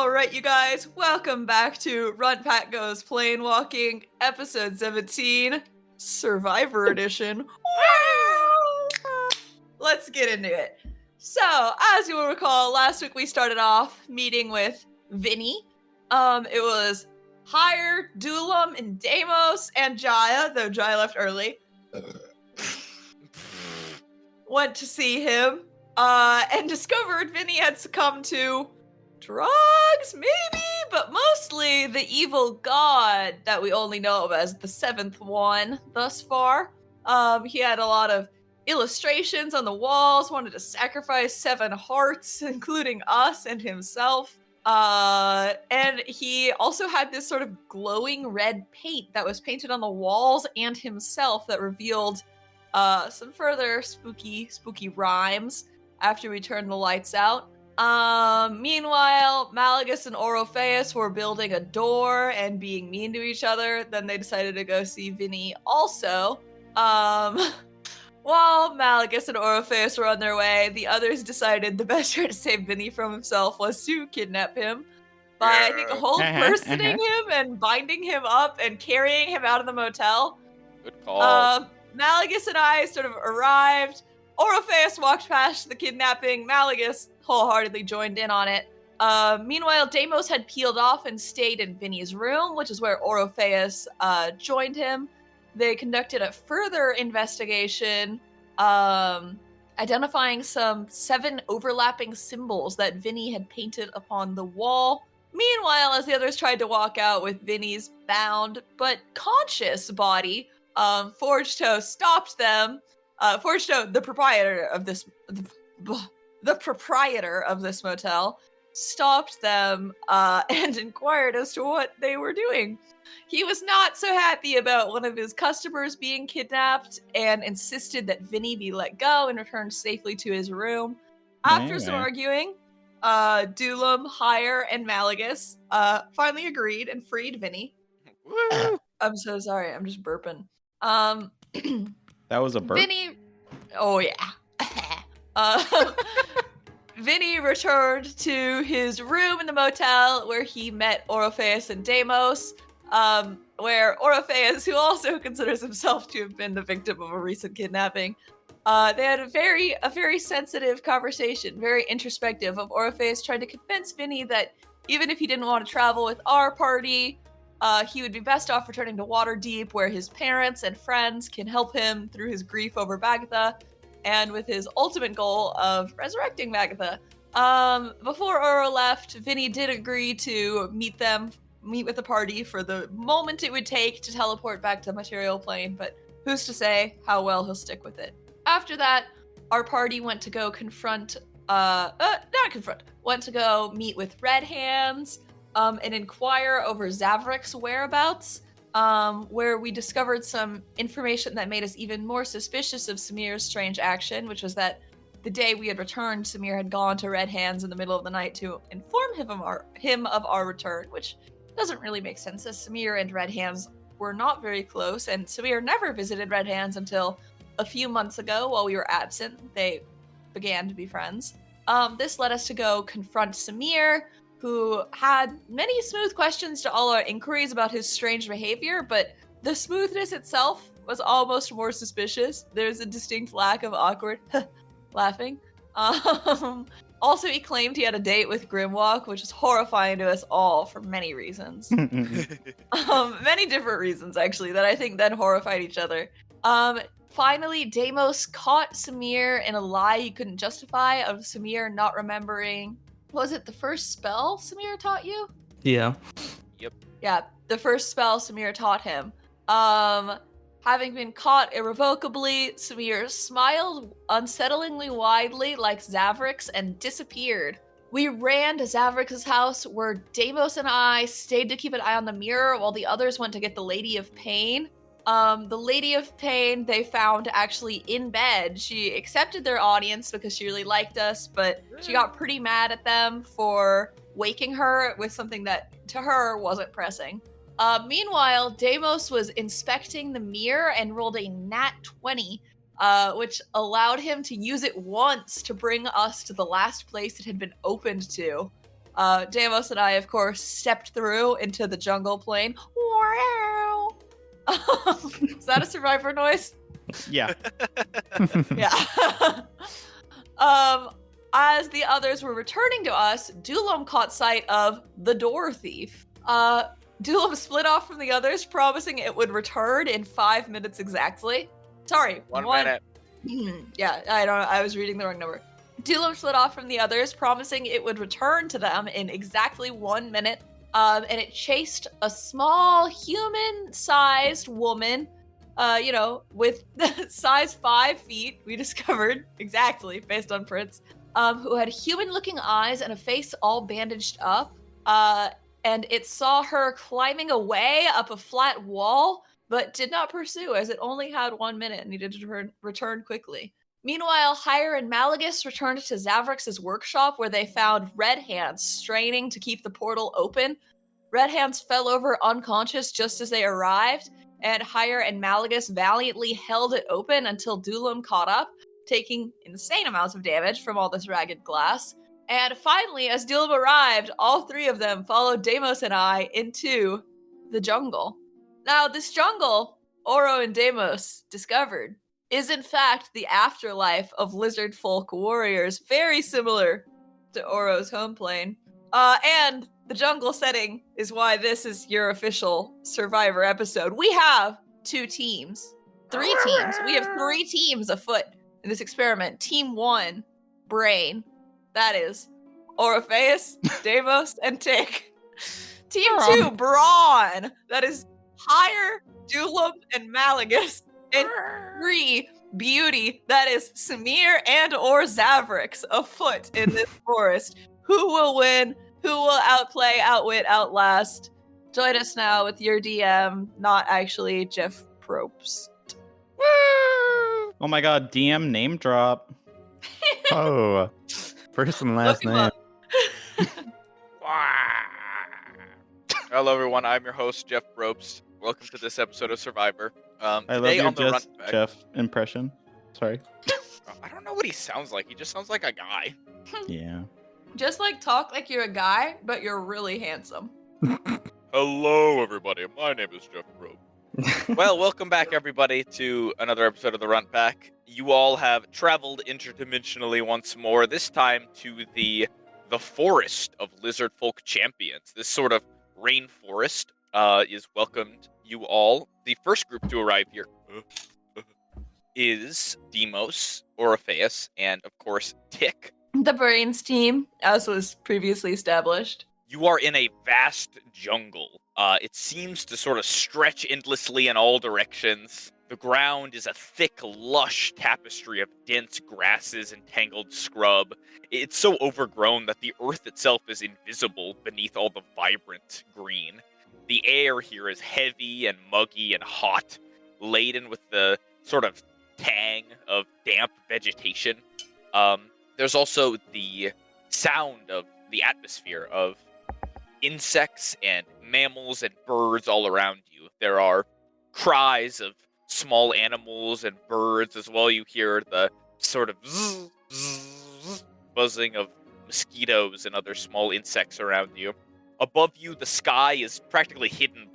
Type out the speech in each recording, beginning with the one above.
Alright, you guys, welcome back to Runt Pat Goes Plane Walking, episode 17, Survivor Edition. Let's get into it. So, as you will recall, last week we started off meeting with Vinny. It was Hire, Dulam, and Deimos, and Jaya, though Jaya left early. Went to see him, and discovered Vinny had succumbed to drugs, maybe, but mostly the evil god that we only know of as the seventh one thus far. He had a lot of illustrations on the walls, wanted to sacrifice 7 hearts, including us and himself. And he also had this sort of glowing red paint that was painted on the walls and himself that revealed some further spooky rhymes after we turned the lights out. Meanwhile, Malagus and Orpheus were building a door and being mean to each other. Then they decided to go see Vinny also. While Malagus and Orpheus were on their way, the others decided the best way to save Vinny from himself was to kidnap him by, I think, whole personing him and binding him up and carrying him out of the motel. Good call. Malagus and I sort of arrived. Orpheus walked past the kidnapping. Malagus wholeheartedly joined in on it. Meanwhile, Deimos had peeled off and stayed in Vinny's room, which is where Orpheus joined him. They conducted a further investigation, identifying some 7 overlapping symbols that Vinny had painted upon the wall. Meanwhile, as the others tried to walk out with Vinny's bound but conscious body, Forge Toe stopped them. Forge Toe, the proprietor of this motel, stopped them and inquired as to what they were doing. He was not so happy about one of his customers being kidnapped and insisted that Vinny be let go and returned safely to his room. After some arguing, Dulam, Hire, and Malagus finally agreed and freed Vinny. Woo! I'm so sorry, I'm just burping. That was a burp? Vinny... Oh, yeah. Vinny returned to his room in the motel where he met Orpheus and Deimos, where Orpheus, who also considers himself to have been the victim of a recent kidnapping, they had a very sensitive conversation, very introspective, of Orpheus trying to convince Vinny that even if he didn't want to travel with our party, he would be best off returning to Waterdeep, where his parents and friends can help him through his grief over Bagatha, and with his ultimate goal of resurrecting Bagatha. Before Oro left, Vinny did agree to meet with the party for the moment it would take to teleport back to the material plane, but who's to say how well he'll stick with it. After that, our party went to go went to go meet with Red Hands, and inquire over Zavrik's whereabouts, where we discovered some information that made us even more suspicious of Samir's strange action, which was that the day we had returned, Samir had gone to Red Hands in the middle of the night to inform him of our return, which doesn't really make sense, as Samir and Red Hands were not very close, and Samir never visited Red Hands until a few months ago while we were absent. They began to be friends. This led us to go confront Samir, who had many smooth questions to all our inquiries about his strange behavior, but the smoothness itself was almost more suspicious. There's a distinct lack of awkward laughing. Also, he claimed he had a date with Grimwalk, which is horrifying to us all for many reasons. Many different reasons, actually, that I think then horrified each other. Finally, Deimos caught Samir in a lie he couldn't justify of Samir not remembering. Was it the first spell Samir taught you? Yeah. Yep. Yeah, the first spell Samir taught him. Having been caught irrevocably, Samir smiled unsettlingly widely like Zavrik's and disappeared. We ran to Zavrik's house, where Deimos and I stayed to keep an eye on the mirror while the others went to get the Lady of Pain. The Lady of Pain they found actually in bed. She accepted their audience because she really liked us, but she got pretty mad at them for waking her with something that to her wasn't pressing. Meanwhile, Deimos was inspecting the mirror and rolled a nat 20, which allowed him to use it once to bring us to the last place it had been opened to. Deimos and I, of course, stepped through into the jungle plane. Wow! Is that a survivor noise? Yeah. Yeah. As the others were returning to us, Dulam caught sight of the door thief. Dulam split off from the others, promising it would return in 5 minutes exactly. Sorry, 1 minute. Yeah, I was reading the wrong number. Dulam split off from the others, promising it would return to them in exactly 1 minute. And it chased a small human-sized woman, with size 5 feet, we discovered, exactly, based on prints, who had human-looking eyes and a face all bandaged up. And it saw her climbing away up a flat wall, but did not pursue, as it only had 1 minute and needed to return quickly. Meanwhile, Hire and Malagus returned to Zavrix's workshop, where they found Red Hands straining to keep the portal open. Red Hands fell over unconscious just as they arrived, and Hire and Malagus valiantly held it open until Dulam caught up, taking insane amounts of damage from all this ragged glass. And finally, as Dulam arrived, all three of them followed Deimos and I into the jungle. Now, this jungle, Oro and Deimos discovered, is in fact the afterlife of lizard folk warriors, very similar to Oro's home plane. And the jungle setting is why this is your official Survivor episode. We have 2 teams. 3 teams. We have 3 teams afoot in this experiment. Team 1, Brain. That is Orpheus, Deimos, and Tick. Team 2, Brawn. That is Hire, Dulam, and Malagus. And 3, Beauty. That is Samir and or Zavrix afoot in this forest. Who will win? Who will outplay, outwit, outlast? Join us now with your DM, not actually Jeff Probst. Woo! Oh my god, DM name drop. Oh, first and last name. Hello, everyone. I'm your host, Jeff Probst. Welcome to this episode of Survivor. I love Today your on the just Runt Jeff impression. Sorry. I don't know what he sounds like. He just sounds like a guy. Yeah. Just talk like you're a guy, but you're really handsome. Hello, everybody. My name is Jeff Probst. Well, welcome back, everybody, to another episode of the Runt Pack. You all have traveled interdimensionally once more, this time to the forest of lizard folk champions. This sort of rainforest is welcomed you all. The first group to arrive here is Deimos, Orpheus, and, of course, Tick. The Brains team, as was previously established. You are in a vast jungle. It seems to sort of stretch endlessly in all directions. The ground is a thick, lush tapestry of dense grasses and tangled scrub. It's so overgrown that the earth itself is invisible beneath all the vibrant green. The air here is heavy and muggy and hot, laden with the sort of tang of damp vegetation. There's also the sound of the atmosphere of insects and mammals and birds all around you. There are cries of small animals and birds as well. You hear the sort of zzz, zzz, buzzing of mosquitoes and other small insects around you. Above you, the sky is practically hidden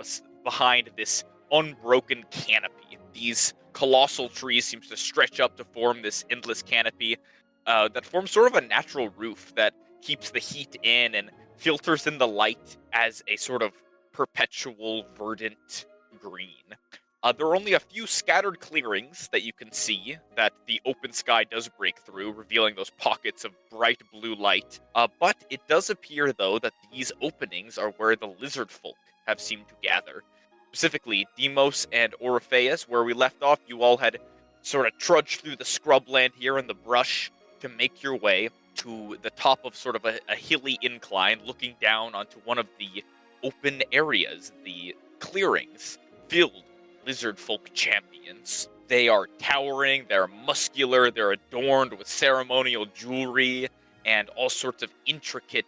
behind this unbroken canopy. These colossal trees seem to stretch up to form this endless canopy that forms sort of a natural roof that keeps the heat in and filters in the light as a sort of perpetual verdant green. There are only a few scattered clearings that you can see that the open sky does break through, revealing those pockets of bright blue light. But it does appear, though, that these openings are where the lizard folk have seemed to gather. Specifically, Deimos and Orpheus, where we left off, you all had sort of trudged through the scrubland here in the brush to make your way to the top of sort of a hilly incline, looking down onto one of the open areas, the clearings, filled lizard folk champions. They are towering, they're muscular, they're adorned with ceremonial jewelry and all sorts of intricate,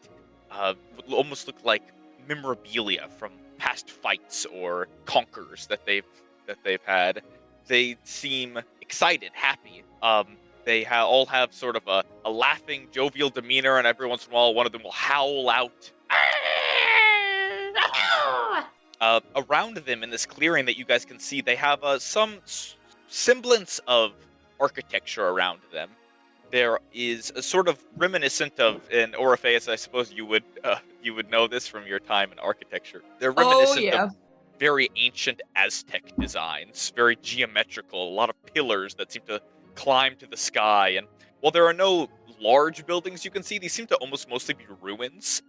almost look like memorabilia from past fights or conquers that they've had. They seem excited, happy. They all have sort of a laughing, jovial demeanor, and every once in a while, one of them will howl out. Around them in this clearing that you guys can see, they have some semblance of architecture around them. There is a sort of reminiscent of, in Orpheus, I suppose you would know this from your time in architecture. They're reminiscent of very ancient Aztec designs, very geometrical, a lot of pillars that seem to climb to the sky. And while there are no large buildings you can see, these seem to almost mostly be ruins.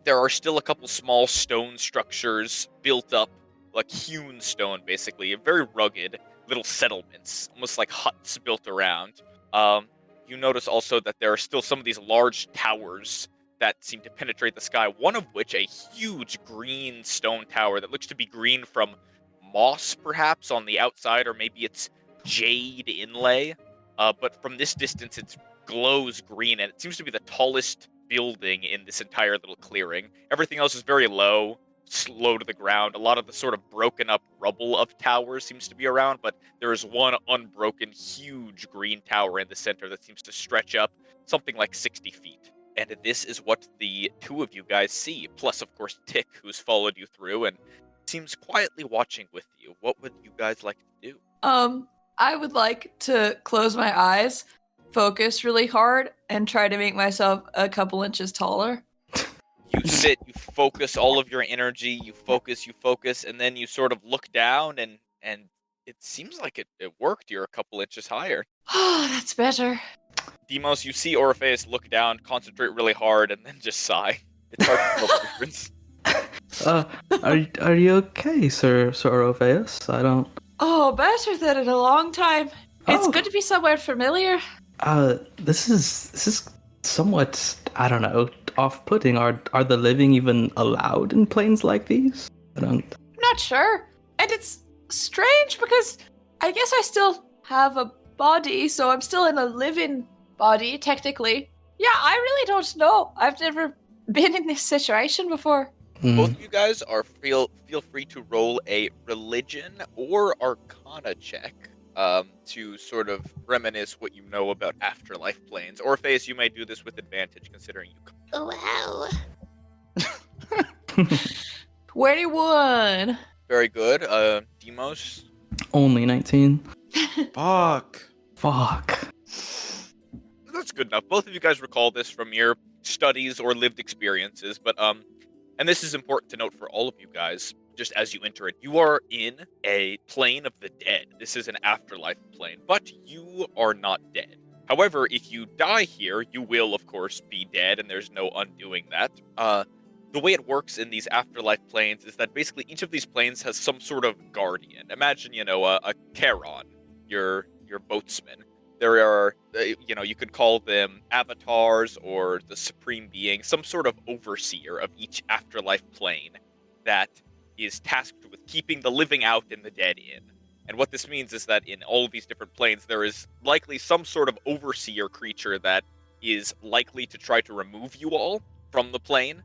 There are still a couple small stone structures built up, like hewn stone, basically, very rugged little settlements, almost like huts built around. You notice also that there are still some of these large towers that seem to penetrate the sky, one of which a huge green stone tower that looks to be green from moss, perhaps, on the outside, or maybe it's jade inlay. But from this distance, it glows green, and it seems to be the tallest building in this entire little clearing. Everything else is very low, slow to the ground. A lot of the sort of broken up rubble of towers seems to be around, but there is one unbroken, huge green tower in the center that seems to stretch up something like 60 feet. And this is what the two of you guys see, plus, of course, Tick, who's followed you through and seems quietly watching with you. What would you guys like to do? I would like to close my eyes, focus really hard, and try to make myself a couple inches taller. You sit, you focus all of your energy, you focus, and then you sort of look down, and it seems like it worked. You're a couple inches higher. Oh, that's better. Demos, you see Orpheus look down, concentrate really hard, and then just sigh. It's hard to tell the difference. Are you okay, Sir Orpheus? I don't... Oh, better than in a long time. It's good to be somewhere familiar. This is somewhat, I don't know, off-putting. Are the living even allowed in planes like these? I'm not sure. And it's strange because I guess I still have a body, so I'm still in a living body, technically. Yeah, I really don't know. I've never been in this situation before. Both of you guys are feel free to roll a religion or arcana check to sort of reminisce what you know about afterlife planes. Orpheus, you may do this with advantage considering you... Wow. 21. Very good. Demos? Only 19. Fuck. That's good enough. Both of you guys recall this from your studies or lived experiences, but and this is important to note for all of you guys, just as you enter it. You are in a plane of the dead. This is an afterlife plane, but you are not dead. However, if you die here, you will, of course, be dead, and there's no undoing that. The way it works in these afterlife planes is that basically each of these planes has some sort of guardian. Imagine, a Charon, your boatsman. There are, you could call them avatars or the supreme being, some sort of overseer of each afterlife plane that is tasked with keeping the living out and the dead in. And what this means is that in all of these different planes, there is likely some sort of overseer creature that is likely to try to remove you all from the plane.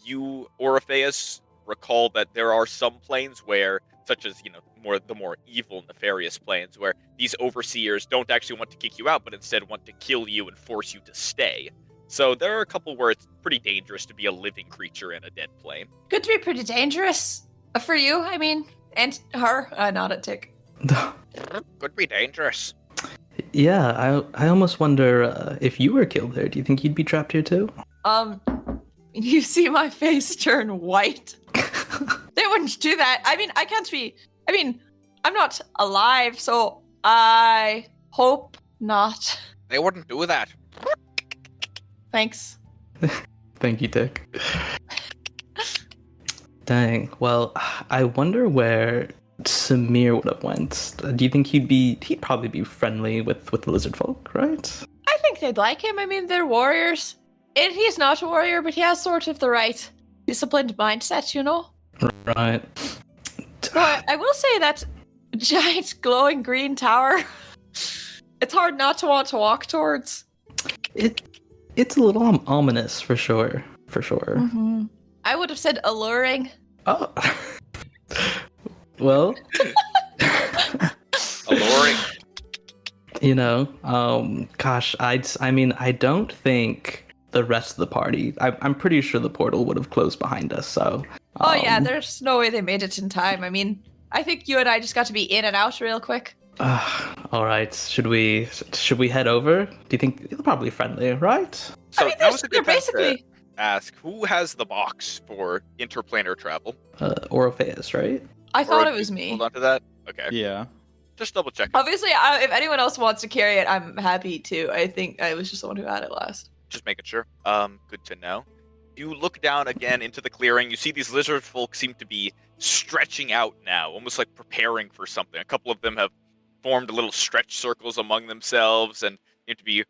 You, Orpheus, recall that there are some planes where, such as, the more evil, nefarious planes, where these overseers don't actually want to kick you out, but instead want to kill you and force you to stay. So there are a couple where it's pretty dangerous to be a living creature in a dead plane. Could be pretty dangerous. For you, I mean, and her, not a Tick. Could be dangerous. Yeah, I almost wonder if you were killed there, do you think you'd be trapped here too? You see my face turn white. They wouldn't do that. I'm not alive, so I hope not. They wouldn't do that. Thanks. Thank you, Dick. Dang. Well, I wonder where Samir would have went. Do you think he'd probably be friendly with the lizard folk, right? I think they'd like him. I mean, they're warriors. And he's not a warrior, but he has sort of the right disciplined mindset, Right. But I will say that giant glowing green tower, it's hard not to want to walk towards. It's a little ominous, for sure. Mm-hmm. I would have said alluring. Oh. Well. Alluring. You know, gosh, I mean, I don't think the rest of the party. I'm pretty sure the portal would have closed behind us. So. Oh yeah, there's no way they made it in time. I mean, I think you and I just got to be in and out real quick. All right. Should we head over? Do you think they're probably friendly, right? So I mean, that was a they're good time basically. to ask, who has the box for interplanar travel? Orpheus, right? I thought Or it was you me. Hold on to that? Okay. Yeah. Just double check. Obviously, if anyone else wants to carry it, I'm happy to. I think I was just the one who had it last. Just making sure. Good to know. You look down again into the clearing. You see these lizard folk seem to be stretching out now, almost like preparing for something. A couple of them have formed little stretch circles among themselves and seem to be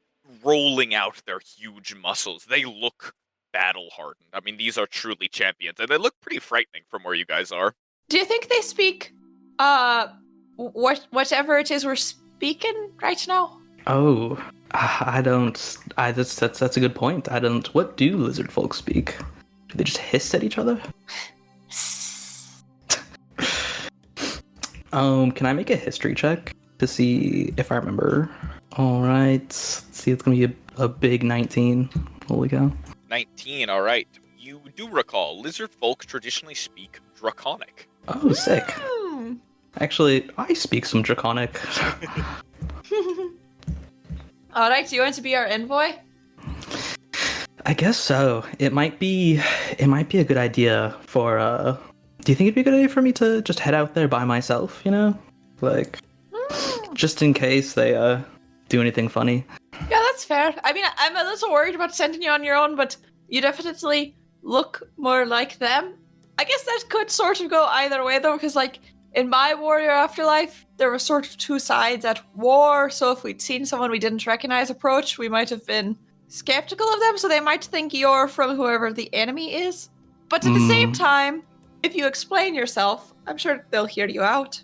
rolling out their huge muscles. They look battle-hardened. I mean, these are truly champions, and they look pretty frightening from where you guys are. Do you think they speak, whatever it is we're speaking right now? Oh, I don't. That's a good point. I don't. What do lizard folk speak? Do they just hiss at each other? Can I make a history check to see if I remember? All right. Let's see, it's gonna be a big 19. Holy cow. 19, all right. You do recall, lizard folk traditionally speak Draconic. Oh, sick. Hmm. Actually, I speak some Draconic. All right, do you want to be our envoy? I guess so. It might be a good idea for do you think it'd be a good idea for me to just head out there by myself, you know? Like just in case they do anything funny. Yeah, that's fair. I mean, I'm a little worried about sending you on your own, but you definitely look more like them. I guess that could sort of go either way, though, because, like, in my Warrior Afterlife, there were sort of two sides at war, so if we'd seen someone we didn't recognize approach, we might have been skeptical of them, so they might think you're from whoever the enemy is. But at the same time, if you explain yourself, I'm sure they'll hear you out.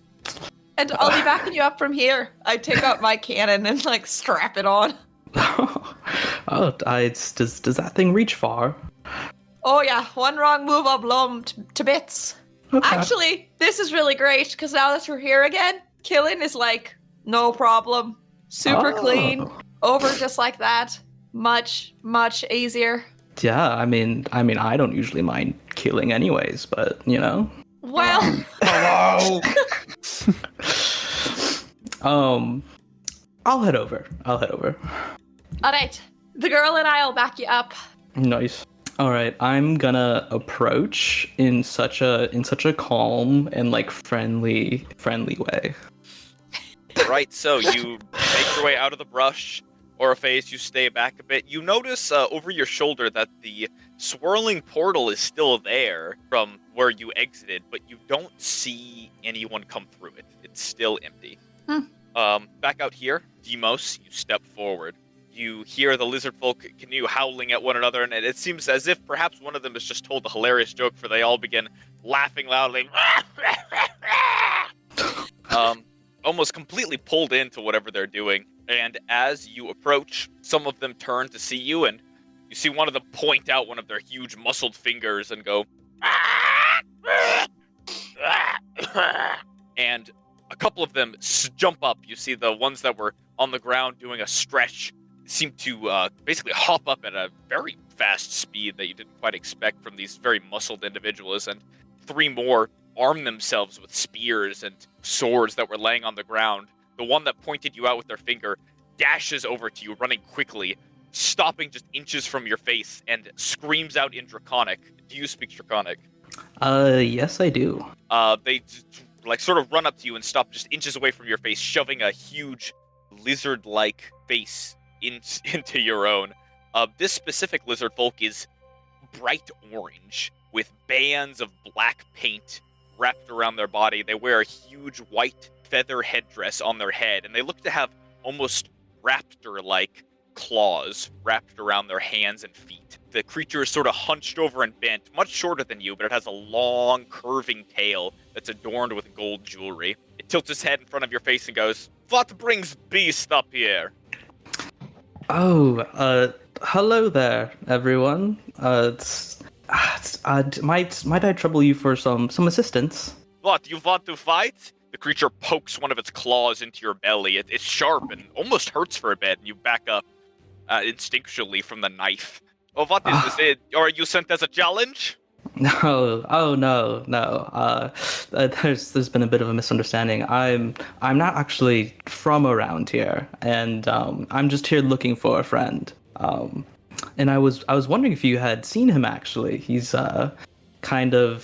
And I'll be backing you up from here. I take out my cannon and, like, strap it on. Oh, does that thing reach far? Oh yeah, one wrong move, I'll blow them to bits. Okay. Actually, this is really great, because now that we're here again, killing is like, no problem. Super clean, over just like that. Much, much easier. Yeah, I mean, I don't usually mind killing anyways, but, you know. Well... Hello. I'll head over. Alright, the girl and I'll back you up. Nice. All right, I'm gonna approach in such a calm and like friendly way. Right, so you make your way out of the brush. Orpheus, you stay back a bit. You notice over your shoulder that the swirling portal is still there from where you exited, but you don't see anyone come through it. It's still empty. Back out here, Demos, you step forward. You hear the lizard folk continue howling at one another, and it seems as if perhaps one of them has just told a hilarious joke, for they all begin laughing loudly. Almost completely pulled into whatever they're doing. And as you approach, some of them turn to see you, and you see one of them point out one of their huge muscled fingers and go, and a couple of them jump up. You see the ones that were on the ground doing a stretch seem to basically hop up at a very fast speed that you didn't quite expect from these very muscled individuals, and three more arm themselves with spears and swords that were laying on the ground. The one that pointed you out with their finger dashes over to you, running quickly, stopping just inches from your face, and screams out in Draconic. Do you speak Draconic? Yes, I do. They like sort of run up to you and stop just inches away from your face, shoving a huge lizard-like face into your own. This specific lizard folk is bright orange with bands of black paint wrapped around their body. They wear a huge white feather headdress on their head, and they look to have almost raptor-like claws wrapped around their hands and feet. The creature is sort of hunched over and bent, much shorter than you, but it has a long, curving tail that's adorned with gold jewelry. It tilts its head in front of your face and goes, "What brings beast up here?" Oh, hello there, everyone. Might I trouble you for some assistance? What, you want to fight? The creature pokes one of its claws into your belly. It's sharp and almost hurts for a bit, and you back up instinctually from the knife. Oh, what is this? Are you sent as a challenge? No, oh no. There's been a bit of a misunderstanding. I'm not actually from around here, and I'm just here looking for a friend. And I was wondering if you had seen him actually. He's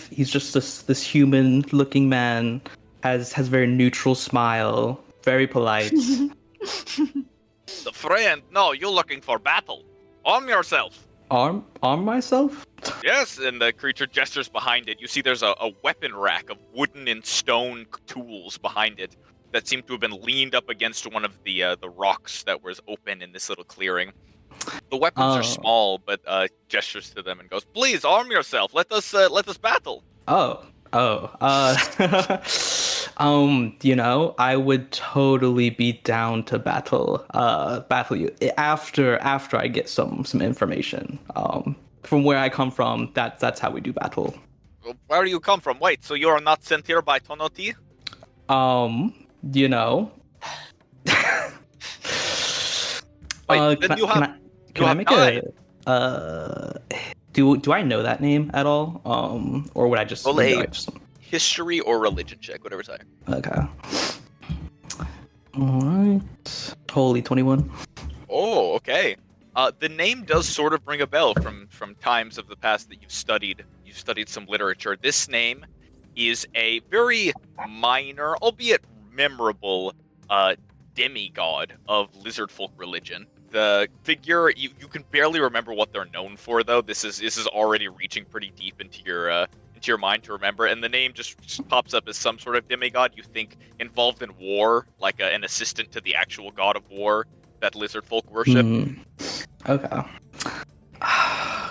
he's just this human looking man, has a very neutral smile, very polite. The friend? No, you're looking for battle. Arm yourself. Arm myself? Yes, and the creature gestures behind it. You see there's a weapon rack of wooden and stone tools behind it that seem to have been leaned up against one of the rocks that was open in this little clearing. The weapons are small, but gestures to them and goes, "Please arm yourself. Let us battle." I would totally be down to battle you after I get some information. From where I come from, that's how we do battle. Where do you come from? Wait, so you are not sent here by Tonoti? Wait, then you have. Can I make died. do I know that name at all? Or would I just Roll a history or religion check, whatever's higher. Okay. Alright. Holy 21. Oh, okay. The name does sort of ring a bell from times of the past that you've studied some literature. This name is a very minor, albeit memorable, demigod of lizard folk religion. The figure, you can barely remember what they're known for, though. This is already reaching pretty deep into your mind to remember, and the name just pops up as some sort of demigod you think involved in war, like an assistant to the actual god of war that lizard folk worship. Okay.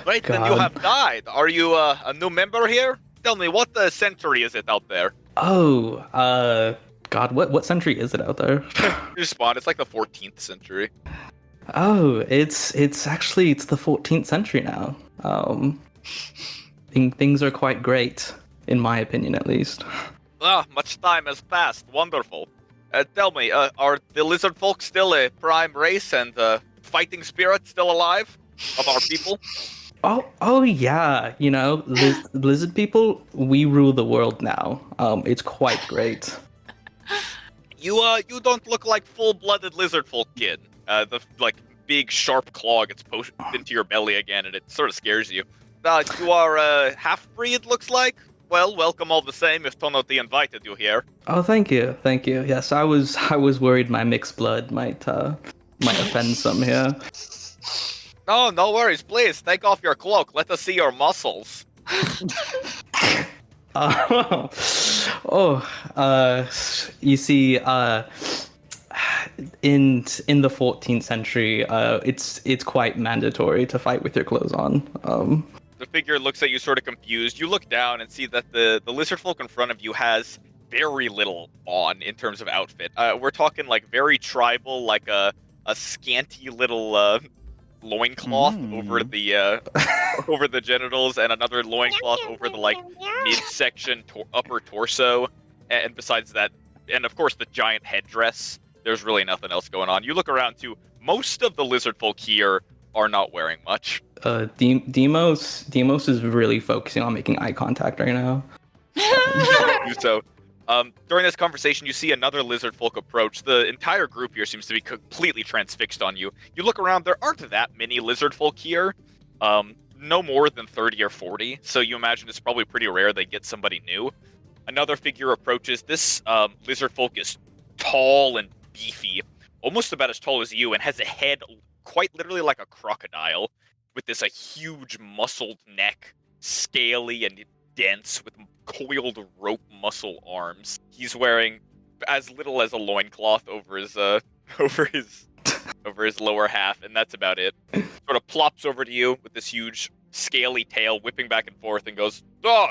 Right, then you have died. Are you a new member here? Tell me, what century is it out there? Oh, God, what century is it out there? You spawn. It's like the 14th century. Oh, it's the 14th century now. Things are quite great, in my opinion, at least. Much time has passed. Wonderful. Tell me, are the lizard folk still a prime race and fighting spirit still alive of our people? Oh yeah. Lizard people, we rule the world now. It's quite great. You don't look like full-blooded lizard folk, kid. The big sharp claw gets pushed into your belly again, and it sort of scares you. You are half-breed, looks like. Well, welcome all the same. If Tonoti invited you here. Oh, thank you. Yes, I was worried my mixed blood might offend some here. Oh, no worries. Please take off your cloak. Let us see your muscles. You see, in the 14th century, it's quite mandatory to fight with your clothes on. The figure looks at you sort of confused. You look down and see that the lizard folk in front of you has very little on in terms of outfit. We're talking like very tribal, like a scanty little loincloth over the over the genitals, and another loincloth over the midsection upper torso, and besides that, and of course the giant headdress. There's really nothing else going on. You look around too. Most of the lizard folk here are not wearing much. Demos is really focusing on making eye contact right now. So, during this conversation, you see another lizard folk approach. The entire group here seems to be completely transfixed on you. You look around, there aren't that many lizard folk here. No more than 30 or 40, so you imagine it's probably pretty rare they get somebody new. Another figure approaches. This lizard folk is tall and beefy, almost about as tall as you, and has a head quite literally like a crocodile, with this huge muscled neck, scaly and dense, with coiled rope muscle arms. He's wearing as little as a loincloth over his over his lower half, and that's about it. Sort of plops over to you with this huge scaly tail whipping back and forth and goes,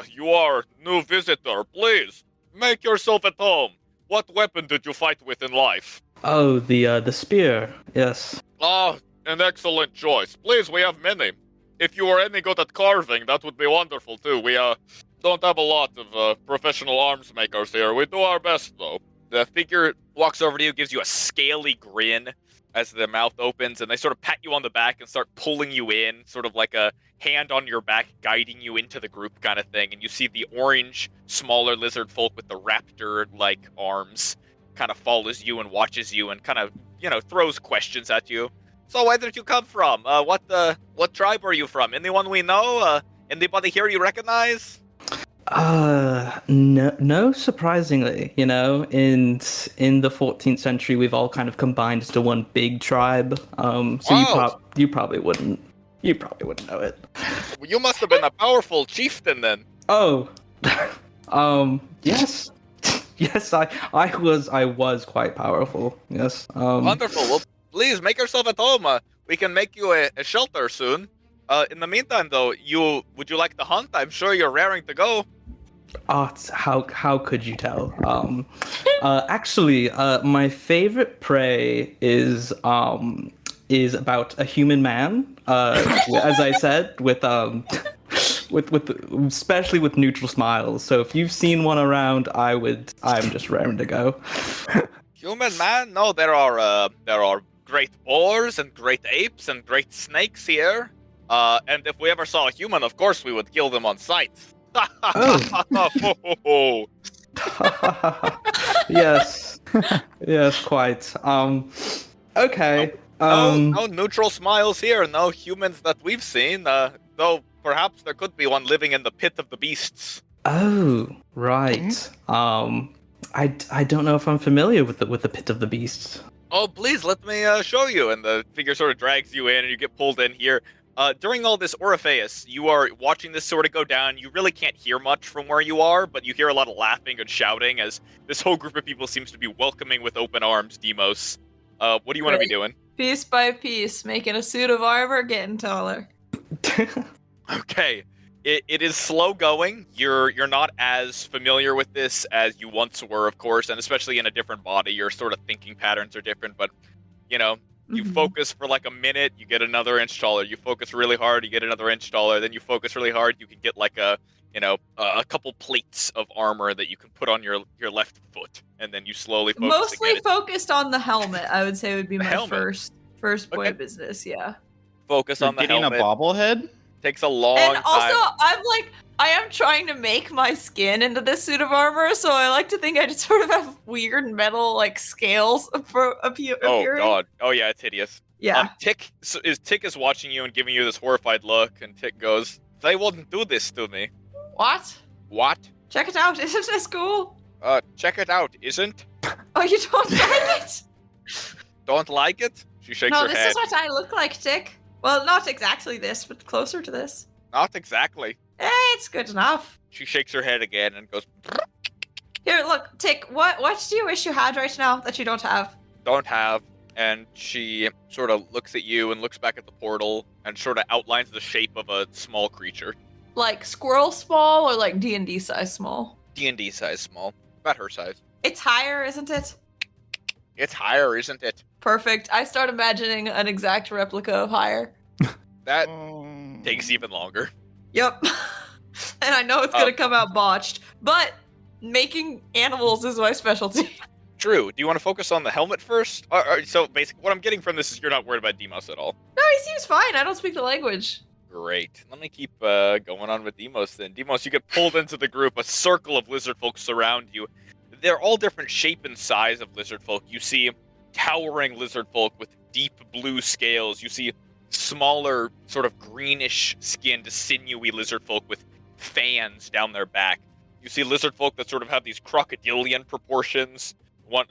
you are new visitor. Please, make yourself at home. What weapon did you fight with in life? Oh, the spear, yes. An excellent choice. Please, we have many. If you were any good at carving, that would be wonderful too. don't have a lot of professional arms makers here. We do our best, though. The figure walks over to you, gives you a scaly grin as the mouth opens, and they sort of pat you on the back and start pulling you in, sort of like a hand on your back guiding you into the group kind of thing. And you see the orange, smaller lizard folk with the raptor-like arms kind of follows you and watches you and kind of, throws questions at you. So where did you come from? What tribe are you from? Anyone we know? Anybody here you recognize? No, surprisingly, in the 14th century, we've all kind of combined into one big tribe. So you probably wouldn't know it. Well, you must have been a powerful chieftain then. Oh, yes, yes, I was quite powerful. Yes. Wonderful. Well, please make yourself at home. We can make you a shelter soon. In the meantime, though, would you like to hunt? I'm sure you're raring to go. Oh, how could you tell? Actually, my favorite prey is about a human man. As I said, with especially with neutral smiles. So if you've seen one around, I'm just raring to go. Human man? No, there are great boars and great apes and great snakes here. And if we ever saw a human, of course we would kill them on sight. Oh. Yes, yes, quite. Okay. No neutral smiles here. No humans that we've seen. Though perhaps there could be one living in the pit of the beasts. Oh, right. I don't know if I'm familiar with the pit of the beasts. Oh, please let me show you. And the figure sort of drags you in, and you get pulled in here. During all this, Orpheus, you are watching this sort of go down. You really can't hear much from where you are, but you hear a lot of laughing and shouting as this whole group of people seems to be welcoming with open arms Demos. What do you want to be doing? Piece by piece, making a suit of armor, getting taller. Okay. It is slow going. You're not as familiar with this as you once were, of course, and especially in a different body, your sort of thinking patterns are different, but, you focus for like a minute, you get another inch taller. You focus really hard, you get another inch taller. Then you focus really hard, you can get like a couple plates of armor that you can put on your left foot, and then you slowly focus. Mostly focused on the helmet, I would say would be my helmet. first point of business. Yeah. Focus on the Getting helmet. a bobblehead? Takes a long And time. also, I am trying to make my skin into this suit of armor, so I like to think I just sort of have weird metal like scales appearing. Oh god. Oh yeah, it's hideous. Yeah. Tick is watching you and giving you this horrified look, and Tick goes, "They wouldn't do this to me." What? What? Check it out. Isn't this cool? Check it out, isn't? Oh, you don't like it? Don't like it? She shakes No, her this head. is what I look like, Tick. Well, not exactly this, but closer to this. Not exactly. It's good enough. She shakes her head again and goes, Here, look, Tick, what do you wish you had right now that you don't have? "Don't have." And she sort of looks at you and looks back at the portal and sort of outlines the shape of a small creature. Like squirrel small or like D&D size small? D&D size small. About her size. It's higher, isn't it? It's higher, isn't it? Perfect. I start imagining an exact replica of higher. That takes even longer. Yep. And I know it's gonna come out botched, but making animals is my specialty. True. Do you want to focus on the helmet first? So basically, what I'm getting from this is you're not worried about Demos at all. No, he seems fine. I don't speak the language. Great. Let me keep going on with Demos then. Demos, you get pulled into the group. A circle of lizard folk surround you. They're all different shape and size of lizard folk. You see towering lizard folk with deep blue scales. You see smaller, sort of greenish-skinned, sinewy lizard folk with fans down their back. You see lizard folk that sort of have these crocodilian proportions.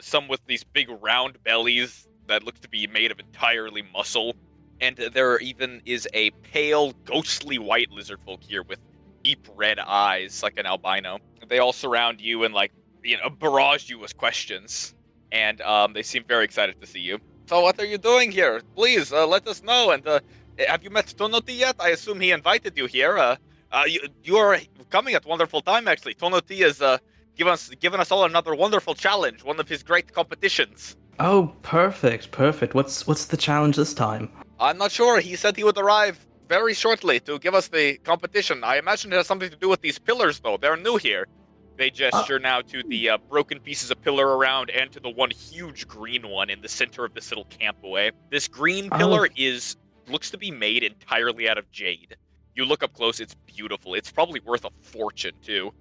Some with these big round bellies that look to be made of entirely muscle. And there even is a pale, ghostly white lizard folk here with deep red eyes, like an albino. They all surround you and, barrage you with questions. And they seem very excited to see you. So what are you doing here? Please, let us know. And have you met Tonoti yet? I assume he invited you here. You are coming at a wonderful time, actually. Tonoti has given us all another wonderful challenge, one of his great competitions. Oh, perfect. What's the challenge this time? I'm not sure. He said he would arrive very shortly to give us the competition. I imagine it has something to do with these pillars, though. They're new here. They gesture now to the broken pieces of pillar around and to the one huge green one in the center of this little campway. This green pillar looks to be made entirely out of jade. You look up close, it's beautiful. It's probably worth a fortune, too.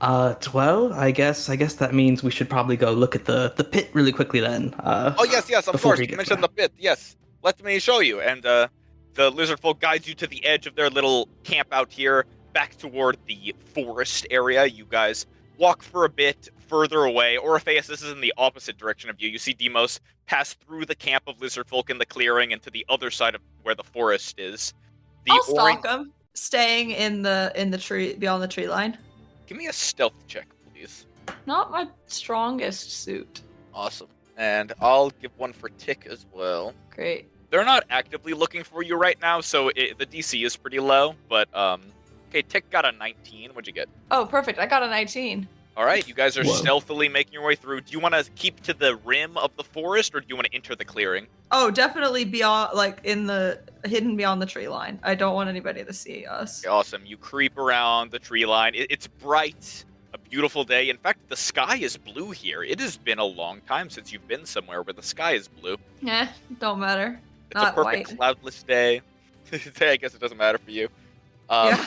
Well, I guess that means we should probably go look at the pit really quickly then. Oh, yes, of before course. we You get mentioned there. the pit. Yes. Let me show you. And the lizard folk guides you to the edge of their little camp out here, back toward the forest area. You guys walk for a bit further away. Orpheus, this is in the opposite direction of you. You see Demos pass through the camp of lizard folk in the clearing and to the other side of where the forest is. I'll stalk him, staying in the tree, beyond the tree line. Give me a stealth check, please. Not my strongest suit. Awesome. And I'll give one for Tick as well. Great. They're not actively looking for you right now, so the DC is pretty low. But, okay, Tick got a 19. What'd you get? Oh, perfect. I got a 19. All right, you guys are Whoa. stealthily making your way through. Do you want to keep to the rim of the forest, or do you want to enter the clearing? Oh, definitely beyond, like, hidden beyond the tree line. I don't want anybody to see us. Okay, awesome. You creep around the tree line. It's bright, a beautiful day. In fact, the sky is blue here. It has been a long time since you've been somewhere where the sky is blue. Don't matter. It's Not a perfect white. cloudless day. I guess it doesn't matter for you. Yeah.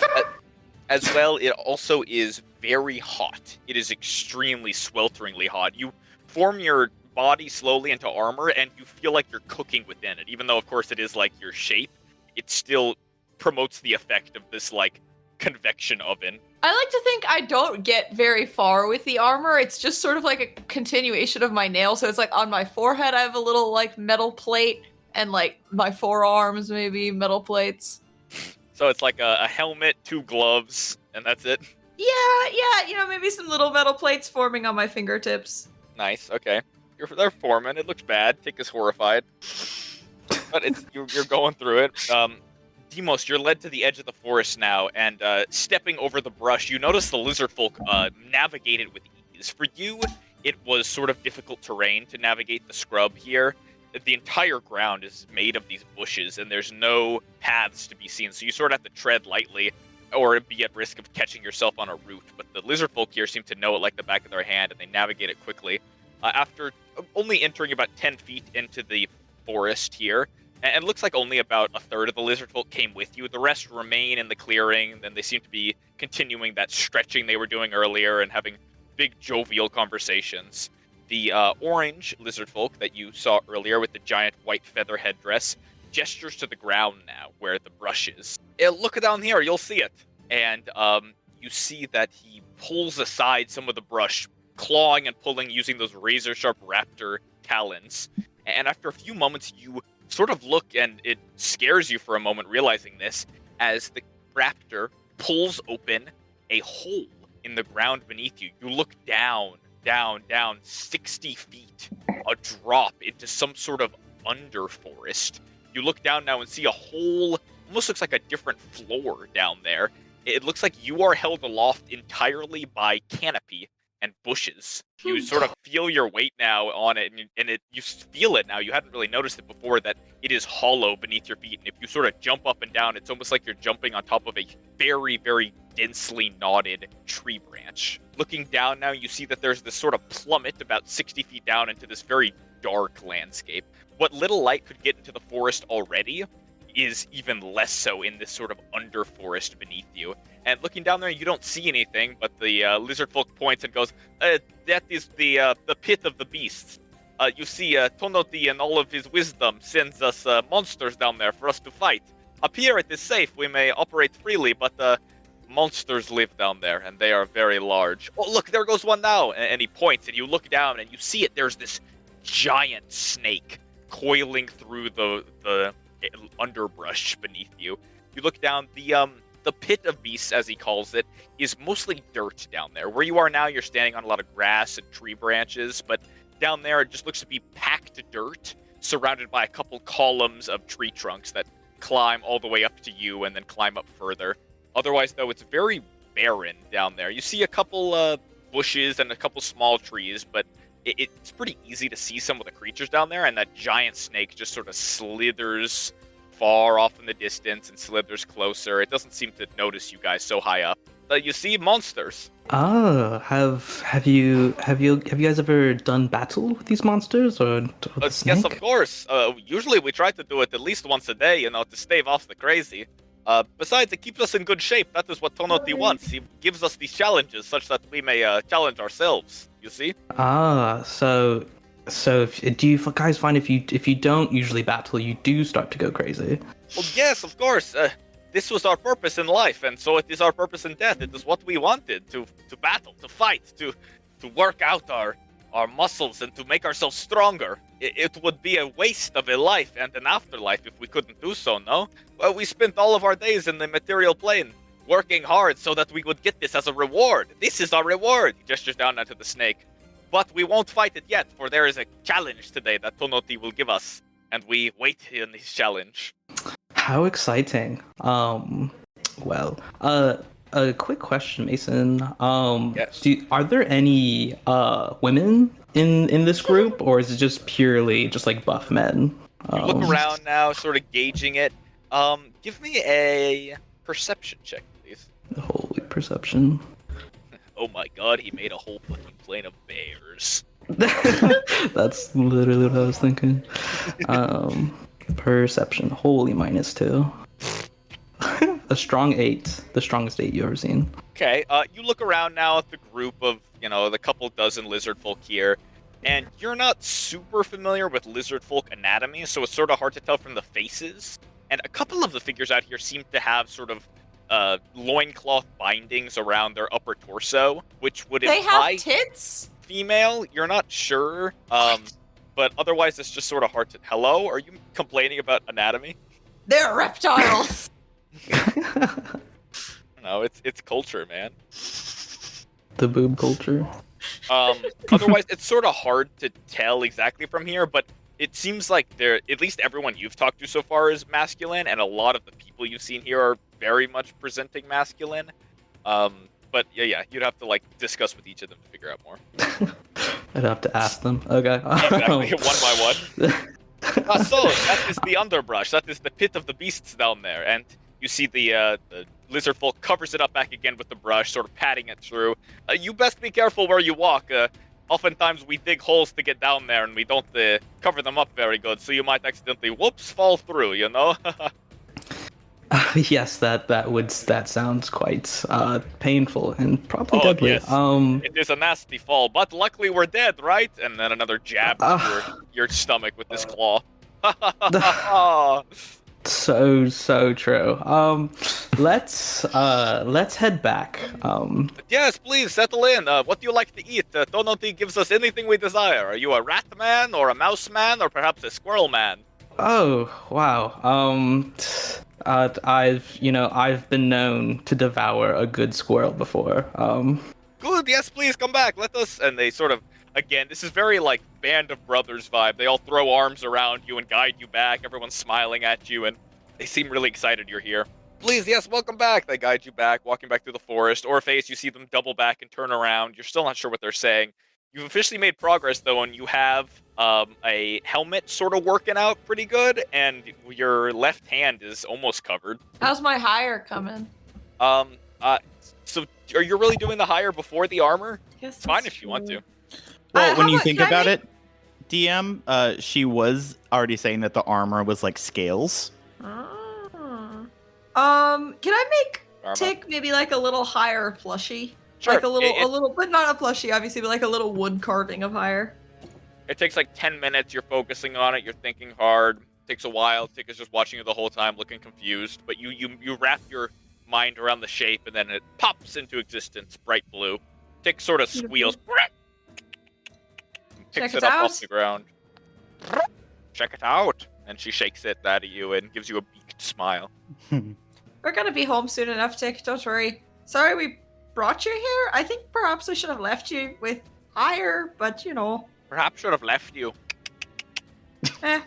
As well, it also is very hot. It is extremely swelteringly hot. You form your body slowly into armor, and you feel like you're cooking within it. Even though, of course, it is like your shape, it still promotes the effect of this, like, convection oven. I like to think I don't get very far with the armor. It's just sort of like a continuation of my nail. So it's like on my forehead, I have a little, like, metal plate, and, like, my forearms, maybe metal plates. So it's like a helmet, 2 gloves, and that's it. Yeah, maybe some little metal plates forming on my fingertips. Nice, okay. They're forming. It looks bad. Tick is horrified. But you're going through it. Demos, you're led to the edge of the forest now, and stepping over the brush, you notice the lizard folk navigated with ease. For you, it was sort of difficult terrain to navigate the scrub here. The entire ground is made of these bushes, and there's no paths to be seen, so you sort of have to tread lightly or be at risk of catching yourself on a root. But the lizard folk here seem to know it like the back of their hand, and they navigate it quickly. After only entering about 10 feet into the forest here, and it looks like only about a third of the lizard folk came with you. The rest remain in the clearing, and they seem to be continuing that stretching they were doing earlier and having big jovial conversations. The orange lizard folk that you saw earlier with the giant white feather headdress gestures to the ground now, where the brush is. Look down here, you'll see it. And you see that he pulls aside some of the brush, clawing and pulling using those razor-sharp raptor talons. And after a few moments, you sort of look, and it scares you for a moment realizing this, as the raptor pulls open a hole in the ground beneath you. You look down 60 feet, a drop into some sort of underforest. You look down now and see a whole, almost looks like a different floor down there. It looks like you are held aloft entirely by canopy and bushes. You sort of feel your weight now on it, and you feel it now. You hadn't really noticed it before, that it is hollow beneath your feet, and if you sort of jump up and down, it's almost like you're jumping on top of a very, very densely knotted tree branch. Looking down now, you see that there's this sort of plummet about 60 feet down into this very dark landscape. What little light could get into the forest already is even less so in this sort of underforest beneath you. And looking down there, you don't see anything, but the lizard folk points and goes, that is the pit of the beasts. You see, Tonoti and all of his wisdom sends us monsters down there for us to fight. Up here it is safe, we may operate freely, but monsters live down there, and they are very large. Oh, look, there goes one now! And he points, and you look down, and you see it, there's this giant snake coiling through the underbrush beneath you. You look down, the pit of beasts, as he calls it, is mostly dirt down there. Where you are now, you're standing on a lot of grass and tree branches, but down there it just looks to be packed dirt, surrounded by a couple columns of tree trunks that climb all the way up to you and then climb up further. Otherwise, though, it's very barren down there. You see a couple bushes and a couple small trees, but it's pretty easy to see some of the creatures down there, and that giant snake just sort of slithers far off in the distance and slithers closer. It doesn't seem to notice you guys so high up. But you see monsters. Ah, have you guys ever done battle with these monsters or with the Yes, snake? of course. Usually we try to do it at least once a day, to stave off the crazy. Besides, it keeps us in good shape. That is what Tonoti wants. He gives us these challenges such that we may challenge ourselves. You see? Ah, so do you guys find if you don't usually battle, you do start to go crazy? Well, yes, of course. This was our purpose in life, and so it is our purpose in death. It is what we wanted, to battle, to fight, to work out our muscles and to make ourselves stronger. It would be a waste of a life and an afterlife if we couldn't do so, no? Well, we spent all of our days in the material plane, working hard so that we would get this as a reward. This is our reward, he gestures down onto the snake. But we won't fight it yet, for there is a challenge today that Tonoti will give us, and we wait in his challenge. How exciting. Well, a quick question, Mason. Yes. Are there any women in this group, or is it just purely just like buff men? You look around now, sort of gauging it. Give me a perception check, please. Holy perception. Oh my god, he made a whole fucking plane of bears. That's literally what I was thinking. Perception. Holy -2. A strong 8. The strongest 8 you've ever seen. Okay, you look around now at the group of, the couple dozen lizard folk here, and you're not super familiar with lizard folk anatomy, so it's sort of hard to tell from the faces. And a couple of the figures out here seem to have sort of loincloth bindings around their upper torso, which would They imply have tits? female. You're not sure, but otherwise it's just sort of hard to... Hello? Are you complaining about anatomy? They're reptiles. No, it's culture, man. The boob culture. Otherwise, it's sort of hard to tell exactly from here, but it seems like at least everyone you've talked to so far is masculine, and a lot of the people you've seen here are very much presenting masculine. But yeah, you'd have to discuss with each of them to figure out more. I'd have to ask them. Okay. Exactly, one by one. So that is the underbrush. That is the pit of the beasts down there, and you see the lizard folk covers it up back again with the brush, sort of patting it through. You best be careful where you walk. Oftentimes we dig holes to get down there, and we don't cover them up very good, so you might accidentally, fall through, Yes, that sounds quite painful and probably deadly. Yes. It is a nasty fall, but luckily we're dead, right? And then another jab to your stomach with this claw. So true. Let's head back. Yes, please settle in. What do you like to eat? Tonoti gives us anything we desire. Are you a rat man, or a mouse man, or perhaps a squirrel man? Oh wow. I've been known to devour a good squirrel before. Good. Yes, please come back. Let us. And they sort of. Again, this is very Band of Brothers vibe. They all throw arms around you and guide you back. Everyone's smiling at you, and they seem really excited you're here. Please, yes, welcome back. They guide you back, walking back through the forest. Or face, you see them double back and turn around. You're still not sure what they're saying. You've officially made progress, though, and you have a helmet sort of working out pretty good, and your left hand is almost covered. How's my hire coming? So are you really doing the hire before the armor? Yes, Fine if you want to. Well, when how you about- think can I about make- it, DM, she was already saying that the armor was like scales. Can I make Armor. Tick maybe a little higher plushie? Sure. Like a little, but not a plushie, obviously, but a little wood carving of hire. It takes 10 minutes. You're focusing on it. You're thinking hard. Takes a while. Tick is just watching you the whole time, looking confused. But you wrap your mind around the shape, and then it pops into existence, bright blue. Tick sort of squeals. Picks it up off the ground. Check it out. And she shakes it at you and gives you a beaked smile. We're gonna be home soon enough, Tick. Don't worry. Sorry we brought you here. I think perhaps I should have left you with hire, but Perhaps should have left you.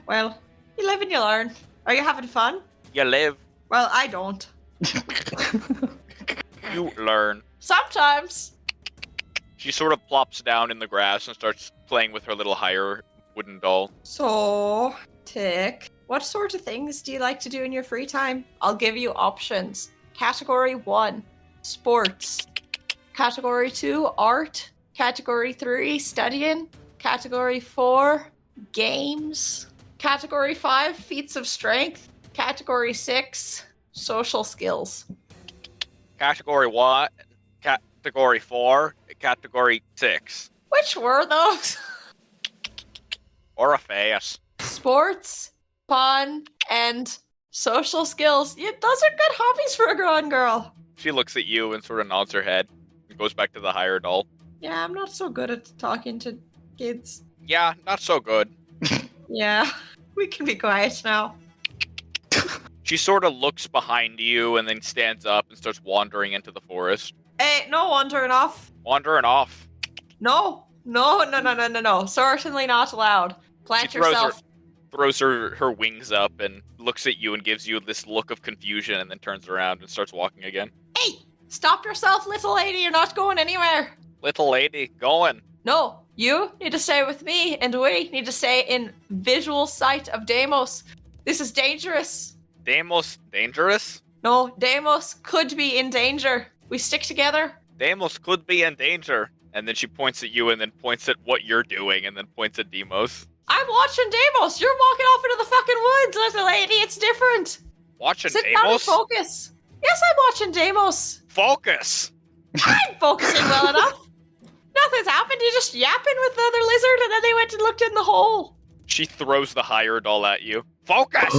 Well, you live and you learn. Are you having fun? You live. Well, I don't. You learn. Sometimes. She sort of plops down in the grass and starts playing with her little higher wooden doll. So, Tick, What sort of things do you like to do in your free time? I'll give you options. Category 1, sports. Category 2, art. Category 3, studying. Category 4, games. Category 5, feats of strength. Category 6, social skills. Category 1, Category 4, Category 6. Which were those? Orpheus. Sports, fun, and social skills. Yeah, those are good hobbies for a grown girl. She looks at you and sort of nods her head and goes back to the higher doll. Yeah, I'm not so good at talking to kids. Yeah, not so good. Yeah, we can be quiet now. She sort of looks behind you and then stands up and starts wandering into the forest. Hey, no wandering off. Wandering off. No. Certainly not allowed. Plant She throws yourself. throws her wings up and looks at you and gives you this look of confusion and then turns around and starts walking again. Hey, stop yourself, little lady. You're not going anywhere. Little lady, going. No, you need to stay with me, and we need to stay in visual sight of Deimos. This is dangerous. Deimos dangerous? No, Deimos could be in danger. We stick together. Deimos could be in danger. And then she points at you and then points at what you're doing and then points at Deimos. I'm watching Deimos. You're walking off into the fucking woods, little lady. It's different. Watching Sit down and Deimos? focus. Yes, I'm watching Deimos. Focus! I'm focusing well enough. Nothing's happened. You're just yapping with the other lizard, and then they went and looked in the hole. She throws the higher doll at you. Focus!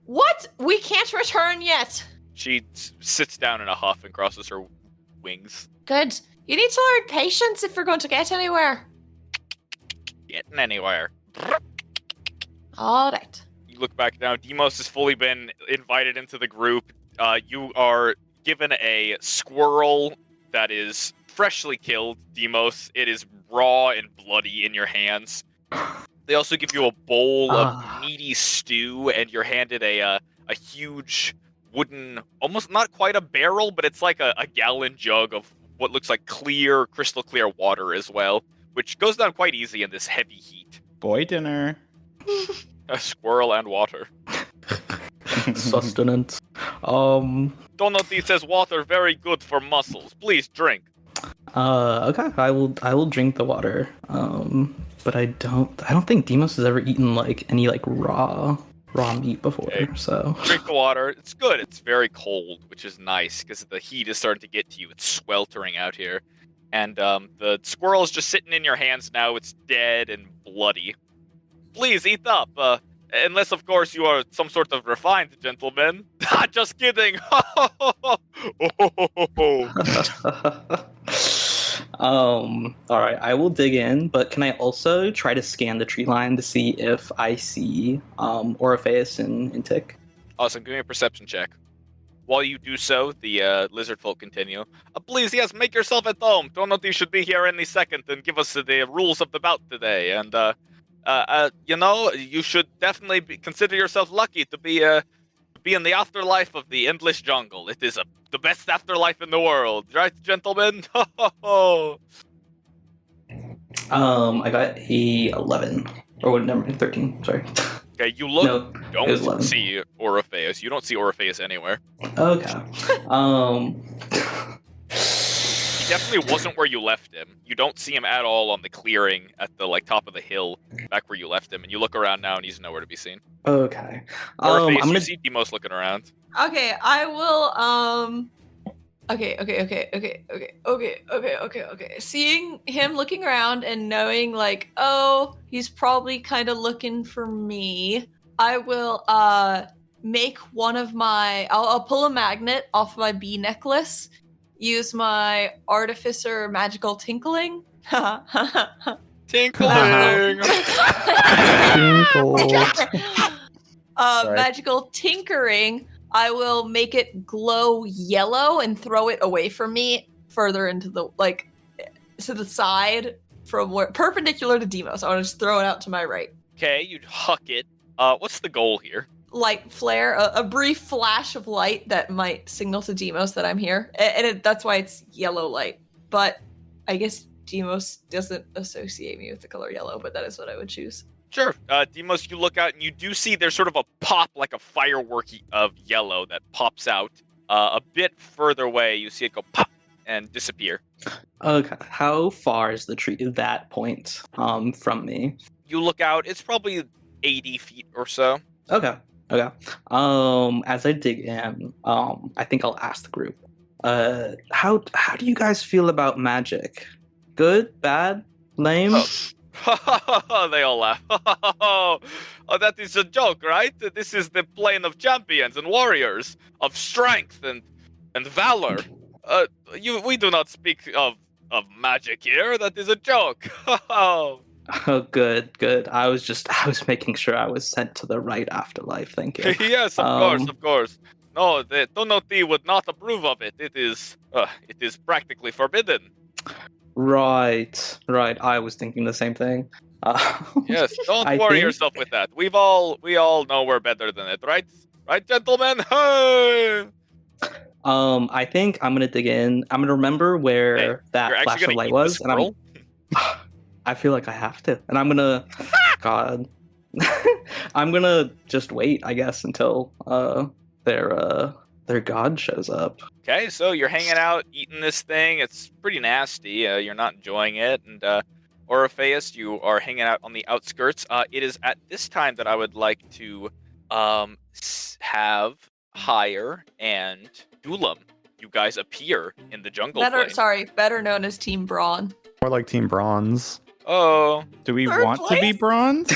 What? We can't return yet. She sits down in a huff and crosses her wings. Good. You need to learn patience if you're going to get anywhere. Getting anywhere. All right. You look back now. Deimos has fully been invited into the group. You are given a squirrel that is freshly killed, Deimos. It is raw and bloody in your hands. They also give you a bowl of meaty stew, and you're handed a huge wooden, almost not quite a barrel, but it's like a gallon jug of what looks like clear, crystal clear water as well, which goes down quite easy in this heavy heat. Boy dinner. A squirrel and water. Sustenance. Donald says water very good for muscles. Please drink. Okay, I will drink the water. But I don't think Deimos has ever eaten like any like raw meat before. Okay. So Drink the water. It's good. It's very cold, which is nice because the heat is starting to get to you. It's sweltering out here. And the squirrel is just sitting in your hands now. It's dead and bloody. Please eat up. Unless, of course, you are some sort of refined gentleman. Just kidding. All right, I will dig in, but can I also try to scan the tree line to see if I see Orpheus and Tick? Awesome. Give me a perception check. While you do so, the lizard folk continue. Please, yes, make yourself at home. Donald should be here any second and give us the rules of the bout today. And, you should definitely consider yourself lucky to be in the afterlife of the endless jungle. It is the best afterlife in the world. Right, gentlemen? I got a 11. Or never mind, 13, sorry. Okay, you look. No, it was 11. See Orpheus. You don't see Orpheus anywhere. Okay. He definitely wasn't where you left him. You don't see him at all on the clearing at the top of the hill back where you left him. And you look around now, and he's nowhere to be seen. Okay. Orpheus, I'm gonna you see Deimos looking around. Okay, I will, Okay. Seeing him looking around and knowing, like, oh, he's probably kind of looking for me, I will, make one of my... I'll pull a magnet off my bee necklace, use my artificer magical tinkling. Tinkling! Magical tinkering. I will make it glow yellow and throw it away from me further into the, to the side from where, perpendicular to Deimos. I want to just throw it out to my right. Okay, you'd huck it. What's the goal here? Light flare, a brief flash of light that might signal to Deimos that I'm here. And that's why it's yellow light. But I guess Deimos doesn't associate me with the color yellow, but that is what I would choose. Sure. Demos, you look out and you do see there's sort of a pop, like a firework of yellow that pops out. A bit further away, you see it go pop and disappear. Okay. How far is the tree to that point from me? You look out, it's probably 80 feet or so. Okay. As I dig in, I think I'll ask the group. How do you guys feel about magic? Good, bad, lame? They all laugh. Oh, that is a joke, right? This is the plane of champions and warriors, of strength and valor. We do not speak of magic here. That is a joke. Oh, good. I was making sure I was sent to the right afterlife. Thank you. Yes, of course. No, the Tonoti would not approve of it. It is practically forbidden. Right. I was thinking the same thing. Yes, don't worry yourself with that. We all know we're better than it, right? Right, gentlemen? Hey! I think I'm gonna dig in. I'm gonna remember where that flash of light was, and I feel like I have to, and I'm gonna, God, I'm gonna just wait, I guess, until their god shows up. Okay, so you're hanging out, eating this thing. It's pretty nasty. You're not enjoying it. And Orpheus, you are hanging out on the outskirts. It is at this time that I would like to have Hire and Dulam. You guys appear in the jungle plane. Better known as Team Brawn. More like Team Bronze. Oh. Do we Third want to be bronze?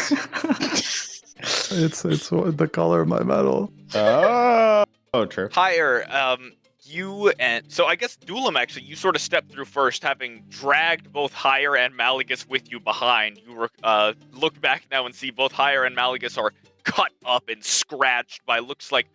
It's the color of my medal. Oh, true. Hire, you and... So I guess Dulam, actually, you sort of stepped through first, having dragged both Hire and Malagus with you behind. You look back now and see both Hire and Malagus are cut up and scratched by, looks like,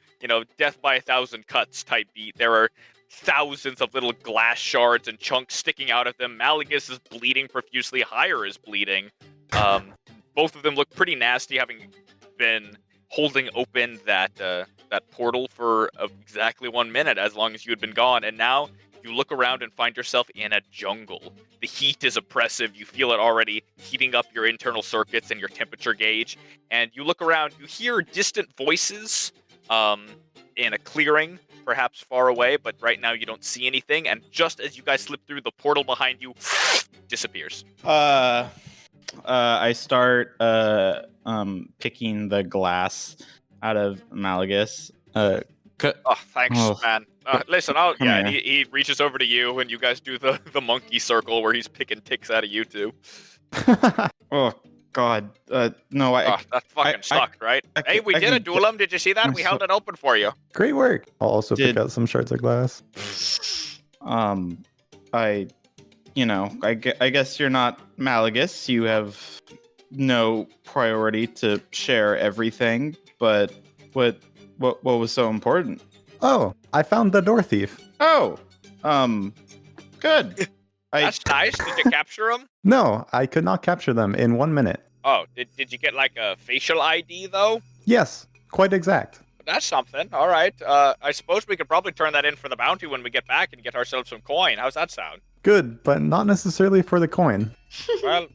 death by 1,000 cuts type beat. There are thousands of little glass shards and chunks sticking out of them. Malagus is bleeding profusely. Hire is bleeding. Both of them look pretty nasty, having been holding open that portal for exactly 1 minute, as long as you had been gone. And now you look around and find yourself in a jungle. The heat is oppressive. You feel it already heating up your internal circuits and your temperature gauge. And you look around, you hear distant voices in a clearing, perhaps far away, but right now you don't see anything. And just as you guys slip through, the portal behind you disappears. I start picking the glass out of Malagus. Oh, thanks, man. Listen, he reaches over to you, and you guys do the monkey circle where he's picking ticks out of you two. Oh, God. No, that fucking sucked, right? Hey, we did it, Dulam. Did you see that? We held it open for you. Great work. I'll also pick out some shards of glass. I guess you're not Malagus. You have no priority to share everything, but what was so important? Oh, I found the door thief. Oh, good. That's nice. Did you capture him? No, I could not capture them in 1 minute. Oh, did you get like a facial ID though? Yes, quite exact. That's something. All right. I suppose we could probably turn that in for the bounty when we get back and get ourselves some coin. How's that sound? Good, but not necessarily for the coin. Well,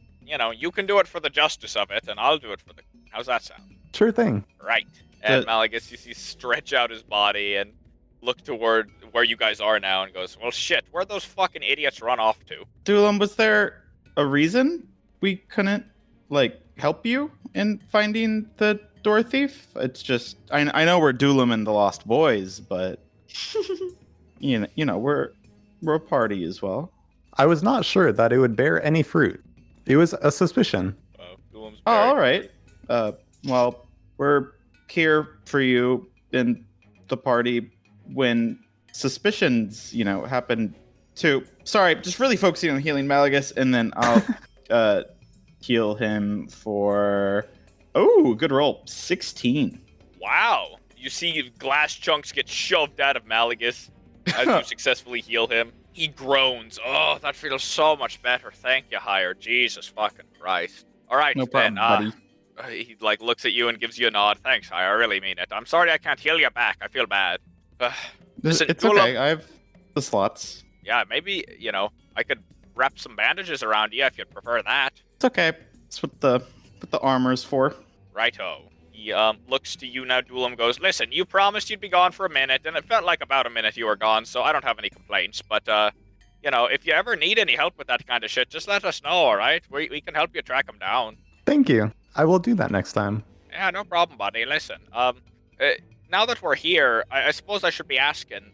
you can do it for the justice of it, and I'll do it for the... How's that sound? Sure thing. Right. And Malagus, you see stretch out his body and look toward where you guys are now and goes, well, shit, where'd those fucking idiots run off to? Dulam, was there a reason we couldn't, help you in finding the door thief? It's just, I know we're Dulam and the Lost Boys, but, we're a party as well. I was not sure that it would bear any fruit. It was a suspicion. Oh, all right. Well, we're here for you in the party when suspicions, happen to... Sorry, just really focusing on healing Malagus, and then I'll heal him for... Oh, good roll. 16. Wow. You see glass chunks get shoved out of Malagus as you successfully heal him. He groans. Oh, that feels so much better. Thank you, Hire. Jesus fucking Christ. All right, no problem, buddy. He looks at you and gives you a nod. Thanks, Hire. I really mean it. I'm sorry I can't heal you back. I feel bad. Listen, it's okay. I have the slots. Yeah, maybe, I could wrap some bandages around you if you'd prefer that. It's okay. That's what the what the armor's for. Righto. He looks to you now, Dulam goes, listen, you promised you'd be gone for a minute, and it felt like about a minute you were gone, so I don't have any complaints, but, if you ever need any help with that kind of shit, just let us know, alright? We can help you track them down. Thank you. I will do that next time. Yeah, no problem, buddy. Listen, now that we're here, I suppose I should be asking,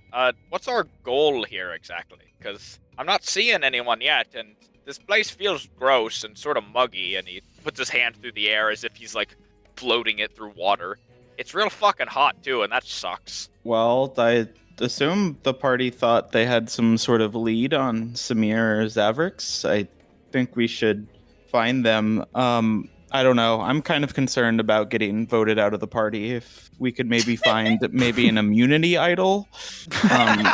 what's our goal here exactly? Because I'm not seeing anyone yet, and this place feels gross and sort of muggy, and he puts his hand through the air as if he's, like, floating it through water. It's real fucking hot, too, and that sucks. Well, I assume the party thought they had some sort of lead on Samir or Zavrix. I think we should find them. I don't know. I'm kind of concerned about getting voted out of the party. If we could maybe find maybe an immunity idol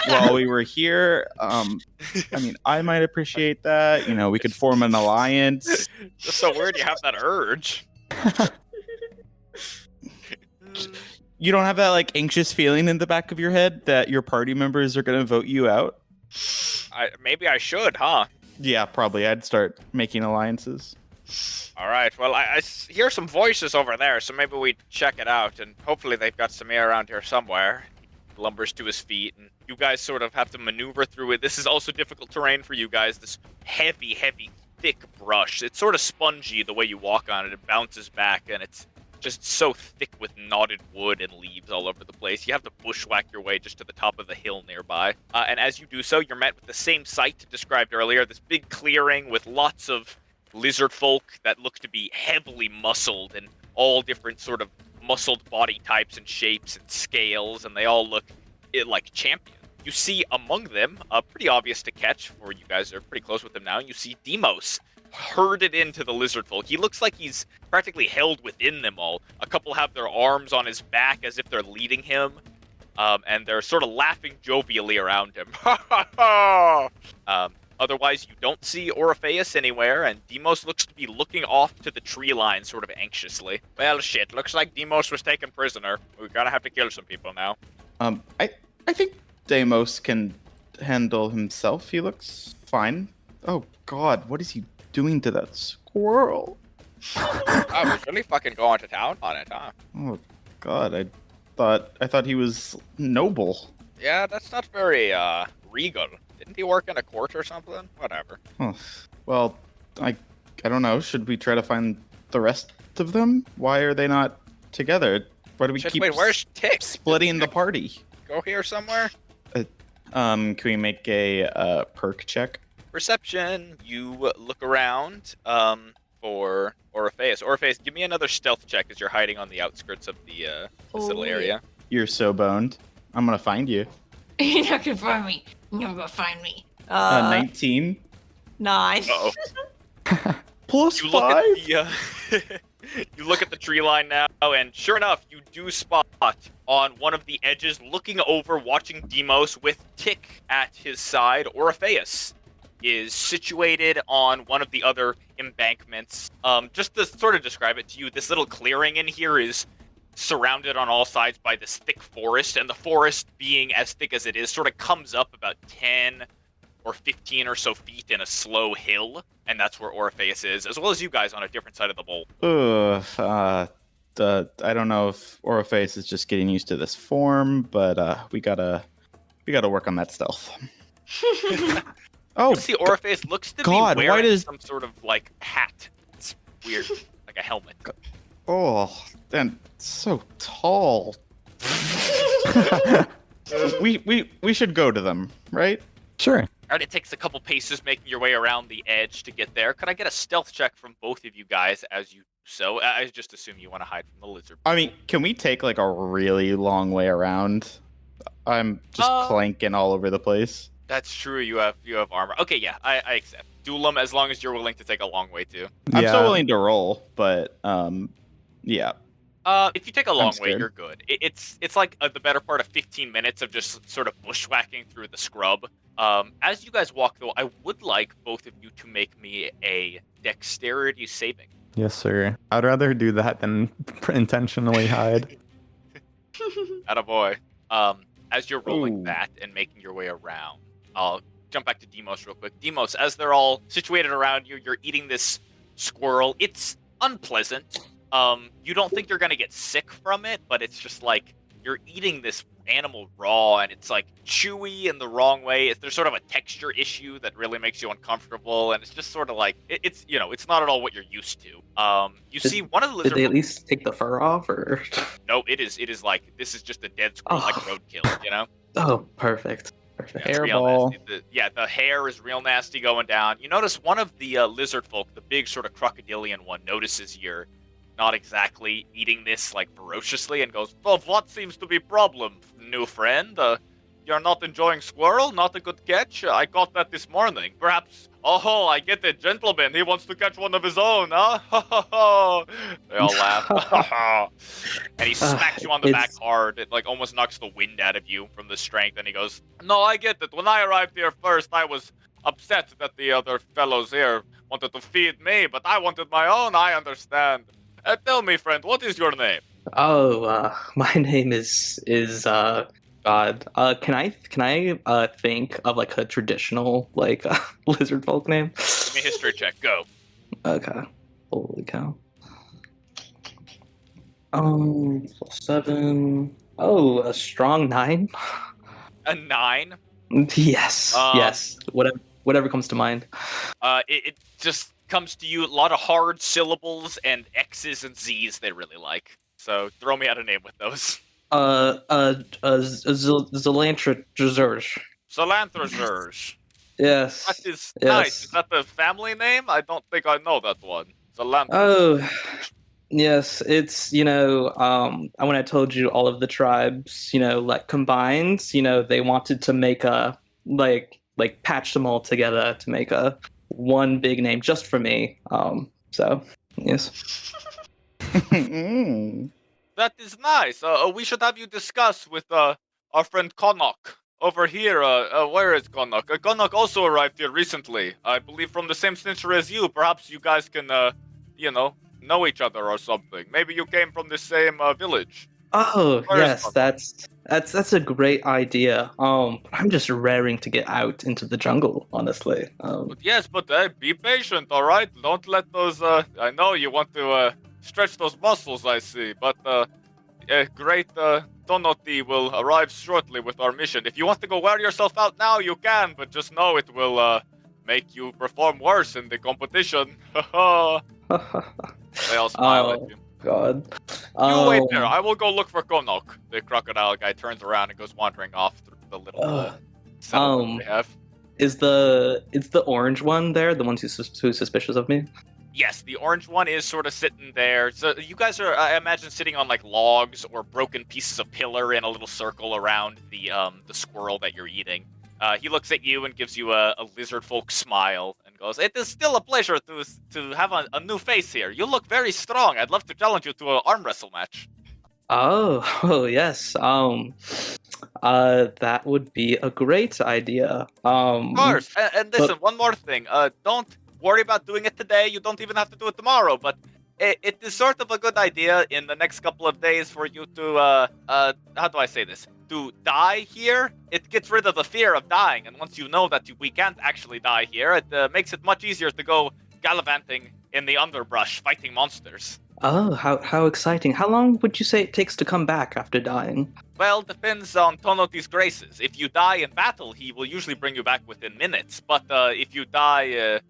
while we were here. I might appreciate that. We could form an alliance. Just so weird you have that urge. You don't have that like anxious feeling in the back of your head that your party members are going to vote you out? Maybe I should, huh? Yeah, probably. I'd start making alliances. All right, well, I hear some voices over there, so maybe we check it out, and hopefully they've got Samir around here somewhere. He lumbers to his feet, and you guys sort of have to maneuver through it. This is also difficult terrain for you guys, this heavy, thick brush. It's sort of spongy the way you walk on it. It bounces back, and it's just so thick with knotted wood and leaves all over the place. You have to bushwhack your way just to the top of the hill nearby. And as you do so, you're met with the same sight described earlier, this big clearing with lots of lizard folk that look to be heavily muscled and all different sort of muscled body types and shapes and scales, and they all look like champions. You see among them, pretty obvious to catch, for you guys are pretty close with them now, you see Demos herded into the lizard folk. He looks like he's practically held within them all. A couple have their arms on his back as if they're leading him, and they're sort of laughing jovially around him. Otherwise, you don't see Orpheus anywhere, and Demos looks to be looking off to the tree line sort of anxiously. Well, shit, looks like Demos was taken prisoner. We're gonna have to kill some people now. I think Demos can handle himself. He looks fine. Oh, God, what is he doing to that squirrel? I was really fucking going to town on it, huh? Oh, God, I thought he was noble. Yeah, that's not very, regal. Didn't he work in a court or something? Whatever. Oh, well, I don't know. Should we try to find the rest of them? Why are they not together? Why do we keep where's Tick? splitting the party? Go here somewhere? Can we make a perk check? Perception. You look around for Orpheus. Orpheus, give me another stealth check as you're hiding on the outskirts of this little area. You're so boned. I'm gonna find you. You're not gonna find me. You're not gonna find me. 19. 9. Uh-oh. Plus You 5. look at the, you look at the tree line now, and sure enough, you do spot on one of the edges, looking over, watching Demos with Tick at his side, Orpheus is situated on one of the other embankments. Just to sort of describe it to you, this little clearing in here is surrounded on all sides by this thick forest, and the forest, being as thick as it is, sort of comes up about 10 or 15 or so feet in a slow hill, and that's where Orpheus is, as well as you guys on a different side of the bowl. I don't know if Orpheus is just getting used to this form, but we gotta work on that stealth. Oh, you see Orpheus looks to be wearing some sort of like hat. It's weird, like a helmet. Oh, and so tall. we should go to them, right? Sure. Alright, it takes a couple paces making your way around the edge to get there. Could I get a stealth check from both of you guys as you so? I just assume you want to hide from the lizard. I mean, can we take like a really long way around? I'm just clanking all over the place. That's true. You have armor. Okay, yeah, I accept. Duelam, as long as you're willing to take a long way too. I'm so willing to roll, but yeah. If you take a long way, you're good. It's like the better part of 15 minutes of just sort of bushwhacking through the scrub. As you guys walk, though, I would like both of you to make me a dexterity saving. Yes, sir. I'd rather do that than intentionally hide. Attaboy. As you're rolling that and making your way around, I'll jump back to Demos real quick. Demos, as they're all situated around you, you're eating this squirrel. It's unpleasant. You don't think you're gonna get sick from it, but it's just like you're eating this animal raw, and it's like chewy in the wrong way. There's sort of a texture issue that really makes you uncomfortable, and it's just sort of like it's it's not at all what you're used to. You see one of the lizard. Did they at least take the fur off, or? No, it is like this is just a dead squirrel, like roadkill, you know. Oh, perfect. Yeah, it's real Hairball. nasty. The hair is real nasty going down. You notice one of the lizard folk, the big sort of crocodilian one, notices you're not exactly eating this like ferociously and goes, "Oh, what seems to be problem, new friend? You're not enjoying squirrel? Not a good catch? I got that this morning. Perhaps, oh, I get it, gentleman. He wants to catch one of his own, huh?" They all laugh. And he smacks you on the back hard. It like almost knocks the wind out of you from the strength. And he goes, "No, I get it. When I arrived here first, I was upset that the other fellows here wanted to feed me, but I wanted my own. I understand. Tell me, friend, what is your name?" Oh, my name is God. Can I think of like a traditional like lizard folk name? Give me a history check. Go. Okay. Holy cow. 7. Oh, a strong 9. A 9. Yes. Yes. Whatever comes to mind. It just comes to you a lot of hard syllables and X's and Z's they really like. So throw me out a name with those. Zelantra Dessert. Cilantro. Yes. That is Yes. nice. Is that the family name? I don't think I know that one. Cilantro. Oh, yes. It's, when I told you all of the tribes, like combined, they wanted to make a, like patch them all together to make a one big name just for me. So, yes. That is nice. We should have you discuss with our friend Connacht over here. Where is Connacht? Connacht also arrived here recently. I believe from the same century as you. Perhaps you guys can, know each other or something. Maybe you came from the same village. Oh, Where is yes, Connacht? that's a great idea. I'm just raring to get out into the jungle, honestly. Yes, but be patient, all right? Don't let those. I know you want to stretch those muscles, I see, but great Tonoti will arrive shortly with our mission. If you want to go wear yourself out now, you can, but just know it will make you perform worse in the competition. They all smile at you. God. You wait there. I will go look for Konok. The crocodile guy turns around and goes wandering off through the little settlement they have. Is the orange one there? The one who's suspicious of me? Yes, the orange one is sort of sitting there. So you guys are, I imagine, sitting on like logs or broken pieces of pillar in a little circle around the squirrel that you're eating. He looks at you and gives you a lizard folk smile and goes, "It is still a pleasure to have a new face here. You look very strong. I'd love to challenge you to an arm wrestle match." Oh yes. That would be a great idea. Of course. And listen, one more thing. Don't worry about doing it today. You don't even have to do it tomorrow. But it is sort of a good idea in the next couple of days for you to how do I say this? To die here. It gets rid of the fear of dying, and once you know that we can't actually die here, it makes it much easier to go gallivanting in the underbrush fighting monsters. Oh, how exciting. How long would you say it takes to come back after dying? Well, depends on Tonoti's graces. If you die in battle, he will usually bring you back within minutes. But if you die,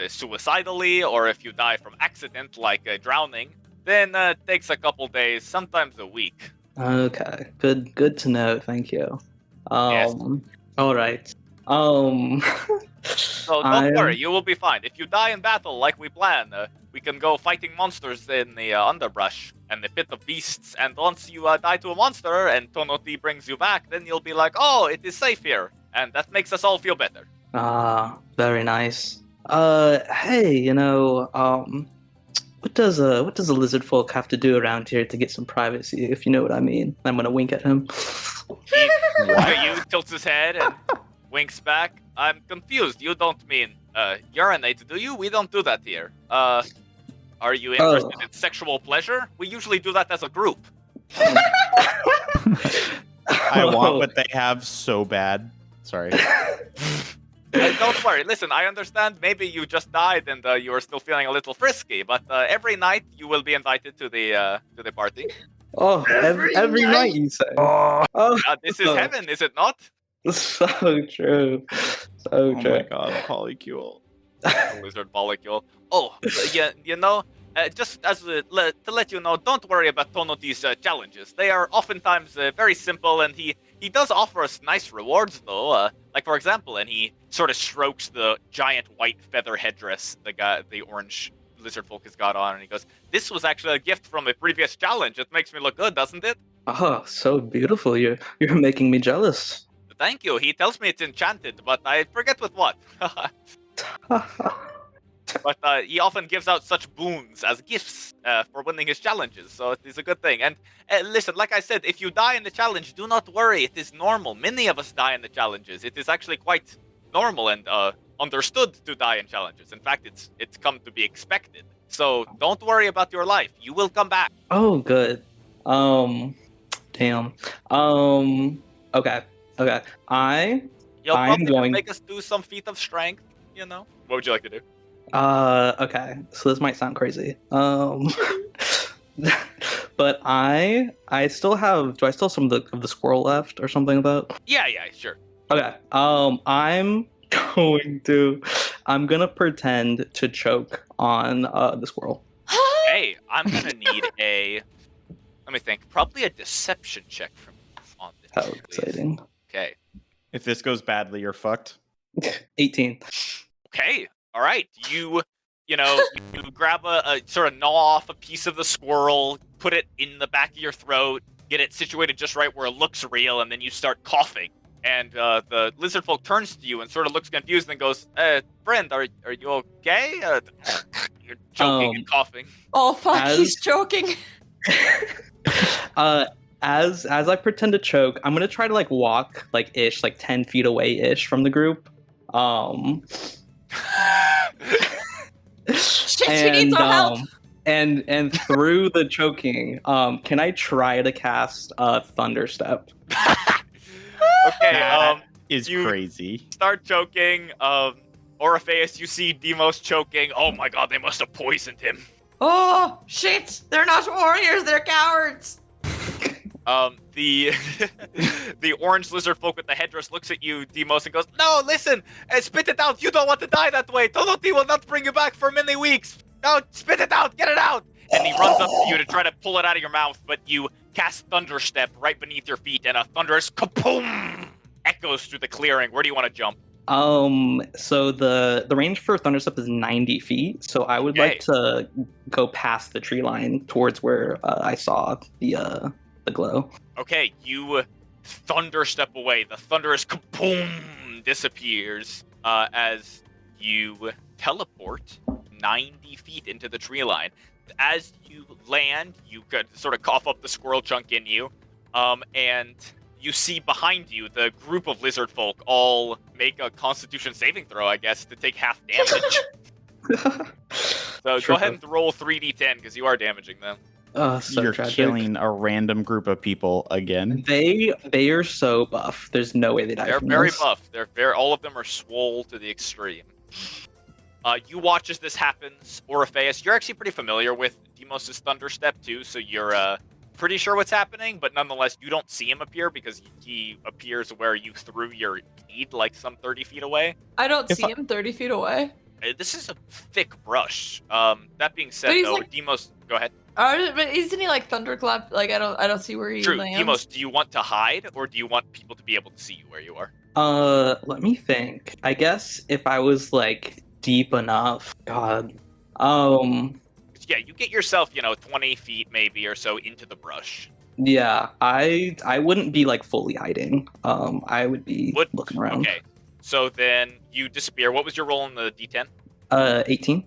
suicidally, or if you die from accident, like drowning, then it takes a couple days, sometimes a week. Okay, good to know. Thank you. Yes. All right. So don't worry, you will be fine. If you die in battle like we plan, we can go fighting monsters in the underbrush and the pit of beasts. And once you die to a monster and Tonoti brings you back, then you'll be like, "Oh, it is safe here," and that makes us all feel better. Very nice. Hey, what does a lizard folk have to do around here to get some privacy, if you know what I mean? I'm gonna wink at him. He looks at you, tilts his head, and winks back. "I'm confused. You don't mean urinate, do you? We don't do that here. Are you interested in sexual pleasure? We usually do that as a group." I want what they have so bad. Sorry. Don't worry. Listen, I understand. Maybe you just died and you are still feeling a little frisky, but every night you will be invited to the party. Oh, every night you say. Oh, Oh, This is heaven, is it not? so true. So Oh true. my god, polycule. Lizard molecule. Oh, yeah, just as to let you know, don't worry about Tonoti's challenges. They are oftentimes very simple, and he does offer us nice rewards, though. Like for example, and he sort of strokes the giant white feather headdress the orange lizard folk has got on, and he goes, "This was actually a gift from a previous challenge. It makes me look good, doesn't it?" Oh, so beautiful. You're making me jealous. Thank you. He tells me it's enchanted, but I forget with what. But he often gives out such boons as gifts for winning his challenges, so it is a good thing. And listen, like I said, if you die in the challenge, do not worry. It is normal. Many of us die in the challenges. It is actually quite normal and understood to die in challenges. In fact, it's come to be expected. So don't worry about your life. You will come back. Oh, good. Damn. Okay. I'm You'll probably going- make us do some feat of strength, you know? What would you like to do? Okay. So this might sound crazy. But I still have. Do I still have some of the squirrel left or something like that? Yeah, sure. Okay. I'm gonna pretend to choke on the squirrel. Hey, I'm gonna need let me think, probably a deception check from you on this. How please. exciting. Okay. If this goes badly, you're fucked. 18. Okay. All right. You grab a sort of gnaw off a piece of the squirrel, put it in the back of your throat, get it situated just right where it looks real, and then you start coughing. And the lizard folk turns to you and sort of looks confused and goes, "Friend, are you okay?" You're choking and coughing. Oh fuck, As- he's choking. As I pretend to choke, I'm gonna try to walk 10 feet away from the group. Shit, she needs our help. And through the choking, can I try to cast Thunderstep? Okay. That is you- crazy. Start choking. Orpheus, you see Demos choking. Oh my god, they must have poisoned him. Oh shit, they're not warriors, they're cowards. The the orange lizard folk with the headdress looks at you, Demos, and goes, "No, listen, spit it out. You don't want to die that way. Toloti will not bring you back for many weeks. No, spit it out. Get it out." And he runs up to you to try to pull it out of your mouth, but you cast Thunderstep right beneath your feet, and a thunderous kaboom echoes through the clearing. Where do you want to jump? So the range for Thunderstep is 90 feet. So I would like to go past the tree line towards where I saw the glow. Okay, you thunderstep away. The thunderous kaboom disappears as you teleport 90 feet into the tree line. As you land, you could sort of cough up the squirrel chunk in you, and you see behind you the group of lizard folk all make a Constitution saving throw, I guess, to take half damage. So go ahead and roll 3d10 because you are damaging them. So You're tragic. killing a random group of people again. They are so buff. There's no way they die. They're from very this. buff. All of them are swole to the extreme. You watch as this happens, Orpheus. You're actually pretty familiar with Demos' Thunderstep too, so you're pretty sure what's happening, but nonetheless, you don't see him appear because he appears where you threw your deed, like some 30 feet away. I don't If see him 30 feet away. This is a thick brush. That being said, But he's though, like- Demos, go ahead. But isn't he like thunderclap? Like I don't see where he True, lands. Demos, do you want to hide, or do you want people to be able to see you where you are? Let me think. I guess if I was deep enough, God. Yeah, you get yourself, 20 feet maybe or so into the brush. Yeah, I wouldn't be fully hiding. I would be looking around. Okay, so then you disappear. What was your roll in the D10? 18.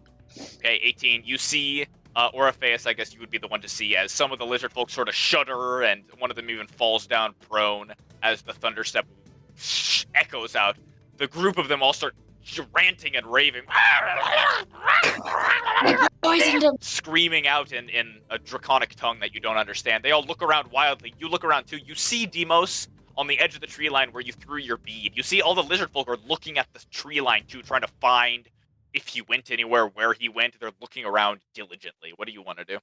Okay, 18. You see Orpheus, I guess you would be the one to see, as some of the lizard folk sort of shudder, and one of them even falls down prone as the thunderstep echoes out. The group of them all start ranting and raving, Poisoned him. screaming out in a draconic tongue that you don't understand. They all look around wildly. You look around too. You see Demos on the edge of the tree line where you threw your bead. You see all the lizard folk are looking at the tree line too, trying to find if he went anywhere, where he went. They're looking around diligently. What do you want to do?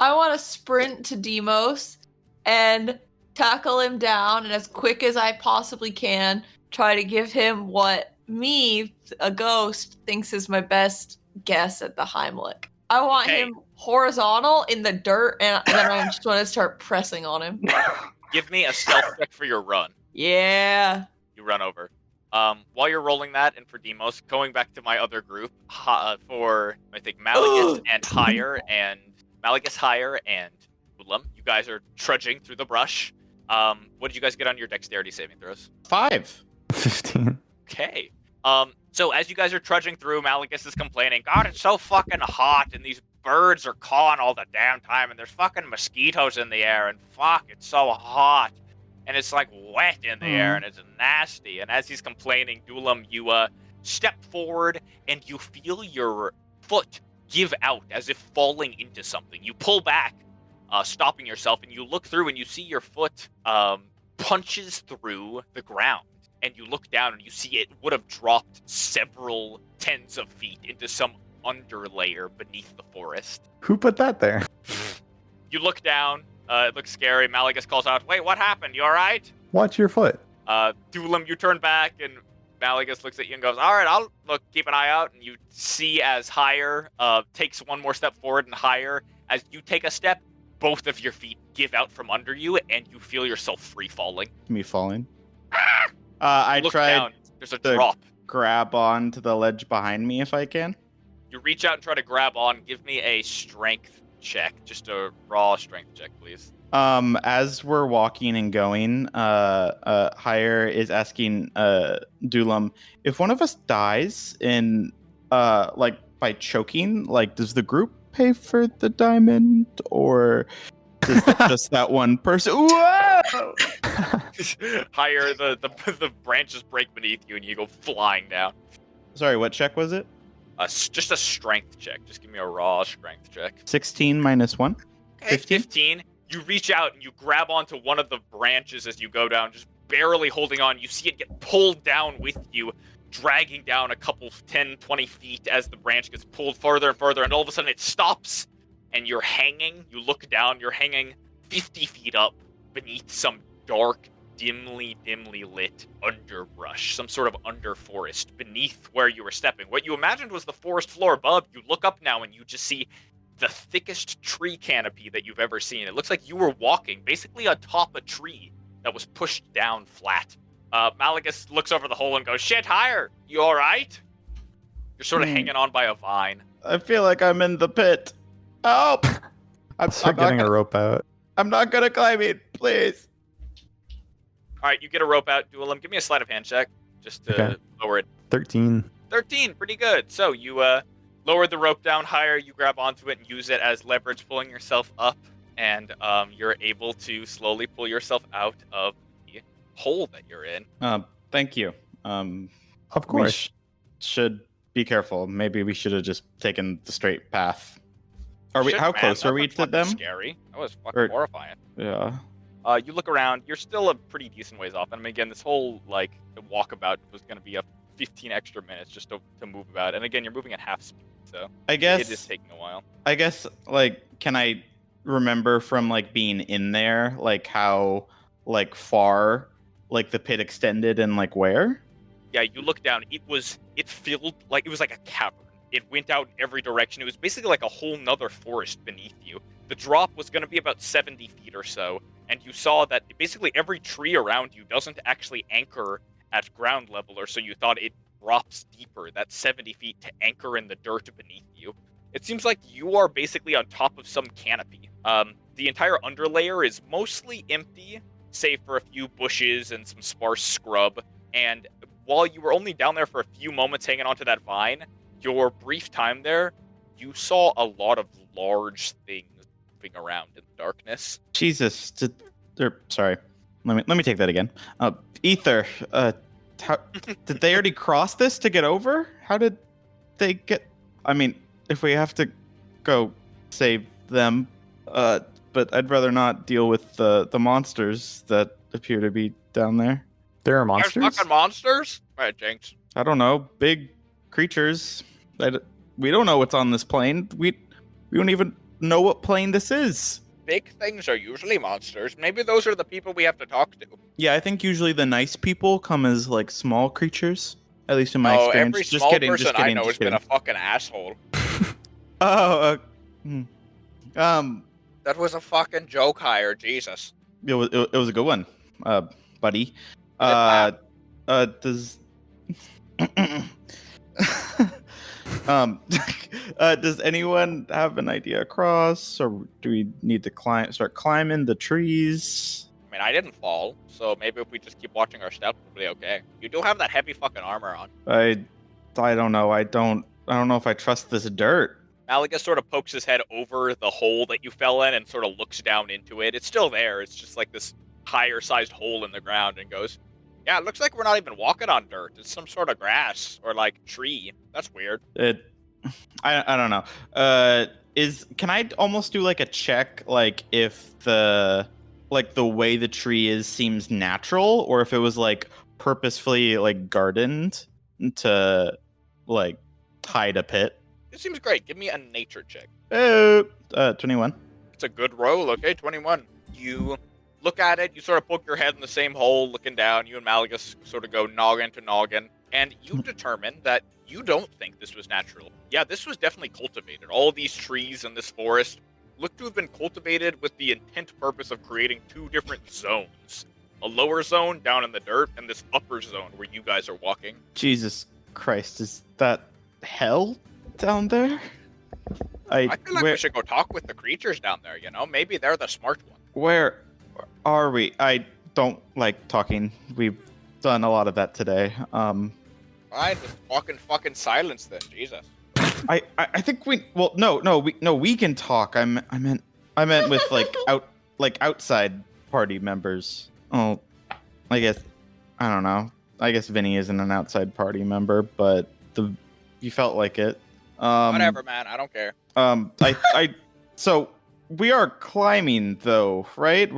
I want to sprint to Demos and tackle him down, and as quick as I possibly can, try to give him what me, a ghost, thinks is my best guess at the Heimlich. I want him horizontal in the dirt, and then I just want to start pressing on him. Give me a stealth check for your run. Yeah. You run over. While you're rolling that, and for Demos, going back to my other group, for, I think, Malagus and Higher and Ulam, you guys are trudging through the brush. What did you guys get on your dexterity saving throws? 5. 15. Okay. So as you guys are trudging through, Malagus is complaining, God, it's so fucking hot, and these birds are cawing all the damn time, and there's fucking mosquitoes in the air, and fuck, it's so hot. And it's like wet in the air, and it's nasty. And as he's complaining, Dulam, you step forward, and you feel your foot give out as if falling into something. You pull back, stopping yourself, and you look through, and you see your foot punches through the ground. And you look down, and you see it would have dropped several tens of feet into some underlayer beneath the forest. Who put that there? You look down. It looks scary. Malagus calls out, "Wait, what happened? You all right?" Watch your foot. Dulam, you turn back, and Malagus looks at you and goes, "All right, I'll keep an eye out." And you see as Higher takes one more step forward, and Higher, as you take a step, both of your feet give out from under you, and you feel yourself free falling. Me falling. I Look tried down. There's a to drop. grab on to the ledge behind me if I can. You reach out and try to grab on. Give me a strength check, just a raw strength check, please. As we're walking and going, Higher is asking Dulam, if one of us dies in like by choking, like does the group pay for the diamond, or is it just that one person? Whoa! Higher, the branches break beneath you and you go flying down. Sorry, what check was it? Just a strength check. Just give me a raw strength check. 16 minus 1. Okay, 15. You reach out and you grab onto one of the branches as you go down, just barely holding on. You see it get pulled down with you, dragging down a couple 10, 20 feet as the branch gets pulled further and further, and all of a sudden it stops, and you're hanging. You look down, you're hanging 50 feet up beneath some dark, dimly lit underbrush, some sort of underforest beneath where you were stepping. What you imagined was the forest floor above. You look up now and you just see the thickest tree canopy that you've ever seen. It looks like you were walking basically atop a tree that was pushed down flat. Malagus looks over the hole and goes, "Shit, Higher, you all right?" You're sort of hanging on by a vine. I feel like I'm in the pit. Help! I'm Getting a rope out. I'm not gonna climb it, please. All right, you get a rope out. Duelam, give me a sleight of hand check just to lower it. 13. 13, pretty good. So you lower the rope down higher, you grab onto it and use it as leverage, pulling yourself up, and you're able to slowly pull yourself out of the hole that you're in. Thank you. Of course. We should be careful. Maybe we should have just taken the straight path. Shit, How man, close that are we was to fucking them? Scary. That was fucking horrifying. Yeah. You look around. You're still a pretty decent ways off. And again, this whole walkabout was going to be a 15 extra minutes just to move about. And again, you're moving at half speed, so I guess it is taking a while. I guess can I remember from being in there how far the pit extended and where? Yeah, you look down. It filled it was like a cavern. It went out in every direction. It was basically like a whole nother forest beneath you. The drop was going to be about 70 feet or so, and you saw that basically every tree around you doesn't actually anchor at ground level, or so you thought it drops deeper, that 70 feet, to anchor in the dirt beneath you. It seems like you are basically on top of some canopy. The entire underlayer is mostly empty, save for a few bushes and some sparse scrub, and while you were only down there for a few moments hanging onto that vine, your brief time there, you saw a lot of large things moving around in the darkness. Jesus, sorry. Let me take that again. Ether, did they already cross this to get over? How did they get? I mean, if we have to go save them, but I'd rather not deal with the monsters that appear to be down there. There are There's monsters? fucking monsters? Alright, Jinx. I don't know, big creatures. We don't know what's on this plane. We don't even know what plane this is. Big things are usually monsters. Maybe those are the people we have to talk to. Yeah, I think usually the nice people come as like small creatures. At least in my Oh, experience. every Just small kidding, person just kidding, I know has just been kidding. a fucking asshole. Oh, That was a fucking joke hire, Jesus. it was a good one, buddy. Hip-hop. Does does anyone have an idea across, or do we need to start climbing the trees? I mean, I didn't fall, so maybe if we just keep watching our steps, we'll be okay. You do have that heavy fucking armor on. I don't know. I don't know if I trust this dirt. Malaga sort of pokes his head over the hole that you fell in and sort of looks down into it. It's still there. It's just like this higher-sized hole in the ground, and goes, "Yeah, it looks like we're not even walking on dirt. It's some sort of grass or like tree. That's weird." I don't know. Can I almost do like a check, like if the way the tree is seems natural, or if it was like purposefully like gardened to like hide a pit? It seems great. Give me a nature check. 21. It's a good roll. Okay, 21. You look at it. You sort of poke your head in the same hole, looking down. You and Malagus sort of go noggin to noggin, and you determine that you don't think this was natural. Yeah, this was definitely cultivated. All these trees in this forest look to have been cultivated with the intent purpose of creating two different zones. A lower zone down in the dirt, and this upper zone where you guys are walking. Jesus Christ, is that hell down there? I feel like we should go talk with the creatures down there, you know? Maybe they're the smart one. Where are we? I don't like talking. We've done a lot of that today. Fine, just walk in fucking silence then, Jesus. I think we can talk. I meant with like outside party members. Oh, I guess I don't know. I guess Vinny isn't an outside party member, but you felt like it. Whatever, man. I don't care. So we are climbing though, right?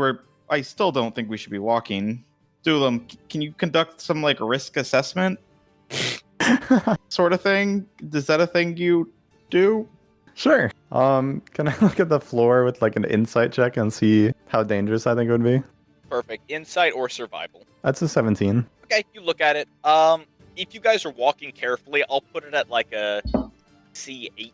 I still don't think we should be walking. Dulam, can you conduct some like risk assessment sort of thing? Is that a thing you do? Sure. Can I look at the floor with like an insight check and see how dangerous I think it would be? Perfect. Insight or survival. That's a 17. Okay, you look at it. If you guys are walking carefully, I'll put it at like a C8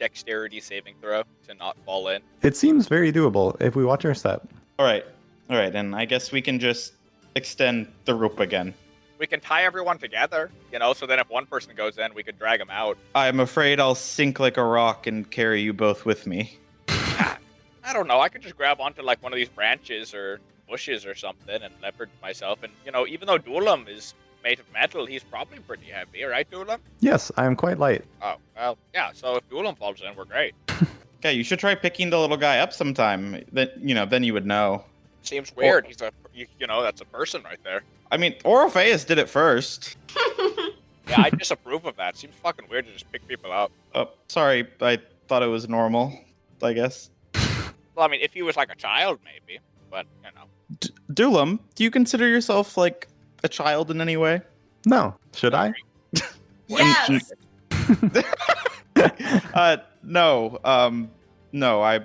dexterity saving throw to not fall in. It seems very doable if we watch our step. All right, and I guess we can just extend the rope again. We can tie everyone together, you know, so then if one person goes in, we could drag them out. I'm afraid I'll sink like a rock and carry you both with me. I don't know. I could just grab onto like one of these branches or bushes or something and leopard myself. And, you know, even though Dulam is made of metal, he's probably pretty heavy, right, Dulam? Yes, I am quite light. Oh, well, yeah. So if Dulam falls in, we're great. Okay, you should try picking the little guy up sometime. Then you would know. Seems weird. He's that's a person right there. I mean, Orpheus did it first. Yeah, I disapprove of that. Seems fucking weird to just pick people up. Oh, sorry, I thought it was normal, I guess. Well, I mean, if he was like a child, maybe. But, you know. Dulam, do you consider yourself like a child in any way? No. Should I? Yes. No, I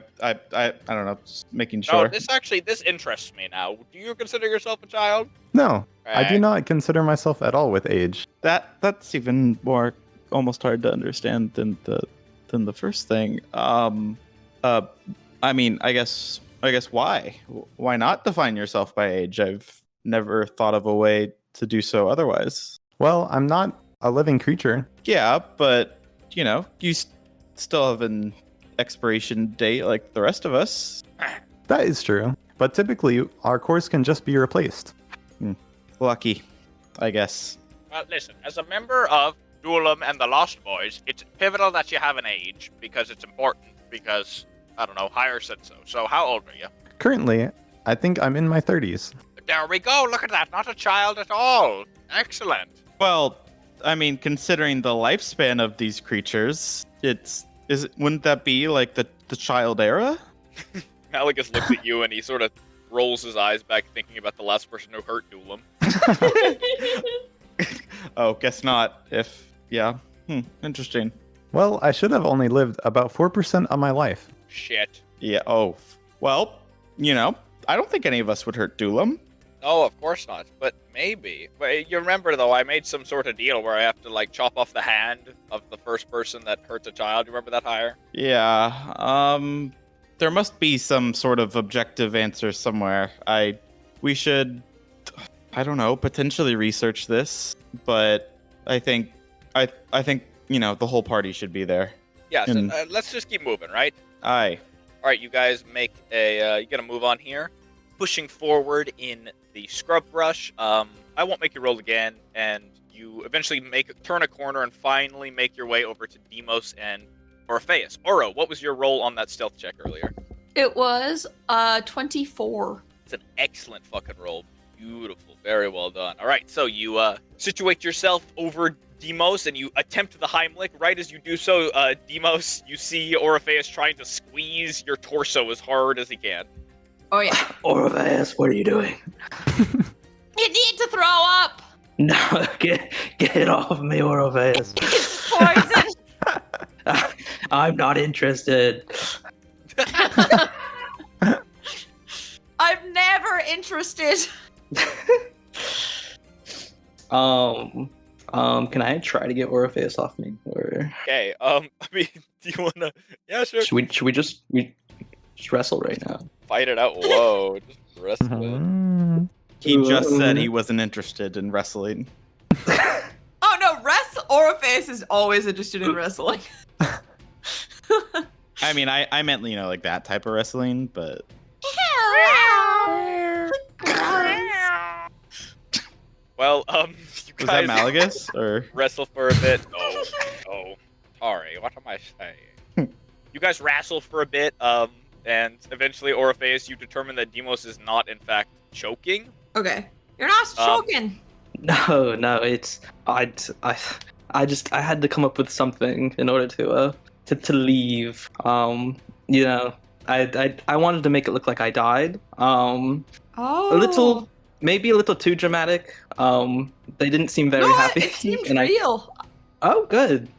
don't know, just making sure. No, this interests me now. Do you consider yourself a child? No. I do Right. not consider myself at all with age. That's even more almost hard to understand than the first thing. I mean, I guess why? Why not define yourself by age? I've never thought of a way to do so otherwise. Well, I'm not a living creature. Yeah, but you still have an expiration date like the rest of us. That is true. But typically, our course can just be replaced. Lucky, I guess. Well, listen, as a member of Dulam and the Lost Boys, it's pivotal that you have an age because it's important. Because, I don't know, Hire said so. So, how old are you? Currently, I think I'm in my 30s. There we go. Look at that. Not a child at all. Excellent. Well, I mean, considering the lifespan of these creatures, wouldn't that be like the child era? Malagus looks at you and he sort of rolls his eyes back, thinking about the last person who hurt Doolum. Oh, guess not. Interesting. Well, I should have only lived about 4% of my life. Shit. Yeah. Oh, well, I don't think any of us would hurt Doolum. Oh, of course not. But maybe. But you remember, though, I made some sort of deal where I have to, like, chop off the hand of the first person that hurts a child. You remember that hire? Yeah. There must be some sort of objective answer somewhere. We should, I don't know, potentially research this, but I think the whole party should be there. Yeah, so let's just keep moving, right? Aye. All right, you guys make you gotta move on here. Pushing forward in the scrub brush. I won't make you roll again, and you eventually turn a corner and finally make your way over to Demos and Orpheus. Oro, what was your roll on that stealth check earlier? It was 24. It's an excellent fucking roll. Beautiful. Very well done. All right, so you situate yourself over Demos and you attempt the Heimlich. Right as you do so, Demos, you see Orpheus trying to squeeze your torso as hard as he can. Oh, yeah. Orpheus, what are you doing? You need to throw up! No, get it off me, Orpheus. It's poison! I'm not interested. I'm never interested. Can I try to get Orpheus off me? Or Okay, I mean, do you wanna... Yeah, sure. should we just wrestle right now? Fight it out. Whoa, just wrestle it. Mm. He just said he wasn't interested in wrestling. Oh no, Orpheus is always interested in wrestling. I mean, I meant, like that type of wrestling, but... Well, you Was that guys Malagus, or...? wrestle for a bit. Oh, sorry. What am I saying? You guys wrestle for a bit, and eventually, Orpheus, you determine that Demos is not, in fact, choking. Okay. You're not choking. No, it's I had to come up with something in order to leave. I wanted to make it look like I died. Oh. Maybe a little too dramatic. They didn't seem very happy. It seems and real. Oh, good.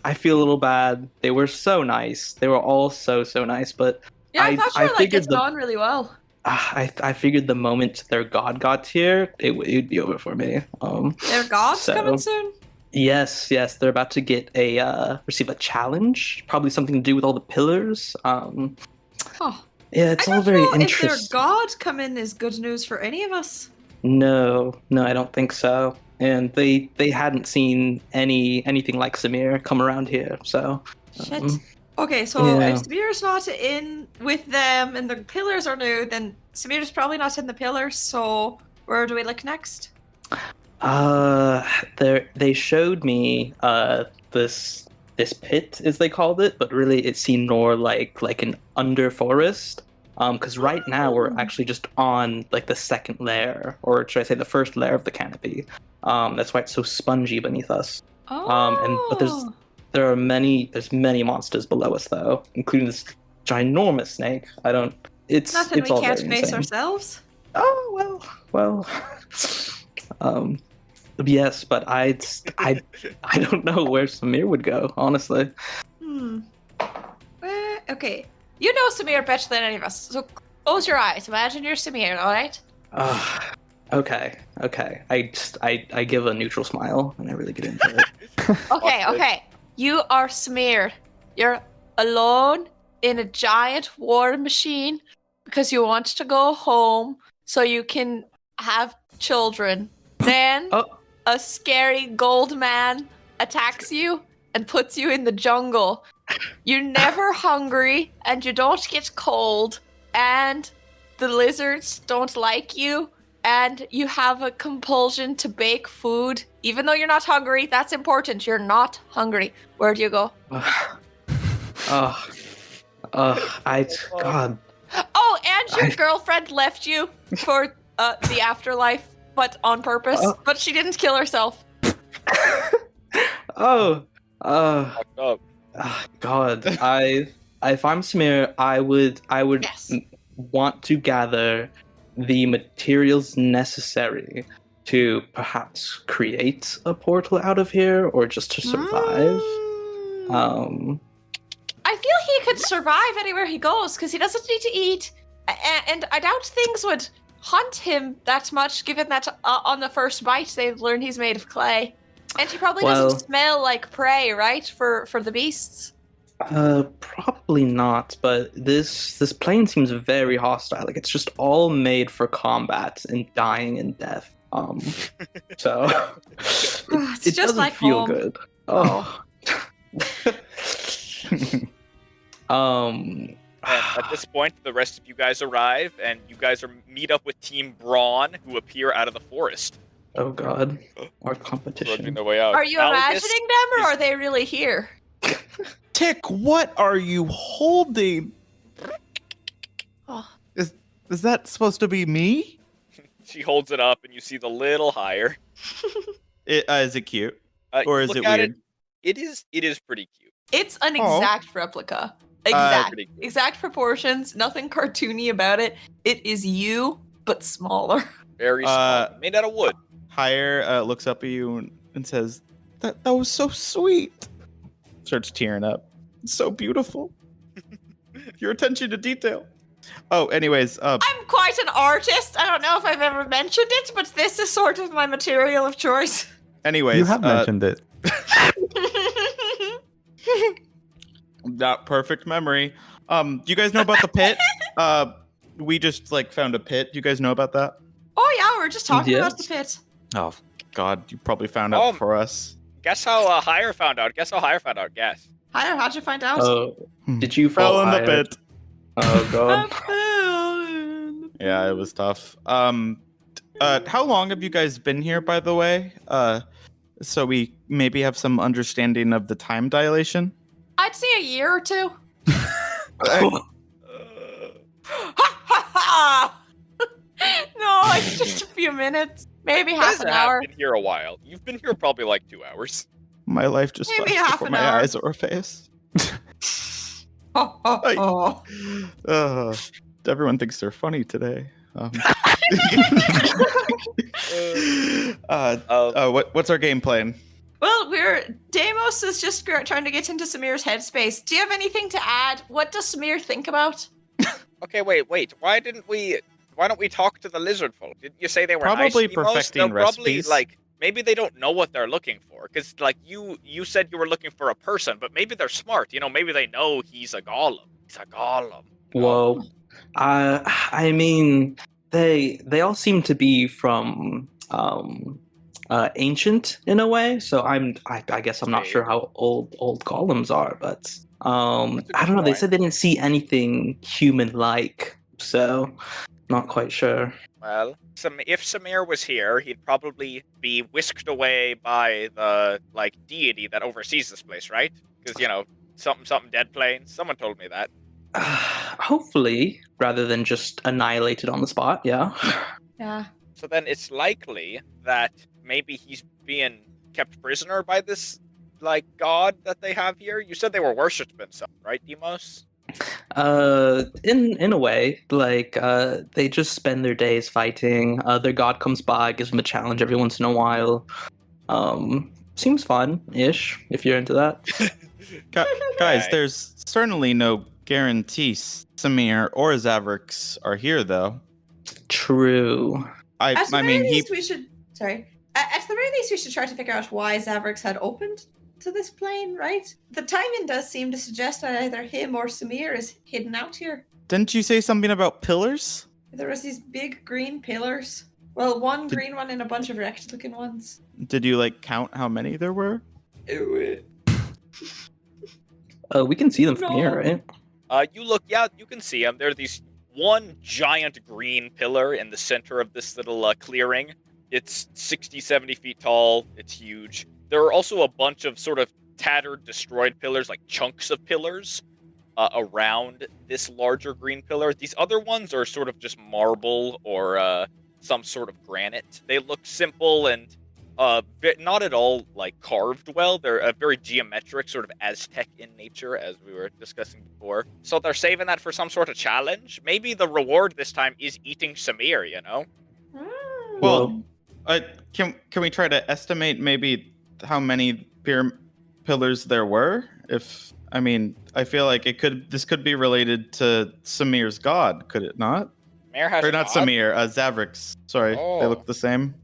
I feel a little bad. They were so nice. They were all so nice, but Yeah, I thought you were like figured getting on really well. I figured the moment their god got here, it would be over for me. Their god's coming soon? Yes, they're about to receive a challenge, probably something to do with all the pillars. Oh. Yeah, it's I all don't very know interesting. if their god come in is good news for any of us. No, I don't think so. And they hadn't seen anything like Samir come around here, so. Shit. Okay, so if Samir's not in with them and the pillars are new, then Samir's probably not in the pillars, so where do we look next? They showed me this pit, as they called it, but really it seemed more like an under forest. Because right now we're actually just on like the second layer, or should I say the first layer of the canopy. That's why it's so spongy beneath us. But there's many monsters below us though, including this ginormous snake. It's nothing it's we all can't very face insane. ourselves. Oh well. Yes, but I don't know where Samir would go, honestly. Okay. You know Samir better than any of us, so close your eyes. Imagine you're Samir, alright? Okay. I give a neutral smile and I really get into it. Okay. You are Samir. You're alone in a giant war machine because you want to go home so you can have children. Then a scary gold man attacks you and puts you in the jungle. You're never hungry and you don't get cold and the lizards don't like you and you have a compulsion to bake food. Even though you're not hungry, that's important. You're not hungry. Where do you go? God. Oh, and your girlfriend left you for the afterlife, but on purpose. But she didn't kill herself. Fucked up. God, if I'm Samir, I would Yes. want to gather the materials necessary to perhaps create a portal out of here, or just to survive. I feel he could survive anywhere he goes because he doesn't need to eat, and I doubt things would hunt him that much, given that on the first bite they've learned he's made of clay, and he probably doesn't smell like prey, right? For the beasts. Probably not. But this plane seems very hostile. Like it's just all made for combat and dying and death. So It's it just doesn't like feel home. good. Oh. And at this point, the rest of you guys arrive, and you guys meet up with Team Brawn, who appear out of the forest. Oh God, our Trudging competition. their way out. Are you Algus imagining them, or are they really here? Tick, what are you holding? Oh. Is that supposed to be me? She holds it up, and you see the little higher. Is it cute? Or is Look it at weird? It is pretty cute. It's an Oh. exact replica. Pretty cute. Exact proportions, nothing cartoony about it. It is you, but smaller. Very small. Made out of wood. Hire looks up at you and says, that was so sweet. Starts tearing up. It's so beautiful. Your attention to detail. Oh, anyways, I'm quite an artist. I don't know if I've ever mentioned it, but this is sort of my material of choice. anyways, You have mentioned it. Not perfect memory. Do you guys know about the pit? We just found a pit. Do you guys know about that? Oh yeah, we're just talking about the Yes. pit. Oh God, you probably found out before us. Guess how Higher found out. Guess. Higher, how'd you find out? Oh, did you Fell fall in the higher? pit. Oh God. Yeah, it was tough. How long have you guys been here, by the way? So we maybe have some understanding of the time dilation. I'd say a year or two. Uh, No, it's just a few minutes. Maybe you half guys an have hour. been here a while. You've been here probably like 2 hours. My life just Maybe flashed half before an my hour. eyes, Orpheus. Oh. Everyone thinks they're funny today. What's our game plan? Well, Deimos is just trying to get into Samir's headspace. Do you have anything to add? What does Samir think about? Okay, wait. Why don't we talk to the lizard folk? Didn't you say they were Probably nice demos? perfecting They're probably recipes. maybe they don't know what they're looking for. Because you said you were looking for a person, but maybe they're smart. Maybe they know he's a golem. He's a golem. Whoa. I mean, they all seem to be from ancient in a way. So I guess I'm not Okay. sure how old golems are, but That's a good I don't know. They point. said they didn't see anything human-like, so not quite sure. Well, if Samir was here, he'd probably be whisked away by the deity that oversees this place, right? Because something dead plane. Someone told me that. Hopefully, rather than just annihilated on the spot. Yeah. Yeah. So then it's likely that maybe he's being kept prisoner by this god that they have here. You said they were worshipping something, right, Demos? In a way, they just spend their days fighting. Their god comes by, gives them a challenge every once in a while. Seems fun-ish if you're into that. Guys, Okay. there's certainly no guarantee Samir or Zavrix are here, though. True. At the I very mean, least, we should. Sorry. At the very least, we should try to figure out why Zavrix had opened to this plane, right? The timing does seem to suggest that either him or Samir is hidden out here. Didn't you say something about pillars? There was these big green pillars. Well, one green one and a bunch of wrecked-looking ones. Did you count how many there were? We can see them from No. Oh. here, right? You can see them. There's these one giant green pillar in the center of this little clearing. It's 60, 70 feet tall. It's huge. There are also a bunch of sort of tattered, destroyed pillars, like chunks of pillars, around this larger green pillar. These other ones are sort of just marble or some sort of granite. They look simple and not at all like carved well. They're very geometric, sort of Aztec in nature, as we were discussing before. So they're saving that for some sort of challenge. Maybe the reward this time is eating Samir, you know? Well, can we try to estimate maybe how many pillars there were? I feel like this could be related to Samir's god, could it not? Samir has Or a not god? Samir, Zavrix. Sorry, they Oh. look the same.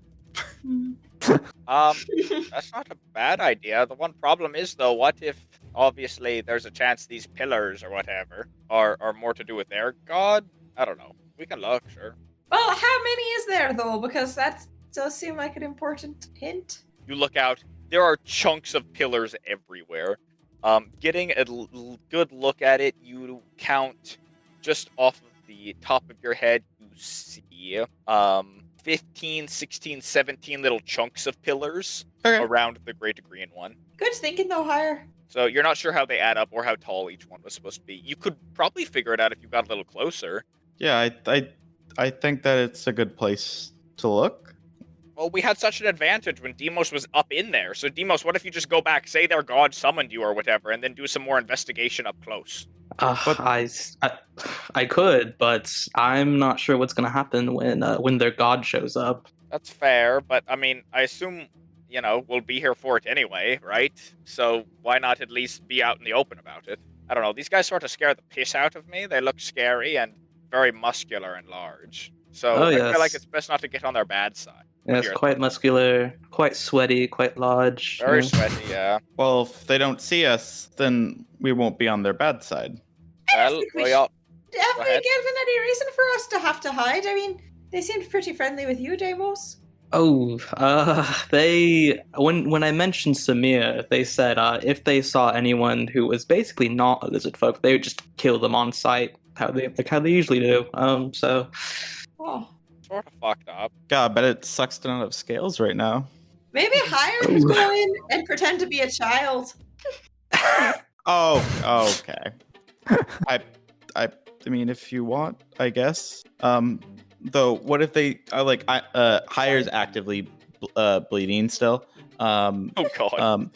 That's not a bad idea. The one problem is, though, what if, obviously, there's a chance these pillars or whatever are more to do with their god? I don't know. We can look, sure. Well, how many is there though? Because that does seem like an important hint. You look out, there are chunks of pillars everywhere. Getting a good look at it, you count just off of the top of your head, you see 15, 16, 17 little chunks of pillars around the Great Green One. Good thinking though, higher. So you're not sure how they add up or how tall each one was supposed to be. You could probably figure it out if you got a little closer. Yeah, I think that it's a good place to look. Well, we had such an advantage when Demos was up in there. So Demos, what if you just go back, say their god summoned you or whatever, and then do some more investigation up close? I could, but I'm not sure what's gonna happen when their god shows up. That's fair, but I mean, I assume, we'll be here for it anyway, right? So why not at least be out in the open about it? I don't know, these guys sort of scare the piss out of me. They look scary and very muscular and large. So I feel like it's best not to get on their bad side. Yeah, it's quite muscular, quite sweaty, quite large. Very sweaty, yeah. Well, if they don't see us, then we won't be on their bad side. Well, Have we ahead. given any reason for us to have to hide? I mean, they seemed pretty friendly with you, Demos. Oh, when I mentioned Samir, they said if they saw anyone who was basically not a lizard folk, they would just kill them on sight, how they usually do. So. Oh. Sort of fucked up. God, I bet it sucks to not have scales right now. Maybe higher could go in and pretend to be a child. Oh, okay. I mean, if you want, I guess. Though, what if they Hire's actively bleeding still? Oh god.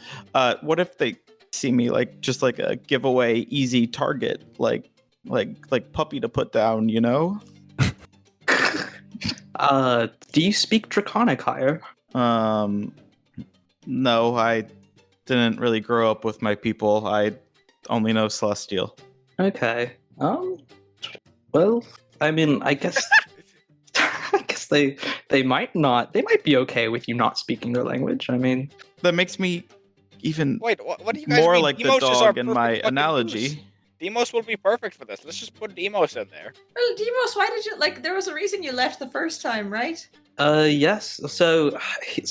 What if they see me just like a giveaway easy target, like puppy to put down, you know? Do you speak Draconic, Hire? No, I didn't really grow up with my people. I only know Celestial. Okay. Well, I mean, I guess they might not. They might be okay with you not speaking their language. I mean, that makes me even what do you guys more mean? like Demos the dog in my analogy. Goose. Demos will be perfect for this. Let's just put Demos in there. Well, Demos, why did you there was a reason you left the first time, right? Yes. So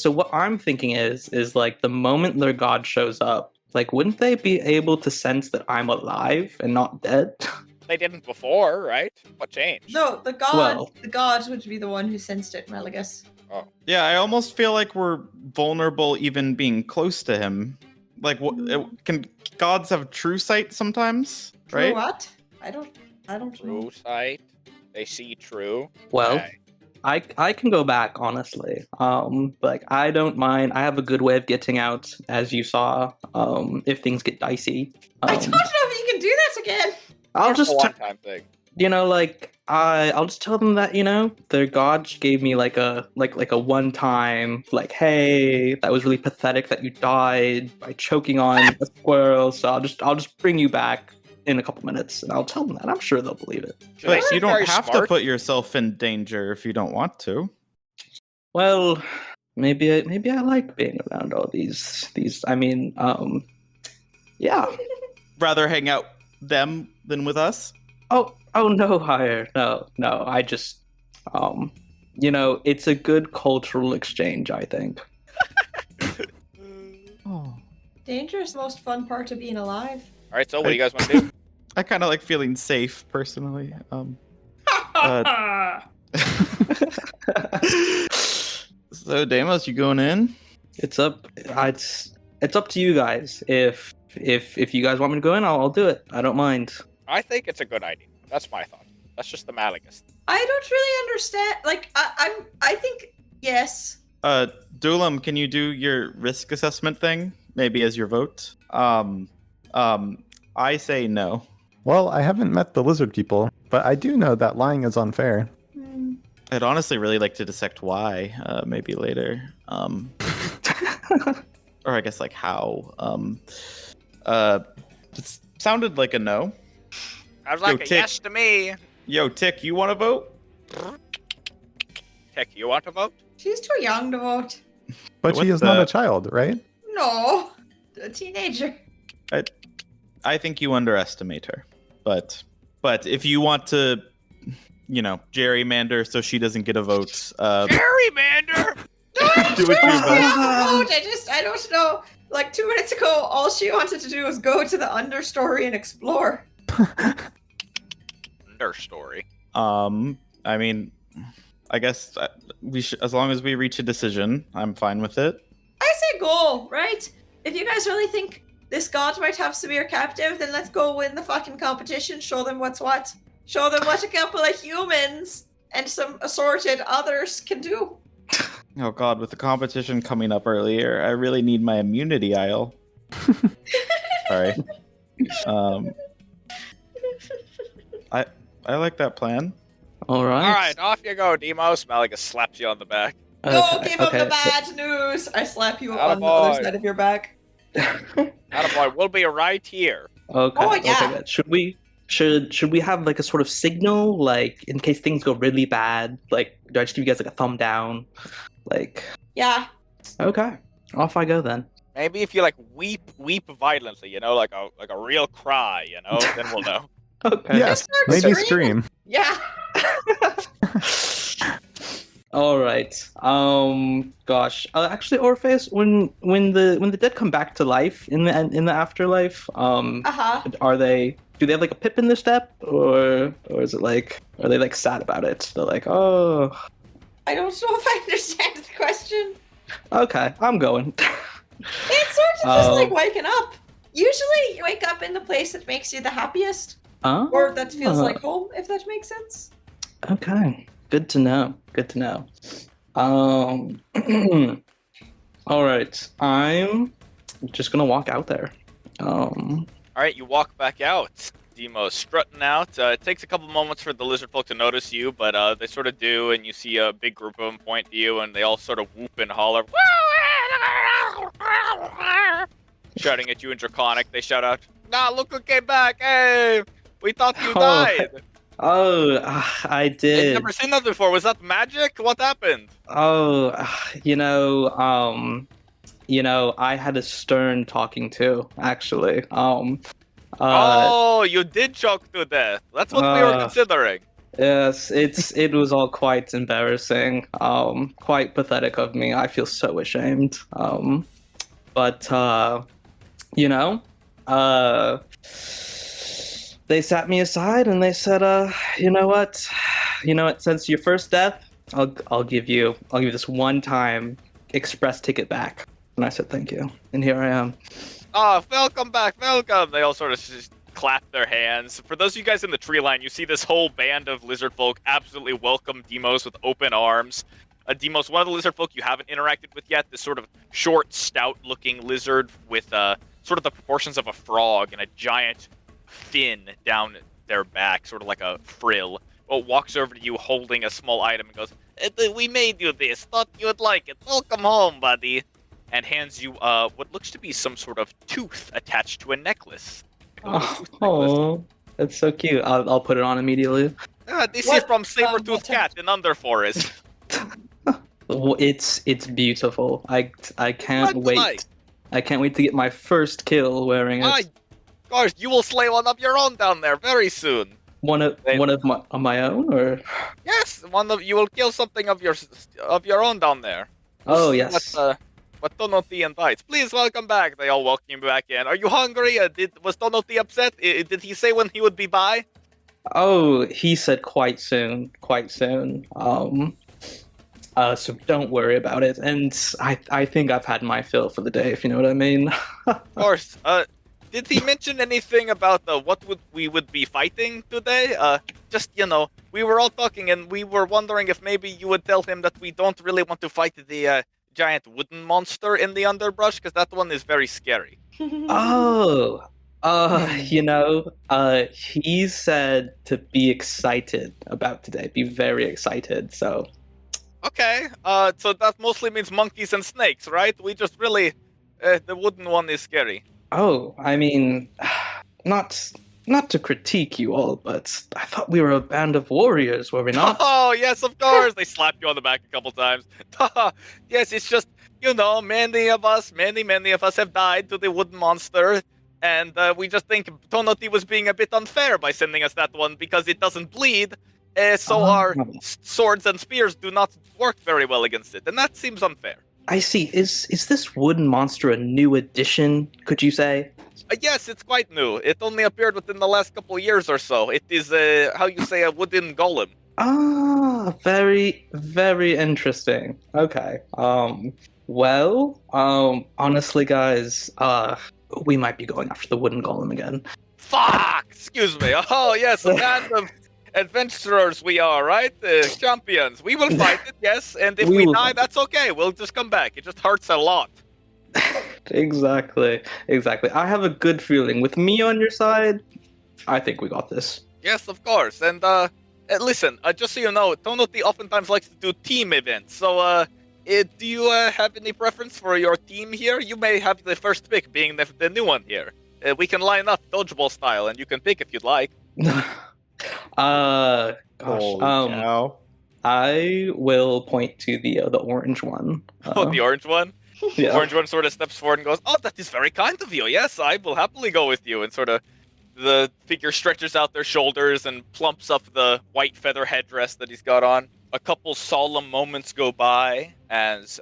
what I'm thinking is the moment their god shows up, wouldn't they be able to sense that I'm alive and not dead? They didn't before, right? What changed? No, the god would be the one who sensed it, Malagus. Oh. Yeah, I almost feel like we're vulnerable even being close to him. Can gods have true sight sometimes? Right? True what? I don't True know. sight. They see true. Well, Okay. I can go back, honestly. I don't mind. I have a good way of getting out, as you saw. If things get dicey, I don't know if you can do that again. I'll It's a just one-time thing. I'll just tell them that their god gave me like a one time hey, that was really pathetic that you died by choking on a squirrel. So I'll just bring you back in a couple minutes, and I'll tell them that. I'm sure they'll believe it. But They you don't very have to smart. put yourself in danger if you don't want to. Well, maybe I like being around all these. I mean, yeah. Rather hang out them than with us? Oh no, Hire. No. I just, it's a good cultural exchange, I think. Oh. Danger is the most fun part of being alive. All right, so what do you guys want to do? I kind of like feeling safe, personally. So, Deimos, you going in? It's up to you guys. If you guys want me to go in, I'll do it. I don't mind. I think it's a good idea. That's my thought. That's just the Malagus. I don't really understand. I think yes. Dulam, can you do your risk assessment thing? Maybe as your vote? I say no. Well, I haven't met the lizard people, but I do know that lying is unfair. I'd honestly really like to dissect why, maybe later. Or I guess like how. It sounded like a no. I was like, Yo, a Tick. yes to me. Yo, Tick, you want to vote? Tick, you want to vote? She's too young to vote. But What she is not the- a child, right? No, a teenager. I think you underestimate her. But if you want to, gerrymander so she doesn't get a vote, Gerrymander! do what you vote. I don't know. Like 2 minutes ago, all she wanted to do was go to the understory and explore. Understory. I mean, I guess we should, as long as we reach a decision, I'm fine with it. I say go, right? If you guys really think this god might have Samir captive, then let's go win the fucking competition. Show them what's what. Show them what a couple of humans and some assorted others can do. Oh god, with the competition coming up earlier, I really need my immunity aisle. Sorry. I like that plan. All right. All right, off you go, Demos. Malika slaps you on the back. Go give him the bad news. I slap you on the other side of your back. Attaboy, we'll be right here. Okay. Oh, yeah. Okay. Good. Should we have like a sort of signal, like in case things go really bad? Like, do I just give you guys like a thumb down? Like, Yeah. okay, off I go then. Maybe if you like weep violently, like a real cry, then we'll know. Okay. Yes, start maybe screaming. scream. Yeah. All right. Gosh. Actually, Orpheus, when the dead come back to life in the afterlife, Uh-huh. do they have like a pip in their step, or is it like, are they like sad about it? They're like, oh, I don't know if I understand the question. okay, I'm going. It's sort of just like Oh. waking up. Usually you wake up in the place that makes you the happiest. Oh, Or that feels like home, if that makes sense. okay. Good to know. All right. I'm just gonna walk out there. All right, you walk back out. Demos strutting out. It takes a couple moments for the lizard folk to notice you, but they sort of do, and you see a big group of them point to you, and they all sort of whoop and holler, shouting at you in Draconic. They shout out, "Nah, look who came back! Hey, we thought you Oh, died. Oh, I I've did. never seen that before. Was that magic? What happened?" Oh, I had a stern talking to, actually. Oh, you did choke to death. That's what we were considering. Yes, it was all quite embarrassing. Quite pathetic of me. I feel so ashamed. They sat me aside and they said, you know what, since your first death, I'll give you this one time express ticket back. And I said, thank you. And here I am. Oh, welcome back, welcome. They all sort of just clap their hands. For those of you guys in the tree line, you see this whole band of lizard folk absolutely welcome Demos with open arms. Demos, one of the lizard folk you haven't interacted with yet, this sort of short, stout-looking lizard with sort of the proportions of a frog and a giant fin down their back, sort of like a frill. Walks over to you holding a small item and goes, "We made you this. Thought you would like it. Welcome home, buddy." And hands you what looks to be some sort of tooth attached to a necklace. Like a little tooth necklace. Oh, that's so cute. I'll put it on immediately. This What? is from Sabertooth Cat in Underforest. It's beautiful. I can't What wait. like? I can't wait to get my first kill wearing it. Gosh, you will slay one of your own down there very soon. One of my own, or Yes, you will kill something of your own down there. oh yes. What Tonoti invites. Please welcome back. They all welcome you back in. Are you hungry? Was Tonoti upset? Did he say when he would be by? Oh, he said quite soon. So don't worry about it. And I think I've had my fill for the day, if you know what I mean. Of course. Did he mention anything about what we would be fighting today? We were all talking and we were wondering if maybe you would tell him that we don't really want to fight the giant wooden monster in the underbrush? Because that one is very scary. Oh, he said to be excited about today, be very excited. So, Okay, so that mostly means monkeys and snakes, right? We just really, the wooden one is scary. oh, I mean, not to critique you all, but I thought we were a band of warriors, were we not? Oh, yes, of course. They slap you on the back a couple times. Yes, it's just, many of us have died to the wooden monster. And we just think Tonoti was being a bit unfair by sending us that one because it doesn't bleed. So our swords and spears do not work very well against it. And that seems unfair. I see. Is this wooden monster a new addition, could you say? Yes, it's quite new. It only appeared within the last couple years or so. It is, how you say, a wooden golem. Ah, very, very interesting. Okay. Honestly, guys, we might be going after the wooden golem again. Fuck! Excuse me. Oh, yes, a band of adventurers we are, right? Champions. We will fight it, yes. And if we die, that's okay. We'll just come back. It just hurts a lot. Exactly. I have a good feeling. With me on your side, I think we got this. Yes, of course. And, listen, just so you know, Tonoti oftentimes likes to do team events. So, do you have any preference for your team here? You may have the first pick, being the new one here. We can line up dodgeball style, and you can pick if you'd like. Holy cow. I will point to the orange one. The orange one? Yeah. The orange one sort of steps forward and goes, "Oh, that is very kind of you. Yes, I will happily go with you." And sort of the figure stretches out their shoulders and plumps up the white feather headdress that he's got on. A couple solemn moments go by as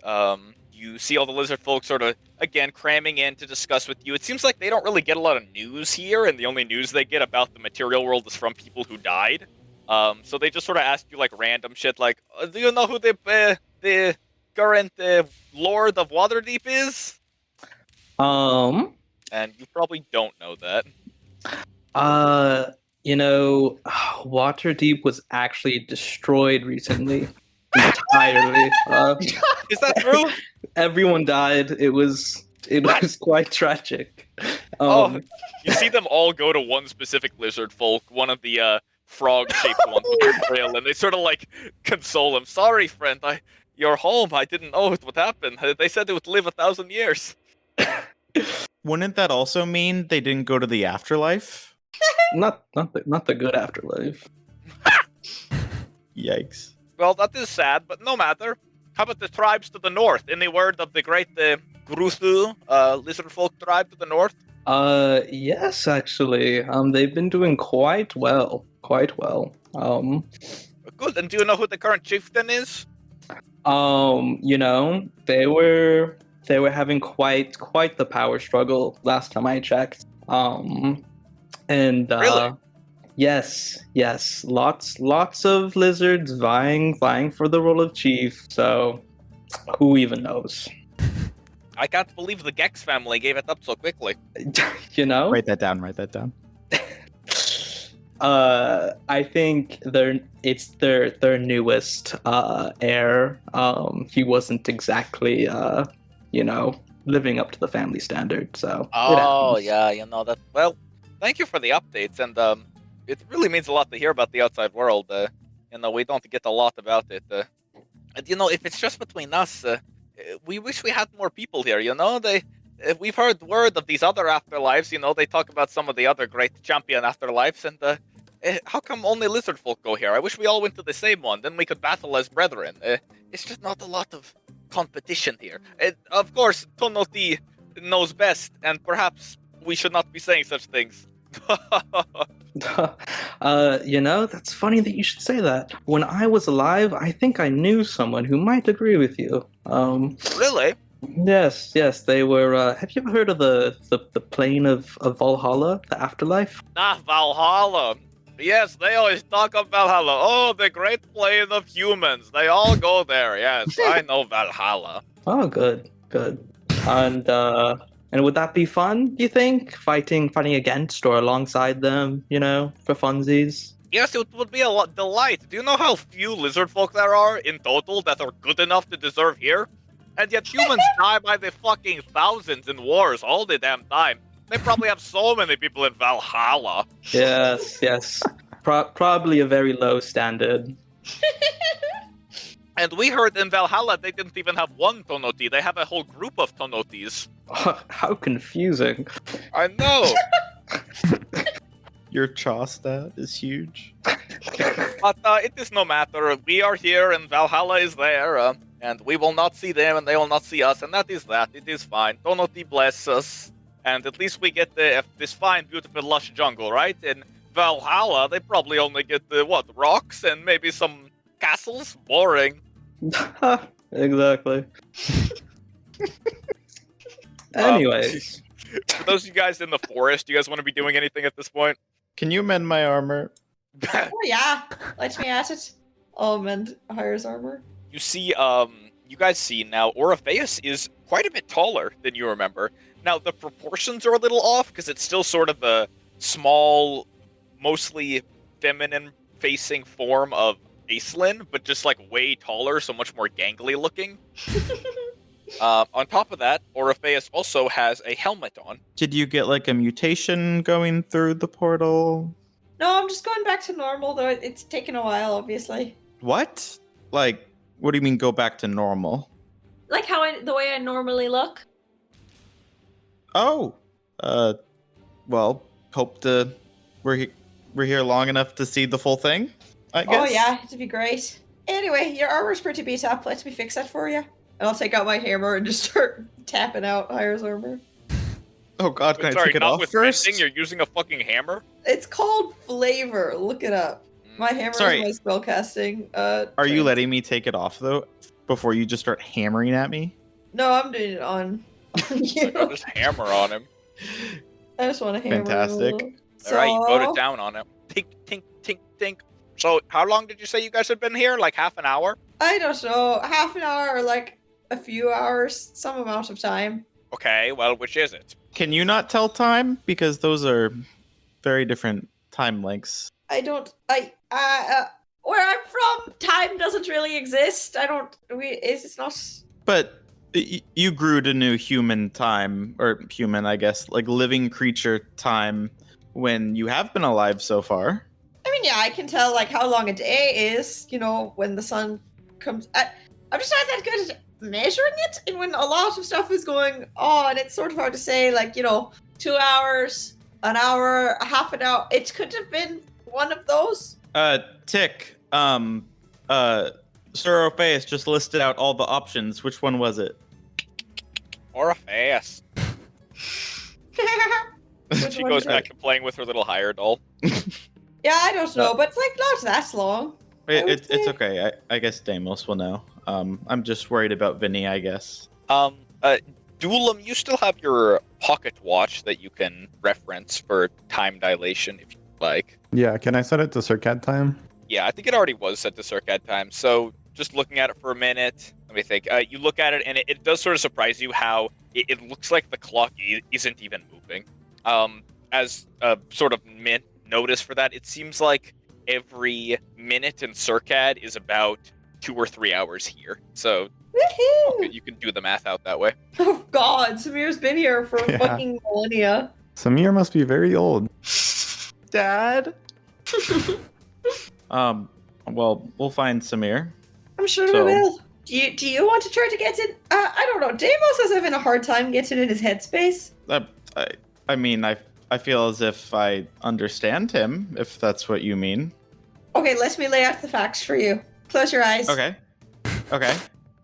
you see all the lizard folk sort of, again, cramming in to discuss with you. It seems like they don't really get a lot of news here, and the only news they get about the material world is from people who died. So they just sort of ask you, like, random shit, like, do you know who the current Lord of Waterdeep is? And you probably don't know that. Waterdeep was actually destroyed recently. Entirely. Is that true? Everyone died. It was quite tragic. You see them all go to one specific lizard folk, one of the frog-shaped ones with their trail, and they sort of like console him. Sorry, friend, you're home. I didn't know what happened. They said it would live 1,000 years. Wouldn't that also mean they didn't go to the afterlife? Not the good afterlife. Yikes. Well, that is sad, but no matter. How about the tribes to the north? In the word of the great Gruthu, lizard folk tribe to the north? Yes, actually. They've been doing quite well. Good, and do you know who the current chieftain is? They were having quite the power struggle last time I checked. Really? Yes, lots of lizards vying for the role of chief. So, who even knows? I can't believe the Gex family gave it up so quickly. Write that down. I think it's their newest heir. He wasn't exactly living up to the family standard. So. Oh yeah, that. Well, thank you for the updates, and it really means a lot to hear about the outside world. We don't get a lot about it. And if it's just between us, we wish we had more people here. We've heard word of these other afterlives. They talk about some of the other great champion afterlives, and how come only lizard folk go here? I wish we all went to the same one. Then we could battle as brethren. It's just not a lot of competition here. Of course, Tonoti knows best, and perhaps we should not be saying such things. That's funny that you should say that. When I was alive, I think I knew someone who might agree with you. Really? Yes, they were. Have you ever heard of the plane of Valhalla, the afterlife? Valhalla. Yes, they always talk of Valhalla. Oh, the great plane of humans. They all go there. Yes, I know Valhalla. Oh, good. And would that be fun, do you think? Fighting against or alongside them, for funsies? Yes, it would be a delight. Do you know how few lizard folk there are in total that are good enough to deserve here? And yet humans die by the fucking thousands in wars all the damn time. They probably have so many people in Valhalla. Yes. Probably a very low standard. And we heard in Valhalla they didn't even have one Tonoti, they have a whole group of Tonotis. How confusing. I know! Your Chaw stat is huge. But it is no matter. We are here and Valhalla is there, and we will not see them and they will not see us, and that is that. It is fine. Tonoti bless us. And at least we get this fine, beautiful, lush jungle, right? In Valhalla, they probably only get, rocks and maybe some castles? Boring. Exactly. Anyways. For those of you guys in the forest, do you guys want to be doing anything at this point? Can you mend my armor? Oh yeah, let me at it. Oh, mend Hire's armor. You see, you guys see now, Orpheus is quite a bit taller than you remember. Now, the proportions are a little off, because it's still sort of a small, mostly feminine-facing form of Aislinn, but just, like, way taller, so much more gangly looking. On top of that, Orpheus also has a helmet on. Did you get like a mutation going through the portal? No, I'm just going back to normal, though it's taken a while, obviously. What? Like, what do you mean go back to normal? Like the way I normally look. Oh, well, we're here long enough to see the full thing, I guess. Oh yeah, it'd be great. Anyway, your armor's pretty beat up. Let me fix that for you. And I'll take out my hammer and just start tapping out Hire's armor. Oh god, can I Sorry, take it not off with first? fencing, you're using a fucking hammer? It's called Flavor. Look it up. My hammer Sorry. is my spellcasting. Are you letting me take it off though, before you just start hammering at me? No, I'm doing it on you. I'll just hammer on him. I just want to hammer. Fantastic. Alright, you wrote it down on him. Tink, tink, tink, tink. So, how long did you say you guys had been here? Like half an hour? I don't know, half an hour or like a few hours, some amount of time. Okay, well, which is it? Can you not tell time? Because those are very different time lengths. Where I'm from, time doesn't really exist. It's not. But you grew to new human time, or human, I guess, like living creature time when you have been alive so far. I mean, yeah, I can tell like how long a day is, when the sun comes. I'm just not that good at measuring it, and when a lot of stuff is going on, it's sort of hard to say, like, 2 hours, an hour, a half an hour. It could have been one of those. Tick, Sir Orpheus just listed out all the options. Which one was it? Orpheus. Which She one goes is back it? to playing with her little hire doll. Yeah, I don't know, but it's like not that long. It's say. okay. I guess Deimos will know. I'm just worried about Vinny, I guess. Duelam, you still have your pocket watch that you can reference for time dilation if you like. Yeah, can I set it to circad time? Yeah, I think it already was set to circad time. So just looking at it for a minute, let me think. You look at it, and it does sort of surprise you how it looks like the clock isn't even moving. As a sort of notice for that, it seems like every minute in circad is about 2 or 3 hours here. So Woohoo! you can do the math out that way. Oh God, Samir's been here for Yeah. fucking millennia. Samir must be very old. Dad? Well, we'll find Samir. I'm sure So- we will. Do you want to try to get in? I don't know. Deimos is having a hard time getting in his headspace. I mean, I feel as if I understand him, if that's what you mean. Okay, let me lay out the facts for you. Close your eyes. Okay.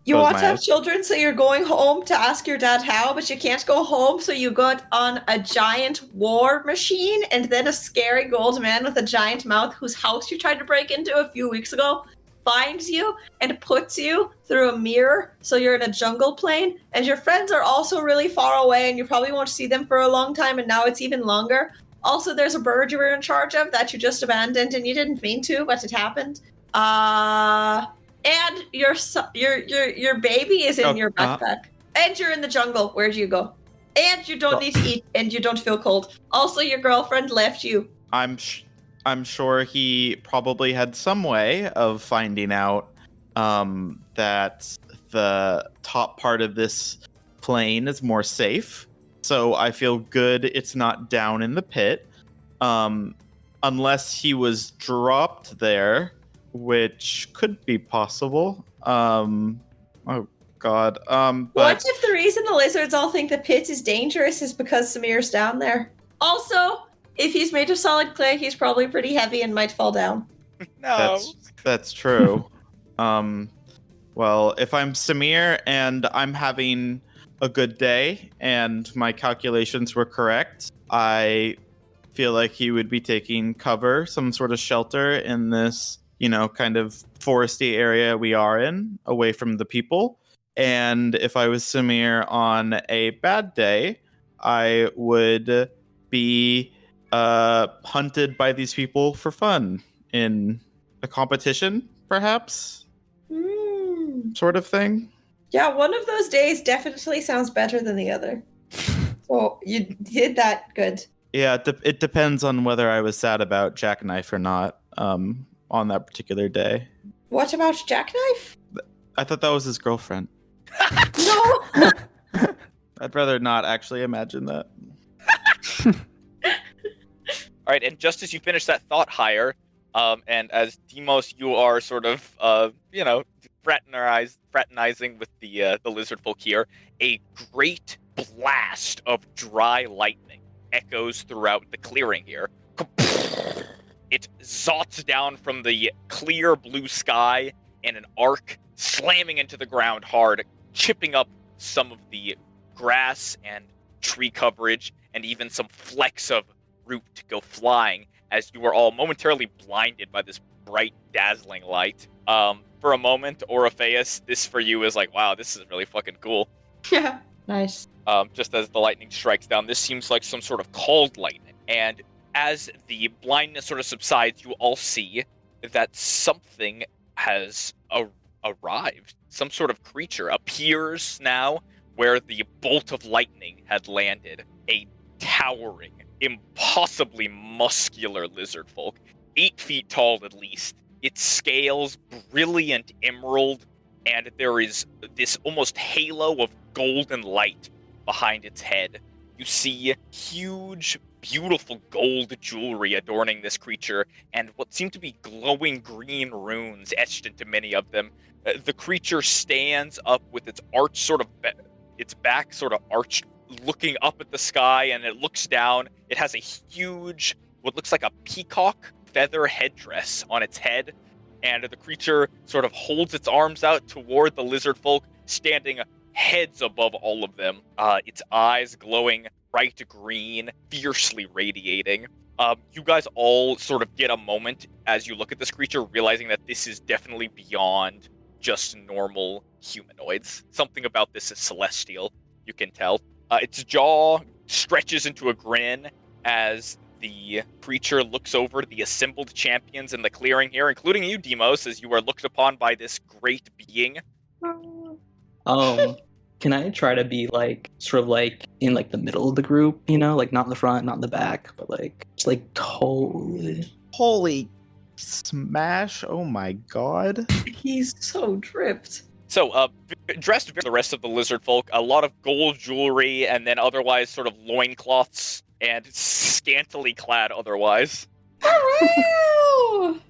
You Close want my to have eyes. children, so you're going home to ask your dad how, but you can't go home, so you got on a giant war machine, and then a scary gold man with a giant mouth whose house you tried to break into a few weeks ago finds you and puts you through a mirror, so you're in a jungle plane, and your friends are also really far away, and you probably won't see them for a long time, and now it's even longer. Also, there's a bird you were in charge of that you just abandoned, and you didn't mean to, but it happened. And your baby is in your backpack. And you're in the jungle. Where'd you go? And you don't need to eat, and you don't feel cold. Also, your girlfriend left you. I'm sure he probably had some way of finding out that the top part of this plane is more safe. So I feel good it's not down in the pit. Unless he was dropped there, which could be possible. Oh god. But What if the reason the lizards all think the pit is dangerous is because Samir's down there? Also, if he's made of solid clay, he's probably pretty heavy and might fall down. No. that's true. Well, if I'm Samir and I'm having a good day and my calculations were correct, I feel like he would be taking cover, some sort of shelter in this, kind of foresty area we are in, away from the people. And if I was Samir on a bad day, I would be hunted by these people for fun in a competition, perhaps, sort of thing. Yeah, one of those days definitely sounds better than the other. So you did that good. Yeah, it depends on whether I was sad about Jackknife or not on that particular day. What about Jackknife? I thought that was his girlfriend. No! I'd rather not actually imagine that. All right, and just as you finish that thought higher, and as Demos, you are sort of, fraternizing with the lizard folk here, a great blast of dry lightning echoes throughout the clearing here. It zots down from the clear blue sky in an arc, slamming into the ground hard, chipping up some of the grass and tree coverage, and even some flecks of root go flying as you are all momentarily blinded by this bright, dazzling light. For a moment, Orpheus, this for you is like, wow, this is really fucking cool. Yeah, nice. Just as the lightning strikes down, this seems like some sort of cold lightning. And as the blindness sort of subsides, you all see that something has arrived. Some sort of creature appears now where the bolt of lightning had landed. A towering, impossibly muscular lizard folk, 8 feet tall at least. Its scales brilliant emerald, and there is this almost halo of golden light behind its head. You see huge, beautiful gold jewelry adorning this creature, and what seem to be glowing green runes etched into many of them. The creature stands up with its its back sort of arched, looking up at the sky, and it looks down. It has a huge, what looks like a peacock feather headdress on its head, and the creature sort of holds its arms out toward the lizard folk, standing heads above all of them. Its eyes glowing bright green, fiercely radiating. You guys all sort of get a moment as you look at this creature, realizing that this is definitely beyond just normal humanoids. Something about this is celestial, you can tell. Its jaw stretches into a grin as the creature looks over the assembled champions in the clearing here, including you, Demos, as you are looked upon by this great being. Can I try to be sort of in the middle of the group, not in the front, not in the back, but just totally. Holy smash! Oh my god. He's so dripped. So, dressed the rest of the lizard folk, a lot of gold jewelry, and then otherwise sort of loincloths, and scantily clad otherwise. The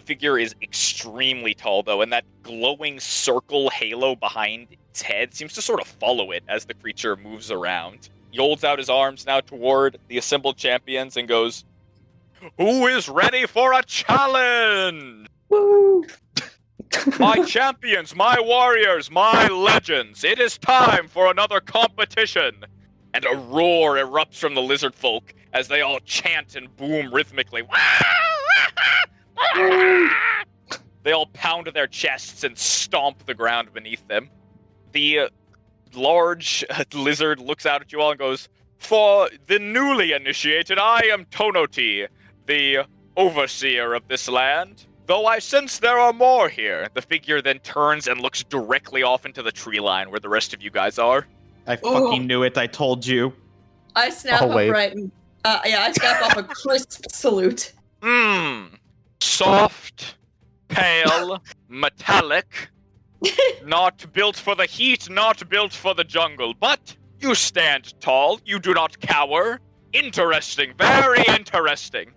figure is extremely tall, though, and that glowing circle halo behind its head seems to sort of follow it as the creature moves around. He holds out his arms now toward the assembled champions and goes, "Who is ready for a challenge? Woo! My champions, my warriors, my legends, it is time for another competition!" And a roar erupts from the lizard folk as they all chant and boom rhythmically. They all pound their chests and stomp the ground beneath them. The large lizard looks out at you all and goes, "For the newly initiated, I am Tonoti, the overseer of this land. Though I sense there are more here." The figure then turns and looks directly off into the tree line where the rest of you guys are. I fucking knew it. I told you. I snap Oh, wait. upright and I snap off a crisp salute. Soft, pale, metallic, Not built for the heat, not built for the jungle, but you stand tall, you do not cower. Interesting, very interesting.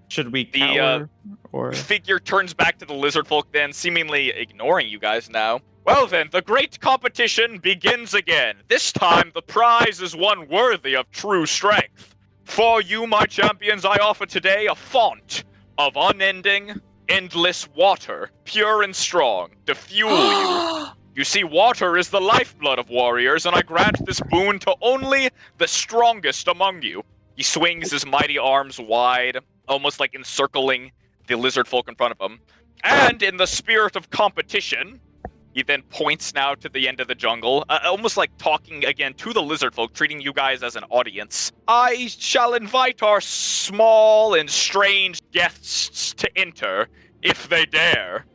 Should we The, cower or Figure turns back to the lizard folk then, seemingly ignoring you guys now. Well then, the great competition begins again. This time, the prize is one worthy of true strength. For you, my champions, I offer today a font of unending, endless water, pure and strong, to fuel you. You see, water is the lifeblood of warriors, and I grant this boon to only the strongest among you. He swings his mighty arms wide, almost like encircling the lizard folk in front of him. And in the spirit of competition, he then points now to the end of the jungle, almost like talking again to the lizard folk, treating you guys as an audience. I shall invite our small and strange guests to enter, if they dare.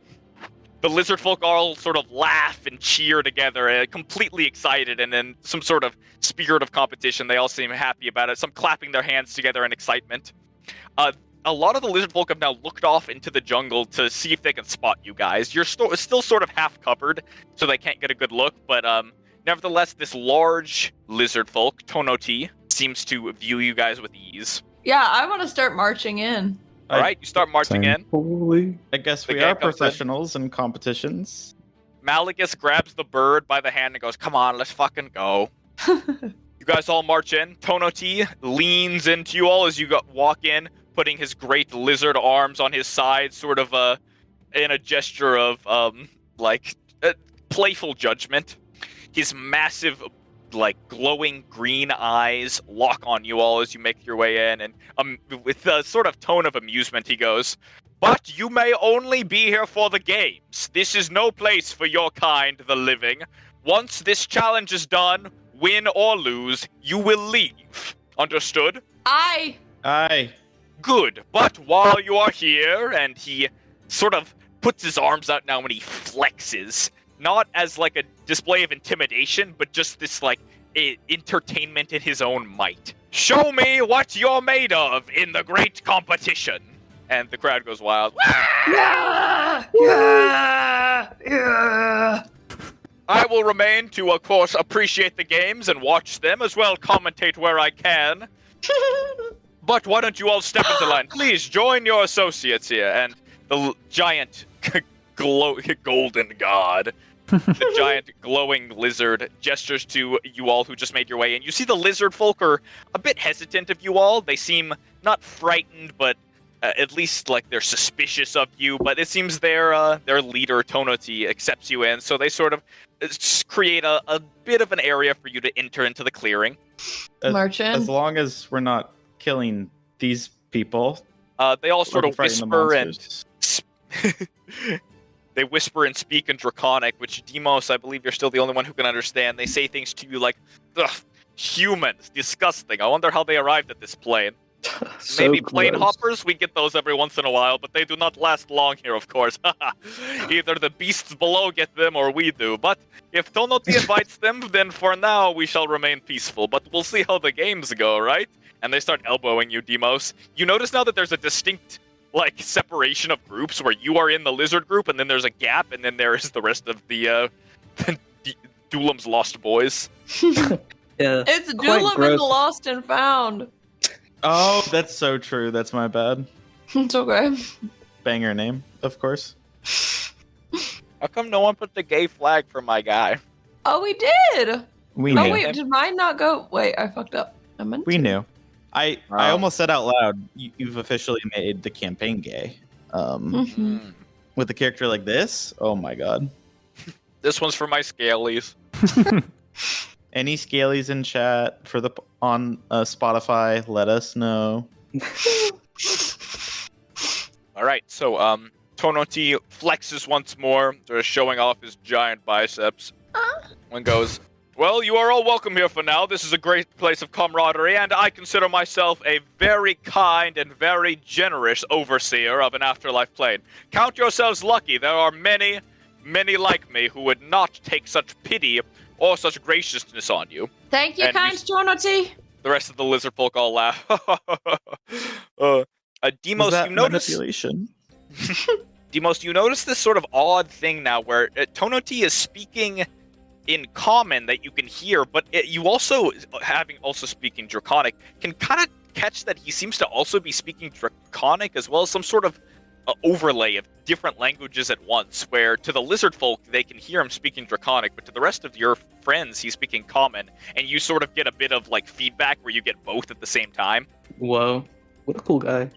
The lizard folk all sort of laugh and cheer together, completely excited, and in some sort of spirit of competition, they all seem happy about it, some clapping their hands together in excitement. A lot of the lizard folk have now looked off into the jungle to see if they can spot you guys. You're still sort of half covered, so they can't get a good look, but nevertheless, this large lizard folk, Tonoti, seems to view you guys with ease. Yeah, I want to start marching in. Alright, you start marching in. Holy. I guess The we gang are comes in. professionals in competitions. Malagus grabs the bird by the hand and goes, come on, let's fucking go. You guys all march in. Tonoti leans into you all as you walk in, putting his great lizard arms on his side, sort of in a gesture of playful judgment. His massive, glowing green eyes lock on you all as you make your way in, and with a sort of tone of amusement, he goes, "But you may only be here for the games. This is no place for your kind, the living. Once this challenge is done, win or lose, you will leave. Understood?" Aye. Good, but while you are here, and he sort of puts his arms out now and he flexes, not as like a display of intimidation, but just this entertainment in his own might. Show me what you're made of in the great competition. And the crowd goes wild. Yeah! Yeah! Yeah! I will remain to, of course, appreciate the games and watch them, as well commentate where I can. But why don't you all step into line? Please join your associates here. And the giant golden god, the giant glowing lizard, gestures to you all who just made your way in. You see the lizard folk are a bit hesitant of you all. They seem not frightened, but at least they're suspicious of you. But it seems their leader, Tonoti, accepts you in. So they sort of create a bit of an area for you to enter into the clearing. March in. As long as we're not killing these people. They all sort of fighting the whisper and monsters. they whisper and speak in Draconic, which Demos, I believe you're still the only one who can understand. They say things to you like, "Ugh, humans, disgusting. I wonder how they arrived at this plane." So Maybe plane gross. hoppers, we get those every once in a while, but they do not last long here, of course. Either the beasts below get them or we do. But if Tonoti invites them, then for now we shall remain peaceful. But we'll see how the games go, right? And they start elbowing you, Demos. You notice now that there's a distinct separation of groups where you are in the lizard group, and then there's a gap, and then there is the rest of the Dulam's Lost Boys. Yeah. It's Quite Dulam and gross. the Lost and Found. Oh, that's so true. That's my bad. It's okay. Banger name, of course. How come no one put the gay flag for my guy? Oh, we did. We Oh knew. wait, did mine not go? Wait, I fucked up. I meant We to. knew. I almost said out loud, you've officially made the campaign gay. Mhm. With a character like this, oh my god. This one's for my scalies. Any scalies in chat on Spotify, let us know. All right, so Tonoti flexes once more, sort of showing off his giant biceps. And goes, "Well, you are all welcome here for now. This is a great place of camaraderie, and I consider myself a very kind and very generous overseer of an afterlife plane. Count yourselves lucky. There are many, many like me who would not take such pity or such graciousness on you." Thank you, And kind Tonoti. The rest of the lizard folk all laugh. Was Demos, that you notice... manipulation? Demos, you notice this sort of odd thing now where Tonoti is speaking in common that you can hear, but you also, having also speaking Draconic, can kind of catch that he seems to also be speaking Draconic as well as some sort of overlay of different languages at once, where to the lizard folk, they can hear him speaking Draconic, but to the rest of your friends, he's speaking common, and you sort of get a bit of, like, feedback where you get both at the same time. Whoa. What a cool guy.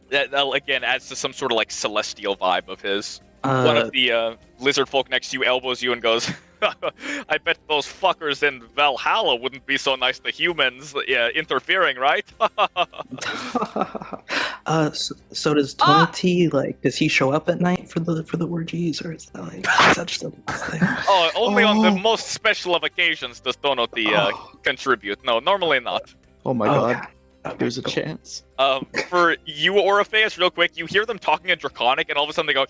That, again, adds to some sort of, like, celestial vibe of his. One of the lizard folk next to you elbows you and goes, I bet those fuckers in Valhalla wouldn't be so nice to humans interfering, right? So does Tonoti, like, does he show up at night for the orgies, or is that just a thing? Oh, only on the most special of occasions does Tonoti contribute. No, normally not. Oh my god. Okay, There's a cool. chance. For you, Orpheus, real quick, you hear them talking in Draconic, and all of a sudden they go,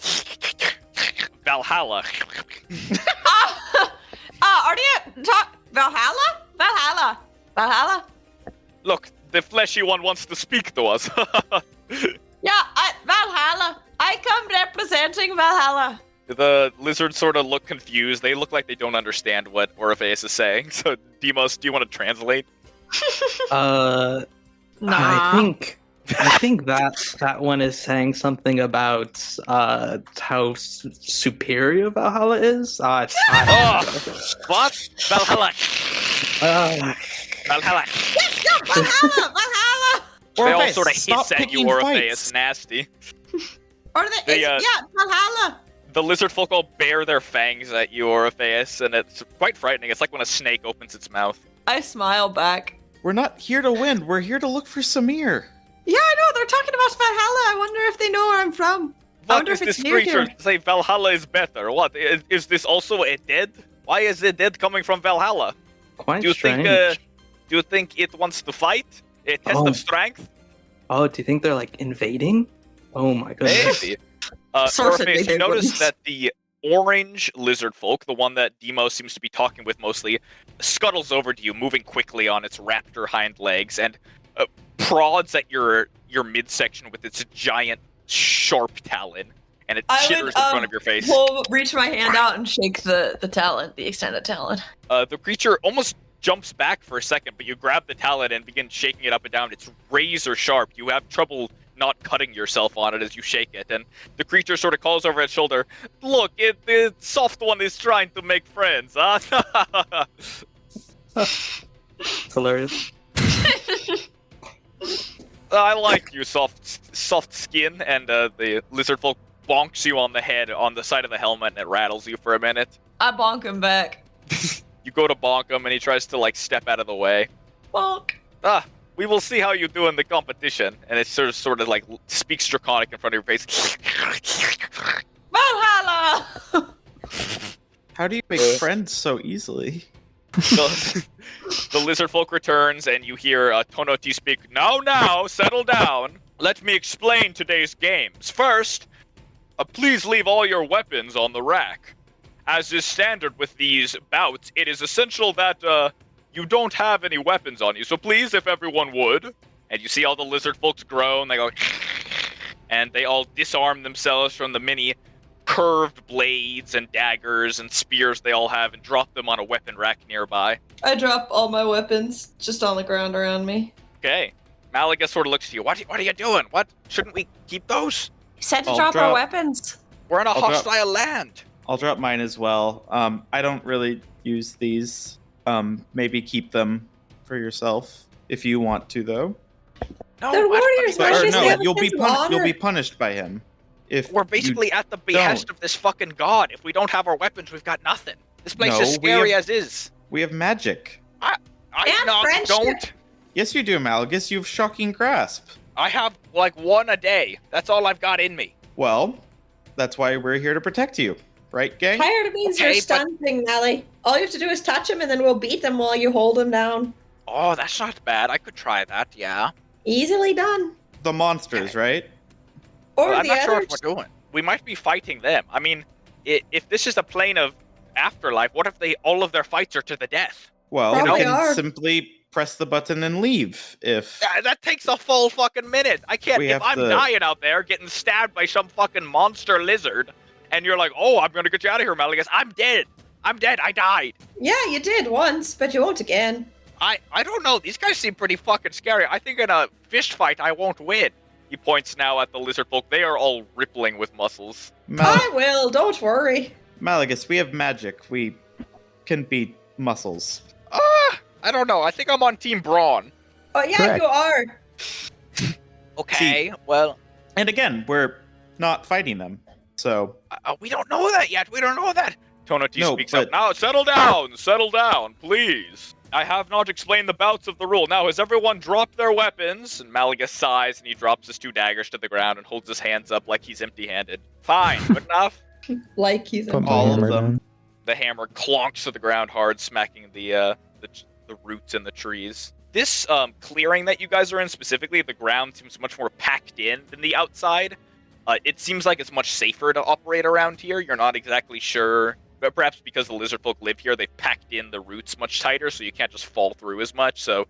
Valhalla. Are you talk Valhalla? Valhalla. Valhalla? Look, the fleshy one wants to speak to us. Yeah, Valhalla. I come representing Valhalla. The lizards sort of look confused. They look like they don't understand what Orpheus is saying. So, Demos, do you want to translate? I think that one is saying something about how superior Valhalla is. What? Valhalla. Valhalla. Yes, no, Valhalla, Valhalla. They all Orpheus, sort of stop hiss at you, picking Orpheus. fights. Nasty. Or They, Valhalla. The lizard folk all bare their fangs at you, Orpheus, and it's quite frightening. It's like when a snake opens its mouth. I smile back. We're not here to win. We're here to look for Samir. Yeah, I know. They're talking about Valhalla. I wonder if they know where I'm from. I What wonder is if it's this near creature here. say Valhalla is better? What? Is this also a dead? Why is the dead coming from Valhalla? Quite Do you strange. do you think it wants to fight? A test Oh. of strength? Oh, do you think they're like invading? Oh my goodness. Maybe. Source Orpheus, they you notice wouldn't. that the orange lizard folk, the one that Demos seems to be talking with mostly, scuttles over to you, moving quickly on its raptor hind legs, and prods at your midsection with its giant sharp talon, and it I chitters would, in front of your face. We'll reach my hand out and shake the talon, the extended talon. The creature almost jumps back for a second, but you grab the talon and begin shaking it up and down. It's razor sharp. You have trouble not cutting yourself on it as you shake it, and the creature sort of calls over its shoulder, look, the soft one is trying to make friends, huh? It's hilarious. I like you, soft skin, and the lizard folk bonks you on the head on the side of the helmet, and it rattles you for a minute. I bonk him back. You go to bonk him, and he tries to, like, step out of the way. Bonk. We will see how you do in the competition. And it sort of like speaks Draconic in front of your face. Valhalla! How do you make friends so easily? the lizard folk returns, and you hear Tonoti speak, Now, settle down. Let me explain today's games. First, please leave all your weapons on the rack. As is standard with these bouts, it is essential that you don't have any weapons on you. So please, if everyone would. And you see all the lizard folks groan, they go, and they all disarm themselves from the many curved blades and daggers and spears they all have and drop them on a weapon rack nearby. I drop all my weapons just on the ground around me. Okay. Malaga sort of looks to you. What are you doing? What? Shouldn't we keep those? You said to I'll drop our drop- weapons. We're in a I'll drop- hostile land. I'll drop mine as well. I don't really use these. Maybe keep them for yourself if you want to, though. No, They're warriors, But, Why or should no, they have a you'll be sense of honor? you'll be punished by him. If We're you- basically at the behest of this fucking god. If we don't have our weapons, we've got nothing. This place No, is we scary have- as is. we have magic. I And friendship. don't. Yes, you do, Malagus. You have shocking grasp. I have like one a day. That's all I've got in me. Well, that's why we're here to protect you, right, gang? Tired means Okay, you're stunting, Nelly. All you have to do is touch him, and then we'll beat them while you hold him down. Oh, that's not bad. I could try that. Yeah. Easily done. The monsters, right? Or Well, I'm the not sure others. what we're doing. We might be fighting them. I mean, if this is a plane of afterlife, what if all of their fights are to the death? Well, Probably we can are. simply press the button and leave. If That takes a full fucking minute. I can't. We If have I'm to- dying out there getting stabbed by some fucking monster lizard, and you're like, "Oh, I'm gonna get you out of here, Malagus," I'm dead. I'm dead. I died. Yeah, you did once, but you won't again. I don't know. These guys seem pretty fucking scary. I think in a fist fight, I won't win. He points now at the lizard folk. They are all rippling with muscles. I will, don't worry. Malagus, we have magic. We can beat muscles. I don't know. I think I'm on Team Brawn. Oh, yeah, Correct. you are. Okay, well, And again, we're not fighting them. So we don't know that yet. We don't know that. Tonoti No, speaks but- up. Now, settle down, please. I have not explained the bouts of the rule. Now, has everyone dropped their weapons? And Malagus sighs, and he drops his 2 daggers to the ground and holds his hands up like he's empty-handed. Fine, good enough. Like he's Put in my all of hammer them. down. The hammer clonks to the ground hard, smacking the roots in the trees. This clearing that you guys are in specifically, the ground seems much more packed in than the outside. It seems like it's much safer to operate around here. You're not exactly sure, but perhaps because the lizard folk live here, they've packed in the roots much tighter, so you can't just fall through as much. So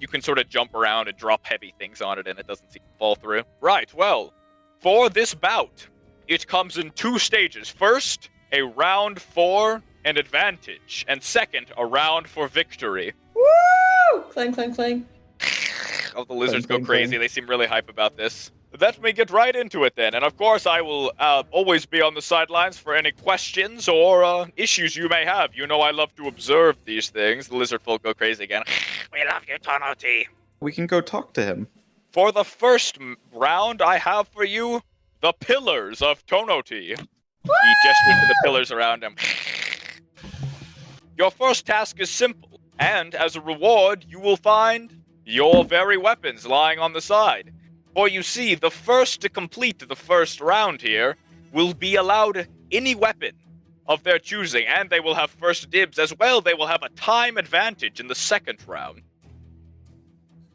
you can sort of jump around and drop heavy things on it, and it doesn't seem to fall through. Right, well, for this bout, it comes in 2 stages. First, a round for an advantage, and second, a round for victory. Woo! Clang, clang, clang. Oh, the lizards Clang, go clang, crazy. clang. They seem really hype about this. Let me get right into it then. And of course, I will always be on the sidelines for any questions or issues you may have. You know I love to observe these things. The lizard folk go crazy again. We love you, Tonoti. we can go talk to him. For the first round, I have for you the Pillars of Tonoti. He gestured to the pillars around him. Your first task is simple, and as a reward, you will find your very weapons lying on the side. For you see, the first to complete the first round here will be allowed any weapon of their choosing, and they will have first dibs as well. They will have a time advantage in the second round.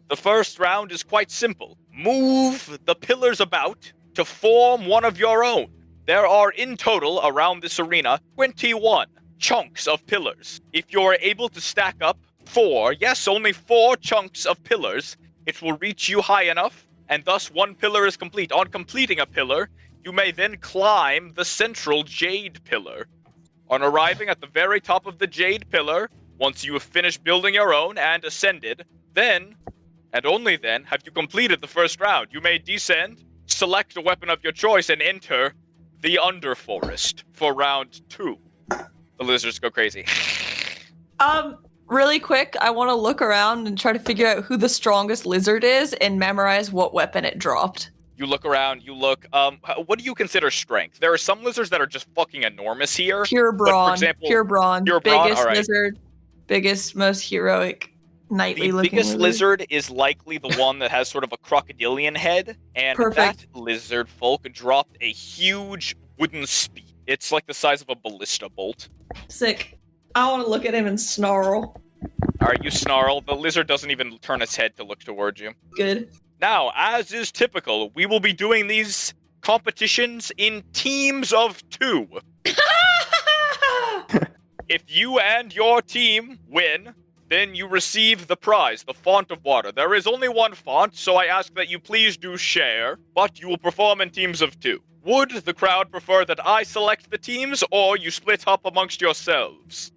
The first round is quite simple. Move the pillars about to form one of your own. There are in total around this arena 21 chunks of pillars. If you're able to stack up 4, yes, only 4 chunks of pillars, it will reach you high enough, and thus 1 pillar is complete. On completing a pillar, you may then climb the central jade pillar. On arriving at the very top of the jade pillar, once you have finished building your own and ascended, then, and only then, have you completed the first round. You may descend, select a weapon of your choice, and enter the Underforest for round 2. The lizards go crazy. Really quick, I want to look around and try to figure out who the strongest lizard is and memorize what weapon it dropped. You look around, you look, what do you consider strength? There are some lizards that are just fucking enormous here. Pure But, for brawn. example, Pure brawn. pure brawn? Biggest Alright. lizard. Biggest, most heroic, knightly The looking biggest lizard is likely the one that has sort of a crocodilian head, and Perfect. that lizard folk dropped a huge wooden spear. It's like the size of a ballista bolt. Sick. I want to look at him and snarl. Alright, you snarl. The lizard doesn't even turn its head to look towards you. Good. Now, as is typical, we will be doing these competitions in teams of 2. If you and your team win, then you receive the prize, the font of water. There is only 1 font, so I ask that you please do share, but you will perform in teams of 2. Would the crowd prefer that I select the teams, or you split up amongst yourselves?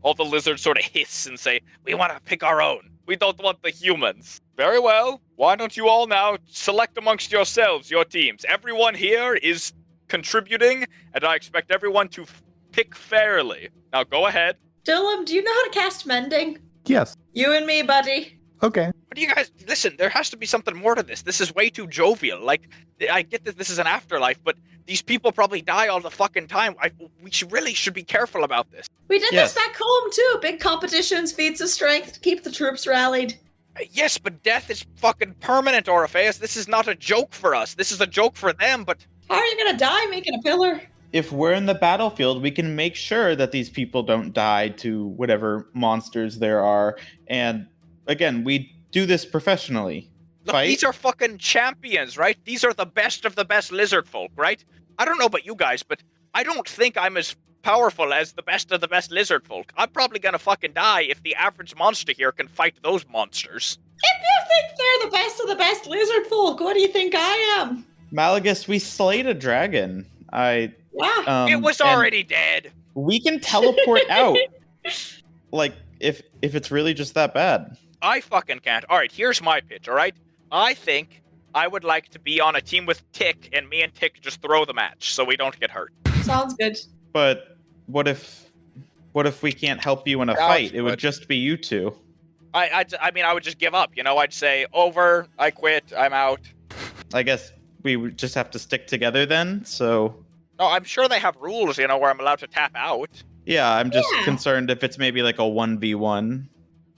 All the lizards sort of hiss and say, we want to pick our own. We don't want the humans. Very well. Why don't you all now select amongst yourselves your teams? Everyone here is contributing, and I expect everyone to pick fairly. Now go ahead. Dylan, do you know how to cast mending? Yes. You and me, buddy. Okay. What do you guys listen? There has to be something more to this. This is way too jovial. Like, I get that this is an afterlife, but these people probably die all the fucking time. We really should be careful about this. We did Yes. this back home too. Big competitions, feats of strength to keep the troops rallied. Yes, but death is fucking permanent, Orpheus. This is not a joke for us. This is a joke for them, but How are you gonna die making a pillar? If we're in the battlefield, we can make sure that these people don't die to whatever monsters there are. And again, we do this professionally. look, Fight. these are fucking champions, right? These are the best of the best lizard folk, right? I don't know about you guys, but I don't think I'm as powerful as the best of the best lizard folk. I'm probably gonna fucking die if the average monster here can fight those monsters. If you think they're the best of the best lizard folk, what do you think I am? Malagus, we slayed a dragon. Yeah. It was and already dead. We can teleport out. Like, if it's really just that bad. I fucking can't. Alright, here's my pitch, alright? I think I would like to be on a team with Tick, and me and Tick just throw the match so we don't get hurt. Sounds good. But what if we can't help you in a Sounds fight? It would good. just be you two. I mean, I would just give up, you know? I'd say, over, I quit, I'm out. I guess we would just have to stick together then, so... No, I'm sure they have rules, you know, where I'm allowed to tap out. Yeah, I'm just Yeah. concerned if it's maybe like a 1v1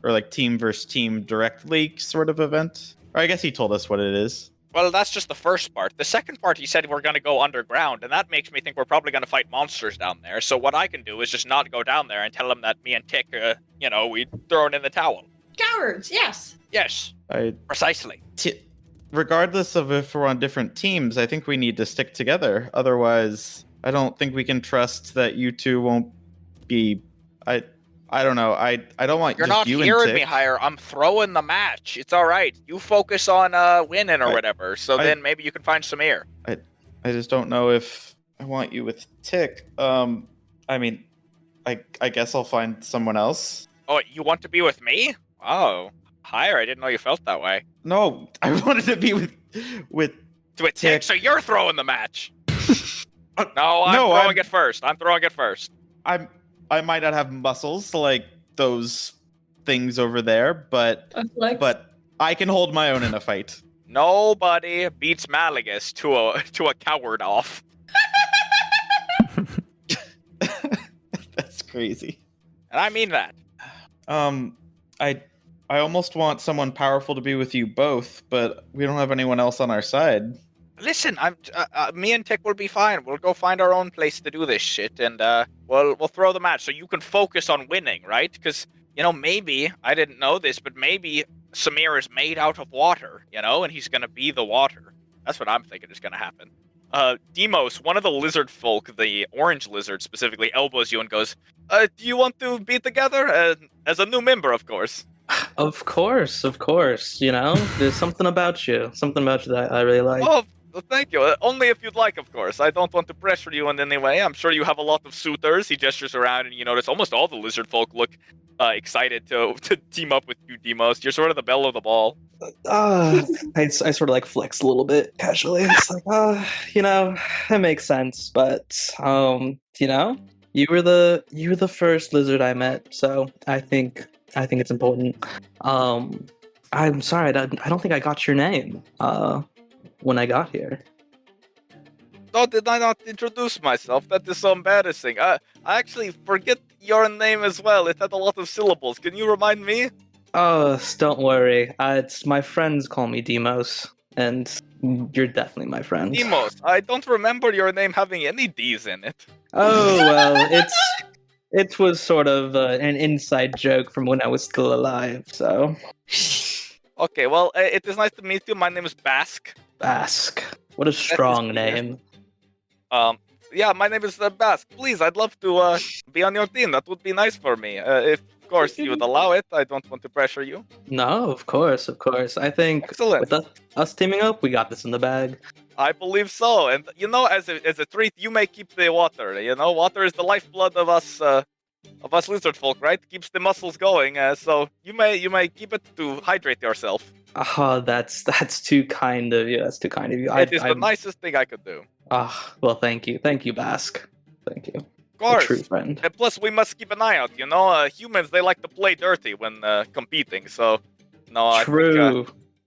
or like team versus team direct league sort of event. Or I guess he told us what it is. Well, that's just the first part. The second part, he said we're going to go underground, and that makes me think we're probably going to fight monsters down there. So what I can do is just not go down there and tell them that me and Tick, you know, we thrown in the towel. Cowards, yes. Yes, precisely. Regardless of if we're on different teams, I think we need to stick together. Otherwise, I don't think we can trust that you two won't be... I don't know. I don't want You're just not you hearing and me, Tick. Hire. I'm throwing the match. It's all right. You focus on winning or whatever, so then maybe you can find Samir. I just don't know if I want you with Tick. I mean, I guess I'll find someone else. Oh, you want to be with me? Oh, Hire, I didn't know you felt that way. No, I wanted to be with With Tick, Tick. so you're throwing the match. No, I'm throwing it first. I'm throwing it first. I might not have muscles like those things over there, but I can hold my own in a fight. Nobody beats Malagus to a coward off. That's crazy. And I mean that. I almost want someone powerful to be with you both, but we don't have anyone else on our side. Listen, me and Tick will be fine. We'll go find our own place to do this shit, and we'll throw the match so you can focus on winning, right? Because, you know, maybe, I didn't know this, but maybe Samir is made out of water, you know, and he's gonna be the water. That's what I'm thinking is gonna happen. Demos, one of the lizard folk, the orange lizard specifically, elbows you and goes, do you want to be together? As a new member, of course. Of course. You know, there's something about you that I really like. Oh, well, thank you. Only if you'd like, of course. I don't want to pressure you in any way. I'm sure you have a lot of suitors. He gestures around, and you notice almost all the lizard folk look excited to team up with you, Demos. You're sort of the belle of the ball. I sort of like flex a little bit casually. It's like, you know, it makes sense, but you know, you were the first lizard I met, so I think it's important. I'm sorry, I don't think I got your name when I got here. Oh, did I not introduce myself? That is so embarrassing. I actually forget your name as well. It had a lot of syllables. Can you remind me? Oh, don't worry. It's my friends call me Demos, and you're definitely my friend. Demos. I don't remember your name having any D's in it. Oh well, it was sort of an inside joke from when I was still alive. So. Okay, well, it is nice to meet you. My name is Bask. Bask. What a strong name. Yeah, my name is Bask. Please, I'd love to be on your team. That would be nice for me. If, of course, you would allow it. I don't want to pressure you. No, of course. I think Excellent. with us teaming up, we got this in the bag. I believe so. And, you know, as a treat, you may keep the water. You know, water is the lifeblood of us lizard folk, right? Keeps the muscles going. So you may keep it to hydrate yourself. Oh, that's too kind of you. That's too kind of you. It is the nicest thing I could do. Well, thank you, Bask. Thank you. Of course. A true friend. And plus, we must keep an eye out. You know, humans, they like to play dirty when competing. So, no, True.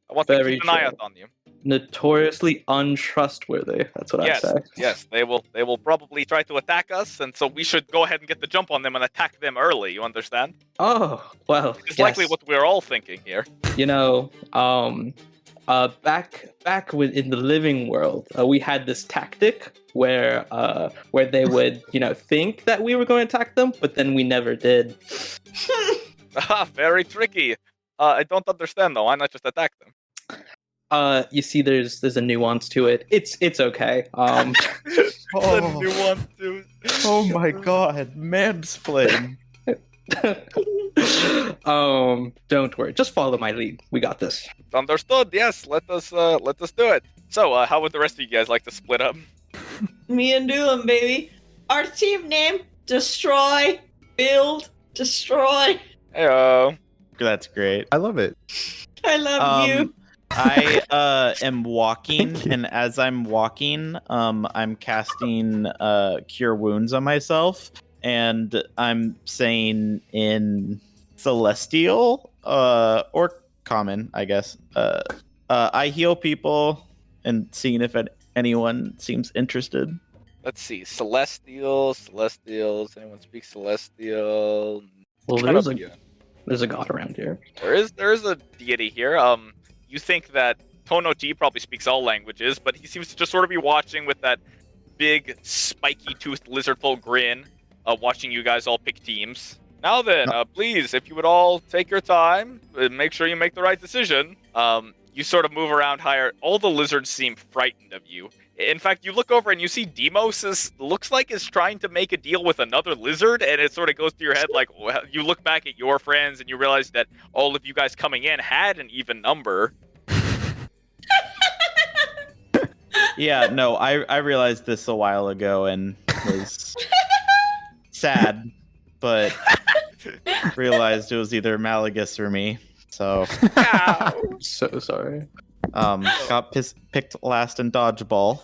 I want to Very keep an eye true. out on you. Notoriously untrustworthy. That's what I say. Yes, they will probably try to attack us, and so we should go ahead and get the jump on them and attack them early. You understand? Oh, well. It's yes. likely what we're all thinking here. You know, back in the living world, we had this tactic where they would, you know, think that we were going to attack them, but then we never did. Very tricky. I don't understand though. Why not just attack them? You see, there's a nuance to it. It's okay. The new one, dude. Oh my god, mansplain. Don't worry. Just follow my lead. We got this. Understood. Yes, let us do it. So, how would the rest of you guys like to split up? Me and Doolin, baby. Our team name: Destroy, Build, Destroy. Heyo. That's great. I love it. I love you. I am walking, Thank you. and as I'm walking, I'm casting Cure Wounds on myself, and I'm saying in Celestial or Common, I guess. I heal people, and seeing if anyone seems interested. Let's see. Celestials. Anyone speak Celestial? Well, Shut there's up, a you. there's a god around here. There is a deity here. You think that Tono T probably speaks all languages, but he seems to just sort of be watching with that big, spiky-toothed lizardfolk grin, watching you guys all pick teams. Now then, please, if you would all take your time, make sure you make the right decision. You sort of move around higher. All the lizards seem frightened of you. In fact, you look over and you see Demos looks like is trying to make a deal with another lizard, and it sort of goes through your head like, well, you look back at your friends and you realize that all of you guys coming in had an even number. Yeah, no, I realized this a while ago and was sad, but realized it was either Malagus or me. So So sorry. got picked last in dodgeball.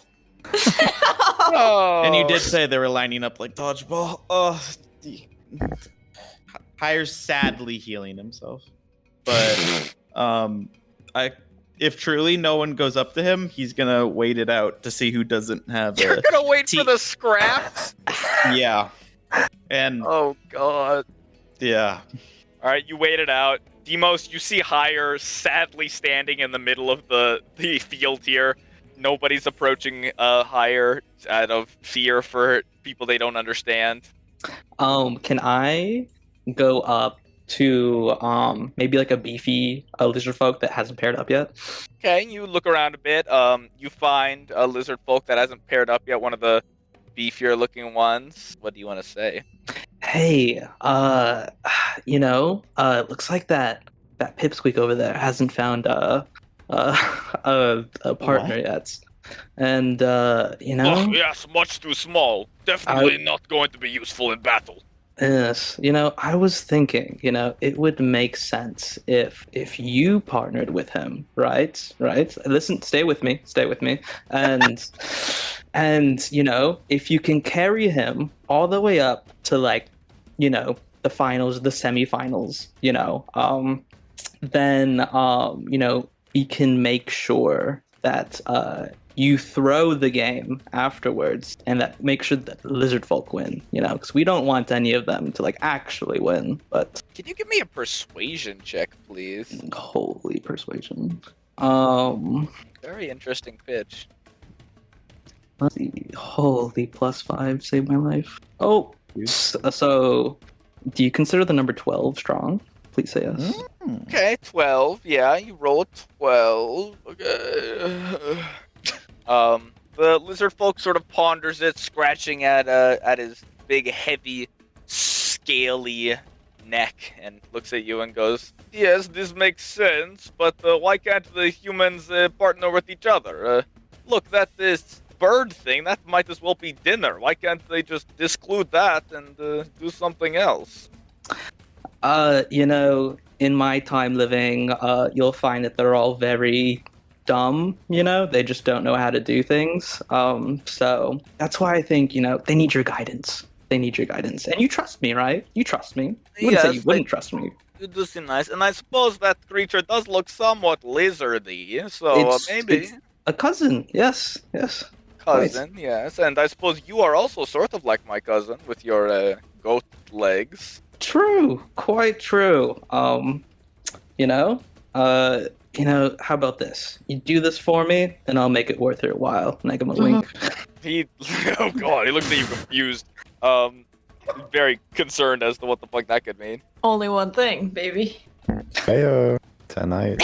Oh. And you did say they were lining up like dodgeball. Oh, Hire's sadly healing himself. But if truly no one goes up to him, he's gonna wait it out to see who doesn't have. You're gonna wait for the scraps? Yeah, and Oh god. yeah. All right, you wait it out. Demos, you see Hire sadly standing in the middle of the field here. Nobody's approaching Hire out of fear for people they don't understand. Can I go up to maybe like a beefy lizard folk that hasn't paired up yet? Okay, you look around a bit. You find a lizard folk that hasn't paired up yet, one of the beefier looking ones. What do you want to say? Hey, looks like that pipsqueak over there hasn't found a partner yet, and Oh, yes, much too small. Definitely not going to be useful in battle. yes, I was thinking, it would make sense if you partnered with him, right? Listen, stay with me, and if you can carry him all the way up to the finals, the semifinals, then we can make sure that you throw the game afterwards, and that make sure that the lizard folk win, because we don't want any of them to actually win. But Can you give me a persuasion check, please? holy persuasion. Very interesting pitch. Let's see. Holy +5 saved my life. Oh, so do you consider the number 12 strong? Please say yes. Okay, 12. Yeah, you roll a 12. Okay. The lizard folk sort of ponders it, scratching at his big, heavy, scaly neck, and looks at you and goes, "Yes, this makes sense, but why can't the humans partner with each other? Look, this bird thing, that might as well be dinner. Why can't they just disclude that and do something else?" In my time living, you'll find that they're all very dumb, they just don't know how to do things. So that's why I think, they need your guidance. And you trust me, right? You trust me. You wouldn't say you wouldn't trust me. It does seem nice, and I suppose that creature does look somewhat lizardy, so maybe... It's a cousin, yes. Cousin, yes, and I suppose you are also sort of like my cousin with your goat legs. True, quite true. How about this? You do this for me, and I'll make it worth your while. And I give him a wink. Oh god, he looks at you confused. Very concerned as to what the fuck that could mean. Only one thing, baby. Heyo, tonight.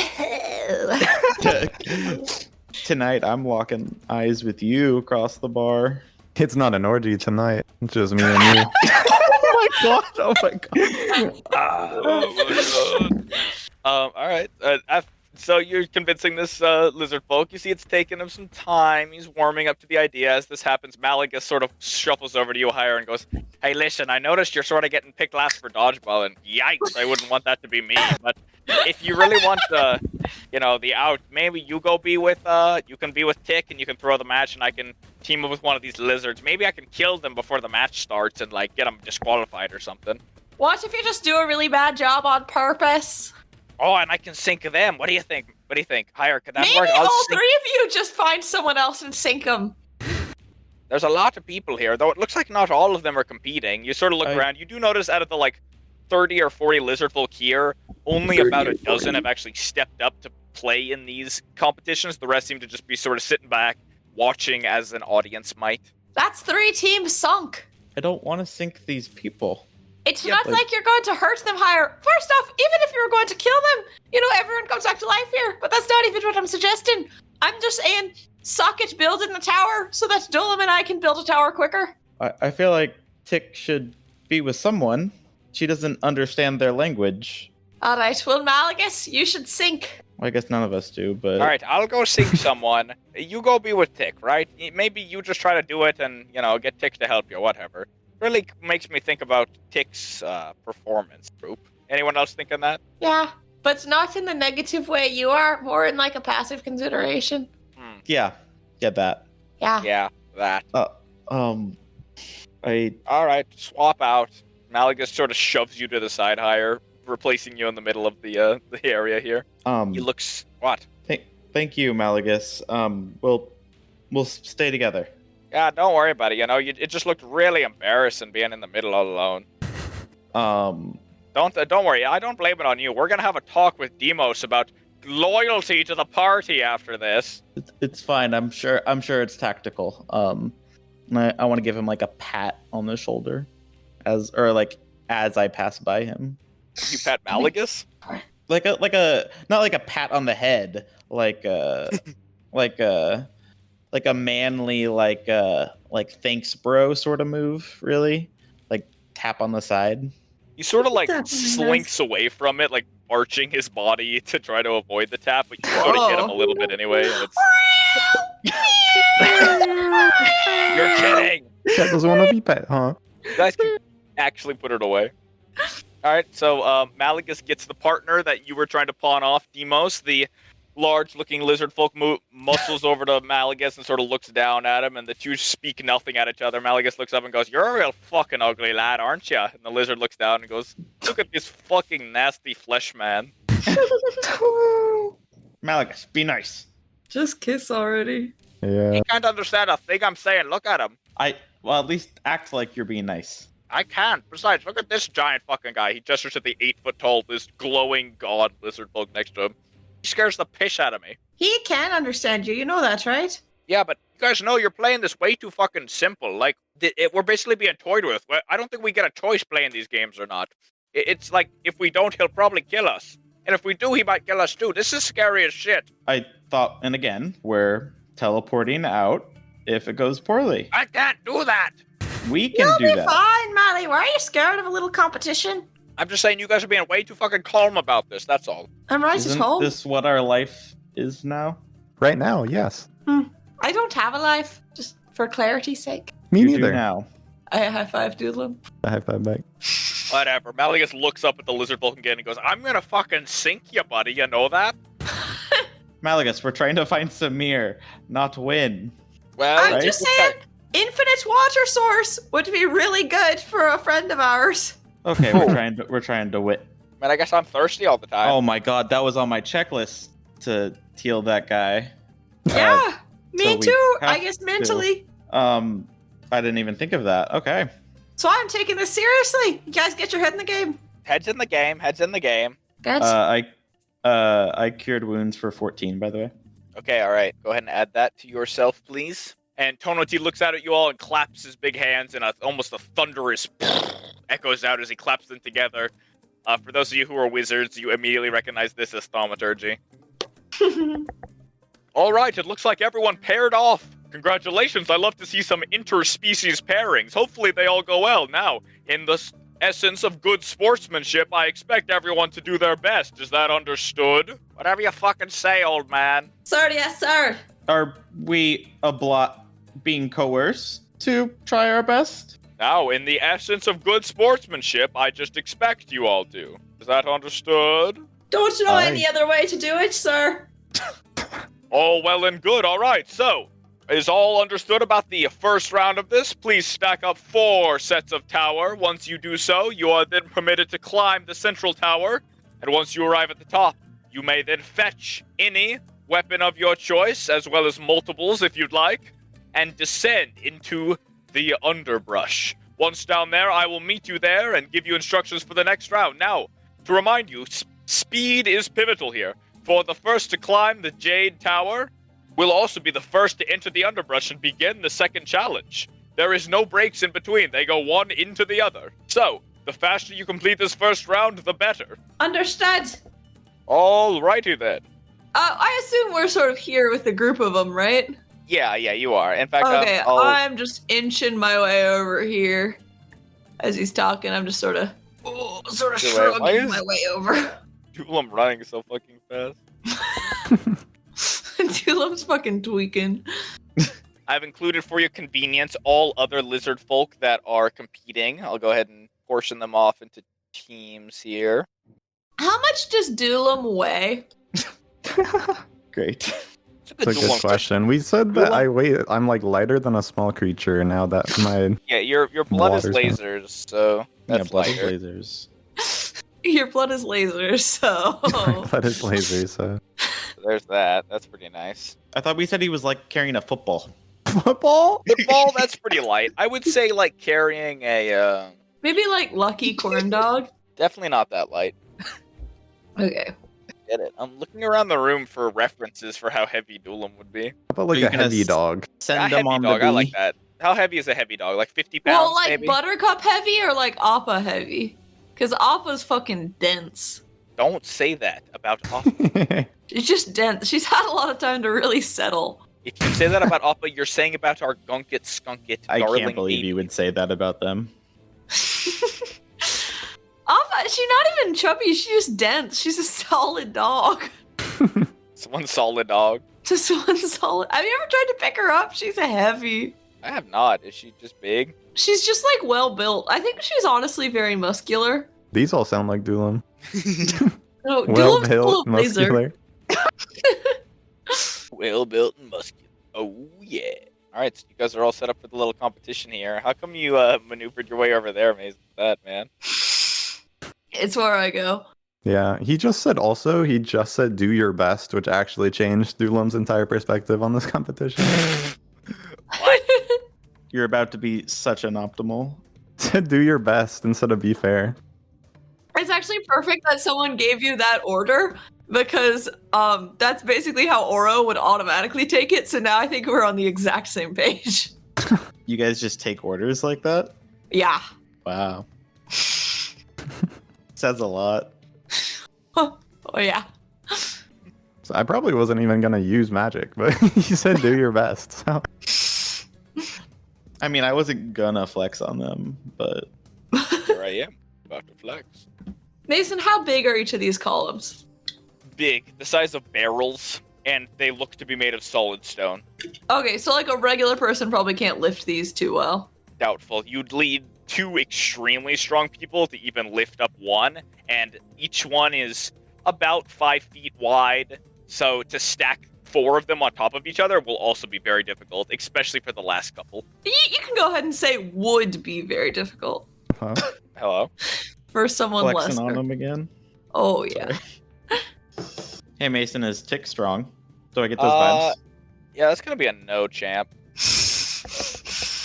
Tonight I'm locking eyes with you across the bar. It's not an orgy tonight. It's just me and you. Oh my god! Oh my god! Oh my god. All right. So you're convincing this lizard folk. You see, it's taken him some time. He's warming up to the idea. As this happens, Malagus sort of shuffles over to you higher and goes, "Hey, listen, I noticed you're sort of getting picked last for dodgeball, and yikes, I wouldn't want that to be me. But if you really want the out, maybe you go be with you can be with Tick, and you can throw the match, and I can team up with one of these lizards. Maybe I can kill them before the match starts and like get them disqualified or something. What if you just do a really bad job on purpose? Oh, and I can sink them. What do you think? What do you think? Higher, could that Maybe work? all Sink. 3 of you just find someone else and sink them. There's a lot of people here, though it looks like not all of them are competing. You sort of look around. You do notice out of the, 30 or 40 lizard folk here, only about a dozen have actually stepped up to play in these competitions. The rest seem to just be sort of sitting back, watching as an audience might. That's 3 teams sunk. I don't want to sink these people. It's Yeah, not but- like you're going to hurt them higher. First off, even if you were going to kill them, everyone comes back to life here. But that's not even what I'm suggesting. I'm just saying, Socket build in the tower so that Dolam and I can build a tower quicker. I feel like Tick should be with someone. She doesn't understand their language. All right, well, Malagus, you should sink. Well, I guess none of us do, but... All right, I'll go sink someone. You go be with Tick, right? Maybe you just try to do it and, get Tick to help you, whatever. Really makes me think about Tick's performance group. Anyone else thinking that? Yeah, but not in the negative way you are, more in a passive consideration. Yeah, get that. Yeah. Yeah, that. I... All right, swap out. Malagus sort of shoves you to the side higher, replacing you in the middle of the area here. He looks... What? Thank you, Malagus. We'll stay together. Yeah, don't worry about it. It just looked really embarrassing being in the middle all alone. Don't worry. I don't blame it on you. We're gonna have a talk with Demos about loyalty to the party after this. It's fine. I'm sure it's tactical. I want to give him a pat on the shoulder, as I pass by him. You pat Malagus? Like a not like a pat on the head, like a manly thanks bro sort of move, really. Like tap on the side. He sort of That's slinks away from it, arching his body to try to avoid the tap, but you sort of get him a little bit anyway. And You're kidding! Cat doesn't want to be pet, huh? You guys can actually put it away. Alright, so Malagus gets the partner that you were trying to pawn off, Demos. The large-looking lizard folk muscles over to Malagus and sort of looks down at him, and the two speak nothing at each other. Malagus looks up and goes, "You're a real fucking ugly lad, aren't you?" And the lizard looks down and goes, "Look at this fucking nasty flesh man." Malagus, be nice. Just kiss already. Yeah. He can't understand a thing I'm saying. Look at him. Well, at least act like you're being nice. I can't. Besides, look at this giant fucking guy. He gestures at the 8-foot-tall, this glowing god lizard folk next to him. He scares the piss out of me. He can understand you. You know that, right? Yeah, but you guys know you're playing this way too fucking simple. We're basically being toyed with. I don't think we get a choice playing these games or not. It's like, if we don't, he'll probably kill us. And if we do, he might kill us too. This is scary as shit. I thought, and again, we're teleporting out if it goes poorly. I can't do that. We can You'll do be that. fine, Mally. Why are you scared of a little competition? I'm just saying you guys are being way too fucking calm about this, that's all. I'm right Isn't at home. this what our life is now? Right now, yes. I don't have a life, just for clarity's sake. Me You do neither. now. I high five Doodlem. I high five back. Whatever. Malagus looks up at the lizard folk again and goes, "I'm gonna fucking sink you, buddy, you know that?" Malagus, we're trying to find Samir, not win. Well, I'm right? just saying, infinite water source would be really good for a friend of ours. Okay, we're trying to win. Man, I guess I'm thirsty all the time. Oh my god, that was on my checklist to heal that guy. Yeah, me so we too. have I guess mentally. I didn't even think of that. Okay. So I'm taking this seriously. You guys get your head in the game. Heads in the game, heads in the game. Good. I cured wounds for 14, by the way. Okay, alright. Go ahead and add that to yourself, please. And Tonoti looks out at you all and claps his big hands, and almost a thunderous echoes out as he claps them together. For those of you who are wizards, you immediately recognize this as thaumaturgy. Alright, it looks like everyone paired off. Congratulations, I love to see some interspecies pairings. Hopefully they all go well. Now, in the essence of good sportsmanship, I expect everyone to do their best. Is that understood? Whatever you fucking say, old man. Sir, yes, sir. Are we being coerced to try our best? Now, in the essence of good sportsmanship, I just expect you all to. Is that understood? Don't you know Aye. any other way to do it, sir? All well and good. All right, so is all understood about the first round of this? Please stack up 4 sets of tower. Once you do so, you are then permitted to climb the central tower. And once you arrive at the top, you may then fetch any weapon of your choice, as well as multiples if you'd like, and descend into the underbrush. Once down there, I will meet you there and give you instructions for the next round. Now, to remind you, speed is pivotal here. For the first to climb the Jade Tower will also be the first to enter the underbrush and begin the second challenge. There is no breaks in between. They go one into the other. So, the faster you complete this first round, the better. Understood. Alrighty then. I assume we're sort of here with the group of them, right? Yeah, you are. In fact, Okay, I'll... I'm just inching my way over here. As he's talking, I'm just sort of shrugging why is- my way over. I'm running so fucking fast. Tulum's fucking tweaking. I've included for your convenience all other lizard folk that are competing. I'll go ahead and portion them off into teams here. How much does Dulum weigh? Great. That's a good question. We said that I'm like lighter than a small creature now that my Yeah, your blood is Water's not- lasers, so that's blood lighter. lasers. Your blood is laser, so. blood is laser, so So there's that. That's pretty nice. I thought we said he was like carrying a football. football. Football, that's pretty light. I would say like carrying a Maybe like Lucky Corn Dog? definitely not that light. Okay. Get it. I'm looking around the room for references for how heavy Dulum would be. How about like Are you a gonna heavy dog? A Send heavy them on dog, the I like bee. that. How heavy is a heavy dog? Like 50 pounds, Well, like maybe? Buttercup heavy or like Appa heavy? Because Appa's fucking dense. Don't say that about Appa. She's just dense. She's had a lot of time to really settle. If you say that about Appa, you're saying about our gunkit, skunkit, I darling can't believe baby. you would say that about them. Appa, she's not even chubby. She's just dense. She's a solid dog. It's one solid dog. Just one solid. Have you ever tried to pick her up? She's a heavy. I have not. Is she just big? She's just like well built. I think she's honestly very muscular. These all sound like Dulum. No, Well Dulum's full built, of laser. muscular. Well built and muscular. Oh yeah. All right, so you guys are all set up for the little competition here. How come you maneuvered your way over there, Maze? With that, man. It's where I go. Yeah, he just said do your best, which actually changed Dulum's entire perspective on this competition. You're about to be such an optimal. Said do your best instead of be fair. It's actually perfect that someone gave you that order because that's basically how Oro would automatically take it. So now I think we're on the exact same page. You guys just take orders like that? Yeah. Wow. Says a lot. Oh yeah. So I probably wasn't even gonna use magic, but he said do your best. So I mean, I wasn't gonna flex on them, but Here I am, about to flex. Mason, how big are each of these columns? Big, the size of barrels, and they look to be made of solid stone. Okay, so like a regular person probably can't lift these too well. Doubtful. You'd need 2 extremely strong people to even lift up one, and each one is about 5 feet wide, so to stack 4 of them on top of each other will also be very difficult, especially for the last couple. You can go ahead and say would be very difficult huh? Hello? for someone flexing on lesser. them again. Oh yeah. Hey, Mason is tick strong. Do I get those vibes? Yeah, that's gonna be a no, champ.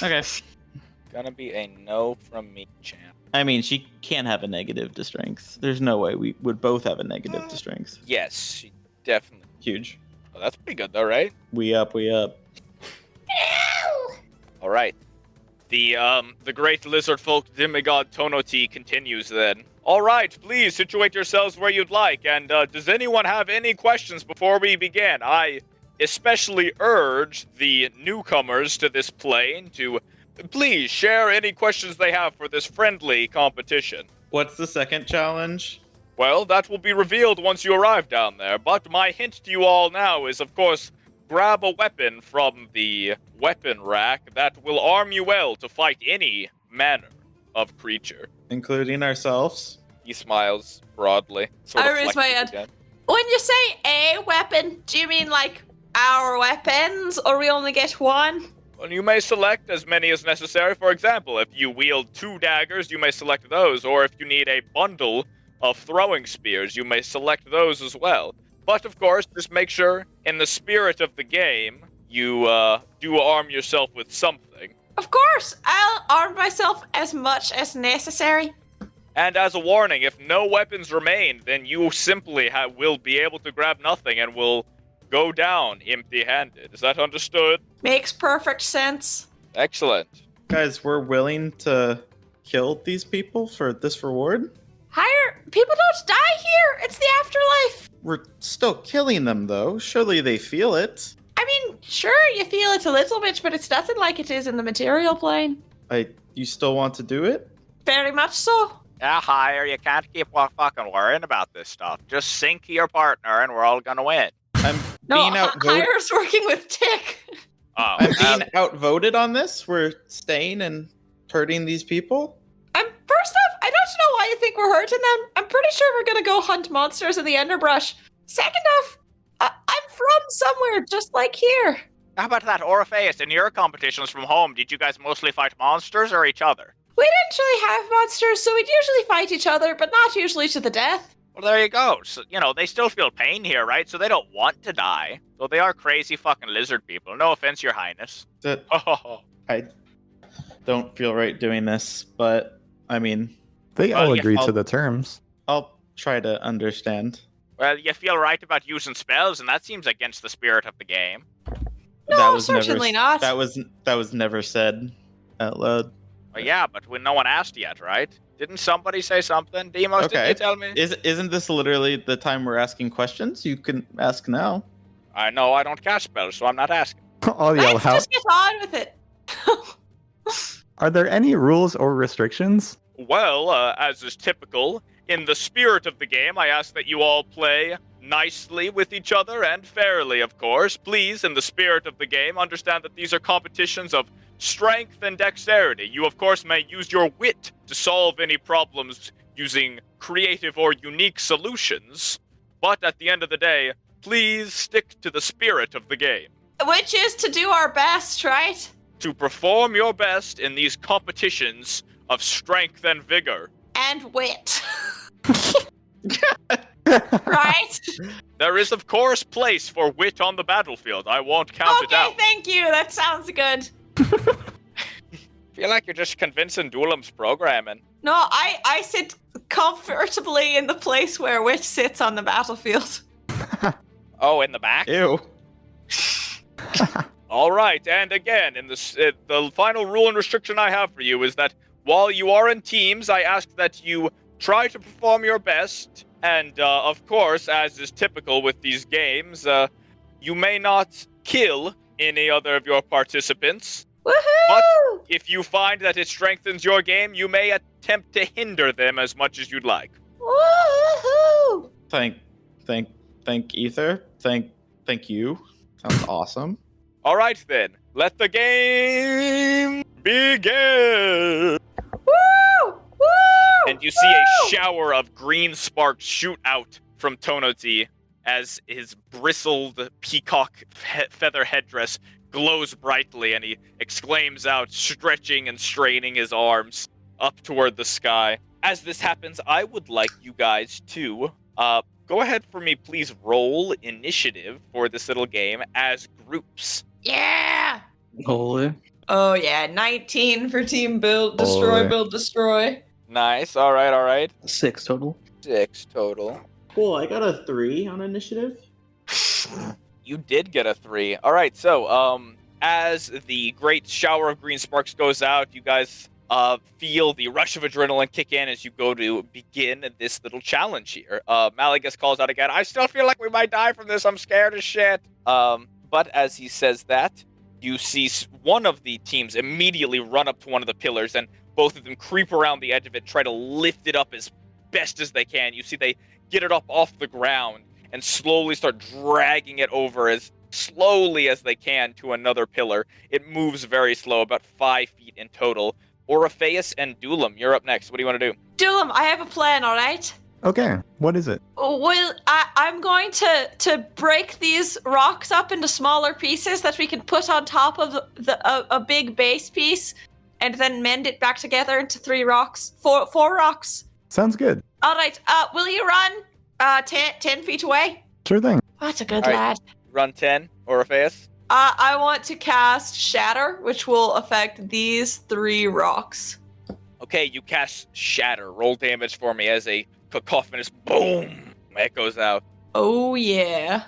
Okay. Gonna be a no from me, champ. I mean, she can't have a negative to strength. There's no way we would both have a negative to strength. Yes, she definitely. Huge. Oh, that's pretty good though, right? We up, we up. All right. The great lizard folk demigod Tonoti continues then. All right, please situate yourselves where you'd like. And does anyone have any questions before we begin? I especially urge the newcomers to this plane to please share any questions they have for this friendly competition. What's the second challenge? Well, that will be revealed once you arrive down there, but my hint to you all now is, of course, grab a weapon from the weapon rack that will arm you well to fight any manner of creature. Including ourselves? He smiles broadly. I raise my hand. Again. When you say a weapon, do you mean like our weapons, or we only get one? Well, you may select as many as necessary. For example, if you wield 2 daggers, you may select those, or if you need a bundle of throwing spears, you may select those as well. But of course, just make sure, in the spirit of the game, you do arm yourself with something. Of course, I'll arm myself as much as necessary. And as a warning, if no weapons remain, then you simply will be able to grab nothing and will go down empty-handed. Is that understood? Makes perfect sense. Excellent. Guys, we're willing to kill these people for this reward? People don't die here. It's the afterlife. We're still killing them, though. Surely they feel it. I mean, sure, you feel it a little bit, but it's nothing like it is in the material plane. You still want to do it? Very much so. Yeah, Hire, you can't keep fucking worrying about this stuff. Just sync your partner and we're all gonna win. I'm No, being outvoted. Hire's working with Tick. Oh, I'm being outvoted on this. We're staying and hurting these people. First off, I don't know why you think we're hurting them. I'm pretty sure we're gonna go hunt monsters in the underbrush. Second off, I'm from somewhere just like here. How about that, Orpheus? In your competitions from home, did you guys mostly fight monsters or each other? We didn't really have monsters, so we'd usually fight each other, but not usually to the death. Well, there you go. So, they still feel pain here, right? So they don't want to die. So they are crazy fucking lizard people. No offense, Your Highness. I don't feel right doing this, but I mean, They all yeah, agree to the terms. I'll try to understand. Well, you feel right about using spells, and that seems against the spirit of the game. No, certainly not. That was never said out loud. Well, yeah, but no one asked yet, right? Didn't somebody say something? Demos, Okay. did you tell me? Isn't this literally the time we're asking questions? You can ask now. I know I don't cast spells, so I'm not asking. I'll yell Let's out. just get on with it. Are there any rules or restrictions? Well, as is typical, in the spirit of the game, I ask that you all play nicely with each other and fairly, of course. Please, in the spirit of the game, understand that these are competitions of strength and dexterity. You, of course, may use your wit to solve any problems using creative or unique solutions. But at the end of the day, please stick to the spirit of the game. Which is to do our best, right? To perform your best in these competitions of strength and vigor. And wit. Right? There is, of course, place for wit on the battlefield. I won't count it Okay, out. thank you. That sounds good. Feel like you're just convincing Dulam's programming. No, I sit comfortably in the place where wit sits on the battlefield. Oh, in the back? Ew. All right, and again, in the final rule and restriction I have for you is that while you are in teams, I ask that you try to perform your best, and of course, as is typical with these games, you may not kill any other of your participants. Woohoo! But if you find that it strengthens your game, you may attempt to hinder them as much as you'd like. Woohoo! Thank Ether. Thank you. Sounds awesome. All right, then. Let the game begin! Woo! Woo! And you see a Woo! shower of green sparks shoot out from Tonoti as his bristled peacock feather headdress glows brightly, and he exclaims out, stretching and straining his arms up toward the sky. As this happens, I would like you guys to go ahead for me, please roll initiative for this little game as groups. Yeah! Holy. Oh yeah, 19 for team build, destroy, Boy. build, destroy. Nice, all right. 6 total. 6 total. Cool. I got a 3 on initiative. You did get a 3. All right, so as the great shower of green sparks goes out, you guys feel the rush of adrenaline kick in as you go to begin this little challenge here. Malagus calls out again, I still feel like we might die from this. I'm scared as shit. But as he says that, you see one of the teams immediately run up to one of the pillars, and both of them creep around the edge of it, try to lift it up as best as they can. You see they get it up off the ground and slowly start dragging it over as slowly as they can to another pillar. It moves very slow, about 5 feet in total. Orpheus and Dulam, you're up next. What do you want to do? Dulam, I have a plan, all right? Okay, what is it? Well, I'm going to break these rocks up into smaller pieces that we can put on top of a big base piece, and then mend it back together into 3 rocks. Four rocks. Sounds good. All right. Will you run 10 feet away? Sure thing. That's a good All right. lad. Run 10, Orpheus. I want to cast Shatter, which will affect these 3 rocks. Okay, you cast Shatter. Roll damage for me as a cacophonous boom echoes out. Oh yeah.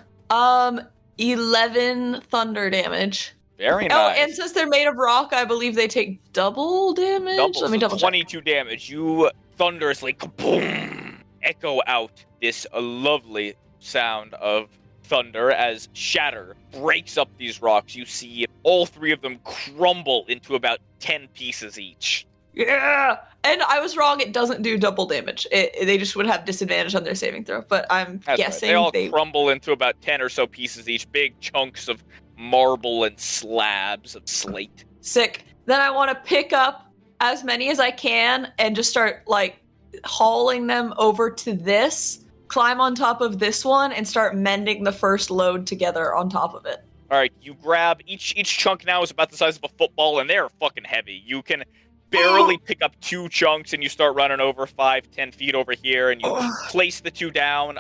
11 thunder damage. Very Oh, nice. and since they're made of rock, I believe they take double damage. Double, Let me so double check. 22 damage. You thunderously kaboom echo out this lovely sound of thunder as Shatter breaks up these rocks. You see all 3 of them crumble into about 10 pieces each. Yeah, and I was wrong. It doesn't do double damage. They just would have disadvantage on their saving throw. But I'm That's guessing right. They all crumble into about 10 or so pieces each. Big chunks of marble and slabs of slate. Sick. Then I want to pick up as many as I can and just start like hauling them over to this. Climb on top of this one and start mending the first load together on top of it. All right, you grab each chunk now is about the size of a football, and they're fucking heavy. You can barely pick up 2 chunks, and you start running over 5-10 feet over here, and you place the 2 down.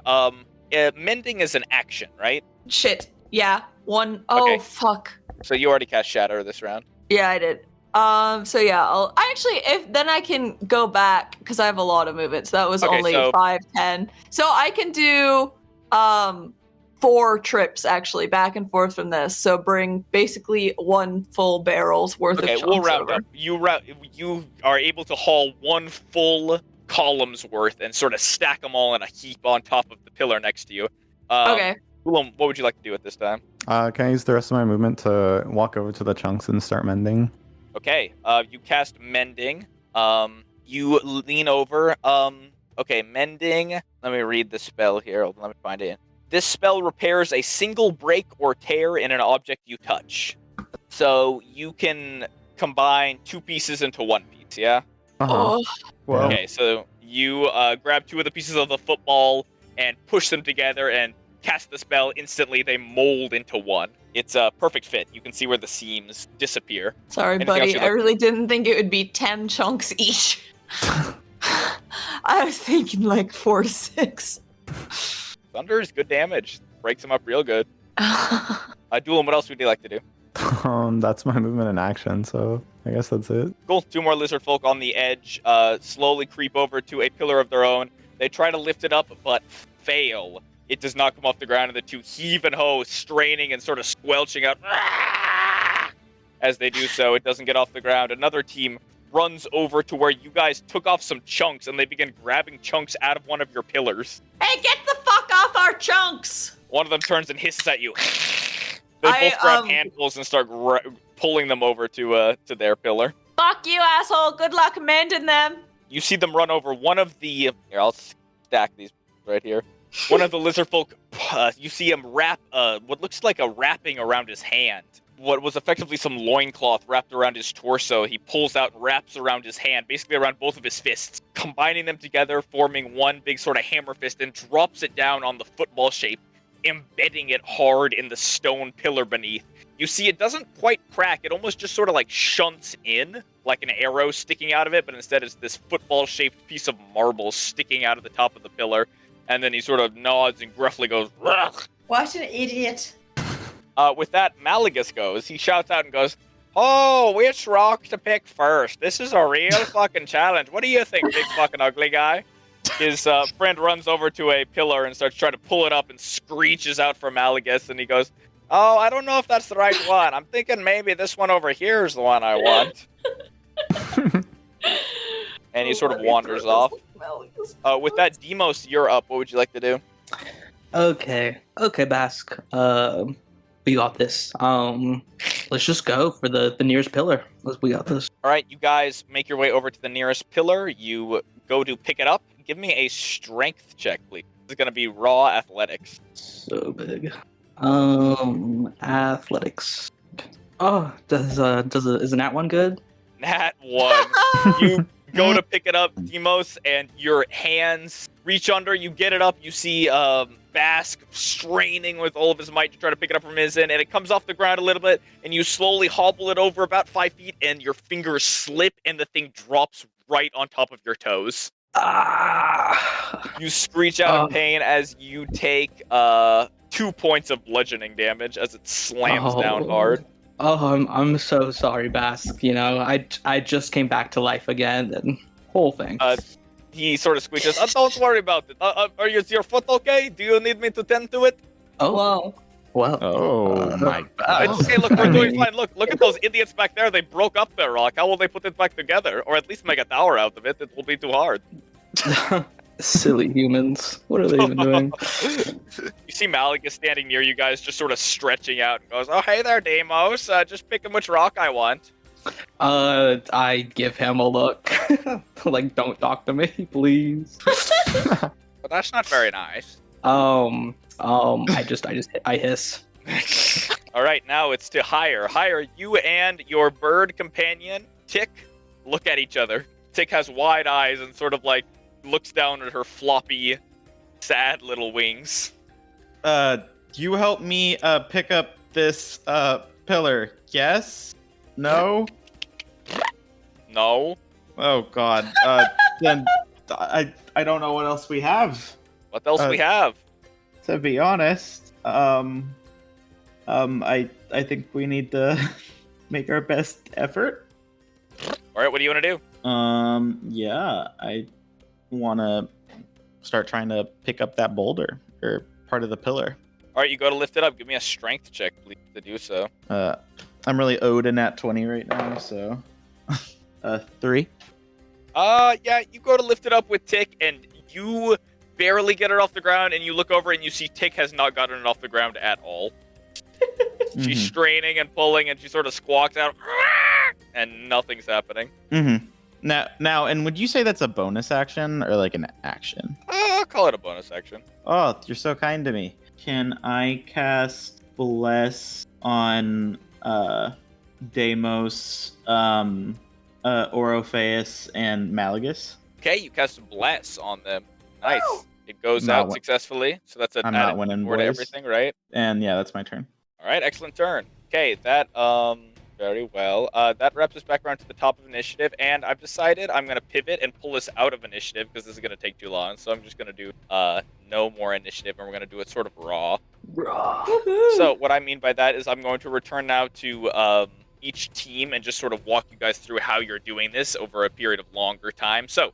Mending is an action, right? Shit. Yeah. 1. Oh, Okay. fuck. So you already cast Shatter this round. Yeah, I did. So yeah, if then I can go back because I have a lot of movements. That was Okay, only so- 5, 10. So I can do 4 trips actually back and forth from this. So bring basically 1 full barrel's worth Okay, of chunks we'll round over. up. You are able to haul 1 full column's worth and sort of stack them all in a heap on top of the pillar next to you. Okay. Willem, what would you like to do at this time? Can I use the rest of my movement to walk over to the chunks and start mending? Okay, you cast Mending. You lean over. Okay, Mending. Let me read the spell here. Hold on, let me find it. This spell repairs a single break or tear in an object you touch. So you can combine 2 pieces into 1 piece, yeah? Oh, Well, Okay, so you grab 2 of the pieces of the football and push them together and cast the spell. Instantly, they mold into 1. It's a perfect fit. You can see where the seams disappear. sorry, Anything else buddy. you'd I like- really didn't think it would be 10 chunks each. I was thinking like 4 to 6. Thunder is good damage. Breaks them up real good. Duelam, what else would you like to do? that's my movement in action, so I guess that's it. Cool. 2 more lizard folk on the edge slowly creep over to a pillar of their own. They try to lift it up, but fail. It does not come off the ground, and the 2 heave and ho, straining and sort of squelching out. As they do so, it doesn't get off the ground. Another team runs over to where you guys took off some chunks, and they begin grabbing chunks out of one of your pillars. Hey, get the fuck off our chunks! One of them turns and hisses at you. They both grab handfuls and start pulling them over to their pillar. Fuck you, asshole. Good luck mending them. You see them run over one of the... Here, I'll stack these right here. One of the lizard folk, you see him wrap what looks like a wrapping around his hand. What was effectively some loincloth wrapped around his torso, he pulls out and wraps around his hand, basically around both of his fists, combining them together, forming one big sort of hammer fist, and drops it down on the football shape, embedding it hard in the stone pillar beneath. You see it doesn't quite crack, it almost just sort of like shunts in, like an arrow sticking out of it, but instead it's this football-shaped piece of marble sticking out of the top of the pillar. And then he sort of nods and gruffly goes, "Rugh." What an idiot. With that, Malagus goes. He shouts out and goes, "Oh, which rock to pick first? This is a real fucking challenge. What do you think, big fucking ugly guy?" His friend runs over to a pillar and starts trying to pull it up and screeches out for Malagus. And he goes, "Oh, I don't know if that's the right one. I'm thinking maybe this one over here is the one I want." And he sort of wanders off. With that, Demos, you're up. What would you like to do? Okay, Bask. We got this. Let's just go for the nearest pillar. We got this. All right, you guys make your way over to the nearest pillar. You go to pick it up. Give me a strength check, please. This is going to be raw athletics. So big. Athletics. Oh, is a nat one good? Nat 1. You go to pick it up, Demos, and your hands reach under. You get it up. You see Bask straining with all of his might to try to pick it up from his end, and it comes off the ground a little bit, and you slowly hobble it over about 5 feet, and your fingers slip, and the thing drops right on top of your toes. You screech out in pain as you take 2 points of bludgeoning damage as it slams down hard. Oh, I'm so sorry, Bask. You know, I just came back to life again, and whole thing. He sort of squeaks, don't worry about it. Is your foot okay? Do you need me to tend to it? Oh, Whoa. well. Oh my It's okay, look, we're doing fine. Look at those idiots back there. They broke up their rock. How will they put it back together? Or at least make a tower out of it? It will be too hard. Silly humans. What are they even doing? You see Malagus standing near you guys, just sort of stretching out and goes, oh, hey there, Deimos. Just picking which rock I want. I give him a look. Like, don't talk to me, please. But that's not very nice. I hiss. All right, now it's to Hire. Hire, you and your bird companion, Tick, look at each other. Tick has wide eyes and sort of like looks down at her floppy, sad little wings. You help me pick up this pillar. Yes? No? No. Oh god. Then I don't know what else we have. What else we have? To be honest, I think we need to make our best effort. All right, what do you want to do? Yeah, I want to start trying to pick up that boulder or part of the pillar. All right, you go to lift it up. Give me a strength check, please, to do so. I'm really owed a nat 20 right now, so 3. Yeah, you go to lift it up with Tick, and you barely get it off the ground, and you look over and you see Tick has not gotten it off the ground at all. She's straining and pulling, and she sort of squawks out, and nothing's happening. Mm-hmm. Now, and would you say that's a bonus action or like an action? I'll call it a bonus action. Oh, you're so kind to me. Can I cast Bless on Deimos, Orpheus, and Malagus? Okay, you cast Bless on them. Nice. Oh. It goes out successfully, so that's an I'm not added winning, for to boys. everything, right? And yeah, that's my turn. All right, excellent turn. Okay, that very well. That wraps us back around to the top of initiative, and I've decided I'm gonna pivot and pull us out of initiative because this is gonna take too long. So I'm just gonna do no more initiative, and we're gonna do it sort of raw. Woohoo. So what I mean by that is I'm going to return now to each team and just sort of walk you guys through how you're doing this over a period of longer time. So,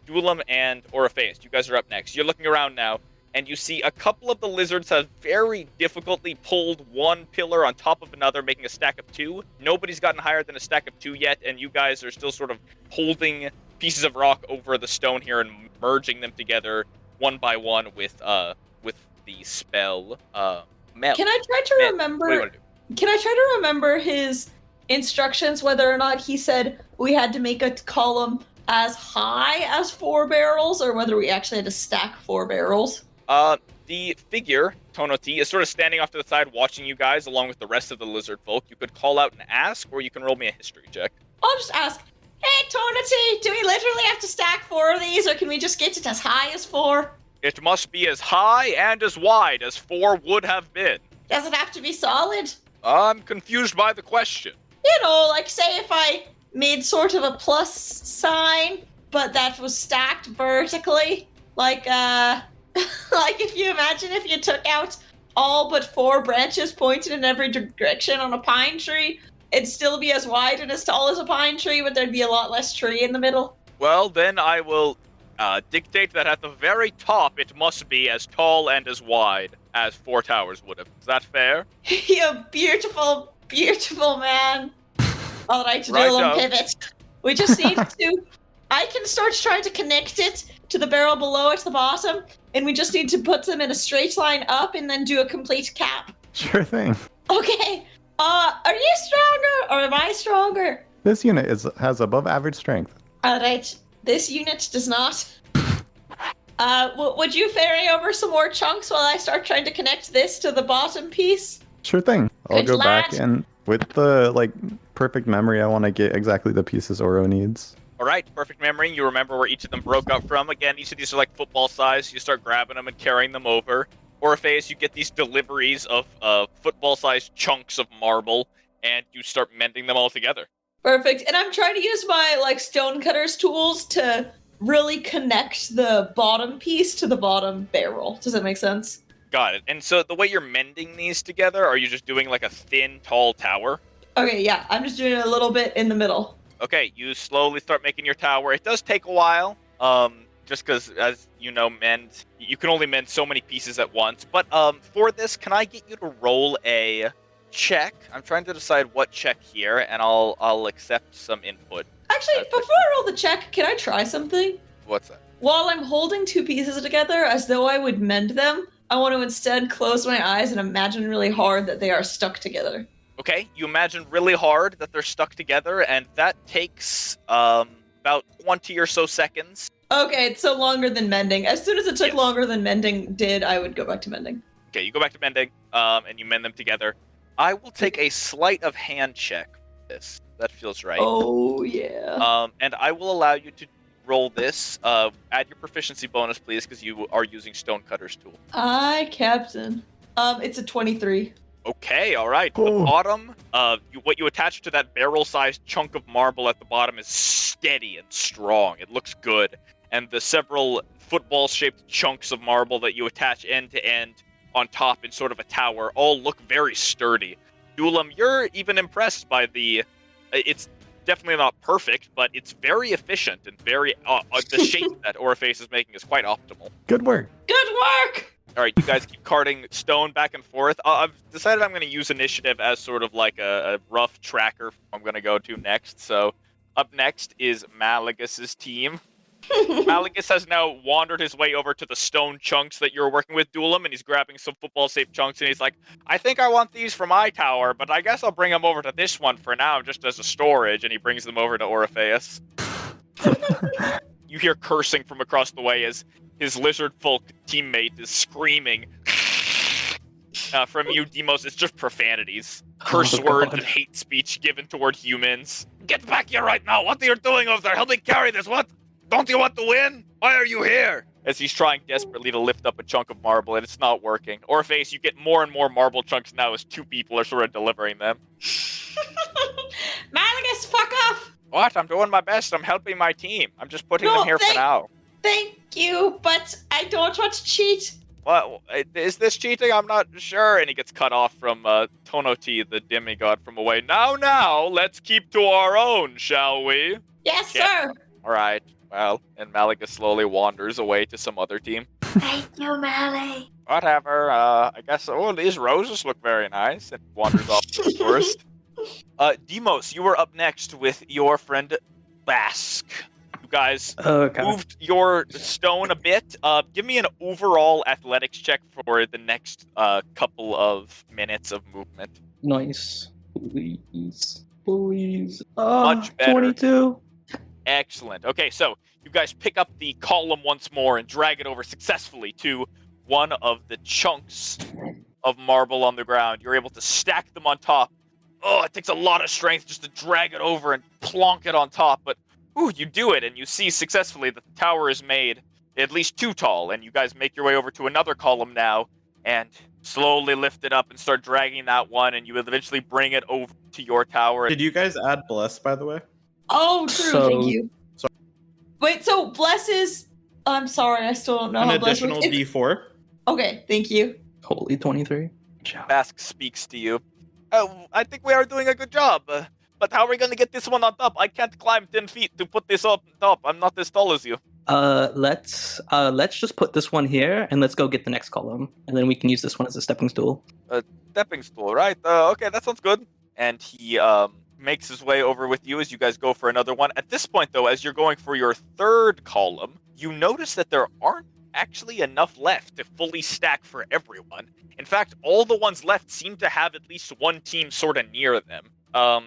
Duelam and Orpheus, you guys are up next. You're looking around now, and you see a couple of the lizards have very difficultly pulled one pillar on top of another, making a stack of 2. Nobody's gotten higher than a stack of 2 yet, and you guys are still sort of holding pieces of rock over the stone here and merging them together one by one with the spell Mel. Can I try to Mel, remember? what do you want to do? Can I try to remember his instructions, whether or not he said we had to make a column as high as 4 barrels, or whether we actually had to stack 4 barrels? The figure, Tonoti, is sort of standing off to the side watching you guys along with the rest of the lizard folk. You could call out and ask, or you can roll me a history check. I'll just ask, hey, Tonati, do we literally have to stack 4 of these, or can we just get it as high as 4? It must be as high and as wide as 4 would have been. Does it have to be solid? I'm confused by the question. You know, like, say if I made sort of a plus sign, but that was stacked vertically, like, like if you imagine if you took out all but 4 branches pointed in every direction on a pine tree, it'd still be as wide and as tall as a pine tree, but there'd be a lot less tree in the middle. Well, then I will dictate that at the very top it must be as tall and as wide as 4 towers would have. Is that fair? You beautiful, beautiful man. All right, Right Dylan, up. pivot. We just need to... I can start trying to connect it to the barrel below at the bottom, and we just need to put them in a straight line up and then do a complete cap. Sure thing. Okay. Are you stronger or am I stronger? This unit has above average strength. Alright, this unit does not. Would you ferry over some more chunks while I start trying to connect this to the bottom piece? Sure thing. I'll Good go back lad. and with the perfect memory, I want to get exactly the pieces Oro needs. All right, perfect memory. You remember where each of them broke up from. Again, each of these are like football size. You start grabbing them and carrying them over. Orpheus, you get these deliveries of football-sized chunks of marble, and you start mending them all together. Perfect. And I'm trying to use my stonecutter's tools to really connect the bottom piece to the bottom barrel. Does that make sense? Got it. And so the way you're mending these together, are you just doing like a thin, tall tower? Okay, yeah. I'm just doing it a little bit in the middle. Okay, you slowly start making your tower. It does take a while, just because, as you know, you can only mend so many pieces at once. But for this, can I get you to roll a check? I'm trying to decide what check here, and I'll accept some input. Actually, before I roll the check, can I try something? What's that? While I'm holding two pieces together as though I would mend them, I want to instead close my eyes and imagine really hard that they are stuck together. Okay, you imagine really hard that they're stuck together, and that takes about 20 or so seconds. Okay, it's so longer than mending. As soon as it took Yes. longer than mending did, I would go back to mending. Okay, you go back to mending, and you mend them together. I will take a sleight of hand check for this. That feels right. Oh, yeah. And I will allow you to roll this. Add your proficiency bonus, please, because you are using Stonecutter's tool. Aye, Captain. It's a 23. Okay, all right. The Oh. bottom, what you attach to that barrel-sized chunk of marble at the bottom is steady and strong. It looks good. And the several football-shaped chunks of marble that you attach end to end on top in sort of a tower all look very sturdy. Dulam, you're even impressed by it's definitely not perfect, but it's very efficient and very the shape that Orpheus is making is quite optimal. Good work. Good work! All right, you guys keep carting stone back and forth. I've decided I'm going to use initiative as sort of like a rough tracker I'm going to go to next. So up next is Malagus's team. Malagus has now wandered his way over to the stone chunks that you're working with, Dulam, and he's grabbing some football-shaped chunks, and he's like, I think I want these for my tower, but I guess I'll bring them over to this one for now, just as a storage, and he brings them over to Orpheus. You hear cursing from across the way as his lizard folk teammate is screaming. From you, Demos, it's just profanities. Curse words and hate speech given toward humans. Get back here right now! What are you doing over there? Help me carry this! What? Don't you want to win? Why are you here? As he's trying desperately to lift up a chunk of marble, and it's not working. Orpheus, you get more and more marble chunks now as two people are sort of delivering them. Malagus, fuck off! What? I'm doing my best. I'm helping my team. I'm just putting No, them here for now. Thank you, but I don't want to cheat. What? Is this cheating? I'm not sure. And he gets cut off from Tonoti, the demigod, from away. Now, let's keep to our own, shall we? Yes, Yeah. sir. All right. Well, and Malagus slowly wanders away to some other team. Thank you, Mally. Whatever. I guess. Oh, these roses look very nice. And wanders off to the forest. Demos, you were up next with your friend Bask. You guys moved your stone a bit. Give me an overall athletics check for the next couple of minutes of movement. Nice. Please. Much better. 22. Excellent. Okay, so you guys pick up the column once more and drag it over successfully to one of the chunks of marble on the ground. You're able to stack them on top. Oh, it takes a lot of strength just to drag it over and plonk it on top, but ooh, you do it, and you see successfully that the tower is made at least 2 tall, and you guys make your way over to another column now, and slowly lift it up and start dragging that one, and you will eventually bring it over to your tower. Did you guys add Bless, by the way? Oh, true. So- Thank you. Wait, so Bless is... I'm sorry, I still don't know An how Bless additional works. D4. Okay, thank you. Holy 23. Job. Bask speaks to you. Oh, I think we are doing a good job, but how are we going to get this one on top? I can't climb 10 feet to put this up top. I'm not as tall as you. Let's just put this one here, and let's go get the next column, and then we can use this one as a stepping stool. Stepping stool, right? Okay, that sounds good. And he makes his way over with you as you guys go for another one. At this point, though, as you're going for your third column, you notice that there aren't actually enough left to fully stack for everyone. In fact, all the ones left seem to have at least one team sort of near them.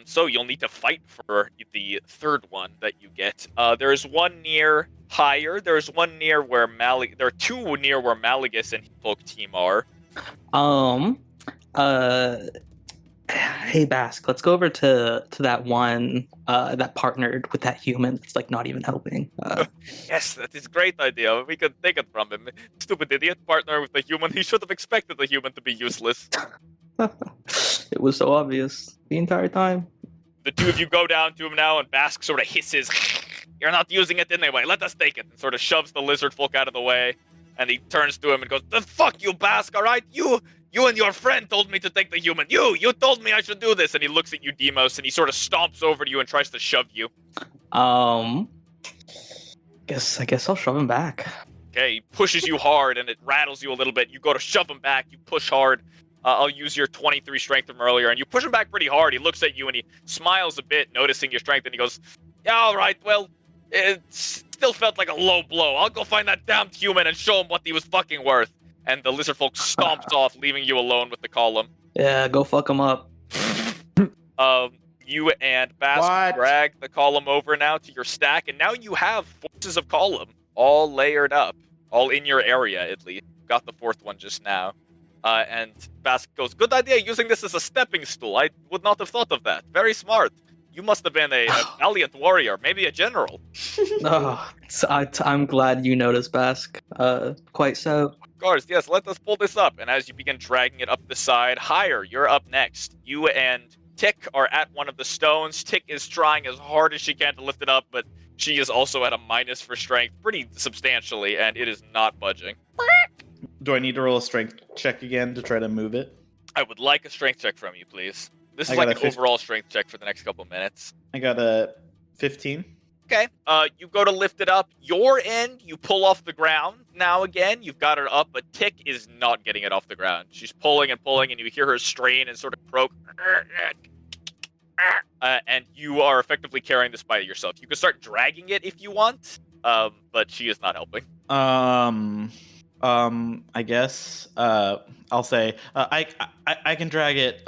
So you'll need to fight for the third one that you get. There's one near higher. There's one near where there are two near where Malagus and Folk team are. Hey Bask, let's go over to that one that partnered with that human that's like not even helping. Yes, that is a great idea. We could take it from him. Stupid idiot, partner with the human. He should have expected the human to be useless. It was so obvious the entire time. The two of you go down to him now, and Bask sort of hisses, "You're not using it anyway, let us take it," and sort of shoves the lizard folk out of the way. And he turns to him and goes, "The fuck you, Bask, alright? You and your friend told me to take the human. You told me I should do this." And he looks at you, Demos, and he sort of stomps over to you and tries to shove you. I guess I'll shove him back. Okay, he pushes you hard, and it rattles you a little bit. You go to shove him back, you push hard. I'll use your 23 strength from earlier, and you push him back pretty hard. He looks at you, and he smiles a bit, noticing your strength, and he goes, "Yeah, alright, well, it still felt like a low blow. I'll go find that damned human and show him what he was fucking worth." And the lizard folk stomps off, leaving you alone with the column. Yeah, go fuck him up. You and Bask drag the column over now to your stack, and now you have forces of column all layered up, all in your area at least. Got the fourth one just now. And Bask goes, "Good idea using this as a stepping stool. I would not have thought of that. Very smart. You must have been a valiant warrior, maybe a general." I'm glad you noticed, Bask. Quite so. Of course, yes, let us pull this up. And as you begin dragging it up the side, higher, you're up next. You and Tick are at one of the stones. Tick is trying as hard as she can to lift it up, but she is also at a minus for strength pretty substantially, and it is not budging. Do I need to roll a strength check again to try to move it? I would like a strength check from you, please. This is I got like a an overall strength check for the next couple minutes. I got a 15. Okay, you go to lift it up. Your end, you pull off the ground. Now again, you've got her up, but Tick is not getting it off the ground. She's pulling, and you hear her strain and sort of croak. And you are effectively carrying this by yourself. You can start dragging it if you want, but she is not helping. I guess I'll say I can drag it.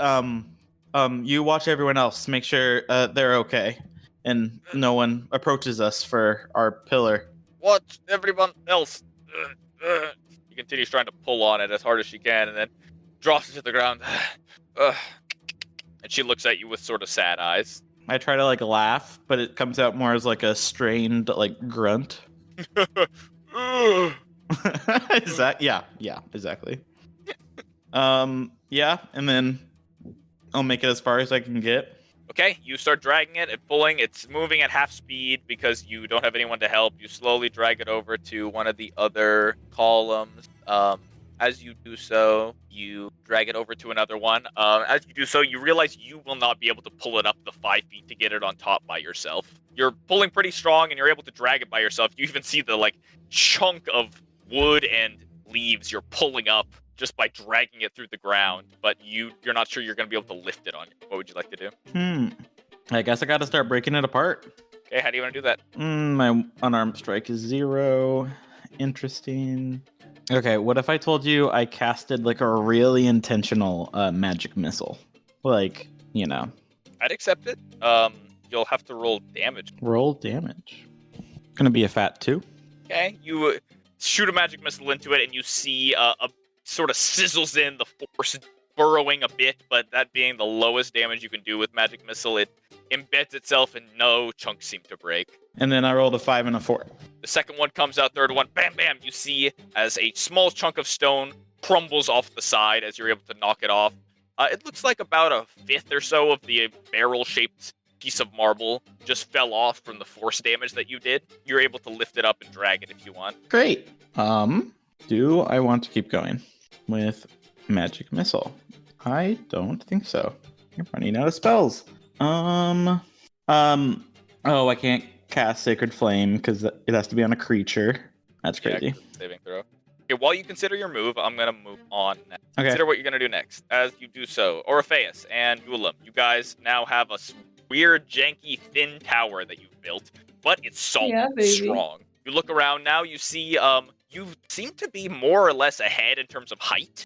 You watch everyone else. Make sure they're okay, and no one approaches us for our pillar. Watch everyone else. She continues trying to pull on it as hard as she can, and then drops it to the ground. And she looks at you with sort of sad eyes. I try to laugh, but it comes out more as a strained grunt. Is that yeah, exactly. Yeah, and then I'll make it as far as I can get. Okay, you start dragging it and pulling. It's moving at half speed because you don't have anyone to help. You slowly drag it over to one of the other columns. As you do so, you drag it over to another one. As you do so, you realize you will not be able to pull it up the 5 feet to get it on top by yourself. You're pulling pretty strong, and you're able to drag it by yourself. You even see the chunk of wood and leaves you're pulling up just by dragging it through the ground, but you're not sure you're going to be able to lift it on you. What would you like to do? I guess I got to start breaking it apart. Okay, how do you want to do that? My unarmed strike is 0. Interesting. Okay, what if I told you I casted a really intentional magic missile? I'd accept it. You'll have to roll damage. Roll damage. Gonna be a fat 2. Okay, you shoot a magic missile into it, and you see a sort of sizzles in, the force burrowing a bit, but that being the lowest damage you can do with magic missile, it embeds itself and no chunks seem to break. And then I rolled a 5 and a 4. The second one comes out, third one, bam, bam, you see as a small chunk of stone crumbles off the side as you're able to knock it off. It looks like about a fifth or so of the barrel-shaped piece of marble just fell off from the force damage that you did. You're able to lift it up and drag it if you want. Great. Do I want to keep going with magic missile? I don't think so. You're running out of spells. Oh, I can't cast Sacred Flame because it has to be on a creature. That's crazy. Yeah, saving throw. Okay, while you consider your move, I'm going to move on next. Okay. Consider what you're going to do next. As you do so, Orpheus and Gulam, you guys now have a weird, janky, thin tower that you've built, but it's solid, strong. You look around now, you see you seem to be more or less ahead in terms of height.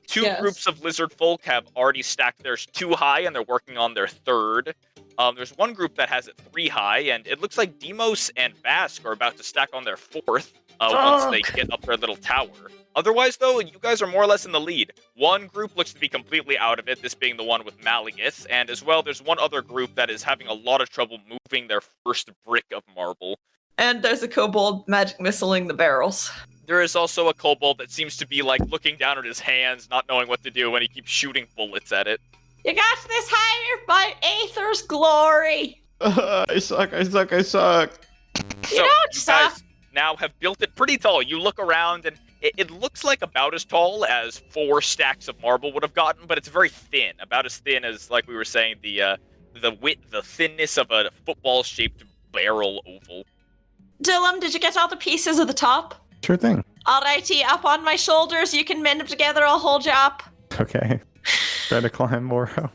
Two yes. groups of lizard folk have already stacked theirs 2 high, and they're working on their 3rd. There's one group that has it 3 high, and it looks like Demos and Bask are about to stack on their 4th once they get up their little tower. Otherwise, though, you guys are more or less in the lead. One group looks to be completely out of it, this being the one with Malleus, and as well, there's one other group that is having a lot of trouble moving their first brick of marble. And there's a kobold magic missiling the barrels. There is also a kobold that seems to be, like, looking down at his hands, not knowing what to do, and he keeps shooting bullets at it. You got this higher by Aether's glory. I suck. So, You don't you suck. guys now have built it pretty tall. You look around, and it looks like about as tall as 4 stacks of marble would have gotten, but it's very thin. About as thin as, like we were saying, the thinness of a football-shaped barrel oval. Dylan, did you get all the pieces of the top? Sure thing. Alrighty, up on my shoulders. You can mend them together. I'll hold you up. Okay. Try to climb Moro.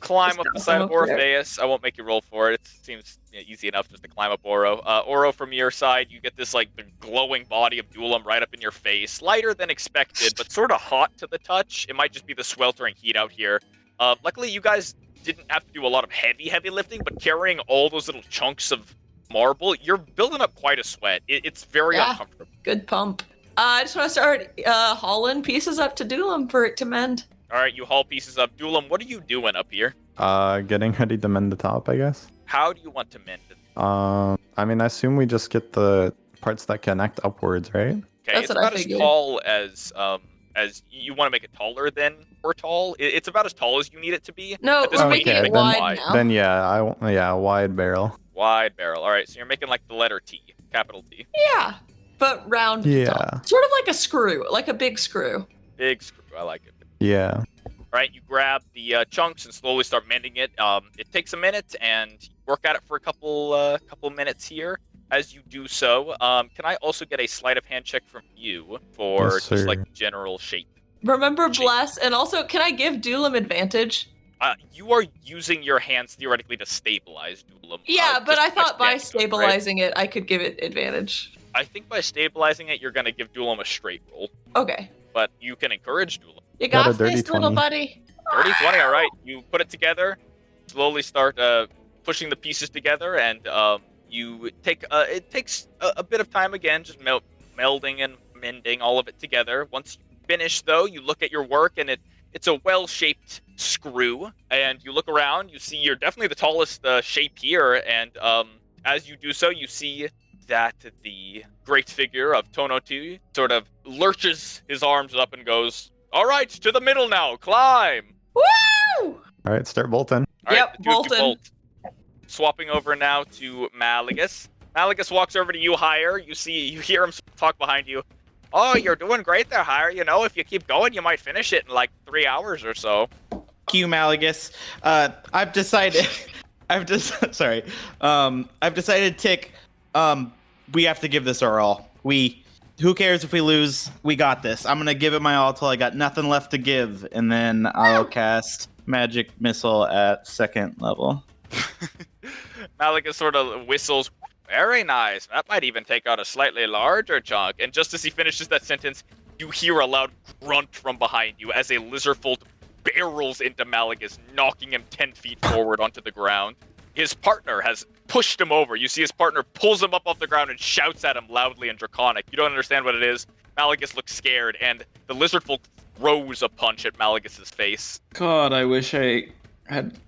Climb up the side of up there. Orpheus. I won't make you roll for it. It seems easy enough just to climb up Oro. Oro, from your side, you get this the glowing body of Duelam right up in your face. Lighter than expected, but sort of hot to the touch. It might just be the sweltering heat out here. Luckily, you guys didn't have to do a lot of heavy lifting, but carrying all those little chunks of marble, you're building up quite a sweat. It's very uncomfortable. Good pump. I just want to start hauling pieces up to Duelam for it to mend. All right, you haul pieces up. Duelam, what are you doing up here? Getting ready to mend the top, I guess. How do you want to mend it? I mean, I assume we just get the parts that connect upwards, right? Okay, That's it's what I about as figured. tall as you want to make it taller than or tall. It's about as tall as you need it to be. No, At this we're point, making you it make wide now. Then yeah, wide barrel. Wide barrel. All right, so you're making like the letter T, capital T. Yeah, but round. at the Yeah. top. Sort of like a screw, like a big screw. Big screw. I like it. Yeah. All right, you grab the chunks and slowly start mending it. It takes a minute, and you work at it for a couple minutes here. As you do so, can I also get a sleight of hand check from you for Yes, just sir. like general shape? Remember Shape. bless, and also can I give Duelam advantage? You are using your hands theoretically to stabilize Duelam. Yeah, but just I thought by standing up, right? stabilizing it, I could give it advantage. I think by stabilizing it, you're going to give Duelam a straight roll, Okay, but you can encourage Duelam. You Got a got dirty this, little 20. buddy. 30-20, all right. You put it together, slowly start pushing the pieces together, and you take. It takes a bit of time again, just melding and mending all of it together. Once you finish, though, you look at your work, and it's a well-shaped screw. And you look around, you see you're definitely the tallest shape here, and as you do so, you see that the great figure of Tonotu sort of lurches his arms up and goes, "All right, to the middle now, climb." Woo! All right, start bolting. All right, Yep, the two of you Bolton. bolt. Swapping over now to Malleus. Malleus walks over to you, Hire. You hear him talk behind you. "Oh, you're doing great there, Hire. You know, if you keep going, you might finish it in like 3 hours or so." Fuck you, Malagus. I've decided. Sorry. I've decided, Tick. We have to give this our all. Who cares if we lose? We got this. I'm gonna give it my all till I got nothing left to give, and then I'll cast Magic Missile at 2nd level. Malleus sort of whistles. "Very nice. That might even take out a slightly larger chunk." And just as he finishes that sentence, you hear a loud grunt from behind you as a lizardfold barrels into Malleus, knocking him 10 feet forward onto the ground. His partner has pushed him over. You see his partner pulls him up off the ground and shouts at him loudly in Draconic. You don't understand what it is. Malleus looks scared, and the lizardfolk throws a punch at Malleus's face. God, I wish I had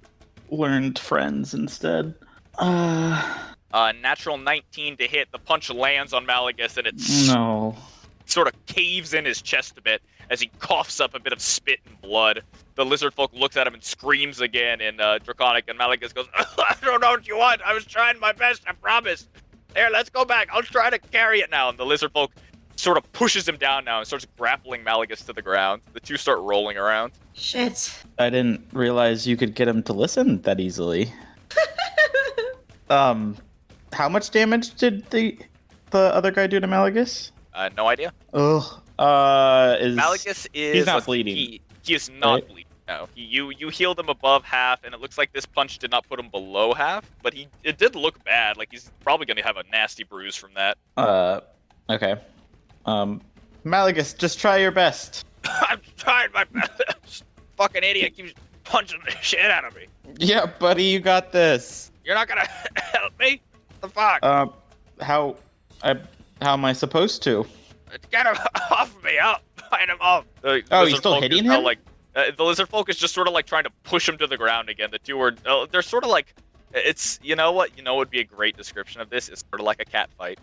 learned friends instead. Natural 19 to hit. The punch lands on Malleus, and it No. sort of caves in his chest a bit as he coughs up a bit of spit and blood. The lizard folk looks at him and screams again in Draconic, and Malleus goes, "I don't know what you want. I was trying my best, I promise. There, let's go back. I'll try to carry it now." And the lizard folk sort of pushes him down now and starts grappling Malleus to the ground. The two start rolling around. Shit. I didn't realize you could get him to listen that easily. How much damage did the other guy do to Malagus? No idea. Ugh. Malagus is... he's not let's see, bleeding, He is not right? bleeding. No, you healed him above half, and it looks like this punch did not put him below half, but it did look bad. Like, he's probably going to have a nasty bruise from that. Okay. Malagus, just try your best. I'm trying my best. Fucking idiot keeps punching the shit out of me. Yeah, buddy, you got this. You're not gonna help me? What the fuck? How am I supposed to? Get him off of me! I'll find him off. You're still hitting him? The lizard folk is just sort of like trying to push him to the ground again. The two are, they're sort of like, it's, you know what would be a great description of this? It's sort of like a cat fight.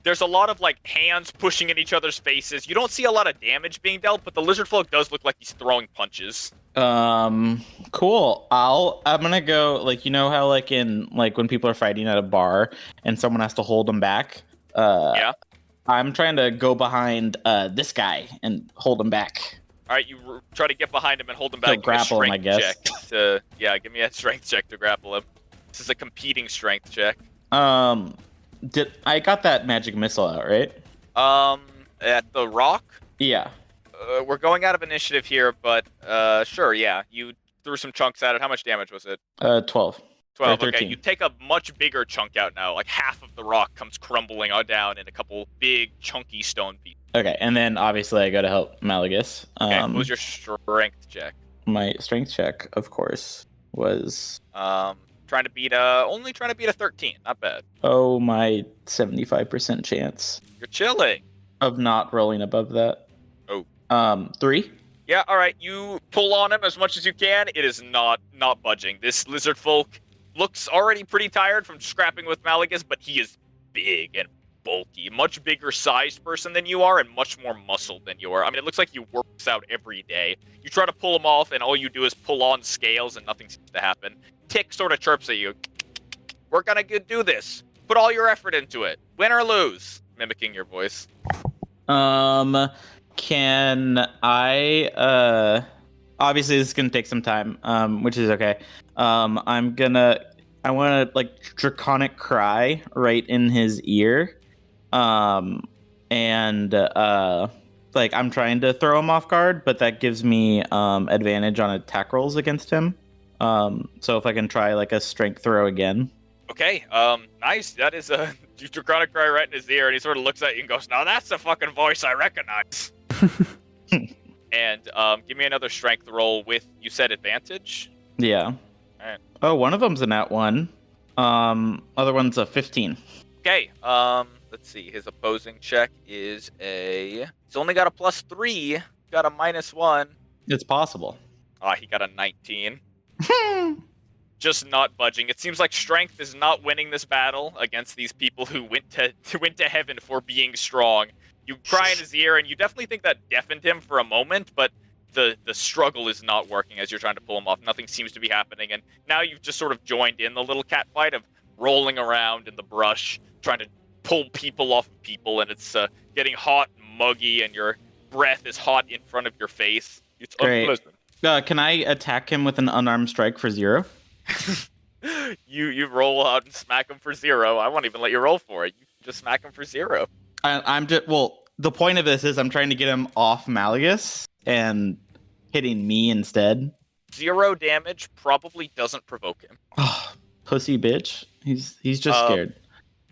There's a lot of like hands pushing in each other's faces. You don't see a lot of damage being dealt, but the lizard folk does look like he's throwing punches. Cool. I'm gonna go, like, you know how like in like when people are fighting at a bar and someone has to hold them back? Yeah. I'm trying to go behind this guy and hold him back. All right, you try to get behind him and hold him back. Grapple him, I guess. Give me a strength check to grapple him. This is a competing strength check. Did I got that magic missile out, right? At the rock? Yeah. We're going out of initiative here, but sure, yeah. You threw some chunks at it. How much damage was it? 12. 12, Or okay. 13. You take a much bigger chunk out now. Like half of the rock comes crumbling on down in a couple big, chunky stone pieces. Okay, and then obviously I go to help Malagus. Okay, what was your strength check? My strength check, of course, was... only trying to beat a 13. Not bad. Oh, my 75% chance You're chilling. of not rolling above that. Oh. 3? Yeah, all right. You pull on him as much as you can. It is not budging. This lizard folk looks already pretty tired from scrapping with Malagus, but he is big and bulky, much bigger sized person than you are and much more muscled than you are. I mean, it looks like he works out every day. You try to pull him off and all you do is pull on scales and nothing seems to happen. Tick sort of chirps at you. We're gonna do this. Put all your effort into it. Win or lose. Mimicking your voice. Can I, obviously this is gonna take some time, which is okay. I wanna, like, draconic cry right in his ear. Like, I'm trying to throw him off guard, but that gives me, advantage on attack rolls against him. So if I can try, like, a strength throw again. Okay, nice. That is a draconic cry right in his ear, and he sort of looks at you and goes, "Now that's the fucking voice I recognize." And give me another strength roll with, you said, advantage? Yeah. Alright. Oh, one of them's a nat 1. Other one's a 15. Okay, let's see. His opposing check is he's only got a +3, got a -1. It's possible. He got a 19. Just not budging. It seems like strength is not winning this battle against these people who went to heaven for being strong. You cry in his ear, and you definitely think that deafened him for a moment, but the struggle is not working as you're trying to pull him off. Nothing seems to be happening, and now you've just sort of joined in the little cat fight of rolling around in the brush, trying to pull people off of people, and it's getting hot and muggy, and your breath is hot in front of your face. It's Great. unpleasant. Can I attack him with an unarmed strike for 0? You roll out and smack him for 0. I won't even let you roll for it. You just smack him for 0. I'm just, well, the point of this is I'm trying to get him off Malagus and hitting me instead. 0 damage probably doesn't provoke him. Oh, pussy bitch. He's just scared.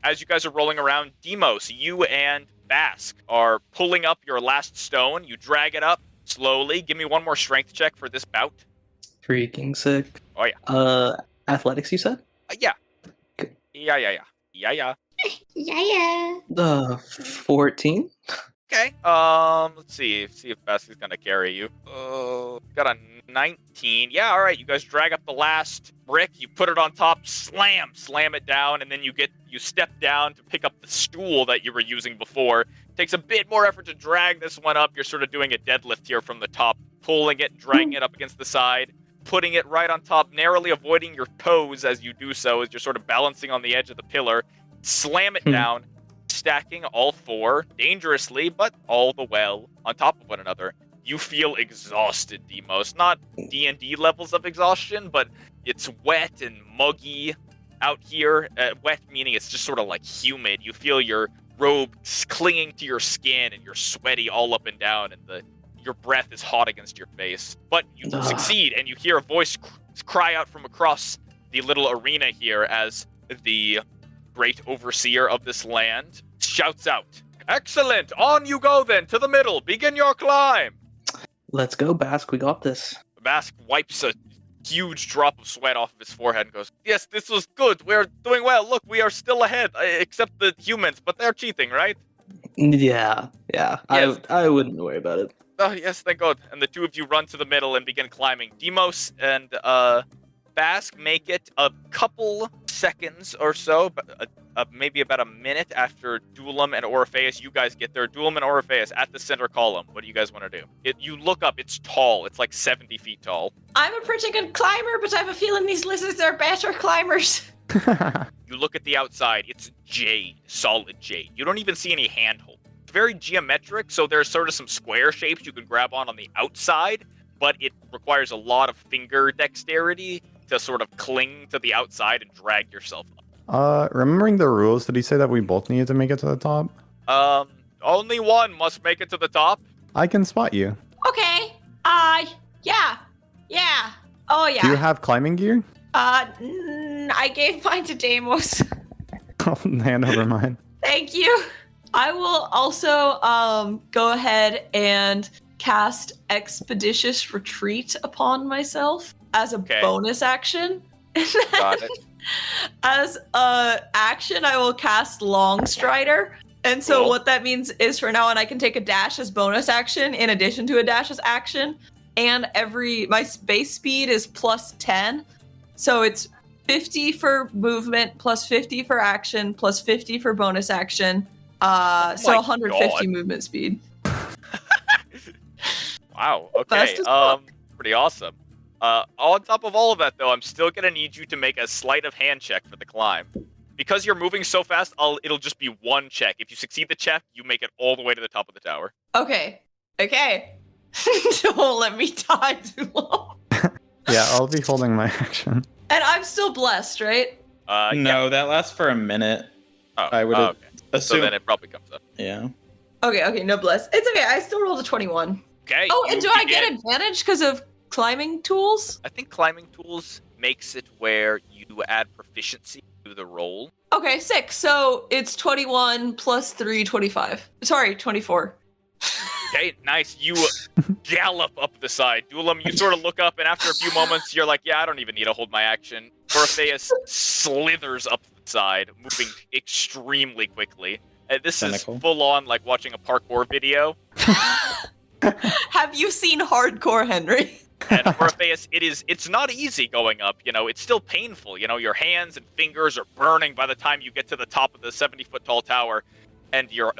As you guys are rolling around, Demos, you and Bask are pulling up your last stone. You drag it up slowly. Give me one more strength check for this bout. Freaking sick. Oh, yeah. Athletics, you said? Yeah. Okay. Yeah. Yeah. 14? Okay. Let's see if Bask is gonna carry you. Got a 19. Yeah, all right. You guys drag up the last brick. You put it on top. Slam it down, and then you step down to pick up the stool that you were using before. Takes a bit more effort to drag this one up. You're sort of doing a deadlift here from the top, pulling it, dragging it up against the side, putting it right on top, narrowly avoiding your toes as you do so, as you're sort of balancing on the edge of the pillar. Slam it down, stacking all 4, dangerously, but all the well, on top of one another. You feel exhausted, Demos. Not D&D levels of exhaustion, but it's wet and muggy out here. Wet meaning it's just sort of like humid. You feel your robe clinging to your skin, and you're sweaty all up and down, and your breath is hot against your face. But you succeed, and you hear a voice cry out from across the little arena here as the great overseer of this land shouts out, "Excellent! On you go then, to the middle! Begin your climb!" Let's go, Bask. We got this. Bask wipes a huge drop of sweat off of his forehead and goes, "Yes, this was good. We're doing well. Look, we are still ahead, except the humans, but they're cheating, right?" Yeah. Yes. I wouldn't worry about it. Oh, yes, thank God. And the two of you run to the middle and begin climbing. Demos and Bask make it a couple seconds or so, maybe about a minute after Dulam and Orpheus. You guys get there. Dulam and Orpheus at the center column. What do you guys want to do? You look up. It's tall. It's like 70 feet tall. I'm a pretty good climber, but I have a feeling these lizards are better climbers. You look at the outside. It's jade, solid jade. You don't even see any handhold. It's very geometric, so there's sort of some square shapes you can grab on the outside, but it requires a lot of finger dexterity to sort of cling to the outside and drag yourself up. Remembering the rules, did he say that we both needed to make it to the top? Only one must make it to the top. I can spot you. Okay. Yeah. Oh, yeah. Do you have climbing gear? I gave mine to Deimos. I'll hand over mine. Thank you. I will also go ahead and cast Expeditious Retreat upon myself as a bonus action. Got it. As a action, I will cast Long Strider. And so Cool. what that means is for now on, I can take a dash as bonus action in addition to a dash as action. And my base speed is plus 10. So it's 50 for movement, plus 50 for action, plus 50 for bonus action. So 150 God. movement speed. Wow. Okay. Fast as fuck. Pretty awesome. On top of all of that, though, I'm still gonna need you to make a sleight of hand check for the climb. Because you're moving so fast, it'll just be one check. If you succeed the check, you make it all the way to the top of the tower. Okay. Don't let me die too long. Yeah, I'll be holding my action. And I'm still blessed, right? No, that lasts for a minute. Oh, I would okay. assume. So then it probably comes up. Yeah. Okay, no bless. It's okay, I still rolled a 21. Okay. Oh, and you do I begin. get advantage because of climbing tools? I think climbing tools makes it where you add proficiency to the roll. Okay, 6. So it's 21 plus 3, 25. Sorry, 24. Okay, nice. You gallop up the side. Dulam, you sort of look up, and after a few moments, you're like, yeah, I don't even need to hold my action. Orpheus slithers up the side, moving extremely quickly. This Cynical. is full-on like watching a parkour video. Have you seen Hardcore Henry? And Orpheus, it's not easy going up, it's still painful, your hands and fingers are burning by the time you get to the top of the 70-foot tall tower, and your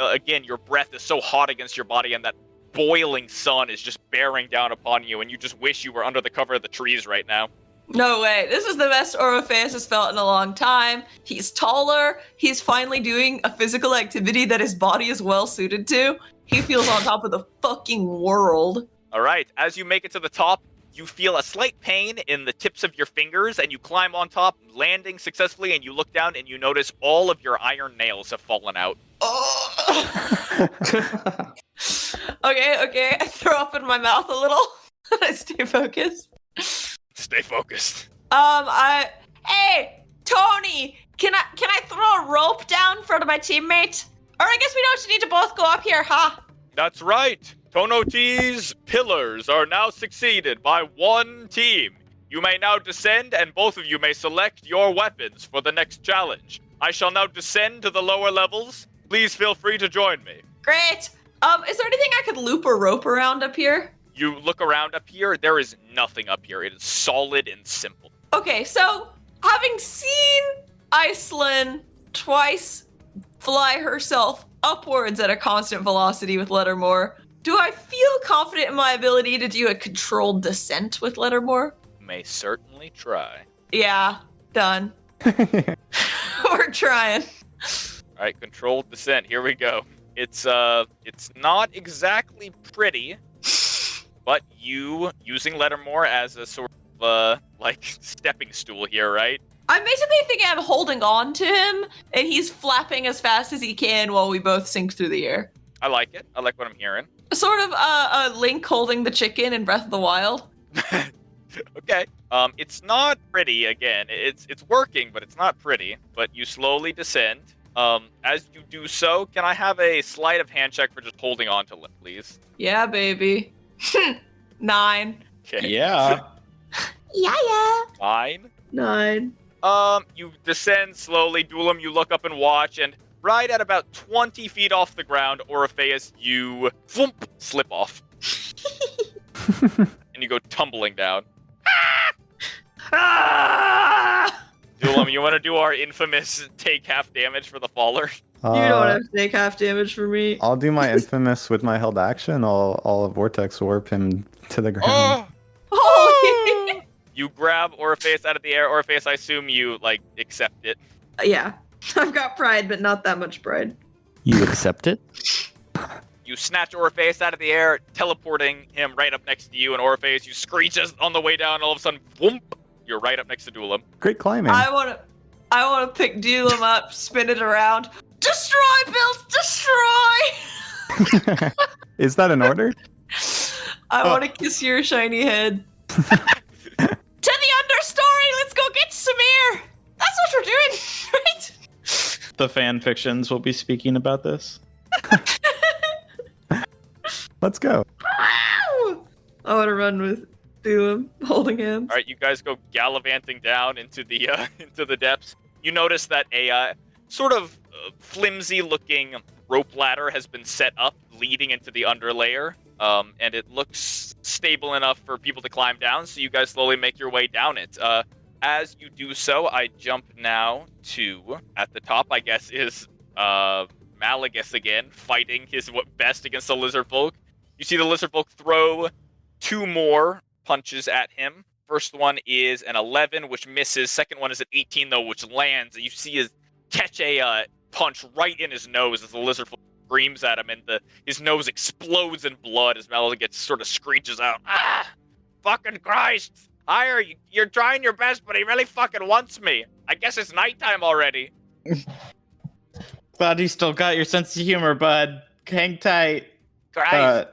breath is so hot against your body, and that boiling sun is just bearing down upon you, and you just wish you were under the cover of the trees right now. No way. This is the best Orpheus has felt in a long time. He's taller. He's finally doing a physical activity that his body is well suited to. He feels on top of the fucking world. All right, as you make it to the top, you feel a slight pain in the tips of your fingers, and you climb on top, landing successfully, and you look down and you notice all of your iron nails have fallen out. Oh. Okay. I throw up in my mouth a little. I stay focused. Stay focused. Hey, Tony, can I throw a rope down for my teammate? Or I guess we don't need to both go up here, huh? That's right. Tonoti's pillars are now succeeded by one team. You may now descend, and both of you may select your weapons for the next challenge. I shall now descend to the lower levels. Please feel free to join me. Great. Is there anything I could loop a rope around up here? You look around up here. There is nothing up here. It is solid and simple. Okay, so having seen Iceland twice fly herself upwards at a constant velocity with Lettermore, do I feel confident in my ability to do a controlled descent with Lettermore? You may certainly try. Yeah, done. We're trying. All right, controlled descent. Here we go. It's not exactly pretty, but you using Lettermore as a sort of stepping stool here, right? I'm basically thinking I'm holding on to him, and he's flapping as fast as he can while we both sink through the air. I like it. I like what I'm hearing. Sort of a Link holding the chicken in Breath of the Wild. Okay. It's not pretty. Again, it's working, but it's not pretty. But you slowly descend. As you do so, can I have a sleight of hand check for just holding on to Lip, please? Yeah, baby. 9. Okay. Yeah. Yeah. 9. 9. You descend slowly. Dulam, you look up and watch, and right at about 20 feet off the ground, Orpheus, you thump, slip off. And you go tumbling down. Ah! Dulam, you want to do our infamous take half damage for the faller? You don't have to take half damage for me. I'll do my infamous with my held action. I'll vortex warp him to the ground. Oh! Holy! You grab Orpheus out of the air. Orpheus, I assume you, accept it. Yeah. I've got pride, but not that much pride. You accept it? You snatch Orpheus out of the air, teleporting him right up next to you, and Orpheus, you screech on the way down, and all of a sudden, whoomp, you're right up next to Dulam. Great climbing. I wanna pick Dulam up, spin it around. Destroy, Bills, destroy! Is that an order? I want to kiss your shiny head. To the understory! Let's go get Samir! That's what we're doing, right? The fan fictions will be speaking about this. Let's go. Wow! I want to run with Dulam, holding hands. All right, you guys go gallivanting down into the into the depths. You notice that a sort of flimsy-looking rope ladder has been set up, leading into the underlayer, and it looks stable enough for people to climb down. So you guys slowly make your way down it. As you do so, I jump now to at the top. I guess is Malagus again, fighting his best against the lizard folk. You see the lizard folk throw 2 more punches at him. First one is an 11, which misses. Second one is an 18, though, which lands. You see his catch a punch right in his nose as the lizard folk screams at him, and his nose explodes in blood as Malagus sort of screeches out, "Ah! Fucking Christ! Hire, you're trying your best, but he really fucking wants me. I guess it's nighttime already." Glad you still got your sense of humor, bud. Hang tight. Christ.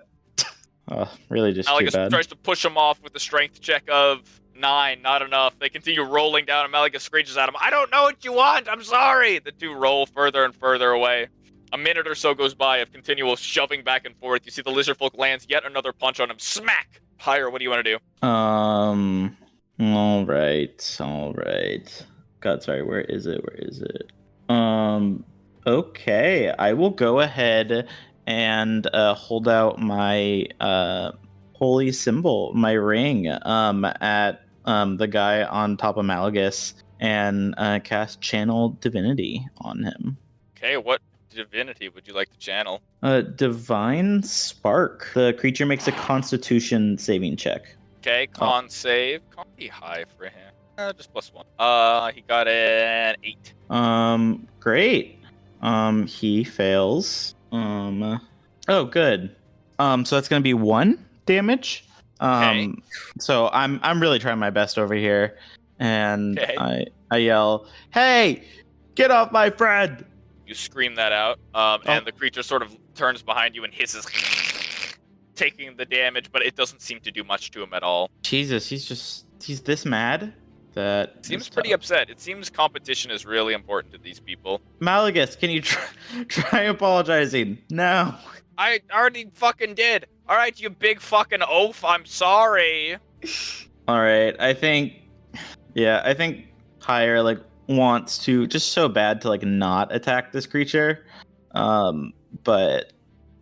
Really just too Malagus bad. tries to push him off with a strength check of 9, not enough. They continue rolling down, and Malagus screeches at him, "I don't know what you want, I'm sorry!" The 2 roll further and further away. A minute or so goes by of continual shoving back and forth. You see the lizard folk lands yet another punch on him. Smack! Higher, what do you want to do? All right. God, sorry, where is it? Okay, I will go ahead and hold out my holy symbol, my ring, at the guy on top of Malagus and cast Channel Divinity on him. Okay, what divinity would you like to channel? Divine Spark. The creature makes a Constitution saving check. Okay, con save. Con be high for him. Just +1. He got an 8. Great. He fails. Oh, good. So that's gonna be 1 damage. Okay. So I'm really trying my best over here, and Okay. I yell, "Hey, get off my friend!" You scream that out, and the creature sort of turns behind you and hisses, taking the damage, but it doesn't seem to do much to him at all. Jesus, he's this mad. That Seems is pretty tough. upset. It seems competition is really important to these people. Malagus, can you try apologizing? No. I already fucking did. All right, you big fucking oaf. I'm sorry. All right, I think Higher wants to just so bad to not attack this creature, but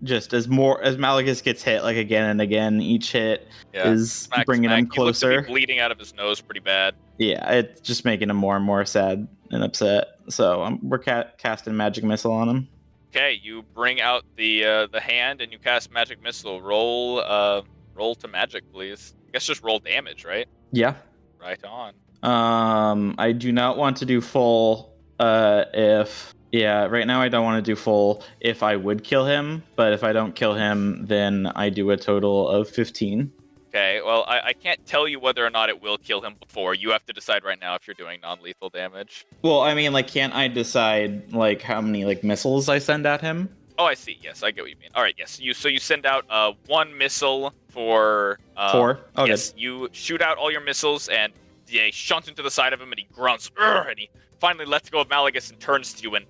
just as Malagus gets hit again and again, each hit is Smack, bringing smack. him He looks to closer. be bleeding out of his nose pretty bad. Yeah, it's just making him more and more sad and upset. So we're casting magic missile on him. Okay, you bring out the hand and you cast magic missile. Roll to magic, please. I guess just roll damage, right? Yeah. Right on. I do not want to do full. Right now I don't want to do full if I would kill him, but if I don't kill him, then I do a total of 15. Okay, well, I can't tell you whether or not it will kill him before. You have to decide right now if you're doing non-lethal damage. Well, I mean, can't I decide how many missiles I send at him? Oh, I see. Yes, I get what you mean. All right, yes. So you send out one missile for 4. Oh, yes, you shoot out all your missiles, and they shunt into the side of him, and he grunts, "Urgh," and he finally lets go of Malagus and turns to you and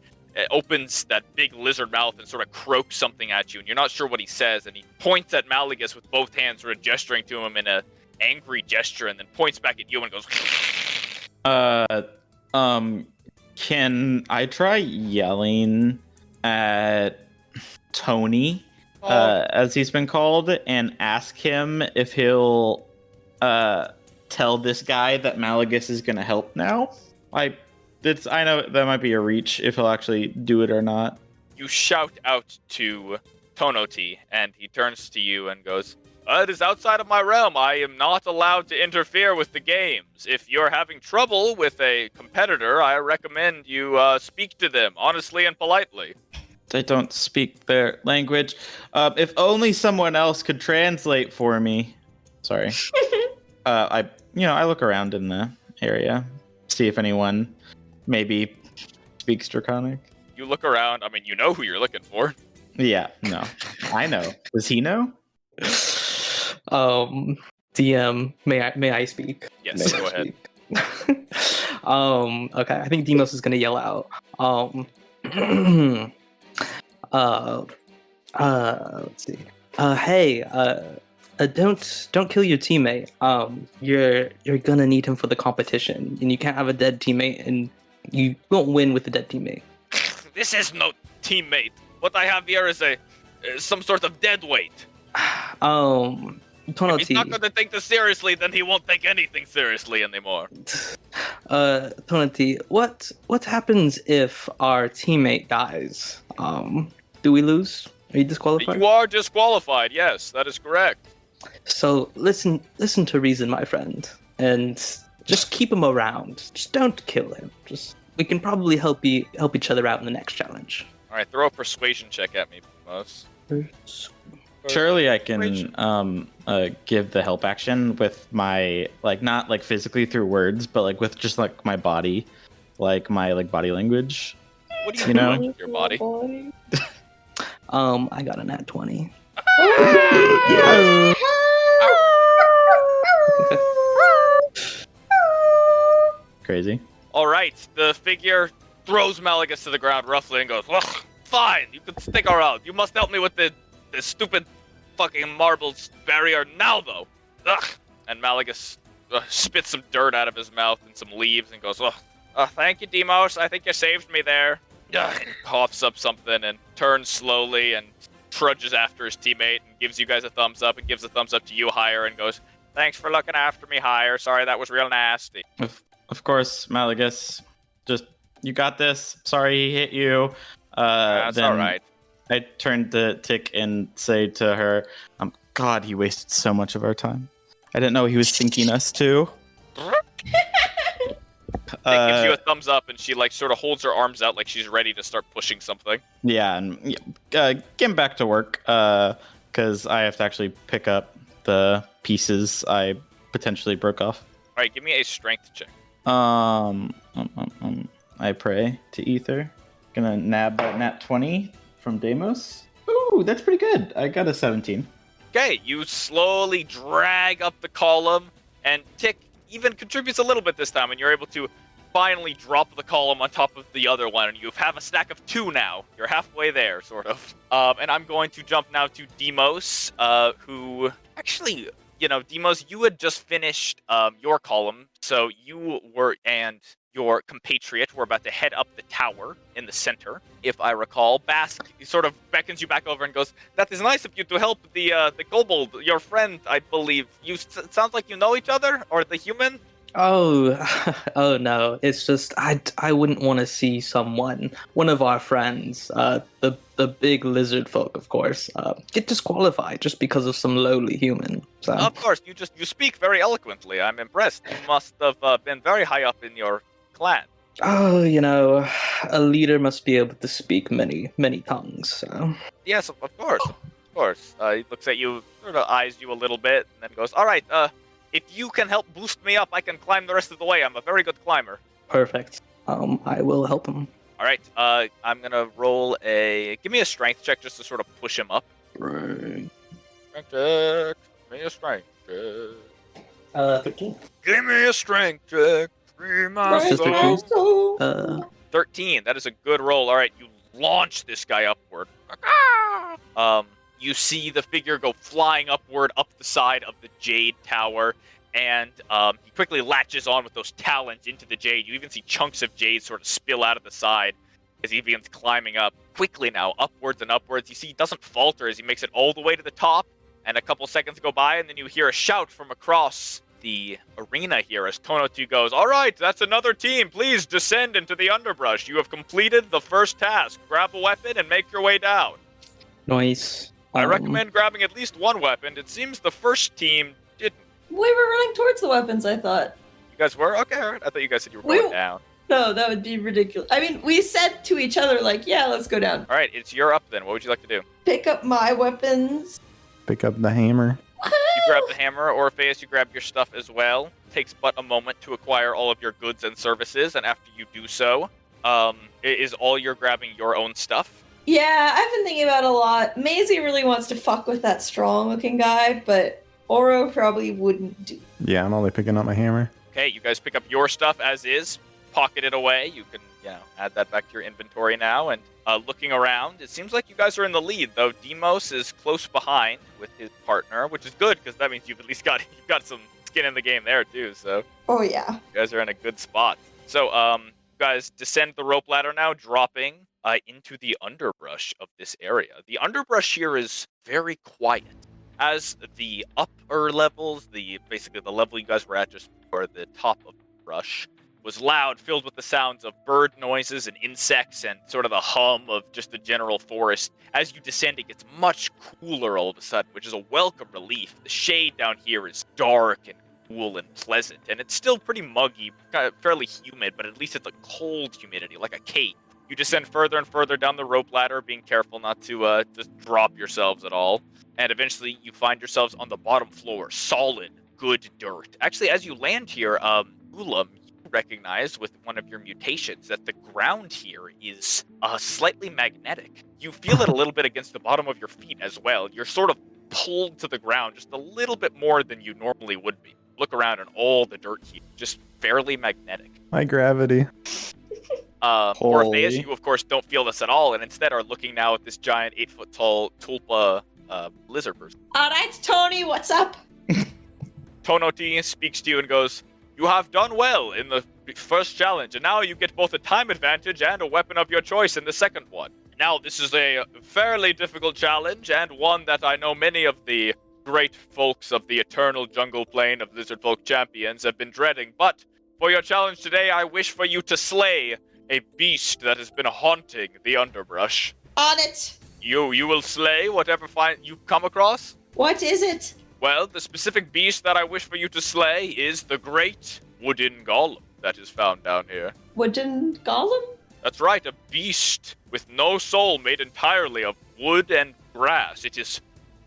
opens that big lizard mouth and sort of croaks something at you, and you're not sure what he says, and he points at Malagus with both hands, sort of gesturing to him in a angry gesture, and then points back at you and goes, Can I try yelling at Tony, as he's been called, and ask him if he'll tell this guy that Malagus is gonna help now? I know that might be a reach if he'll actually do it or not. You shout out to Tonoti, and he turns to you and goes, "It is outside of my realm. I am not allowed to interfere with the games. If you're having trouble with a competitor, I recommend you speak to them honestly and politely." I don't speak their language. If only someone else could translate for me. Sorry. I look around in the area, see if anyone maybe speaks Draconic. You look around. I mean, you know who you're looking for. Yeah, no, I know. Does he know? DM, may I speak? Yes, May go I ahead. speak? Okay, I think Demos is gonna yell out. Let's see. Hey, don't kill your teammate. You're gonna need him for the competition, and you can't have a dead teammate, and you won't win with a dead teammate. This is no teammate. What I have here is some sort of dead weight. If he's not Tonati, going to take this seriously, then he won't take anything seriously anymore. Tonati, what happens if our teammate dies? Do we lose? Are you disqualified? You are disqualified. Yes, that is correct. So listen to reason, my friend, and just keep him around. Just don't kill him. We can probably help each other out in the next challenge. All right, throw a persuasion check at me, Moss. Surely I can give the help action with my not physically through words, but with just my body, my body language. What do you do with your body? I got a nat 20. Crazy. All right, the figure throws Malagus to the ground roughly and goes, "Ugh, fine, you can stick around. You must help me with the stupid fucking marbles barrier now, though." Ugh. And Malagus spits some dirt out of his mouth and some leaves and goes, "Thank you, Demos. I think you saved me there." And he coughs up something and turns slowly and trudges after his teammate and gives you guys a thumbs up and gives a thumbs up to you, Hire, and goes, "Thanks for looking after me, Hire. Sorry, that was real nasty." Of course, Malagus. Just, you got this. Sorry he hit you. That's then all right. I turned to Tick and say to her, God, he wasted so much of our time. I didn't know he was thinking us too. It gives you a thumbs up, and she sort of holds her arms out like she's ready to start pushing something. Yeah, and getting back to work, because I have to actually pick up the pieces I potentially broke off. All right, give me a strength check. I pray to Ether. Gonna nab that nat 20 from Deimos. Ooh, that's pretty good. I got a 17. Okay, you slowly drag up the column, and Tick even contributes a little bit this time, and you're able to finally drop the column on top of the other one, and you have a stack of 2 now. You're halfway there, sort of. And I'm going to jump now to Demos, who actually, Demos, you had just finished your column, so you and your compatriot were about to head up the tower in the center, if I recall. Bask sort of beckons you back over and goes, "That is nice of you to help the kobold, your friend, I believe. It sounds like you know each other, or the human?" Oh no! It's just I wouldn't want to see one of our friends, the big lizard folk, of course, get disqualified just because of some lowly human. So. Of course, you speak very eloquently. I'm impressed. You must have been very high up in your clan. Oh, a leader must be able to speak many tongues. So. Yes, of course. He looks at you, sort of eyes you a little bit, and then goes, "All right, if you can help boost me up, I can climb the rest of the way. I'm a very good climber." Perfect. I will help him. All right. I'm gonna roll give me a strength check just to sort of push him up. Right. Strength check. Give me a strength check. 13. Give me a strength check. Free my Just soul. 13. 13. That is a good roll. All right, you launch this guy upward. You see the figure go flying upward up the side of the Jade Tower, and he quickly latches on with those talons into the Jade. You even see chunks of Jade sort of spill out of the side as he begins climbing up. Quickly now, upwards and upwards. You see he doesn't falter as he makes it all the way to the top, and a couple seconds go by, and then you hear a shout from across the arena here as Tono2 goes, "All right, that's another team. Please descend into the underbrush. You have completed the first task. Grab a weapon and make your way down." Nice. I recommend grabbing at least one weapon. It seems the first team didn't. We were running towards the weapons, I thought. You guys were? Okay, all right. I thought you guys said you were We- going down. No, that would be ridiculous. I mean, we said to each other, like, yeah, let's go down. All right, it's your up then. What would you like to do? Pick up my weapons. Pick up the hammer. You grab the hammer, Orpheus, you grab your stuff as well. Takes but a moment to acquire all of your goods and services, and after you do so, is all you're grabbing your own stuff? Yeah, I've been thinking about it a lot. Maisie really wants to fuck with that strong-looking guy, but Oro probably wouldn't do. Yeah, I'm only picking up my hammer. Okay, you guys pick up your stuff as is, pocket it away. You can, add that back to your inventory now. And looking around, it seems like you guys are in the lead, though Demos is close behind with his partner, which is good because that means you've at least got some skin in the game there too. So Oh, yeah. you guys are in a good spot. So you guys descend the rope ladder now, dropping into the underbrush of this area. The underbrush here is very quiet. As the upper levels, basically the level you guys were at just before the top of the brush, was loud, filled with the sounds of bird noises and insects and sort of the hum of just the general forest. As you descend, it gets much cooler all of a sudden, which is a welcome relief. The shade down here is dark and cool and pleasant, and it's still pretty muggy, kind of fairly humid, but at least it's a cold humidity, like a cape. You descend further and further down the rope ladder, being careful not to just drop yourselves at all. And eventually you find yourselves on the bottom floor, solid, good dirt. Actually, as you land here, Ulam, you recognize with one of your mutations that the ground here is slightly magnetic. You feel it a little bit against the bottom of your feet as well. You're sort of pulled to the ground just a little bit more than you normally would be. Look around and all the dirt here, just fairly magnetic. My gravity. Orpheus, you of course don't feel this at all, and instead are looking now at this giant 8-foot-tall tulpa lizard person. All right, Tony, what's up? Tonoti speaks to you and goes, "You have done well in the first challenge, and now you get both a time advantage and a weapon of your choice in the second one. Now, this is a fairly difficult challenge, and one that I know many of the great folks of the eternal jungle plane of lizard folk champions have been dreading, but for your challenge today, I wish for you to slay a beast that has been haunting the underbrush. On it. You will slay whatever you come across? What is it? Well, the specific beast that I wish for you to slay is the great wooden golem that is found down here. Wooden golem? That's right, a beast with no soul made entirely of wood and grass. It is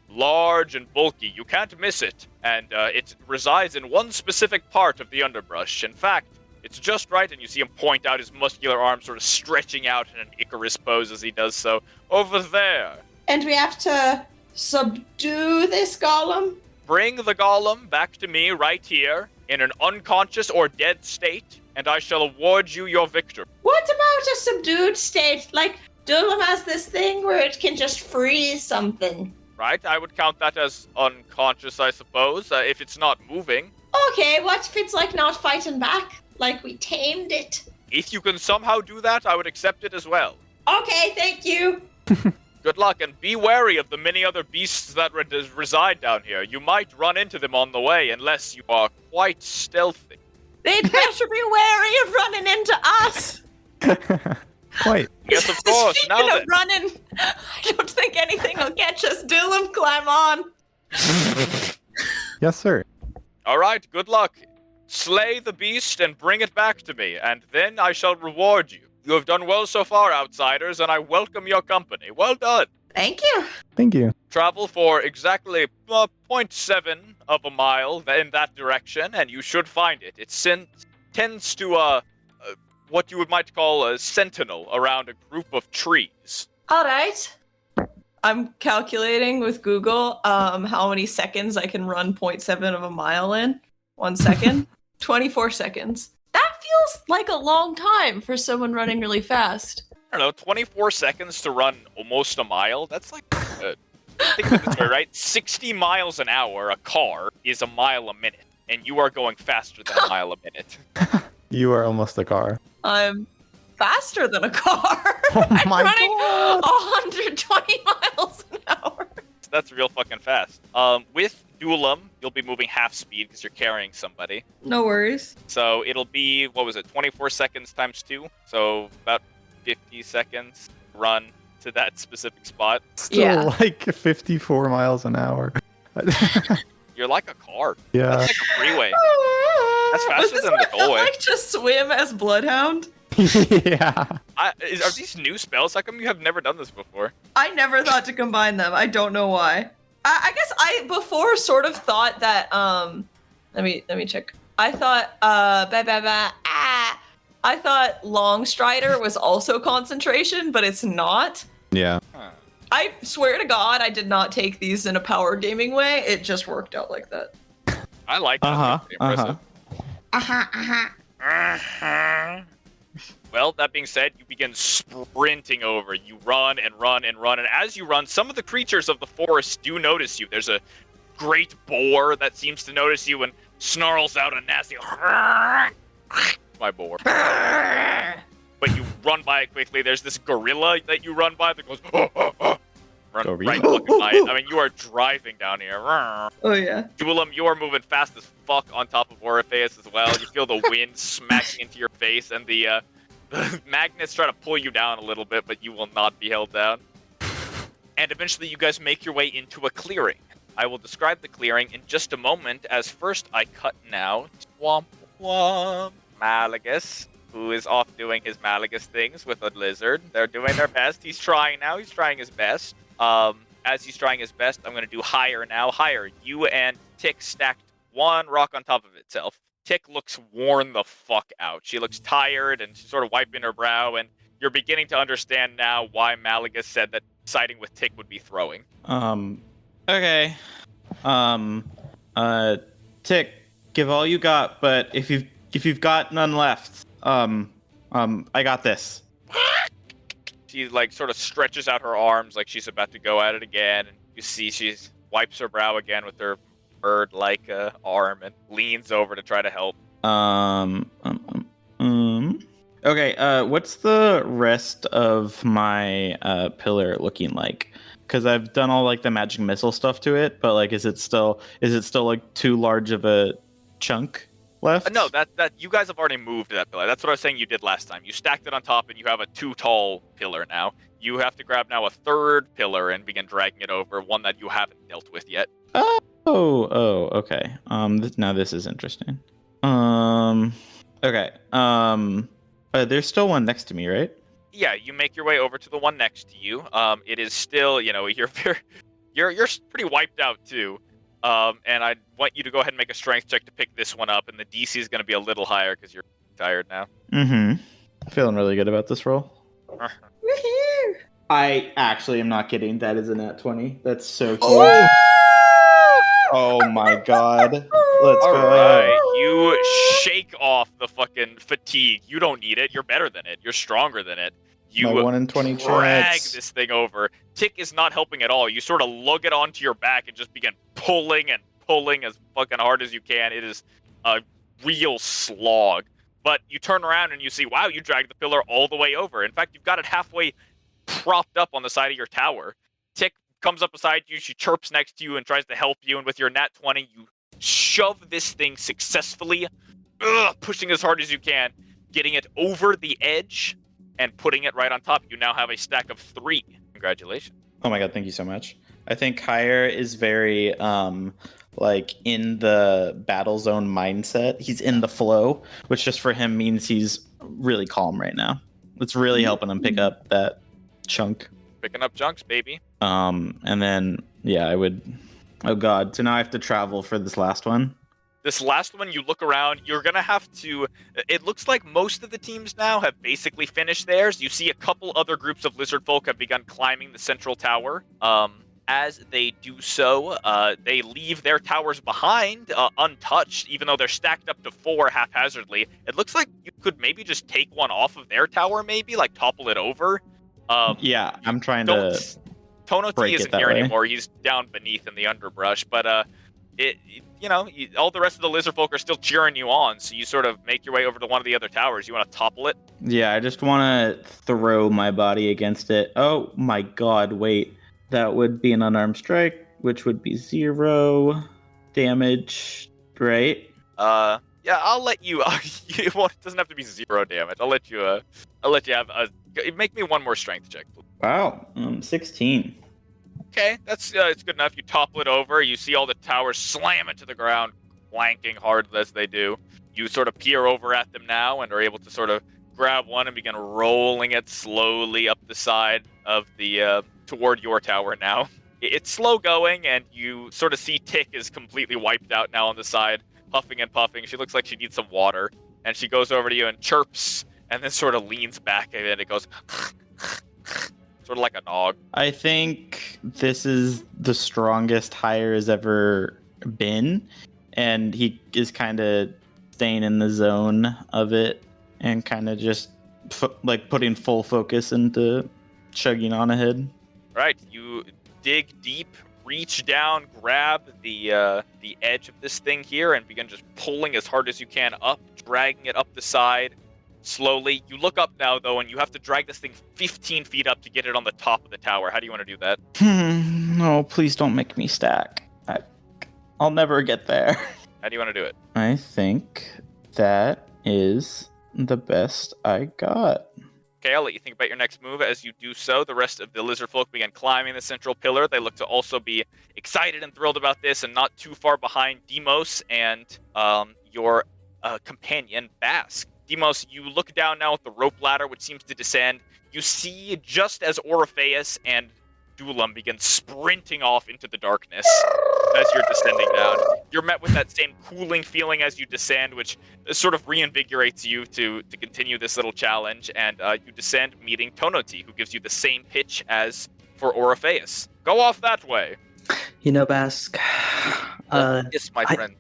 large and bulky. You can't miss it. And it resides in one specific part of the underbrush. In fact, it's just right, and you see him point out his muscular arms sort of stretching out in an Icarus pose as he does so. Over there. And we have to subdue this golem? Bring the golem back to me right here in an unconscious or dead state, and I shall award you your victory. What about a subdued state? Like, Dulam has this thing where it can just freeze something. Right, I would count that as unconscious, I suppose, if it's not moving. Okay, what if it's, like, not fighting back? Like we tamed it? If you can somehow do that, I would accept it as well. Okay, thank you. Good luck, and be wary of the many other beasts that reside down here. You might run into them on the way, unless you are quite stealthy. They'd better be wary of running into us. Quite. Yes, of course. Speaking Now of then. running, I don't think anything will catch us. Dulam, climb on. Yes, sir. All right, good luck. Slay the beast and bring it back to me, and then I shall reward you. You have done well so far, outsiders, and I welcome your company. Well done. Thank you. Thank you. Travel for exactly 0.7 of a mile in that direction, and you should find it. It tends to what you might call a sentinel around a group of trees. All right. I'm calculating with Google how many seconds I can run 0.7 of a mile in. 1 second. 24 seconds. That feels like a long time for someone running really fast. I don't know, 24 seconds to run almost a mile? That's like, think of it this way, right? 60 miles an hour, a car, is a mile a minute. And you are going faster than a mile a minute. You are almost a car. I'm faster than a car. Oh I'm my running God. 120 miles an hour. That's real fucking fast. With Duelam, you'll be moving half speed because you're carrying somebody. No worries. So it'll be, 24 seconds times 2? So about 50 seconds run to that specific spot. Still Yeah. like 54 miles an hour. You're like a car. Yeah. That's like a freeway. That's faster Was this than what the it felt tollway. like to swim as Bloodhound? Yeah. Are these new spells? How come you have never done this before? I never thought to combine them. I don't know why. I guess I before sort of thought that let me check. I thought I thought Long Strider was also concentration, but it's not. Yeah. Huh. I swear to God, I did not take these in a power gaming way. It just worked out like that. I like that. That's pretty impressive. Well, that being said, you begin sprinting over. You run and run and run, and as you run, some of the creatures of the forest do notice you. There's a great boar that seems to notice you and snarls out a nasty my boar. But you run by it quickly. There's this gorilla that you run by that goes run Gorilla? right fucking by it. I mean, you are driving down here. Oh yeah. Duelam, you are moving fast as fuck on top of Orpheus as well. You feel the wind smacking into your face, and the magnets try to pull you down a little bit, but you will not be held down. And eventually you guys make your way into a clearing. I will describe the clearing in just a moment, as first I cut now Womp Womp Malagus, who is off doing his Malagus things with a lizard. They're doing their best. He's trying now. He's trying his best. As he's trying his best, I'm going to do Higher now. Higher, you and Tick stacked one rock on top of itself. Tick looks worn the fuck out. She looks tired, and she's sort of wiping her brow, and you're beginning to understand now why Malagus said that siding with Tick would be throwing. Okay. Tick, give all you got, but if you've got none left, I got this. She like sort of stretches out her arms like she's about to go at it again, and you see she wipes her brow again with her bird-like arm and leans over to try to help. Okay, what's the rest of my pillar looking like? Because I've done all like the magic missile stuff to it, but like, is it still like too large of a chunk left? No, that you guys have already moved that pillar. That's what I was saying you did last time. You stacked it on top, and you have a too tall pillar now. You have to grab now a third pillar and begin dragging it over, one that you haven't dealt with yet. Oh, okay. Now this is interesting. Okay. There's still one next to me, right? Yeah, you make your way over to the one next to you. It is still, you're pretty wiped out too. And I want you to go ahead and make a strength check to pick this one up, and the DC is going to be a little higher because you're tired now. Mm-hmm. Feeling really good about this roll. Woohoo! I actually am not kidding. That is a nat 20. That's so cute. Oh! Oh my god. Let's All go. right, you shake off the fucking fatigue. You don't need it. You're better than it. You're stronger than it. You My 1 in 20 drag chance. this thing over. Tick is not helping at all. You sort of lug it onto your back and just begin pulling and pulling as fucking hard as you can. It is a real slog. But you turn around and you see, wow, you dragged the pillar all the way over. In fact, you've got it halfway propped up on the side of your tower. Tick comes up beside you, she chirps next to you and tries to help you, and with your nat 20, you shove this thing successfully, pushing as hard as you can, getting it over the edge, and putting it right on top. You now have a stack of 3. Congratulations. Oh my god, thank you so much. I think Hire is very like in the battle zone mindset. He's in the flow, which just for him means he's really calm right now. It's really helping him pick up that chunk. Picking up junks, baby. And then yeah, I would. Oh god, so now I have to travel for this last one. This last one, you look around, you're going to have to... It looks like most of the teams now have basically finished theirs. You see a couple other groups of lizard folk have begun climbing the central tower. As they do so, they leave their towers behind, untouched, even though they're stacked up to 4 haphazardly. It looks like you could maybe just take one off of their tower, maybe, like topple it over. Yeah, I'm trying to... Tono T break it isn't that here way. anymore. He's down beneath in the underbrush, but all the rest of the lizard folk are still cheering you on, so you sort of make your way over to one of the other towers. You want to topple it? Yeah, I just want to throw my body against it. Oh my god, wait. That would be an unarmed strike, which would be 0 damage, right? Yeah, I'll let you. It doesn't have to be 0 damage. I'll let you have make me one more strength check, please. Wow, 16. Okay, that's it's good enough. You topple it over. You see all the towers slam into the ground, clanking hard as they do. You sort of peer over at them now and are able to sort of grab one and begin rolling it slowly up the side of the toward your tower now. It's slow going, and you sort of see Tick is completely wiped out now on the side, puffing and puffing. She looks like she needs some water, and she goes over to you and chirps, and then sort of leans back, and it goes sort of like a dog. I think this is the strongest Hire has ever been, and he is kind of staying in the zone of it and kind of just putting full focus into chugging on ahead. Right, you dig deep, reach down, grab the edge of this thing here, and begin just pulling as hard as you can up, dragging it up the side slowly. You look up now, though, and you have to drag this thing 15 feet up to get it on the top of the tower. How do you want to do that? No, please don't make me stack. I'll never get there. How do you want to do it? I think that is the best I got. Okay, I'll let you think about your next move. As you do so, the rest of the lizard folk begin climbing the central pillar. They look to also be excited and thrilled about this, and not too far behind Demos and your companion, Bask. Demos, you look down now at the rope ladder, which seems to descend. You see, just as Orpheus and Dulam begin sprinting off into the darkness as you're descending down, you're met with that same cooling feeling as you descend, which sort of reinvigorates you to continue this little challenge, and you descend meeting Tonoti, who gives you the same pitch as for Orpheus. Go off that way. You know, Bask, Yes, my friend.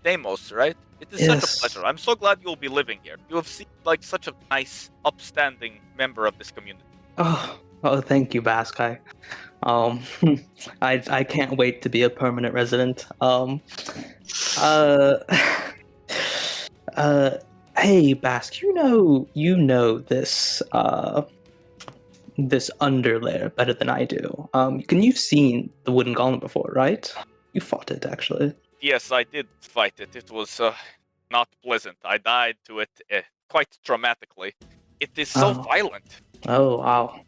Deimos, right? It is such a pleasure. I'm so glad you'll be living here. You have seemed like such a nice, upstanding member of this community. Oh, thank you, Bask. I can't wait to be a permanent resident. Hey, Bask, you know this this underlayer better than I do. You've seen the wooden golem before, right? You fought it, actually. Yes, I did fight it. It was not pleasant. I died to it quite dramatically. It is so violent. Oh, wow.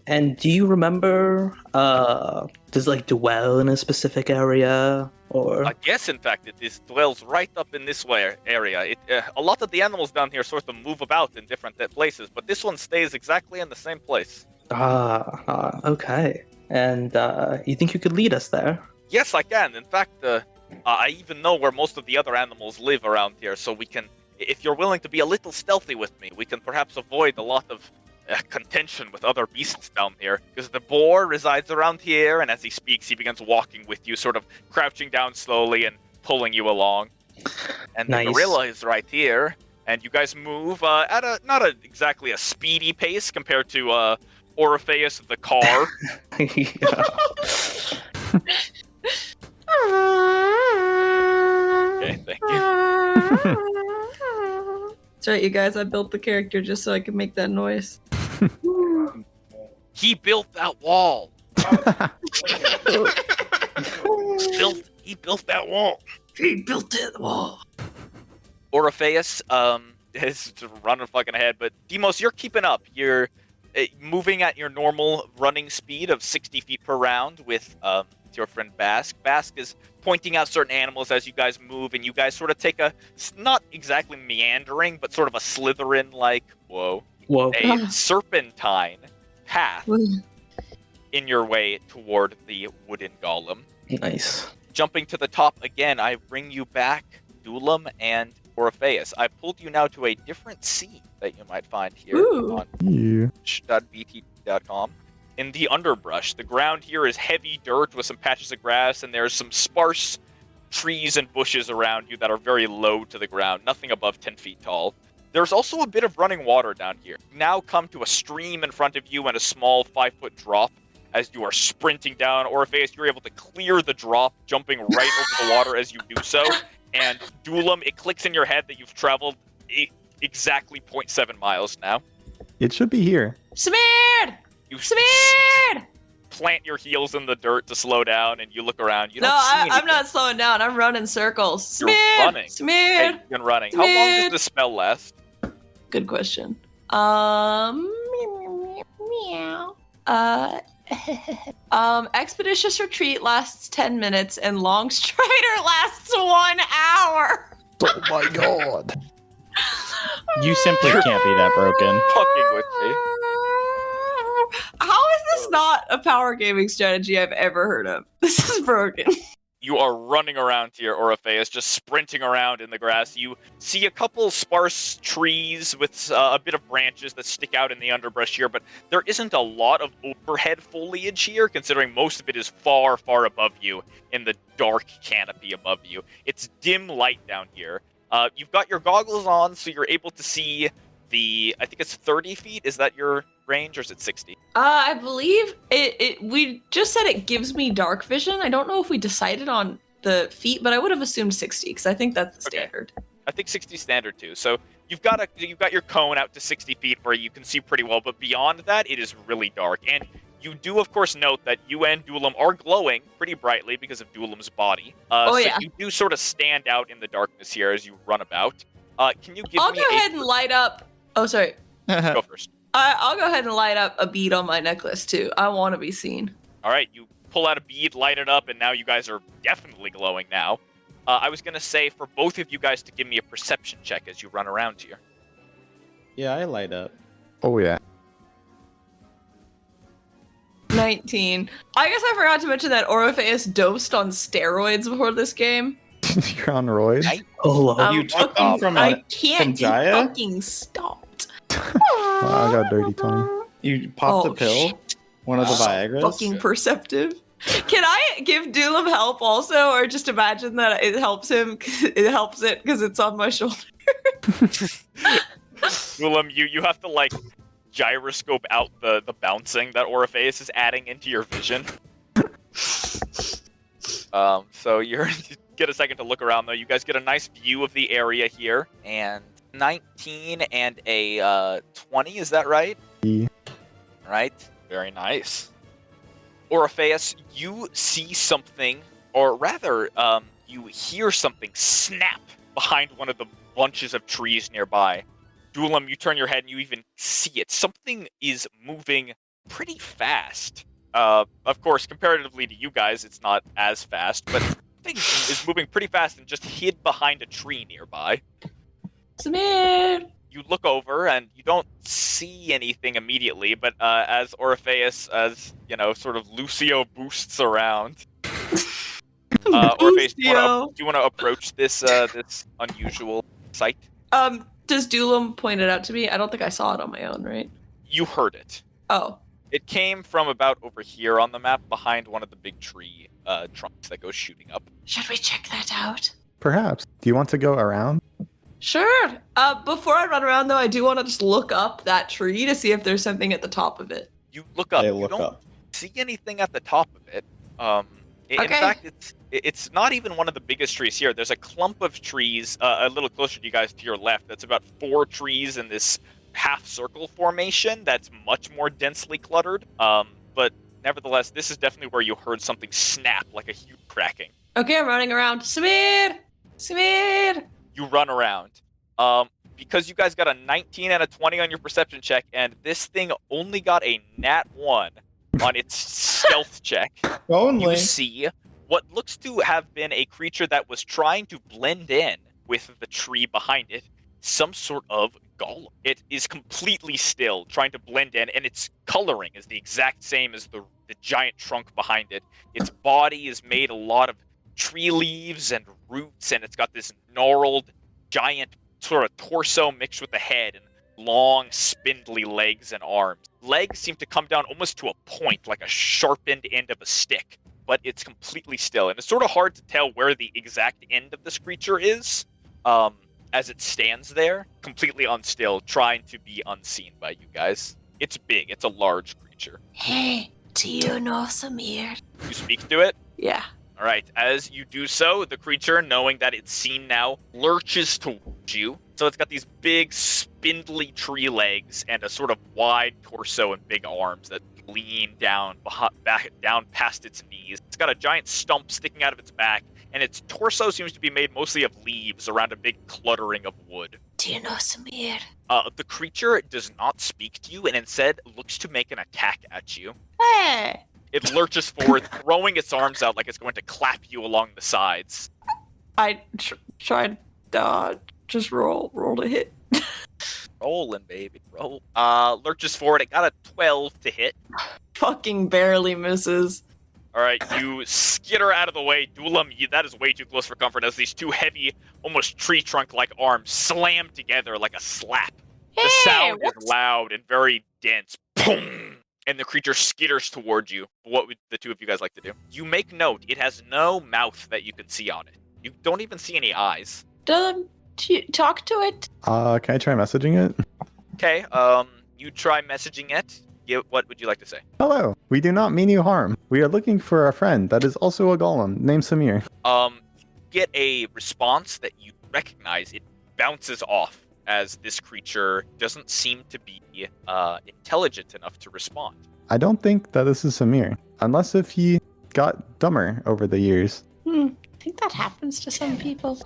And do you remember, does it dwell in a specific area, or? Yes, in fact, it dwells right up in this area. A lot of the animals down here sort of move about in different places, but this one stays exactly in the same place. Okay. And you think you could lead us there? Yes, I can. In fact, I even know where most of the other animals live around here, so we can, if you're willing to be a little stealthy with me, we can perhaps avoid a lot of contention with other beasts down here, because the boar resides around here, and as he speaks, he begins walking with you, sort of crouching down slowly and pulling you along. And Nice. The gorilla is right here, and you guys move at not exactly a speedy pace compared to Orpheus the car. Okay, thank you. That's right, you guys. I built the character just so I could make that noise. He built that wall. He built that wall. He built it wall. Orpheus is running fucking ahead, but Demos, you're keeping up. You're moving at your normal running speed of 60 feet per round with your friend Bask. Bask is pointing out certain animals as you guys move, and you guys sort of take a, not exactly meandering, but sort of a Slytherin-like, Whoa. a serpentine path in your way toward the wooden golem. Nice. Jumping to the top again, I bring you back, Dulam and Orpheus. I pulled you now to a different scene that you might find here Ooh. on Yeah. bt.com. In the underbrush, the ground here is heavy dirt with some patches of grass, and there's some sparse trees and bushes around you that are very low to the ground, nothing above 10 feet tall. There's also a bit of running water down here. You now come to a stream in front of you and a small 5-foot drop. As you are sprinting down, Orpheus, you're able to clear the drop, jumping right over the water as you do so. And Dulam, it clicks in your head that you've traveled exactly 0.7 miles now. It should be here. Smeared! You Smeared! plant your heels in the dirt to slow down, and you look around. You No, don't see I'm anything. not slowing down. I'm running circles. You're Smeared! running. Hey, Smeared! you've been running. How long does Smeared! the spell last? Good question. Meow. Expeditious retreat lasts 10 minutes and long strider lasts 1 hour. Oh my god. You simply can't be that broken. Fucking with me. How is this not a power gaming strategy I've ever heard of? This is broken. You are running around here, Orpheus, just sprinting around in the grass. You see a couple sparse trees with a bit of branches that stick out in the underbrush here, but there isn't a lot of overhead foliage here, considering most of it is far, far above you in the dark canopy above you. It's dim light down here. You've got your goggles on, so you're able to see I think it's 30 feet. Is that your range, or is it 60? I believe we just said it gives me dark vision. I don't know if we decided on the feet, but I would have assumed 60 because I think that's the Okay. standard. I think 60 standard too. So you've got your cone out to 60 feet where you can see pretty well, but beyond that, it is really dark. And you do, of course, note that you and Dulam are glowing pretty brightly because of Dulam's body. Oh, so yeah. you do sort of stand out in the darkness here as you run about. Can you give I'll me go ahead and light up. Oh, sorry. Go first. I'll go ahead and light up a bead on my necklace too. I want to be seen. All right, you pull out a bead, light it up, and now you guys are definitely glowing now. I was going to say for both of you guys to give me a perception check as you run around here. Yeah, I light up. Oh yeah. 19. I guess I forgot to mention that Orpheus dosed on steroids before this game. You're on roids. Oh, You took them from I can't. He Jaya? fucking stopped. I got a dirty 20. You popped a pill? Shit. One of the Viagra's? Fucking perceptive. Can I give Dulam help also, or just imagine that it helps him? It helps it because it's on my shoulder. Dulam, you have to like gyroscope out the bouncing that Orpheus is adding into your vision. So you get a second to look around though. You guys get a nice view of the area here, and 19 and a 20, is that right? Yeah. Right. Very nice. Orpheus, you see something, or rather, you hear something snap behind one of the bunches of trees nearby. Dulam, you turn your head and you even see it. Something is moving pretty fast. Of course, comparatively to you guys, it's not as fast, but something is moving pretty fast and just hid behind a tree nearby. Samir! You look over and you don't see anything immediately, but as Orpheus, sort of Lucio boosts around. Orpheus, do you want to approach this unusual sight? Does Dulam point it out to me? I don't think I saw it on my own, right? You heard it. Oh. It came from about over here on the map, behind one of the big tree trunks that goes shooting up. Should we check that out? Perhaps. Do you want to go around? Sure. Before I run around, though, I do want to just look up that tree to see if there's something at the top of it. You look up. I You look don't up. see anything at the top of it. In Okay. fact, it's not even one of the biggest trees here. There's a clump of trees a little closer to you guys to your left. That's about 4 trees in this half-circle formation that's much more densely cluttered. But nevertheless, this is definitely where you heard something snap, like a huge cracking. Okay, I'm running around. Samir! Samir! You run around. Because you guys got a 19 and a 20 on your perception check, and this thing only got a nat 1 on its stealth check. Only. You see what looks to have been a creature that was trying to blend in with the tree behind it. Some sort of golem. It is completely still, trying to blend in, and its coloring is the exact same as the giant trunk behind it. Its body is made a lot of tree leaves and roots, and it's got this gnarled, giant sort of torso mixed with the head and long, spindly legs and arms. Legs seem to come down almost to a point, like a sharpened end of a stick, but it's completely still, and it's sort of hard to tell where the exact end of this creature is, as it stands there, completely unstill, trying to be unseen by you guys. It's big. It's a large creature. Hey, do you know Samir? You speak to it? Yeah. All right. As you do so, the creature, knowing that it's seen now, lurches towards you. So it's got these big, spindly tree legs and a sort of wide torso and big arms that lean down down past its knees. It's got a giant stump sticking out of its back, and its torso seems to be made mostly of leaves around a big cluttering of wood. Do you know Samir? The creature does not speak to you and instead looks to make an attack at you. Hey! It lurches forward, throwing its arms out like it's going to clap you along the sides. I tried just roll to hit. Rolling, baby, roll. Lurches forward. It got a 12 to hit. Fucking barely misses. All right, you skitter out of the way. Dulam, that is way too close for comfort as these two heavy, almost tree trunk-like arms slam together like a slap. The sound is loud and very dense. Boom! And the creature skitters towards you. What would the two of you guys like to do? You make note, it has no mouth that you can see on it. You don't even see any eyes. Talk to it. Can I try messaging it? Okay, you try messaging it. What would you like to say? Hello, we do not mean you harm. We are looking for a friend that is also a golem named Samir. Get a response that you recognize. It bounces off as this creature doesn't seem to be intelligent enough to respond. I don't think that this is Samir, unless if he got dumber over the years. I think that happens to some people.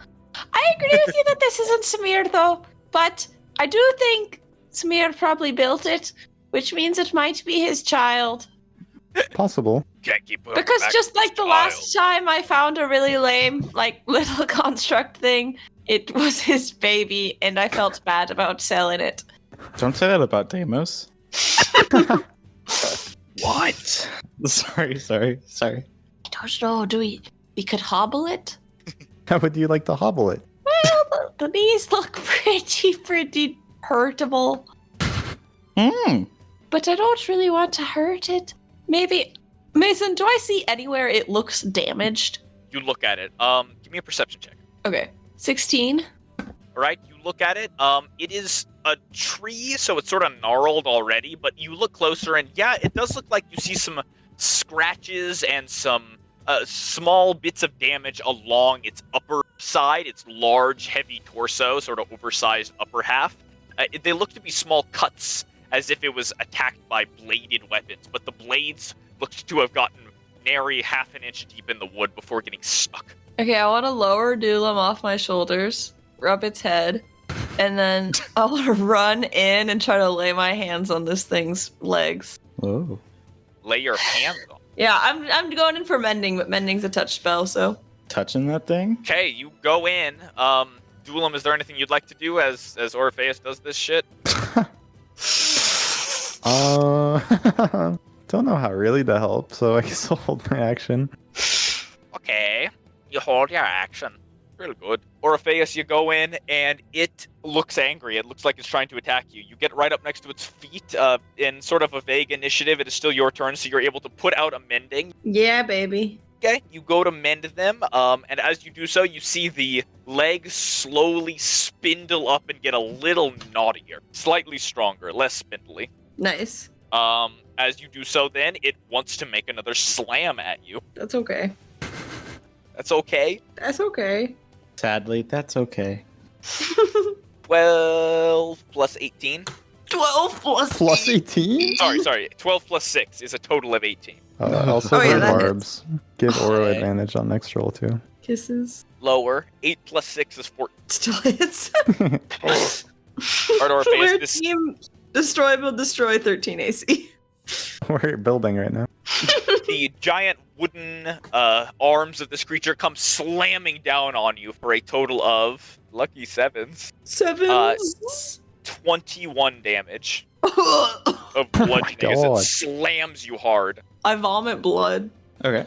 I agree with you that this isn't Samir, though, but I do think Samir probably built it, which means it might be his child. Possible. Can't keep Because just like the last time I found a really lame, little construct thing, it was his baby, and I felt bad about selling it. Don't say that about Deimos. What? Sorry. I don't know, we could hobble it? How would you like to hobble it? Well, the knees look pretty hurtable. But I don't really want to hurt it. Maybe... Mason, do I see anywhere it looks damaged? You look at it. Give me a perception check. Okay. 16? Alright, you look at it. It is a tree, so it's sort of gnarled already, but you look closer and yeah, it does look like you see some scratches and some small bits of damage along its upper side, its large, heavy torso, sort of oversized upper half. They look to be small cuts, as if it was attacked by bladed weapons, but the blades looked to have gotten nary half an inch deep in the wood before getting stuck. Okay, I want to lower Dulam off my shoulders, rub its head, and then I want to run in and try to lay my hands on this thing's legs. Oh. Lay your hands on. Yeah, I'm going in for mending, but mending's a touch spell, so. Touching that thing? Okay, you go in. Dulam, is there anything you'd like to do as Orpheus does this shit? Don't know how really to help, so I guess I'll hold my action. Okay, you hold your action. Real good. Orpheus, you go in, and it looks angry. It looks like it's trying to attack you. You get right up next to its feet. In sort of a vague initiative, it is still your turn, so you're able to put out a mending. Yeah, baby. Okay, you go to mend them, and as you do so, you see the legs slowly spindle up and get a little knottier. Slightly stronger, less spindly. Nice. As you do so, then, it wants to make another slam at you. That's okay. That's okay. That's okay. Sadly, that's okay. 12 plus 18. 12 Plus 18? Sorry. 12 plus 6 is a total of 18. Also, Oh, yeah, for that orbs. Give Oro Okay. advantage on next roll, too. Kisses. Lower. 8 plus 6 is 14. Still hits. Alright, Orpheus, We're this... team destroy will destroy 13 AC. We're building right now. The giant wooden arms of this creature come slamming down on you for a total of lucky 7s. 7s. 21 damage of bludgeoning as God. it slams you hard. I vomit blood. Okay.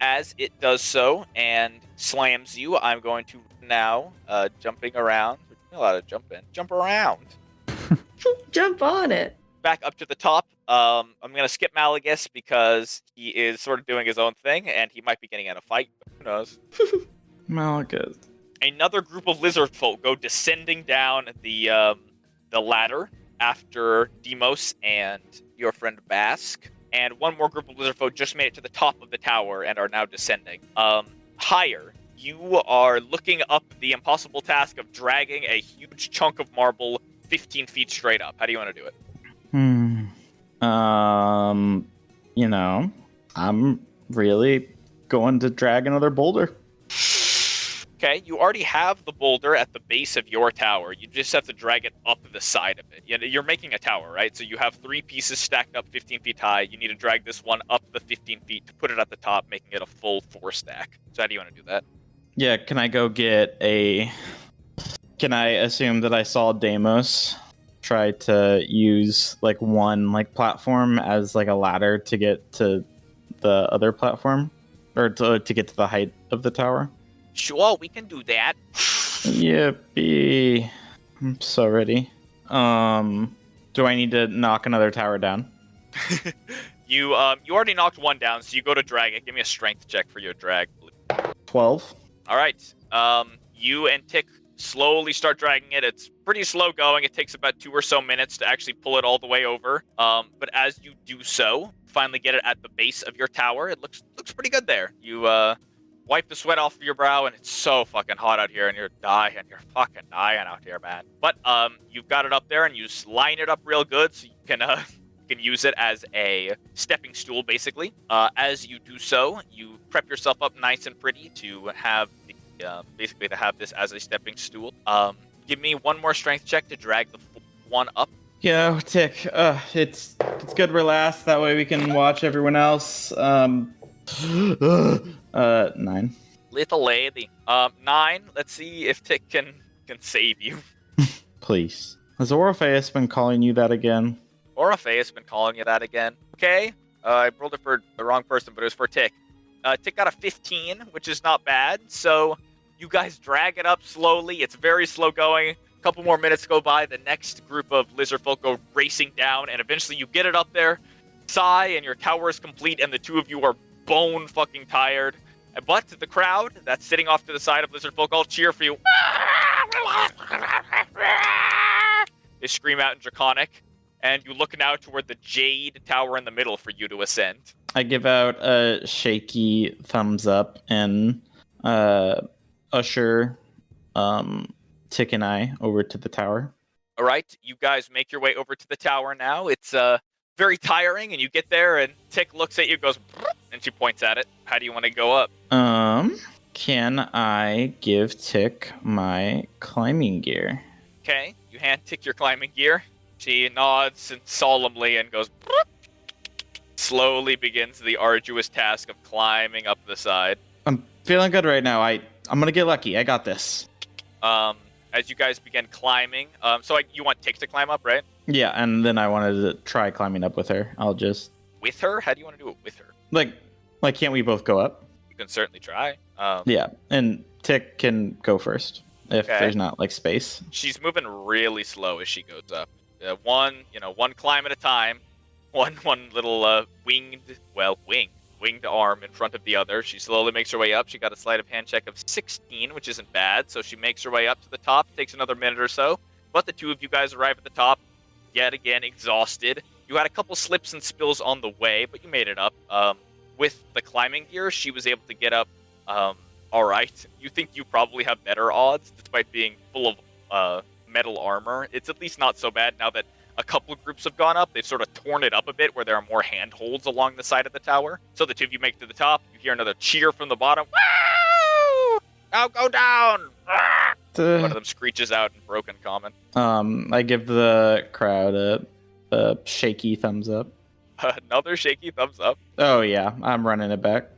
as it does so and slams you, I'm going to now jumping around. You're not allowed to jump around. Jump on it. Back up to the top. I'm going to skip Malagus because he is sort of doing his own thing, and he might be getting in a fight. But who knows? Malakas. Another group of lizard folk go descending down the ladder after Demos and your friend Bask. And one more group of lizard folk just made it to the top of the tower and are now descending. Higher, you are looking up the impossible task of dragging a huge chunk of marble 15 feet straight up. How do you want to do it? I'm really going to drag another boulder. Okay, you already have the boulder at the base of your tower. You just have to drag it up the side of it. You're making a tower, right? So you have 3 pieces stacked up 15 feet high. You need to drag this one up the 15 feet to put it at the top, making it a full 4 stack. So how do you want to do that? Yeah, can I go get a... Can I assume that I saw Deimos try to use, like, one, like, platform as, like, a ladder to get to the other platform? Or to get to the height of the tower? Sure, we can do that. Yippee. I'm so ready. Do I need to knock another tower down? You already knocked one down, so you go to drag it. Give me a strength check for your drag. 12. All right. You and Tick slowly start dragging it. It's pretty slow going. It takes about 2 or so minutes to actually pull it all the way over. But as you do so, finally get it at the base of your tower. It looks pretty good there. You wipe the sweat off of your brow, and it's so fucking hot out here, and you're fucking dying out here, man. But you've got it up there, and you line it up real good, so you can use it as a stepping stool, basically. As you do so, you prep yourself up nice and pretty to have basically to have this as a stepping stool. Give me one more strength check to drag the one up. Yeah, Tick. It's good we're last. That way we can watch everyone else. 9. Little lady. 9. Let's see if Tick can save you. Please. Has Orpheus been calling you that again? Orpheus been calling you that again. Okay. I rolled it for the wrong person, but it was for Tick. Tick got a 15, which is not bad. So you guys drag it up slowly. It's very slow going. A couple more minutes go by. The next group of lizard folk go racing down, and eventually you get it up there. Sigh, and your tower is complete, and the two of you are bone fucking tired. But the crowd that's sitting off to the side of lizard folk all cheer for you. They scream out in Draconic, and you look now toward the jade tower in the middle for you to ascend. I give out a shaky thumbs up and usher Tick and I over to the tower. All right, you guys make your way over to the tower now. It's very tiring, and you get there, and Tick looks at you, goes, and she points at it. How do you want to go up? Can I give Tick my climbing gear? Okay, you hand Tick your climbing gear. She nods and solemnly and goes, slowly begins the arduous task of climbing up the side. I'm feeling good right now. I'm gonna get lucky. I got this. As you guys begin climbing, you want Tick to climb up, right? Yeah, and then I wanted to try climbing up with her. I'll just... With her? How do you want to do it with her? Like, can't we both go up? You can certainly try. Yeah, and Tick can go first if there's not, like, space. She's moving really slow as she goes up. One climb at a time. One little winged arm in front of the other. She slowly makes her way up. She got a sleight of hand check of 16, which isn't bad. So she makes her way up to the top. Takes another minute or so. But the two of you guys arrive at the top, yet again exhausted. You had a couple slips and spills on the way, but you made it up. With the climbing gear, she was able to get up all right. You think you probably have better odds, despite being full of metal armor. It's at least not so bad now that a couple of groups have gone up. They've sort of torn it up a bit where there are more handholds along the side of the tower. So the two of you make it to the top. You hear another cheer from the bottom. Woo! Now go down! One of them screeches out in broken common. I give the crowd a shaky thumbs up. Another shaky thumbs up. Oh yeah, I'm running it back.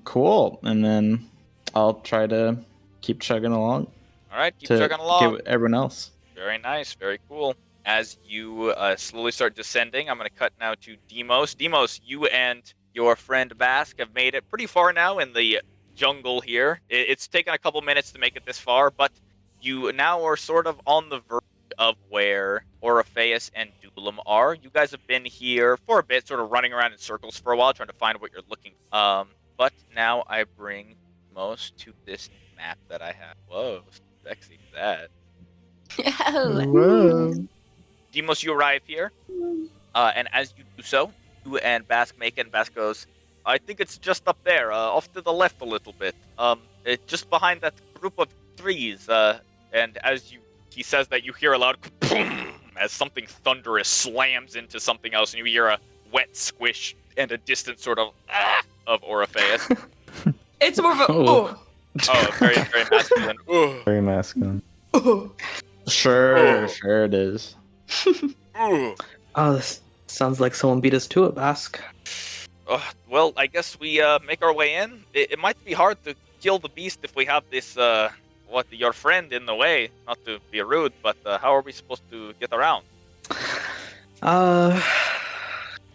Cool. And then I'll try to keep chugging along. All right, keep chugging along. Get everyone else. Very nice, very cool. As you slowly start descending, I'm going to cut now to Demos. Demos, you and your friend Bask have made it pretty far now in the jungle here. It's taken a couple minutes to make it this far, but you now are sort of on the verge of where Orpheus and Dulam are. You guys have been here for a bit, sort of running around in circles for a while, trying to find what you're looking for. But now I bring most to this map that I have. Whoa, sexy is that. Whoa. Demos, you arrive here, and as you do so, you and Bask make it, and Bask goes, I think it's just up there, off to the left a little bit. It's just behind that group of trees, and as he says that, you hear a loud kaboom as something thunderous slams into something else, and you hear a wet squish and a distant sort of of Orpheus. It's more of a Oh. Oh, very, very masculine. Ooh. Very masculine. Sure, Oh. sure it is. Ooh. Oh, this sounds like someone beat us to it, Bask. Well, I guess we make our way in. It might be hard to kill the beast if we have this, your friend in the way. Not to be rude, but how are we supposed to get around?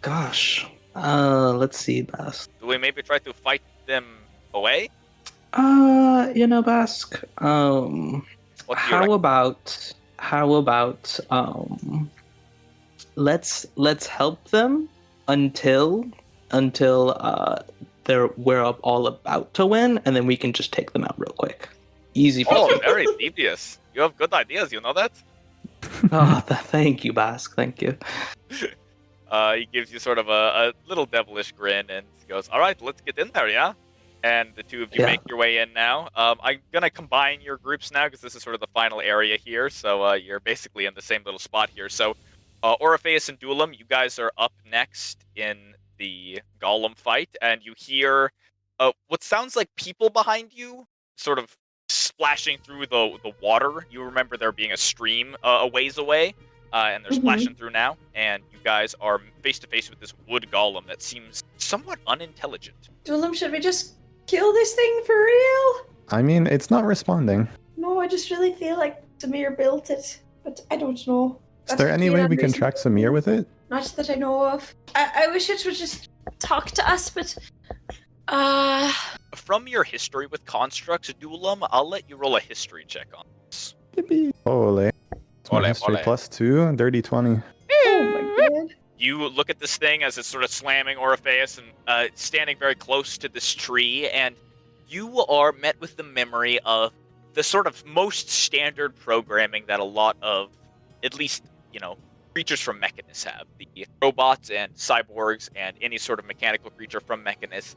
Gosh. Let's see, Bask. Do we maybe try to fight them away? Bask. What do you How about let's help them until we're all about to win, and then we can just take them out real quick. Easy Oh, peasy. very devious. You have good ideas, you know that? Thank you, Bask. Thank you. He gives you sort of a little devilish grin and goes, all right, let's get in there, yeah? And the two of you Yeah. make your way in now. I'm going to combine your groups now because this is sort of the final area here. So you're basically in the same little spot here. So Orpheus and Dulam, you guys are up next in the golem fight. And you hear what sounds like people behind you sort of splashing through the water. You remember there being a stream a ways away. And they're splashing through now. And you guys are face to face with this wood golem that seems somewhat unintelligent. Dulam, should we just kill this thing for real? I mean, it's not responding. No, I just really feel like Samir built it, but I don't know. Is there any way we can track Samir with it? Not that I know of. I wish it would just talk to us, but From your history with constructs, Dulam, I'll let you roll a history check on this. Ole. It's my Ole, history ole. +2, dirty 20. oh my god. You look at this thing as it's sort of slamming Orpheus and standing very close to this tree, and you are met with the memory of the sort of most standard programming that a lot of, at least, creatures from Mechanus have. The robots and cyborgs and any sort of mechanical creature from Mechanus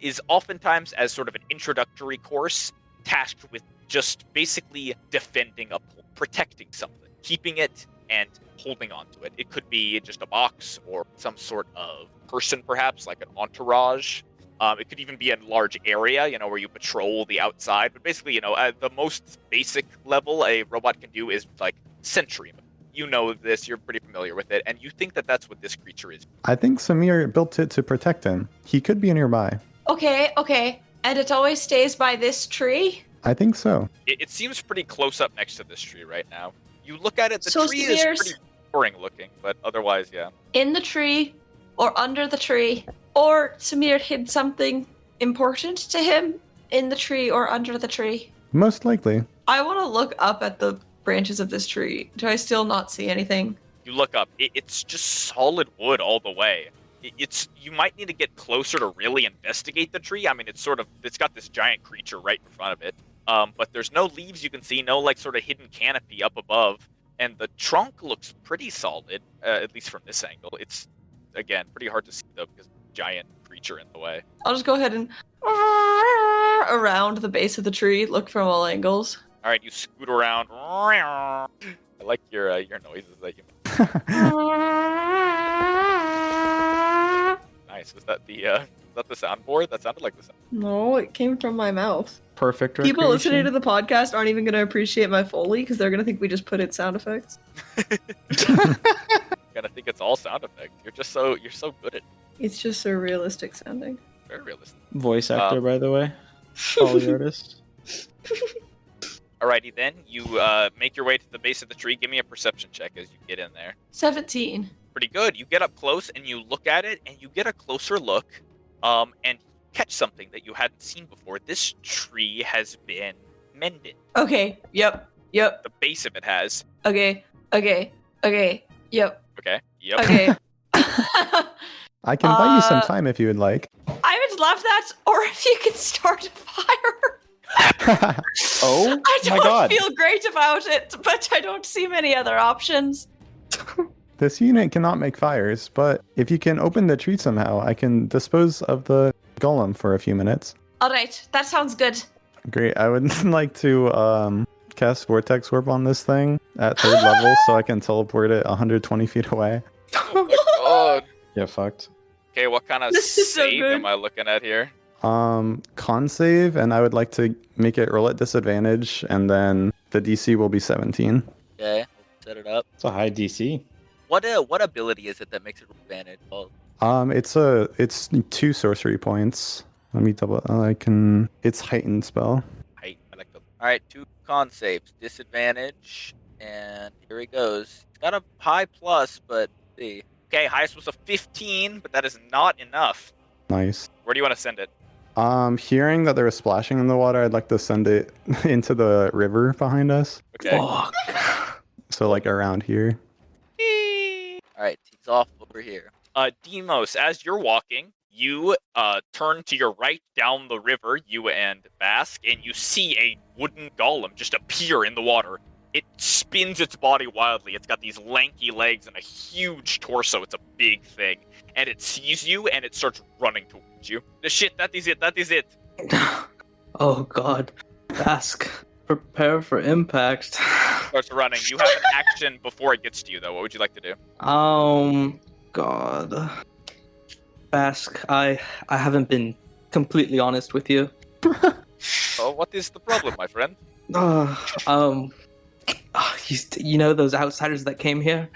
is oftentimes as sort of an introductory course tasked with just basically defending a point, protecting something, keeping it and holding on to it. It could be just a box or some sort of person, perhaps, like an entourage. It could even be a large area, where you patrol the outside. But basically, at the most basic level a robot can do is like sentry. You know this, you're pretty familiar with it, and you think that that's what this creature is. I think Samir built it to protect him. He could be nearby. Okay. And it always stays by this tree? I think so. It seems pretty close up next to this tree right now. You look at it, the So tree Samir's- is pretty boring looking, but otherwise, yeah. In the tree, or under the tree, or Samir hid something important to him in the tree or under the tree. Most likely. I want to look up at the branches of this tree. Do I still not see anything? You look up, it's just solid wood all the way. You might need to get closer to really investigate the tree. I mean, it's got this giant creature right in front of it. But there's no leaves you can see, no sort of hidden canopy up above. And the trunk looks pretty solid, at least from this angle. It's, again, pretty hard to see though because of the giant creature in the way. I'll just go ahead and around the base of the tree, look from all angles. All right, you scoot around. I like your noises that you make. Nice. Was that the soundboard? That sounded like the sound. No, it came from my mouth. Perfect. People listening to recreation. the podcast aren't even going to appreciate my Foley because they're going to think we just put in sound effects. Gonna think it's all sound effects. You're so good at it. It's just so realistic sounding. Very realistic. Voice actor, by the way. Foley artist. Alrighty then, you make your way to the base of the tree. Give me a perception check as you get in there. 17. pretty good. You get up close and you look at it, and you get a closer look, and catch something that you hadn't seen before. This tree has been mended. Okay. Yep. Yep. The base of it has. Okay. Okay. Okay. Yep. Okay. Yep. Okay. I can buy you some time if you would like. I would love that, or if you could start a fire. Oh I my don't god. feel great about it, but I don't see many other options. This unit cannot make fires, but if you can open the tree somehow, I can dispose of the golem for a few minutes. All right, that sounds good. Great. I would like to cast Vortex Warp on this thing at 3rd level so I can teleport it 120 feet away. Oh my god. Yeah, fucked. Okay, what kind of This is so save good. am I looking at here? Con save, and I would like to make it roll at disadvantage, and then the DC will be 17. Okay, set it up. It's a high DC. What ability is it that makes it advantage? Oh, It's 2 sorcery points. Let me double. It's heightened spell. height. I like the. All right, 2 con saves, disadvantage, and here he goes. It's got a high plus, but let's see. Okay, highest was a 15, but that is not enough. Nice. Where do you want to send it? Hearing that there was splashing in the water, I'd like to send it into the river behind us. Okay. Fuck. So like around here. All right, he's off over here. Demos, as you're walking, you turn to your right down the river, you and Bask, and you see a wooden golem just appear in the water. It spins its body wildly. It's got these lanky legs and a huge torso. It's a big thing. And it sees you, and it starts running towards you. Shit, that is it. That is it. Oh god. Bask, prepare for impact. Starts running. You have an action before it gets to you, though. What would you like to do? God. Bask, I haven't been completely honest with you. Oh, what is the problem, my friend? You know those outsiders that came here?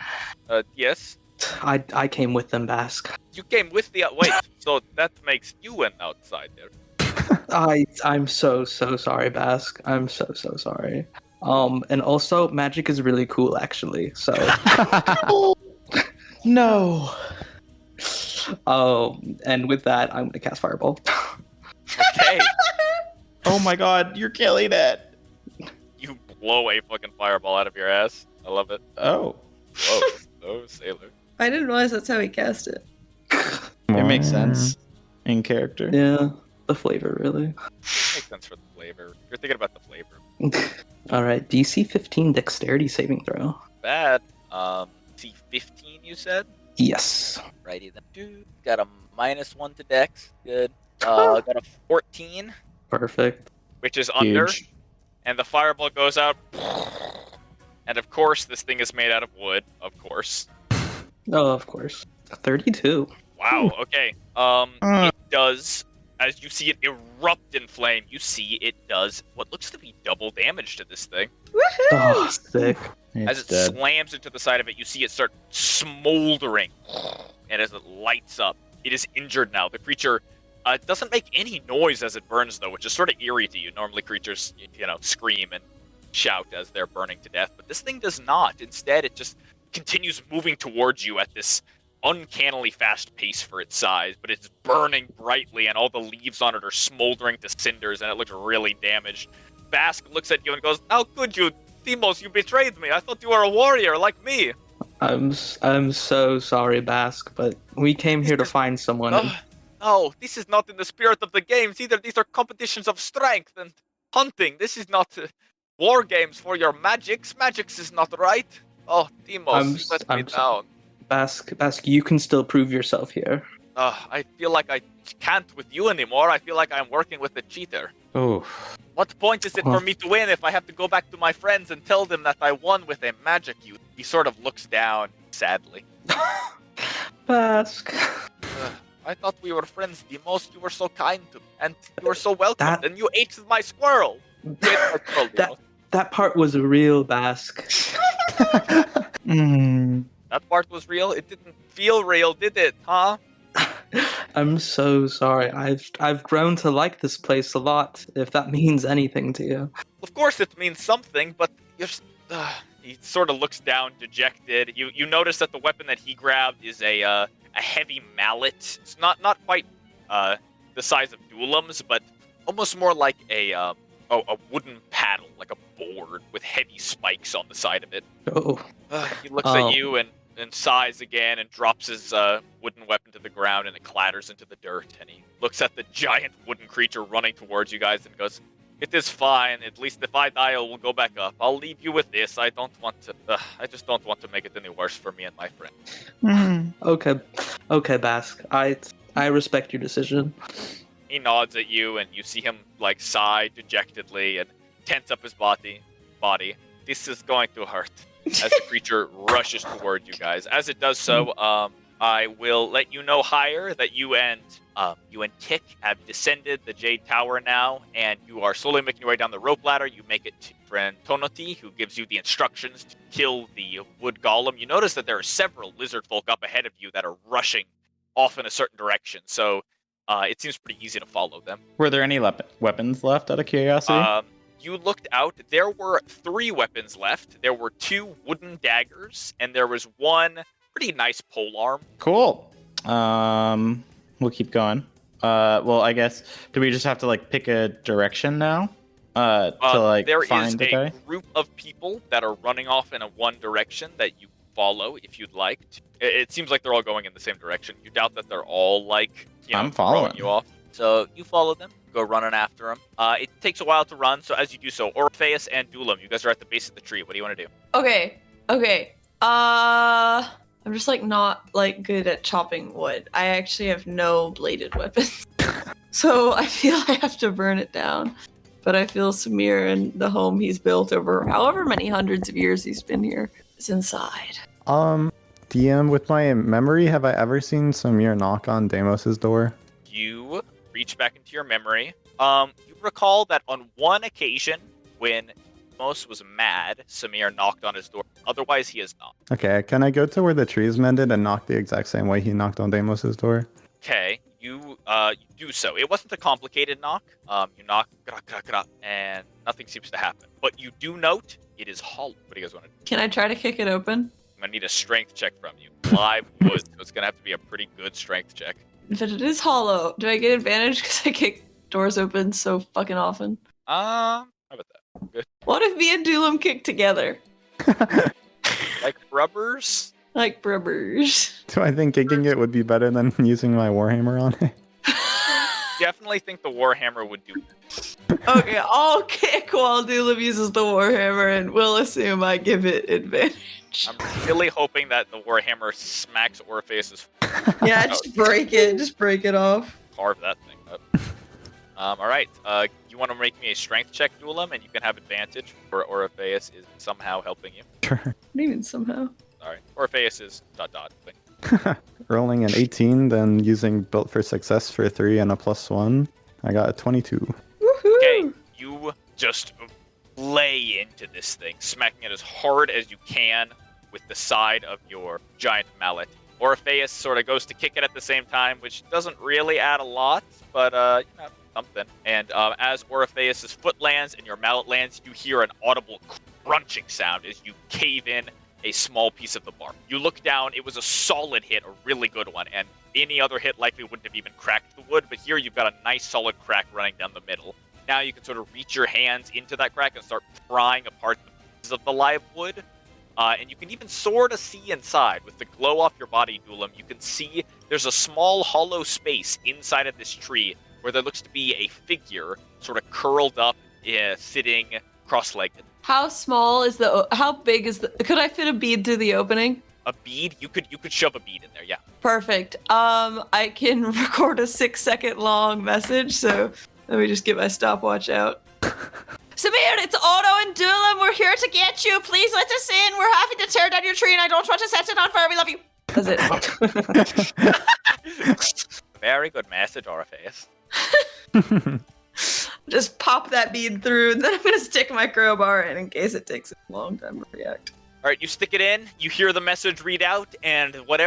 Yes. I came with them, Bask. You came with the... Wait, so that makes you an outsider. I'm so sorry, Bask. I'm so sorry. And also, magic is really cool, actually. So, No. and with that, I'm gonna cast Fireball. Okay. Oh my god, you're killing it. You blow a fucking fireball out of your ass. I love it. Oh. Whoa. Oh, sailor. I didn't realize that's how he cast it. It makes sense in character. Yeah, the flavor, really. Makes sense for the flavor. You're thinking about the flavor. All right, DC 15 Dexterity saving throw. Bad. C15, you said? Yes. Righty then. Dude, got a -1 to Dex. Good. Got a 14. Perfect. Which is under. Huge. And the fireball goes out. And of course, this thing is made out of wood. Of course. Oh, of course. 32. Wow. Okay. It does. As you see it erupt in flame, you see it does what looks to be double damage to this thing. Oh, sick. As It's it dead. slams into the side of it, you see it start smoldering. And as it lights up, it is injured now. The creature doesn't make any noise as it burns, though, which is sort of eerie to you. Normally, creatures, scream and shout as they're burning to death. But this thing does not. Instead, it just continues moving towards you at this uncannily fast pace for its size. But it's burning brightly, and all the leaves on it are smoldering to cinders, and it looks really damaged. Bask looks at you and goes, "How could you? Timos, you betrayed me. I thought you were a warrior like me." I'm so sorry, Bask, but we came here to find someone. and- Oh, this is not in the spirit of the games either. These are competitions of strength and hunting. This is not war games for your magics. Magics is not right. Oh, Timos, let me down. Bask, you can still prove yourself here. I feel like I can't with you anymore. I feel like I'm working with a cheater. Oh. What point is it for me to win if I have to go back to my friends and tell them that I won with a magic use? He sort of looks down sadly. Bask. I thought we were friends, Demos. You were so kind to me, and you were so welcome, That- and you ate my squirrel. You ate my squirrel, Demos. That part was real, Bask. That part was real. It didn't feel real, did it? Huh? I'm so sorry. I've grown to like this place a lot, if that means anything to you. Of course, it means something, but He sort of looks down, dejected. You notice that the weapon that he grabbed is a heavy mallet. It's not quite the size of Duelam's, but almost more like a wooden paddle, like a board with heavy spikes on the side of it. Oh. He looks at you and sighs again and drops his wooden weapon to the ground, and it clatters into the dirt. And he looks at the giant wooden creature running towards you guys and goes, "It is fine. At least if I die, I will go back up. I'll leave you with this. I just don't want to make it any worse for me and my friend." Okay, Bask. I respect your decision. He nods at you, and you see him like sigh dejectedly and tense up his body. This is going to hurt. As the creature rushes toward you guys. As it does so, I will let you know higher that you and Tick have descended the Jade Tower now, and you are slowly making your way down the rope ladder. You make it to friend Tonoti, who gives you the instructions to kill the wood golem. You notice that there are several lizard folk up ahead of you that are rushing off in a certain direction, so it seems pretty easy to follow them. Were there any weapons left, out of curiosity? You looked out. There were 3 weapons left. There were 2 wooden daggers, and there was 1 pretty nice polearm. Cool. We'll keep going. Well, I guess, do we just have to like pick a direction now? To like there find is the a guy? group of people that are running off in a one direction that you follow if you'd like. It seems like they're all going in the same direction. You doubt that they're all like, I'm following throwing you off. So you follow them, go running after them. It takes a while to run, so as you do so, Orpheus and Dulam, you guys are at the base of the tree. What do you want to do? Okay. I'm just like not like good at chopping wood. I actually have no bladed weapons. So I feel I have to burn it down. But I feel Samir and the home he's built over however many hundreds of years he's been here is inside. DM, with my memory, have I ever seen Samir knock on Deimos's door? You reach back into your memory. You recall that on one occasion when Deimos was mad, Samir knocked on his door. Otherwise, he is not. Okay, can I go to where the tree's mended and knock the exact same way he knocked on Deimos's door? Okay, you do so. It wasn't a complicated knock. You knock, and nothing seems to happen. But you do note it is hollow. What do you guys want to do? Can I try to kick it open? I'm gonna need a strength check from you. Live wood, so it's gonna have to be a pretty good strength check. But it is hollow. Do I get advantage because I kick doors open so fucking often? How about that? Good. What if me and Dulam kick together? Like rubbers? Like brubbers. Do I think kicking it would be better than using my Warhammer on it? Definitely think the Warhammer would do. Okay, I'll kick while Dulam uses the Warhammer, and we'll assume I give it advantage. I'm really hoping that the Warhammer smacks Orpheus's. Yeah, just break it. Just break it off. Carve that thing up. All right. You want to make me a strength check, Duelam, and you can have advantage, or Orpheus is somehow helping you. Sure. What do you mean somehow? Sorry, Orpheus is ... Rolling an 18, then using Built for Success for 3 and a +1. I got a 22. Woohoo! Okay, you just lay into this thing, smacking it as hard as you can with the side of your giant mallet. Orpheus sort of goes to kick it at the same time, which doesn't really add a lot, but something. And as Orpheus's foot lands and your mallet lands, you hear an audible crunching sound as you cave in a small piece of the bark. You look down, it was a solid hit, a really good one, and any other hit likely wouldn't have even cracked the wood, but here you've got a nice solid crack running down the middle. Now you can sort of reach your hands into that crack and start prying apart the pieces of the live wood. And you can even sort of see inside. With the glow off your body, Duelam, you can see there's a small hollow space inside of this tree where there looks to be a figure sort of curled up, sitting cross-legged. How small is how big is could I fit a bead through the opening? A bead? You could shove a bead in there, yeah. Perfect. I can record a 6-second long message, so let me just get my stopwatch out. Samir, it's Otto and Duelam. We're here to get you. Please let us in. We're happy to tear down your tree, and I don't want to set it on fire. We love you. That's it. Very good message, Orpheus. Just pop that bead through, and then I'm going to stick my crowbar in case it takes a long time to react. All right, you stick it in, you hear the message read out, and what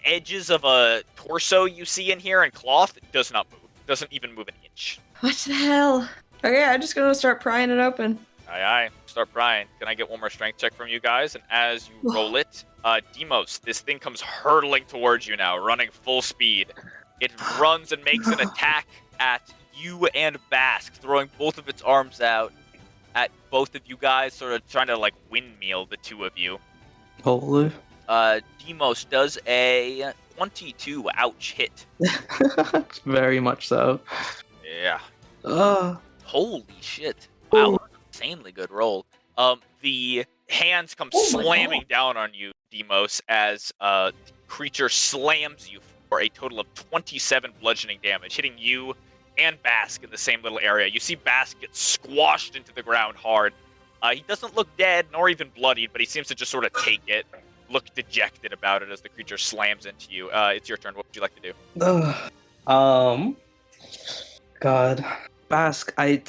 edges of a torso you see in here and cloth does not move. Doesn't even move an inch. What the hell? Okay, I'm just going to start prying it open. Aye. Start prying. Can I get one more strength check from you guys? And as you roll it, Demos, this thing comes hurtling towards you now, running full speed. It runs and makes an attack at you and Bask, throwing both of its arms out at both of you guys, sort of trying to like windmill the two of you. Holy. Demos does a 22 ouch hit. Very much so. Yeah. Uh, Holy shit. Wow. Insanely good roll. The hands come slamming down on you, Demos, as the creature slams you for a total of 27 bludgeoning damage, hitting you and Bask in the same little area. You see Bask get squashed into the ground hard. He doesn't look dead, nor even bloodied, but he seems to just sort of take it, look dejected about it as the creature slams into you. It's your turn. What would you like to do? God. Bask, I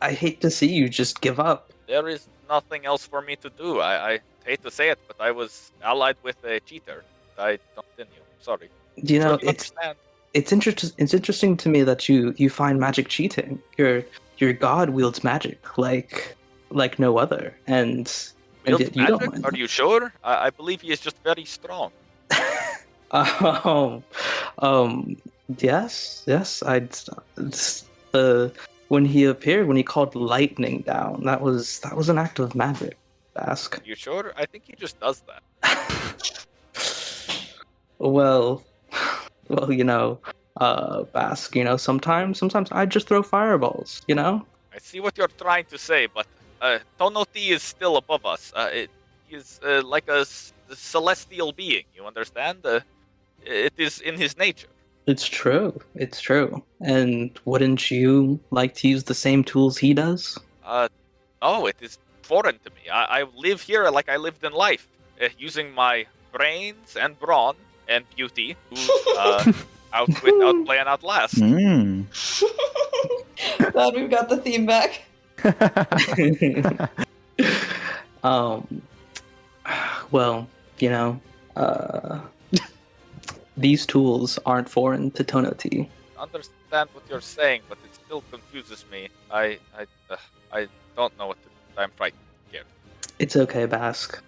hate to see you just give up. There is nothing else for me to do. I hate to say it, but I was allied with a cheater. I don't continue. Sorry. You know, Sure, understand. it's interesting to me that you find magic cheating. Your god wields magic like no other, and Wields yet you magic? don't mind. Are you sure? I believe he is just very strong. Yes. When he appeared, when he called lightning down, that was an act of magic. Bask. You sure? I think he just does that. Well, you know, Bask, you know, sometimes I just throw fireballs, you know? I see what you're trying to say, but Tonoti is still above us. He is like a celestial being, you understand? It is in his nature. It's true. And wouldn't you like to use the same tools he does? No, it is foreign to me. I live here like I lived in life, using my brains and brawn and beauty to outplay and outlast. Glad we've got the theme back. Well, you know, these tools aren't foreign to Tonoti. I understand what you're saying, but it still confuses me. I don't know what to do. I'm frightened. Scared. It's okay, Bask.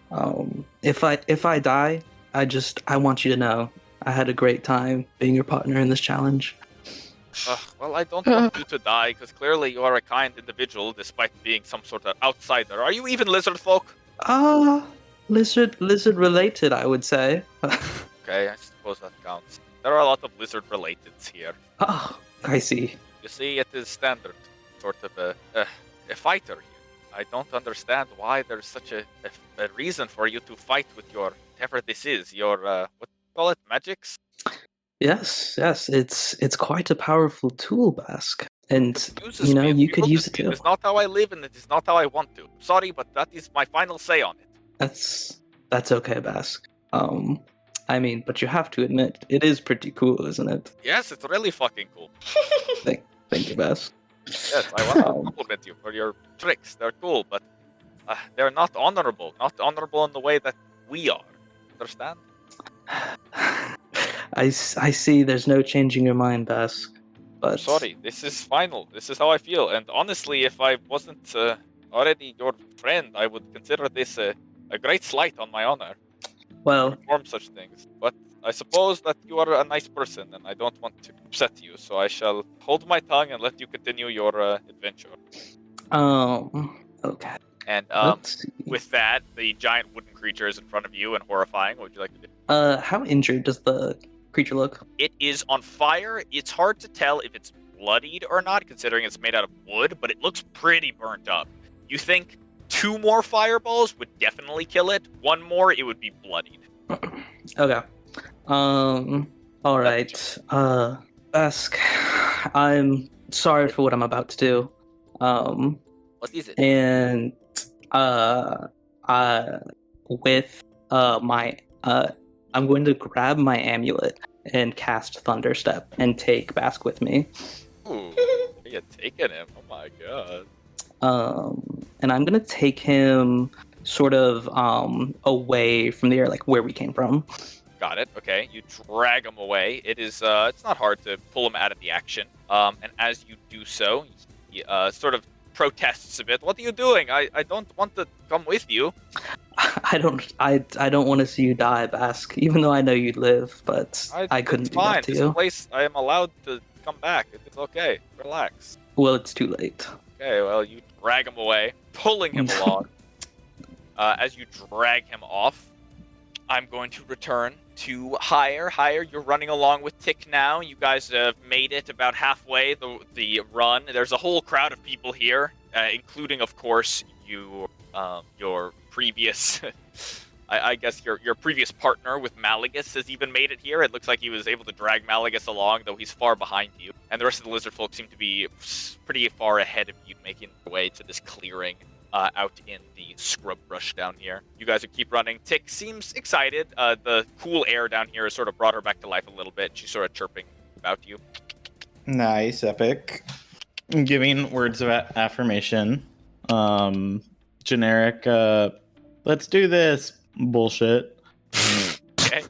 If I die, I want you to know I had a great time being your partner in this challenge. Well, I don't want you to die, because clearly you are a kind individual, despite being some sort of outsider. Are you even lizard folk? Lizard related, I would say. Okay, I suppose that counts. There are a lot of lizard relateds here. Oh, I see. You see, it is standard, sort of a fighter here. I don't understand why there's such a reason for you to fight with your, whatever this is, your, what do you call it, magics? Yes, it's quite a powerful tool, Bask. And, Uses you know, me, you could use it me. too. It is not how I live, and it is not how I want to. Sorry, but that is my final say on it. That's okay, Bask. I mean, but you have to admit, it is pretty cool, isn't it? Yes, it's really fucking cool. Thank you, Bask. Yes, I want to compliment you for your tricks. They're cool, but they're not honorable. Not honorable in the way that we are. Understand? I see there's no changing your mind, Bask. But Sorry, this is final. This is how I feel. And honestly, if I wasn't already your friend, I would consider this a great slight on my honor. Well, Perform such things. But I suppose that you are a nice person, and I don't want to upset you, so I shall hold my tongue and let you continue your adventure. okay. And Let's see. with that, the giant wooden creature is in front of you and horrifying. What would you like to do? How injured does the creature look? It is on fire. It's hard to tell if it's bloodied or not, considering it's made out of wood, but it looks pretty burnt up. You think 2 more fireballs would definitely kill it? 1 more, it would be bloodied. Okay. Alright. Bask, I'm sorry for what I'm about to do. What is it? And with my I'm going to grab my amulet and cast Thunderstep and take Bask with me. Ooh, you're taking him. Oh my god. And I'm gonna take him sort of away from the area, like where we came from. Got it. Okay, you drag him away. It is it's not hard to pull him out of the action. And as you do so, he sort of protests a bit. What are you doing? I don't want to come with you. I don't want to see you die, Bask. Even though I know you'd live, but I couldn't it's do fine. that to This you. place, I am allowed to come back. It's okay. Relax. Well, it's too late. Okay, well, you drag him away, pulling him along. As you drag him off, I'm going to return to Higher. Higher, you're running along with Tick now. You guys have made it about halfway the run. There's a whole crowd of people here, including, of course, your previous... I guess your previous partner with Malagus has even made it here. It looks like he was able to drag Malagus along, though he's far behind you. And the rest of the lizard folk seem to be pretty far ahead of you, making their way to this clearing out in the scrub brush down here. You guys will keep running. Tick seems excited. The cool air down here has sort of brought her back to life a little bit. She's sort of chirping about you. Nice, epic. Giving words of affirmation. Generic, let's do this bullshit. Okay.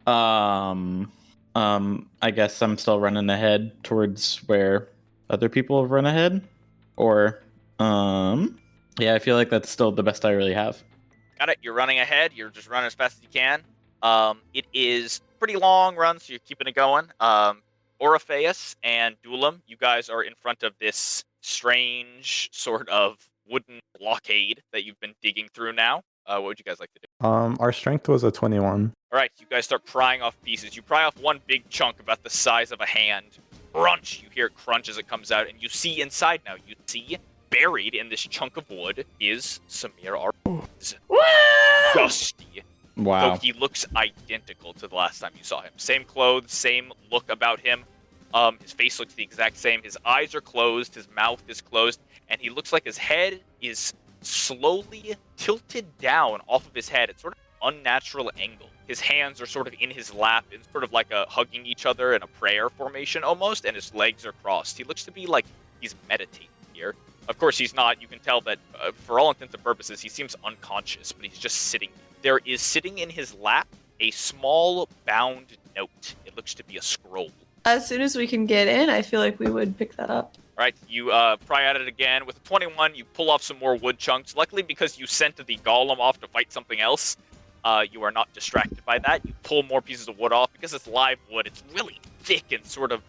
I guess I'm still running ahead towards where other people have run ahead. Or, yeah, I feel like that's still the best I really have. Got it. You're running ahead. You're just running as fast as you can. It is pretty long run, so you're keeping it going. Orpheus and Dulam, you guys are in front of this strange sort of wooden blockade that you've been digging through now. What would you guys like to do? Our strength was a 21. All right, you guys start prying off pieces. You pry off one big chunk about the size of a hand. Crunch! You hear it crunch as it comes out, and you see inside now. You see buried in this chunk of wood is Samir Arpaz. Dusty. Wow. Though he looks identical to the last time you saw him. Same clothes, same look about him. His face looks the exact same. His eyes are closed, his mouth is closed, and he looks like his head is slowly tilted down off of his head. It's sort of unnatural angle. His hands are sort of in his lap, in sort of like a hugging each other in a prayer formation almost, and his legs are crossed. He looks to be like he's meditating here. Of course, he's not. You can tell that for all intents and purposes, he seems unconscious, but he's just sitting. There is sitting in his lap a small bound note. It looks to be a scroll. As soon as we can get in, I feel like we would pick that up. All right, you pry at it again. With a 21, you pull off some more wood chunks. Luckily, because you sent the golem off to fight something else, you are not distracted by that. You pull more pieces of wood off. Because it's live wood, it's really thick and sort of,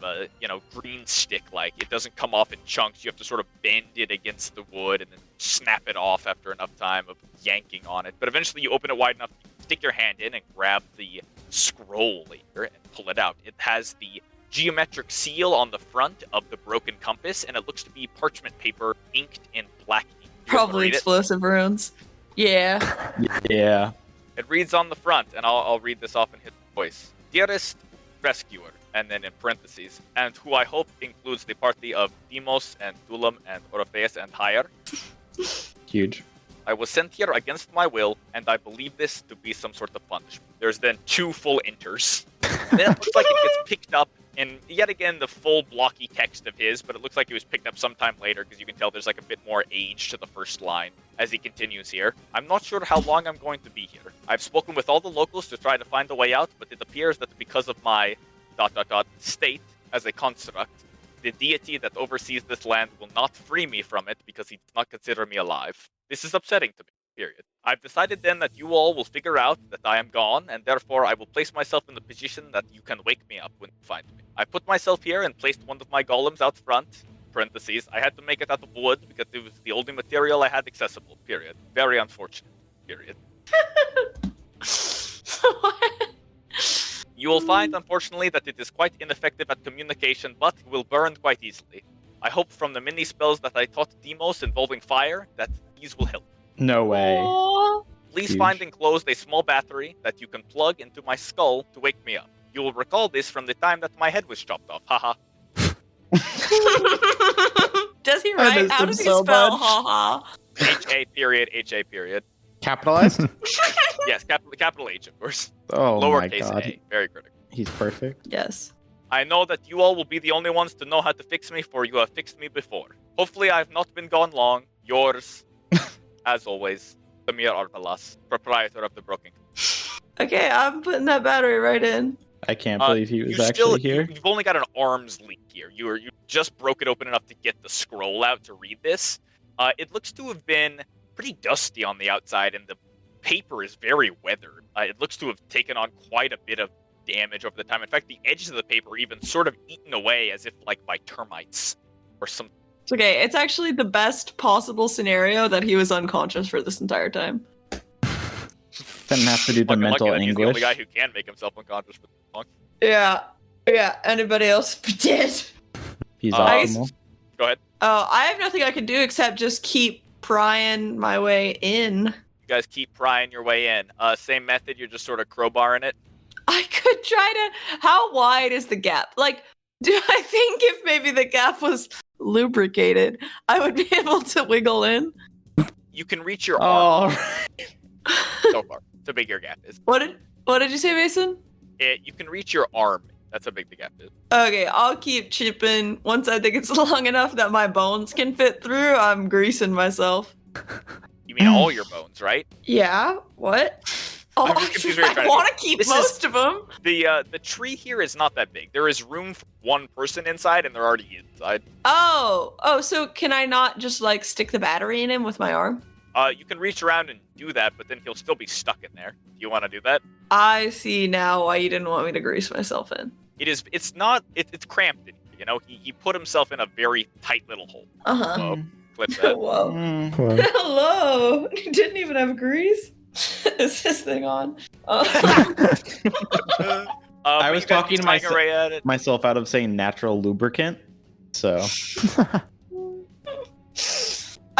green stick-like. It doesn't come off in chunks. You have to sort of bend it against the wood and then snap it off after enough time of yanking on it. But eventually, you open it wide enough, you stick your hand in and grab the scroll here and pull it out. It has the geometric seal on the front of the broken compass, and it looks to be parchment paper inked in black ink. Probably explosive runes. Yeah. Yeah. It reads on the front, and I'll read this off in his voice. Dearest rescuer, and then in parentheses, and who I hope includes the party of Demos and Dulam and Orpheus and Higher. Huge. I was sent here against my will, and I believe this to be some sort of punishment. There's then 2 full enters. Then it looks like it gets picked up in, yet again, the full blocky text of his, but it looks like it was picked up sometime later, because you can tell there's like a bit more age to the first line as he continues here. I'm not sure how long I'm going to be here. I've spoken with all the locals to try to find a way out, but it appears that because of my ... state as a construct, the deity that oversees this land will not free me from it because he does not consider me alive. This is upsetting to me, period. I've decided then that you all will figure out that I am gone, and therefore I will place myself in the position that you can wake me up when you find me. I put myself here and placed one of my golems out front, parentheses. I had to make it out of wood because it was the only material I had accessible, period. Very unfortunate, period. You will find, unfortunately, that it is quite ineffective at communication, but will burn quite easily. I hope from the many spells that I taught Demos involving fire that these will help. No way. Aww. Please Huge. find enclosed a small battery that you can plug into my skull to wake me up. You will recall this from the time that my head was chopped off. Haha. Does he I write? missed How him does he so spell much. haha? H-A period, H-A period. Capitalized? Yes, capital H, of course. Oh my Lowercase god. a. Very critical. He's perfect. Yes. I know that you all will be the only ones to know how to fix me, for you have fixed me before. Hopefully I have not been gone long. Yours, as always, Samir Arbalas, proprietor of the Broken. Okay, I'm putting that battery right in. I can't believe he was You actually here. You've only got an arm's length here. You just broke it open enough to get the scroll out to read this. It looks to have been pretty dusty on the outside, and the paper is very weathered. It looks to have taken on quite a bit of damage over the time. In fact, the edges of the paper are even sort of eaten away as if like by termites or some. It's okay. It's actually the best possible scenario that he was unconscious for this entire time. Didn't have to do the Fucking mental lucky that he's the only English. guy who can make himself unconscious for this long. Yeah. Anybody else did? He's I optimal. Go ahead. Oh, I have nothing I can do except just keep prying my way in. You guys keep prying your way in. Same method. You're just sort of crowbarring it. I could try to. How wide is the gap? Like, do I think if maybe the gap was lubricated, I would be able to wiggle in? You can reach your arm Oh, so far. It's how big your gap is. What did you say, Mason? You can reach your arm. That's how big the gap is. Okay, I'll keep chipping. Once I think it's long enough that my bones can fit through, I'm greasing myself. You mean all your bones, right? Yeah. What? Oh, I'm just confused what you're trying I to want to keep This is- most of them. The tree here is not that big. There is room for one person inside, and they're already inside. Oh, so can I not just like stick the battery in him with my arm? You can reach around and do that, but then he'll still be stuck in there. Do you want to do that? I see now why you didn't want me to grease myself in. It's cramped in here, you know? He put himself in a very tight little hole. Uh-huh. Whoa, clip that. Whoa. Mm. Well, Hello. You didn't even have grease? Is this thing on? I But was you guys talking keep to tying away at it. myself out of saying natural lubricant. So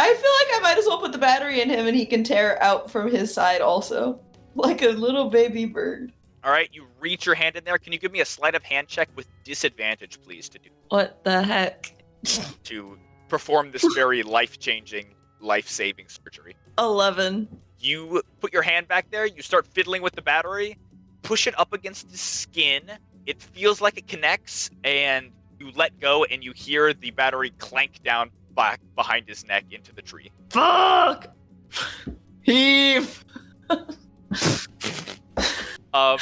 I feel like I might as well put the battery in him and he can tear out from his side also. Like a little baby bird. All right, you reach your hand in there. Can you give me a sleight of hand check with disadvantage, please, What the heck? to perform this very life-changing, life-saving surgery? 11. You put your hand back there, you start fiddling with the battery, push it up against his skin. It feels like it connects, and you let go, and you hear the battery clank down back behind his neck into the tree. Fuck! Heave!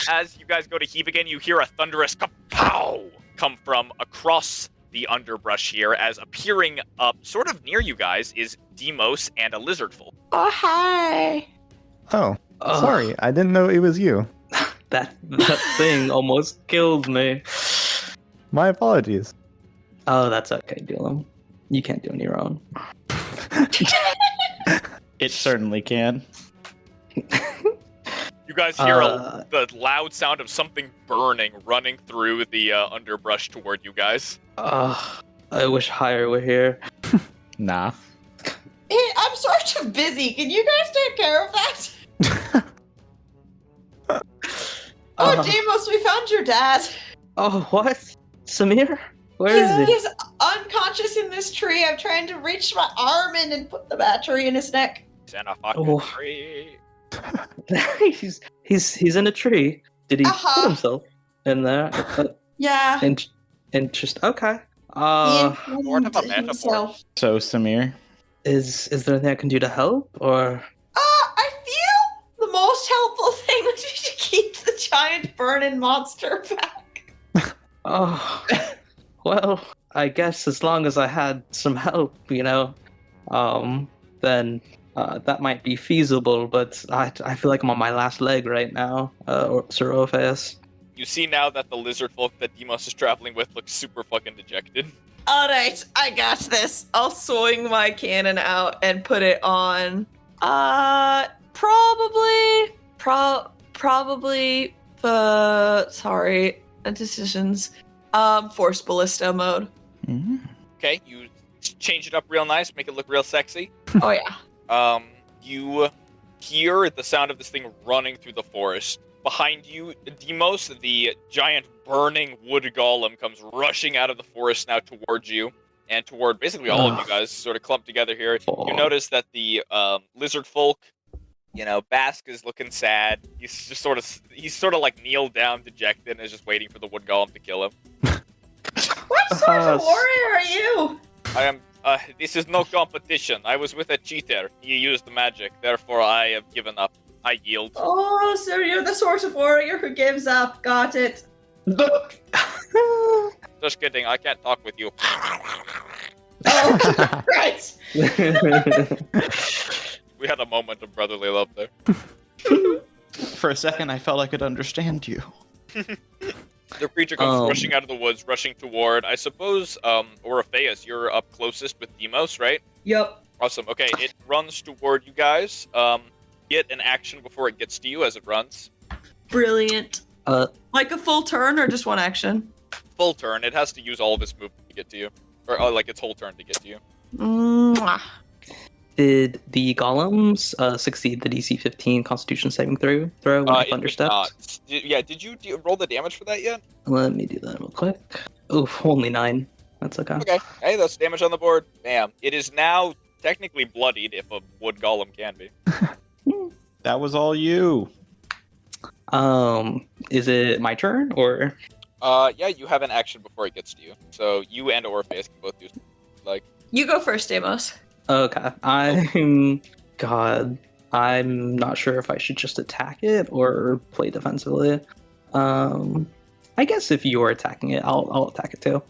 As you guys go to heave again, you hear a thunderous kapow come from across the underbrush here, as appearing up sort of near you guys is Demos and a lizard folk. Oh, hi! oh, Ugh, sorry. I didn't know it was you. That thing almost killed me. My apologies. Oh, that's okay, Dylan. You can't do it on your own. it certainly can. You guys hear Uh, the loud sound of something burning running through the underbrush toward you guys. I wish Hire were here. Nah. Hey, I'm sort of busy. Can you guys take care of that? Oh, Demos, we found your dad. Oh, what? Samir? Where is he? He's unconscious in this tree. I'm trying to reach my arm in and put the battery in his neck. He's in a fucking Oh. tree. he's in a tree. Did he Uh-huh. put himself in there? Yeah. Interest. Okay. Lord of a metaphor. So Samir, Is there anything I can do to help, or? I feel the most helpful thing would be to keep the giant burning monster back. Oh, well, I guess as long as I had some help, then that might be feasible. But I feel like I'm on my last leg right now, Sir Orpheus. You see now that the lizard folk that Demos is traveling with looks super fucking dejected. All right, I got this. I'll swing my cannon out and put it on. Probably. Sorry, decisions. Force ballista mode. Mhm. Okay, you change it up real nice, make it look real sexy. Oh yeah. You hear the sound of this thing running through the forest. Behind you, Demos, the giant burning wood golem, comes rushing out of the forest now towards you, and toward basically all of you guys, sort of clumped together here. You notice that the lizard folk, Bask is looking sad. He's sort of like kneeled down, dejected, and is just waiting for the wood golem to kill him. What sort of warrior are you? I am. This is no competition. I was with a cheater. He used magic. Therefore, I have given up. I yield. Oh, so you're the sort of warrior who gives up. Got it. So Just kidding. I can't talk with you. Oh, right. We had a moment of brotherly love there. For a second, I felt I could understand you. The creature comes rushing out of the woods, rushing toward, I suppose, Orpheus, you're up closest with Demos, right? Yep. Awesome. Okay, it runs toward you guys. Get an action before it gets to you as it runs. Brilliant. Like a full turn or just one action? Full turn. It has to use all of its movement to get to you. Or, like, its whole turn to get to you. Mwah. Did the golems succeed the DC 15 Constitution saving throw when I It did thunderstepped? not. Did you roll the damage for that yet? Let me do that real quick. Oof, only 9. That's okay. Okay. Hey, that's damage on the board. Bam. It is now technically bloodied, if a wood golem can be. That was all you. Is it my turn or? Yeah, you have an action before it gets to you. So you and Orpheus can both do like. You go first, Demos. Okay, I'm not sure if I should just attack it or play defensively. I guess if you're attacking it, I'll attack it too.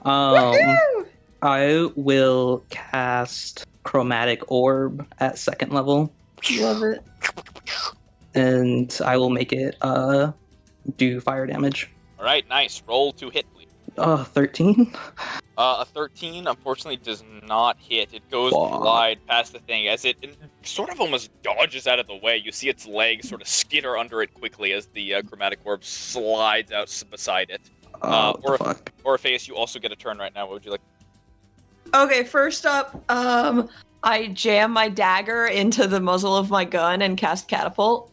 Woohoo! I will cast Chromatic Orb at 2nd level. Love it. And I will make it do fire damage. All right, nice. Roll to hit, please. 13. A 13, unfortunately, does not hit. It goes wide past the thing as it sort of almost dodges out of the way. You see its legs sort of skitter under it quickly as the chromatic orb slides out beside it. What the fuck? Orpheus, you also get a turn right now. What would you like? Okay, first up, I jam my dagger into the muzzle of my gun and cast catapult.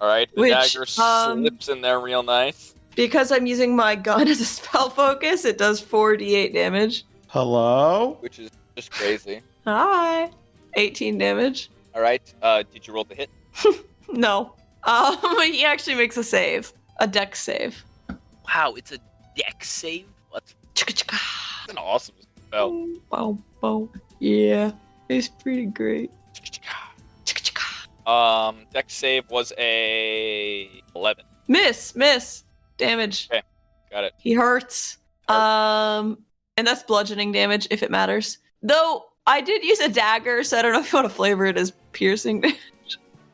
All right, the Which, dagger slips in there real nice. Because I'm using my gun as a spell focus, it does 4d8 damage. Hello? Which is just crazy. Hi. 18 damage. All right, did you roll the hit? No. He actually makes a save. A dex save. Wow, it's a dex save? That's an awesome spell. Bow, bow. Yeah, it's pretty great. Dex save was a 11. Miss. Damage. Okay, got it. He hurts. And that's bludgeoning damage if it matters. Though I did use a dagger, so I don't know if you want to flavor it as piercing damage.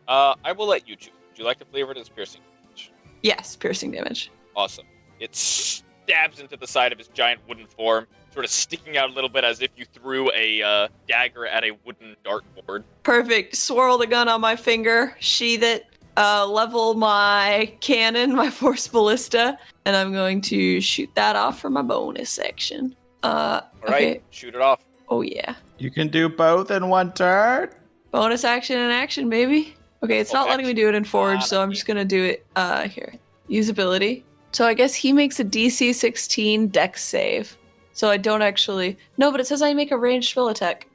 I will let you choose. Would you like to flavor it as piercing damage? Yes, piercing damage. Awesome. It stabs into the side of his giant wooden form, sort of sticking out a little bit as if you threw a dagger at a wooden dartboard. Perfect. Swirl the gun on my finger, sheath it, level my cannon, my force ballista, and I'm going to shoot that off for my bonus section. All right, okay. shoot it off. Oh yeah. You can do both in one turn? Bonus action and action, baby. Okay, it's not letting me do it in Forge, so I'm just gonna do it here. Use ability. So I guess he makes a DC 16 dex save. So I don't actually... No, but it says I make a ranged spell attack.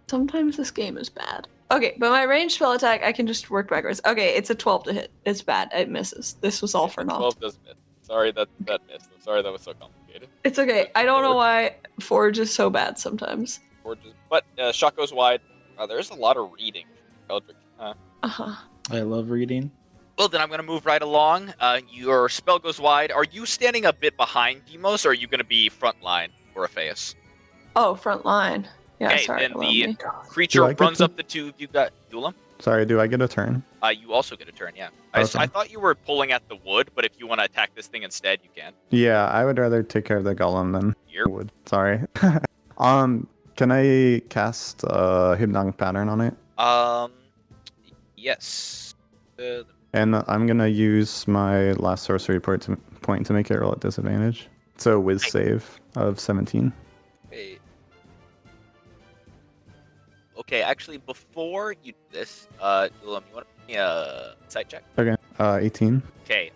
Sometimes this game is bad. Okay, but my ranged spell attack, I can just work backwards. Okay, it's a 12 to hit. It's bad. It misses. This was all for naught. 12 does miss. Sorry that missed. I'm sorry that was so complicated. It's okay. I don't know why Forge is so bad sometimes. But shot goes wide. There's a lot of reading. Eldrick. Uh-huh. I love reading. Well, then I'm going to move right along. Your spell goes wide. Are you standing a bit behind Demos, or are you going to be front line, Orpheus? Oh, front line. Yeah, Okay, sorry. then allow the me. creature get runs to- up the tube. You've got Dulam. Sorry, do I get a turn? You also get a turn, yeah. Okay. I thought you were pulling at the wood, but if you want to attack this thing instead, you can. Yeah, I would rather take care of the golem than Here. wood. Sorry. Can I cast hypnotic pattern on it? Yes. And I'm gonna use my last sorcery point to make it roll at disadvantage. So whiz save of 17. Okay, actually, before you do this, Dulam, you want to give me a sight check? Okay. 18. Okay,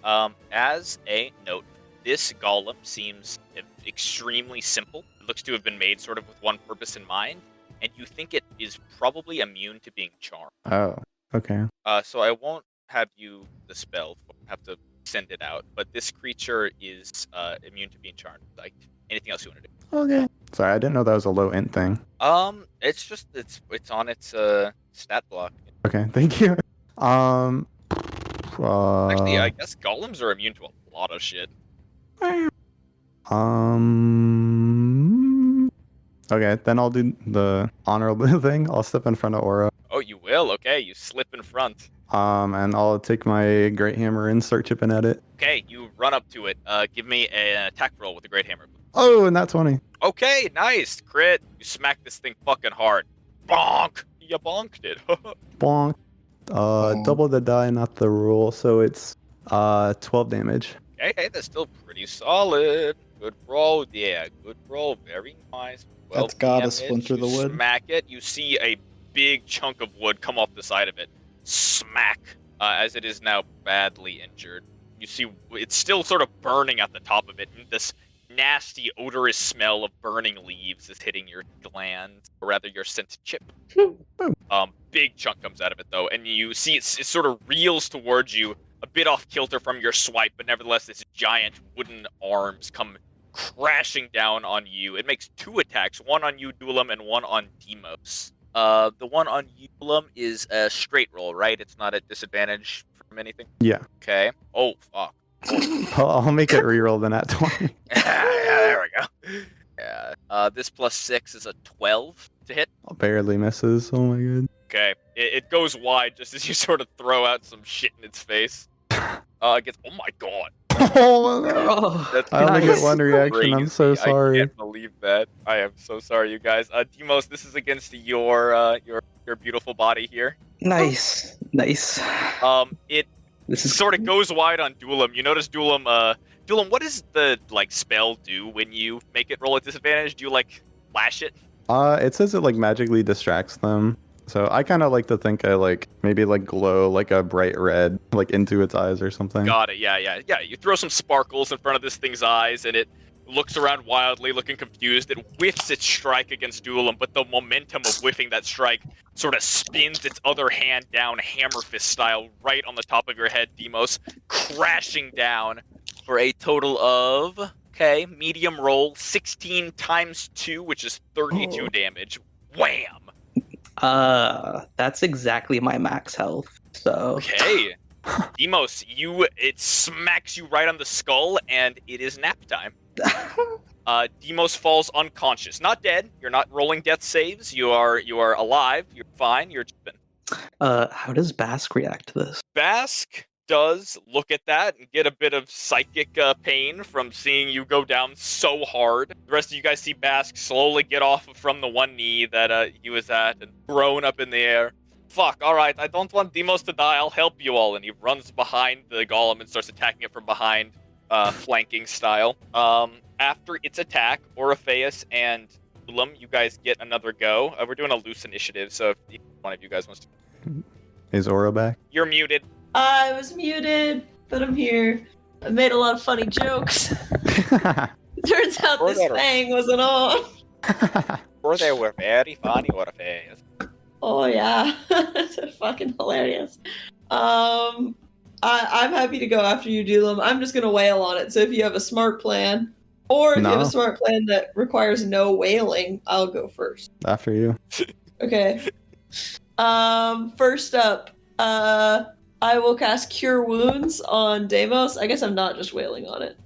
as a note, this golem seems extremely simple. It looks to have been made sort of with one purpose in mind, and you think it is probably immune to being charmed. Oh. Okay. So I won't have you the spell, have to send it out, but this creature is immune to being charmed. Like, anything else you want to do? Okay. Sorry, I didn't know that was a low int thing. It's just, it's on its stat block. Okay, thank you. Actually, I guess golems are immune to a lot of shit. Okay, then I'll do the honorable thing. I'll step in front of Aura. Oh, you will? Okay, you slip in front. And I'll take my great hammer and start chipping at it. Okay, you run up to it. Give me an attack roll with a great hammer. Oh, and that's 20. Okay, nice. Crit. You smack this thing fucking hard. Bonk! You bonked it. Bonk. Double the die, not the rule, so it's 12 damage. Hey, that's still pretty solid. Good roll, yeah, good roll. Very nice. That's gotta splinter the wood. Smack it. You see a big chunk of wood come off the side of it. Smack, as it is now badly injured. You see it's still sort of burning at the top of it, and this nasty, odorous smell of burning leaves is hitting your glands, or rather your scent chip. Big chunk comes out of it, though, and you see it sort of reels towards you, a bit off kilter from your swipe, but nevertheless, this giant wooden arms come crashing down on you. It makes 2 attacks, one on you, Dulam, and one on Demos. The one on you, Dulam, is a straight roll, right? It's not at disadvantage from anything? Yeah. Okay. Oh, fuck. I'll make it reroll then at 20. Yeah, there we go. Yeah. This plus 6 is a 12 to hit. Barely misses. Oh my god. Okay. It goes wide just as you sort of throw out some shit in its face. It gets, oh my god. Oh, That's I only nice. get one reaction. I'm so crazy. sorry. I can't believe that. I am so sorry, you guys. Demos, this is against your beautiful body here. Nice. It This is sort of goes wide on Dulam. You notice Dulam, what does the, spell do when you make it roll at disadvantage? Do you, flash it? It says it magically distracts them. So I kind of like to think I maybe glow a bright red into its eyes or something. Got it. Yeah. You throw some sparkles in front of this thing's eyes, and it looks around wildly, looking confused. It whiffs its strike against Dulam, but the momentum of whiffing that strike sort of spins its other hand down, hammer fist style, right on the top of your head, Demos, crashing down for a total of, medium roll, 16 times 2, which is 32 damage. Wham! That's exactly my max health. So Okay. Demos, it smacks you right on the skull, and it is nap time. Demos falls unconscious. Not dead. You're not rolling death saves. You are alive. You're fine. You're chipping. How does Bask react to this? Bask does look at that and get a bit of psychic pain from seeing you go down so hard. The rest of you guys see Bask slowly get off from the one knee that he was at and thrown up in the air. Fuck, alright, I don't want Demos to die, I'll help you all. And he runs behind the golem and starts attacking it from behind, flanking style. After its attack, Orpheus and Ulam, you guys get another go. We're doing a loose initiative, so if one of you guys wants to... Is Aura back? You're muted. I was muted, but I'm here. I made a lot of funny jokes. Turns out this thing wasn't on. Or they were very funny, Orpheus. Oh yeah, that's fucking hilarious. I'm happy to go after you, Dulam. I'm just gonna wail on it. So if you have a smart plan, or if you have a smart plan that requires no wailing, I'll go first. After you. Okay. First up, I will cast Cure Wounds on Deimos. I guess I'm not just wailing on it.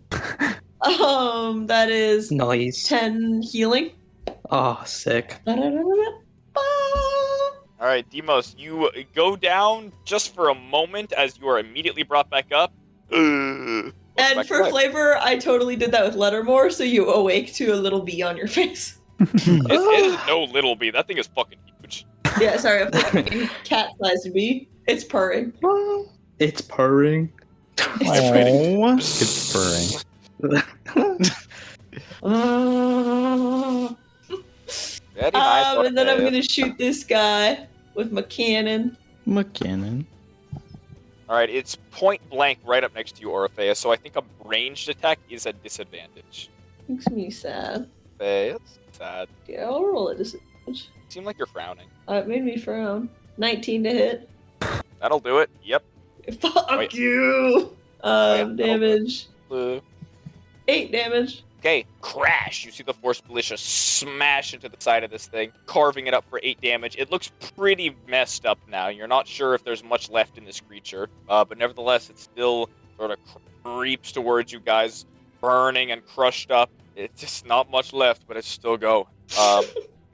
That is Nice. 10 healing. Oh, sick. Alright, Demos, you go down just for a moment as you are immediately brought back up. And for flavor, I totally did that with Lettermore, so you awake to a little bee on your face. It is no little bee. That thing is fucking huge. Yeah, sorry, a fucking cat-sized bee. It's purring. It's purring. It's purring. Very nice. And then I'm gonna shoot this guy with my cannon. Alright, it's point blank right up next to you, Orpheus, so I think a ranged attack is a disadvantage. Makes me sad. Orpheus? Sad. Yeah, I'll roll a disadvantage. You seem like you're frowning. It made me frown. 19 to hit. That'll do it. Yep. Fuck Wait. you! yeah, Damage. Blue. 8 damage. Okay, crash! You see the Force Militia smash into the side of this thing, carving it up for 8 damage. It looks pretty messed up now. You're not sure if there's much left in this creature, but nevertheless, it still sort of creeps towards you guys, burning and crushed up. It's just not much left, but it's still going.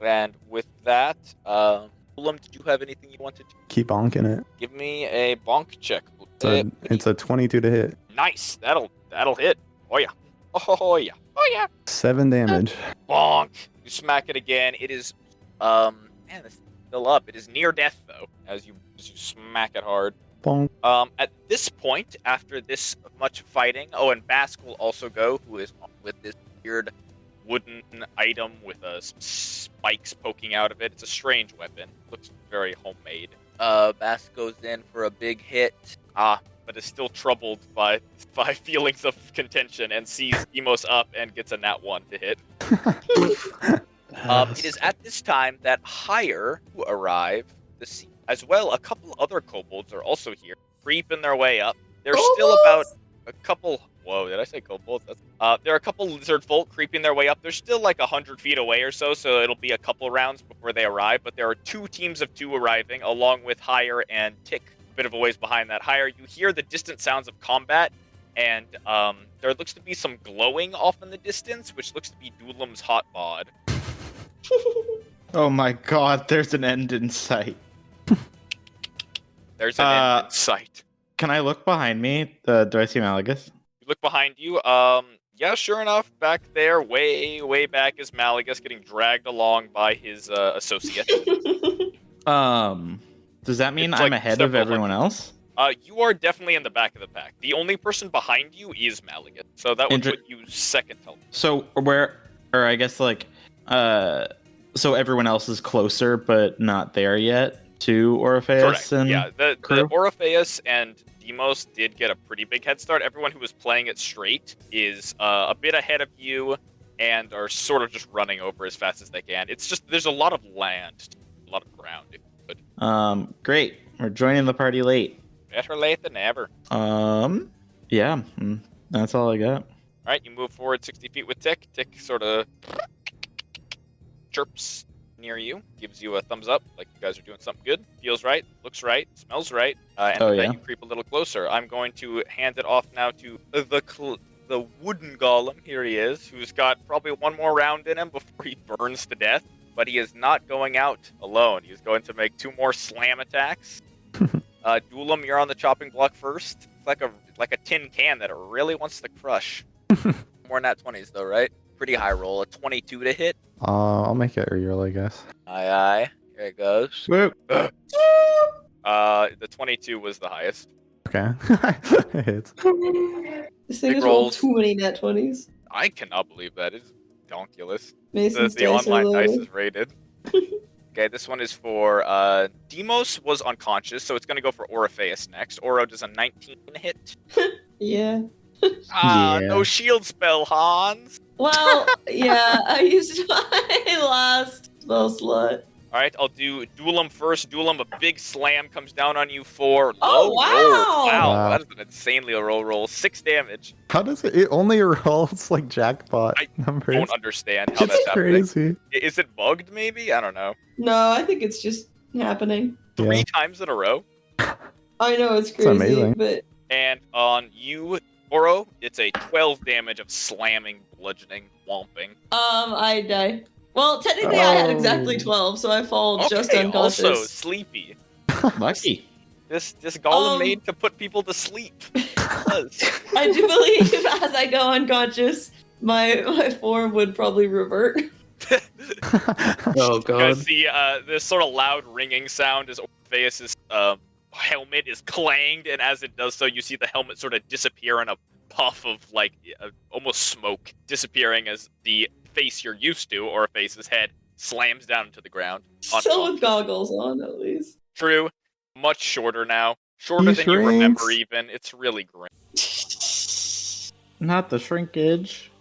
And with that, Fulham, did you have anything you wanted to Keep bonking it. give me a bonk check? It's a 22 to hit. Nice. That'll hit. Oh yeah. Oh yeah. Oh yeah. 7 damage. Bonk. You smack it again. It is man, it's still up. It is near death though, as you smack it hard. Bonk. At this point, after this much fighting, and Bask will also go, who is with this weird wooden item with spikes poking out of it. It's a strange weapon. Looks very homemade. Bass goes in for a big hit. But is still troubled by feelings of contention and sees Demos up and gets a nat 1 to hit. It is at this time that Higher who arrive the scene. As well, a couple other kobolds are also here, creeping their way up. There's still about a couple... Whoa, did I say kobolds? There are a couple lizard folk creeping their way up. They're still like 100 feet away or so it'll be a couple rounds before they arrive. But there are 2 teams of 2 arriving, along with Higher and Tick, a bit of a ways behind that. Higher, you hear the distant sounds of combat, and there looks to be some glowing off in the distance, which looks to be Dulam's hot bod. Oh my god, there's an end in sight. There's an end in sight. Can I look behind me? Do I see Malagus? You look behind you. Yeah, sure enough, back there, way back, is Malagus getting dragged along by his associate. Does that mean It's I'm like ahead of several everyone else? You are definitely in the back of the pack. The only person behind you is Malagus, so that would put you second to. So I guess so everyone else is closer, but not there yet to Orpheus. Correct. And Yeah, the crew? Orpheus and Demos did get a pretty big head start. Everyone who was playing it straight is a bit ahead of you and are sort of just running over as fast as they can. It's just there's a lot of land, a lot of ground. If you could. Great. We're joining the party late. Better late than never. Yeah. That's all I got. All right, you move forward 60 feet with Tick. Tick sort of chirps near you, gives you a thumbs up, like you guys are doing something good. Feels right, looks right, smells right. And with that, you creep a little closer. I'm going to hand it off now to the wooden golem. Here he is, who's got probably one more round in him before he burns to death. But he is not going out alone. He's going to make 2 more slam attacks. Dulam, you're on the chopping block first. It's like a tin can that it really wants to crush. More nat 20s though, right? Pretty high roll. A 22 to hit. I'll make it reroll, I guess. Aye. Here it goes. Whoop. The 22 was the highest. Okay. It hits. This thing Big has rolled rolls. too many nat 20s. I cannot believe that. It's donkulous. Mason's The dice are online dice loaded. is rated. Okay, this one is for Demos was unconscious, so it's going to go for Orpheus next. Oro does a 19 hit. Yeah. Yeah. No shield spell, Hans. Well, yeah, I used my last spell slot. All right, I'll do Dulam first. Dulam, a big slam comes down on you for Oh, low wow! roll. Wow, Wow. that is an insanely low roll. 6 damage. How does it only rolls like jackpot I numbers? Don't understand how that's It's happening. crazy. Is it bugged, maybe? I don't know. No, I think it's just happening. 3 Yeah. times in a row. I know it's crazy, amazing. but And on you, Oro, it's a 12 damage of slamming, bludgeoning, whomping. I die. Well, technically I had exactly Oh. 12, so I fall just Okay, unconscious. also sleepy. Lucky. This golem Um, made to put people to sleep. It does. I do believe as I go unconscious, my form would probably revert. Oh You god. guys see this sort of loud ringing sound as Orpheus's helmet is clanged, and as it does so, you see the helmet sort of disappear in a puff of almost smoke, disappearing as the face you're used to, Orpheus's head, slams down into the ground. Still with unconscious. goggles on, at least. True, much shorter now, shorter He than you remember. shrinks. Even it's really grim, Not the shrinkage.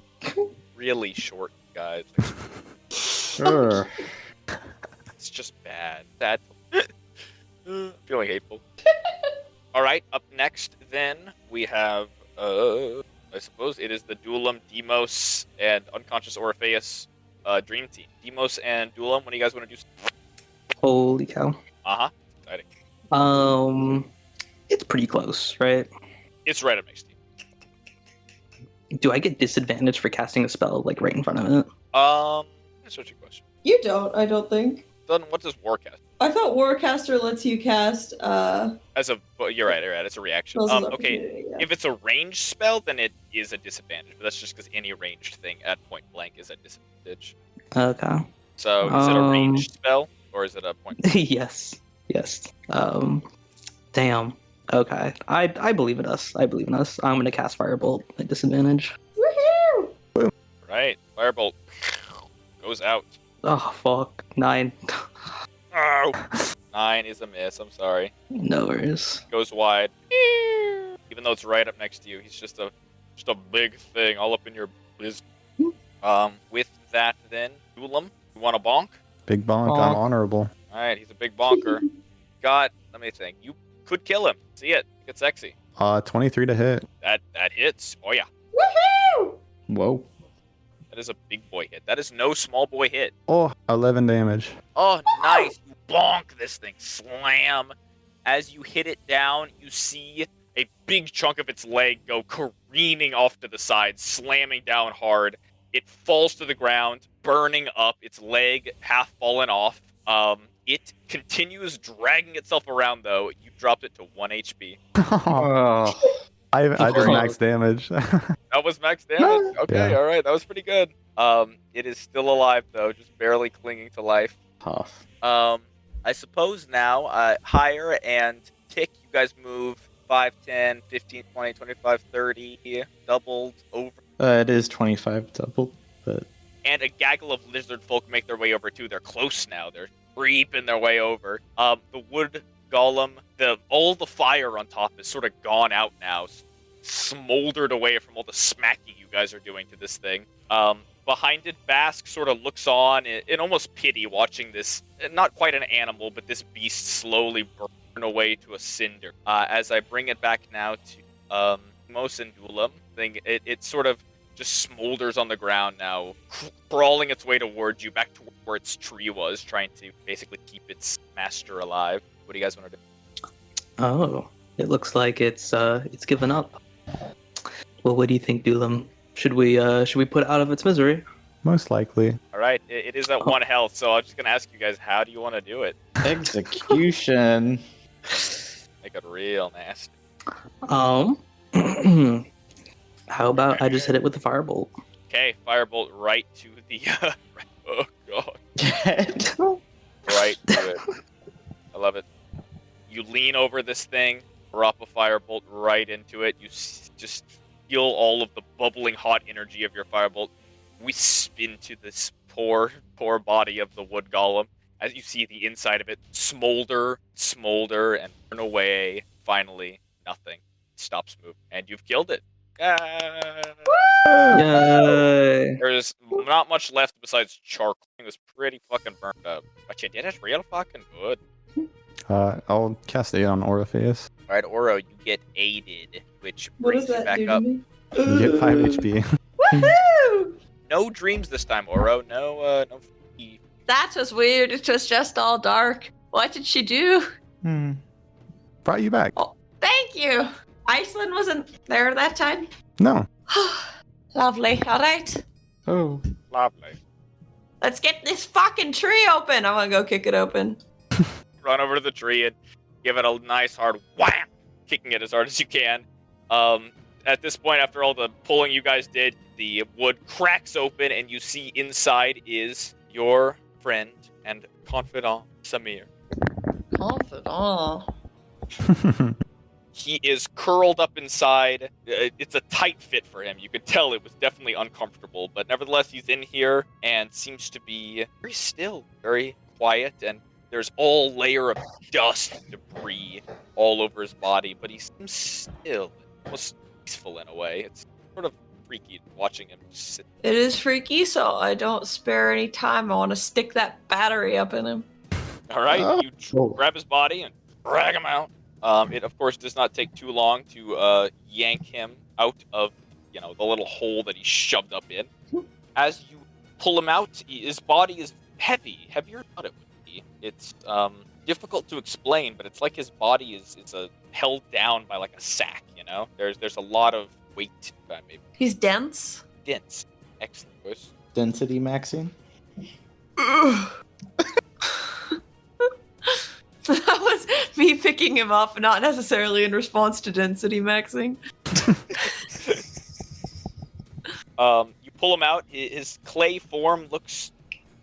really short, guys. Sure. It's just bad. Sad. Feeling hateful. All right, up next, then we have I suppose it is the Duelam, Demos, and Unconscious Orpheus Dream Team. Demos and Duelam, what do you guys want to do? Holy cow. Uh-huh. Exciting. It's pretty close, right? It's right up next to you. Do I get disadvantage for casting a spell like right in front of it? That's such a question. You don't, I don't think. Then what does Warcast? I thought Warcaster lets you cast You're right, it's a reaction. spells of Okay, opportunity, yeah. if it's a ranged spell, then it is a disadvantage, but that's just because any ranged thing at point blank is a disadvantage. Okay. So, is it a ranged spell, or is it a point blank? Yes. Damn. Okay. I believe in us. I'm gonna cast Firebolt at disadvantage. Woohoo! Right, Firebolt goes out. Oh fuck. 9. Oh! 9 is a miss, I'm sorry. No worries. Goes wide. Even though it's right up next to you, he's just a big thing all up in your biz. With that then, Duelam, you want a bonk? Big bonk. I'm honorable. Alright, he's a big bonker. Let me think. You could kill him. See it. Get sexy. 23 to hit. That hits. Oh yeah. Woohoo! Whoa. That is a big boy hit. That is no small boy hit. Oh, 11 damage. Oh, nice. You bonk this thing. Slam. As you hit it down, you see a big chunk of its leg go careening off to the side, slamming down hard. It falls to the ground, burning up, its leg half fallen off. It continues dragging itself around, though. You dropped it to 1 HP. Oh. I did max damage. That was max damage? Okay, Yeah. alright, that was pretty good. It is still alive, though, just barely clinging to life. Tough. I suppose now, Higher and Tick, you guys move 5, 10, 15, 20, 25, 30, doubled over. It is 25 double, but And a gaggle of lizard folk make their way over, too. They're close now. They're creeping their way over. The wood golem, all the fire on top is sort of gone out now, smoldered away from all the smacking you guys are doing to this thing. Behind it, Bask sort of looks on in almost pity, watching this, not quite an animal, but this beast slowly burn away to a cinder. As I bring it back now to Mos and Duelam, it sort of just smolders on the ground now, crawling its way towards you, back to where its tree was, trying to basically keep its master alive. What do you guys want to do? Oh, it looks like it's given up. Well, what do you think, Duelam? Should we put it out of its misery? Most likely. All right, it is at 1 health, so I'm just gonna ask you guys, how do you want to do it? execution. Make it real nasty. How about I just hit it with the firebolt? Okay, firebolt right to the. Oh god, Dead. right to it. I love it. You lean over this thing, drop a firebolt right into it. You just feel all of the bubbling hot energy of your firebolt wisp into this poor body of the wood golem. As you see the inside of it smolder, and burn away. Finally, nothing. It stops moving, and you've killed it. Yay! There's not much left besides charcoal. It was pretty fucking burned up. But you did it real fucking good. I'll cast Aid on Orpheus. Alright, Oro, you get aided, which What brings does you that back do up. to me? You get 5 HP. Woohoo! No dreams this time, Oro. No. That was weird. It was just all dark. What did she do? Brought you back. Thank you. Iceland wasn't there that time. No. Lovely. All right. Oh. Lovely. Let's get this fucking tree open. I'm gonna go kick it open. Run over to the tree and give it a nice hard wham, kicking it as hard as you can. At this point, after all the pulling you guys did, the wood cracks open and you see inside is your friend and confidant, Samir. Confidant. He is curled up inside. It's a tight fit for him. You could tell it was definitely uncomfortable, but nevertheless, he's in here and seems to be very still, very quiet, and there's all layer of dust and debris all over his body, but he seems still, almost peaceful in a way. It's sort of freaky watching him just sit. It is freaky, so I don't spare any time. I want to stick that battery up in him. All right, Oh. you grab his body and drag him out. It, of course, does not take too long to yank him out of the little hole that he's shoved up in. As you pull him out, his body is heavier than I thought it would be. It's difficult to explain, but it's like his body is held down by like a sack. There's a lot of weight to that. Maybe He's dense. dense. Excellent voice. Density maxing. That was me picking him up, not necessarily in response to density maxing. You pull him out. His clay form looks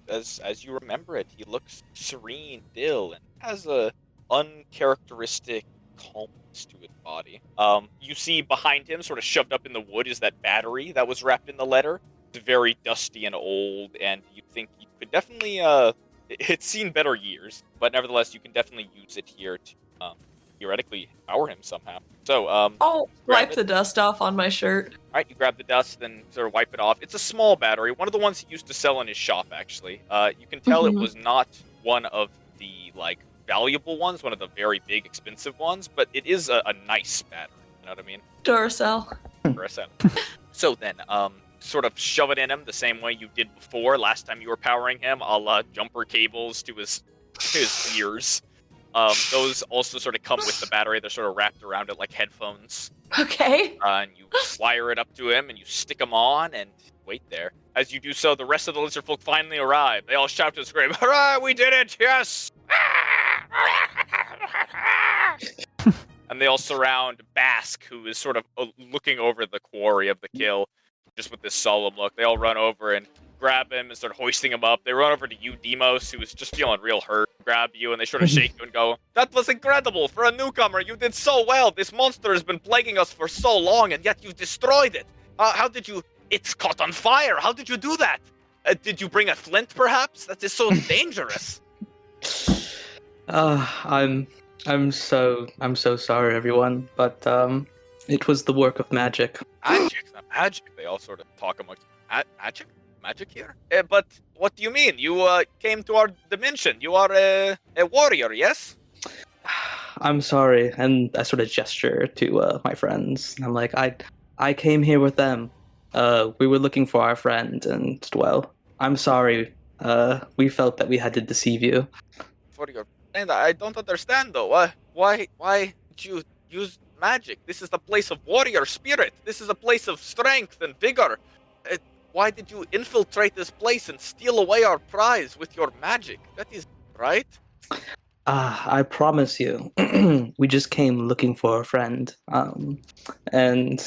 as you remember it. He looks serene, still, and has a uncharacteristic calmness to his body. You see behind him, sort of shoved up in the wood, is that battery that was wrapped in the letter. It's very dusty and old, and you think you could definitely it's seen better years, but nevertheless, you can definitely use it here to theoretically power him somehow. So, I'll grab wipe it. the dust off on my shirt. All right, you grab the dust, then sort of wipe it off. It's a small battery, one of the ones he used to sell in his shop, actually. You can tell it Mhm. was not one of the valuable ones, one of the very big, expensive ones, but it is a nice battery. You know what I mean? Duracell. For a second. So then, sort of shove it in him the same way you did before. Last time you were powering him, a la jumper cables to his ears. Those also sort of come with the battery. They're sort of wrapped around it like headphones. Okay. And you wire it up to him, and you stick him on, and wait there. As you do so, the rest of the lizard folk finally arrive. They all shout and scream, "Hurrah, we did it! Yes!" And they all surround Bask, who is sort of looking over the quarry of the kill, just with this solemn look. They all run over and grab him and start hoisting him up. They run over to you, Demos, who is just feeling real hurt, grab you, and they sort of shake you and go, "That was incredible! For a newcomer, you did so well! This monster has been plaguing us for so long, and yet you destroyed it! How did you... It's caught on fire! How did you do that? Did you bring a flint, perhaps? That is so dangerous!" I'm so sorry, everyone, but it was the work of magic. Magic? They all sort of talk amongst... Magic? Magic here? But what do you mean? You came to our dimension. You are a warrior, yes? I'm sorry, and I sort of gesture to my friends. I'm like, I came here with them. We were looking for our friend, and well, I'm sorry. We felt that we had to deceive you. For your friend, I don't understand though. Why did you use magic? This is the place of warrior spirit. This is a place of strength and vigor. Why did you infiltrate this place and steal away our prize with your magic? That is right. I promise you, we just came looking for a friend. And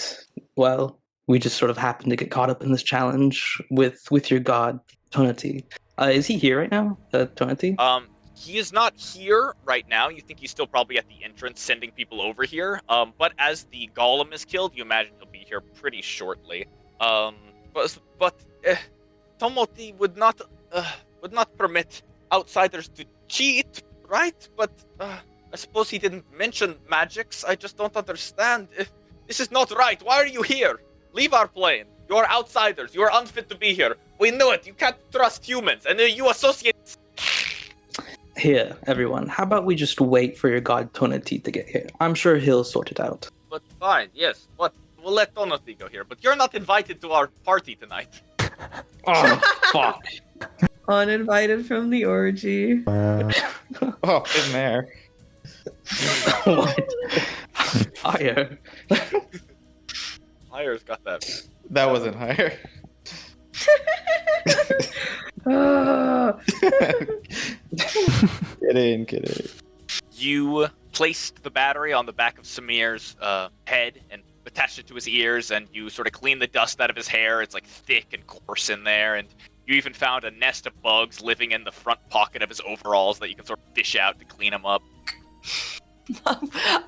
well, we just sort of happened to get caught up in this challenge with your god, Tonati. Is he here right now, Tonati? He is not here right now. You think he's still probably at the entrance sending people over here. But as the golem is killed, you imagine he'll be here pretty shortly. But Tomoti would not permit outsiders to cheat, right? But I suppose he didn't mention magics. I just don't understand. This is not right. Why are you here? Leave our plane. You are outsiders. You are unfit to be here. We know it. You can't trust humans, and you associate. Here, everyone. How about we just wait for your god Tonati to get here? I'm sure he'll sort it out. But fine, yes. But we'll let Tonati go here. But you're not invited to our party tonight. Oh, fuck. Uninvited from the orgy. Oh, in there. What? Fire. Hire's got that. That wasn't higher. Kidding. You placed the battery on the back of Samir's head and attached it to his ears, and you sort of cleaned the dust out of his hair. It's like thick and coarse in there, and you even found a nest of bugs living in the front pocket of his overalls that you can sort of fish out to clean him up.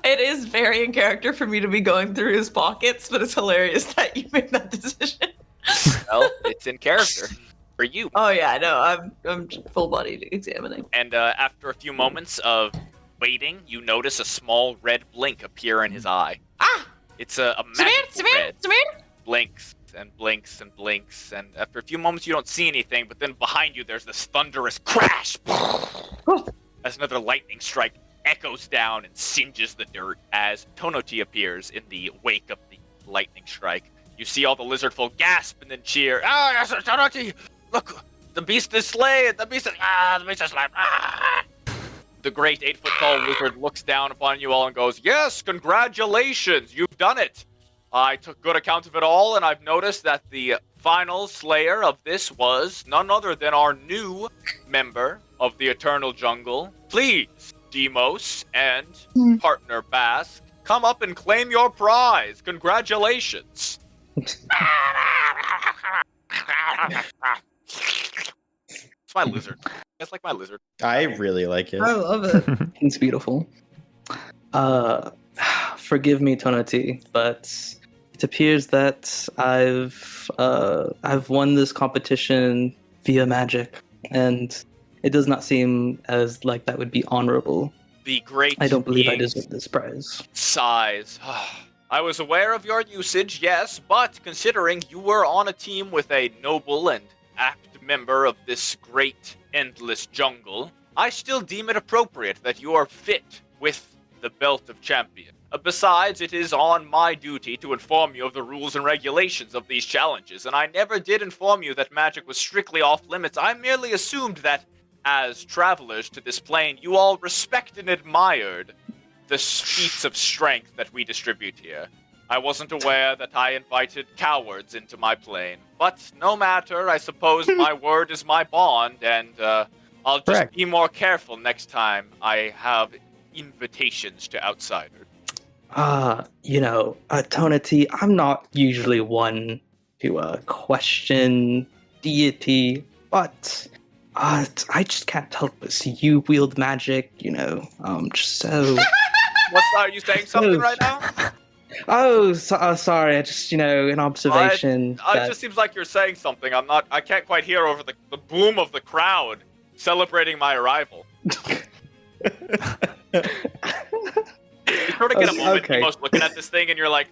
It is very in character for me to be going through his pockets, but it's hilarious that you made that decision. Well, it's in character for you. Oh yeah, no, I'm full bodied examining. And after a few moments of waiting, you notice a small red blink appear in his eye. Ah! It's a magical red. Samir! Blinks and blinks and blinks, and after a few moments you don't see anything, but then behind you there's this thunderous crash as another lightning strike echoes down and singes the dirt as Tonoti appears in the wake of the lightning strike. You see all the lizard folk gasp and then cheer. Ah, yes, Tanuki! Look, the beast is slain! The beast is slain! Ah! The great 8-foot-tall lizard looks down upon you all and goes, yes, congratulations, you've done it! I took good account of it all, and I've noticed that the final slayer of this was none other than our new member of the Eternal Jungle. Please, Demos and partner Bask, come up and claim your prize. Congratulations. It's my lizard. It's like my lizard. I really like it. I love it. It's beautiful. Forgive me, Tonati, but it appears that I've won this competition via magic, and it does not seem as like that would be honorable. The great I don't believe I Ying deserve this prize. sighs. I was aware of your usage, yes, but considering you were on a team with a noble and apt member of this great, endless jungle, I still deem it appropriate that you are fit with the belt of champion. Besides, it is on my duty to inform you of the rules and regulations of these challenges, and I never did inform you that magic was strictly off limits. I merely assumed that, as travelers to this plane, you all respected and admired the feats of strength that we distribute here. I wasn't aware that I invited cowards into my plane. But no matter, I suppose my word is my bond, and I'll just Correct. be more careful next time I have invitations to outsiders. Tonati, I'm not usually one to question deity, but I just can't help but see you wield magic, just so... Are you saying something right now? Oh, sorry, I just, an observation It that... just seems like you're saying something. I can't quite hear over the boom of the crowd celebrating my arrival. You sort of get a moment, Okay. Demos, looking at this thing, and you're like,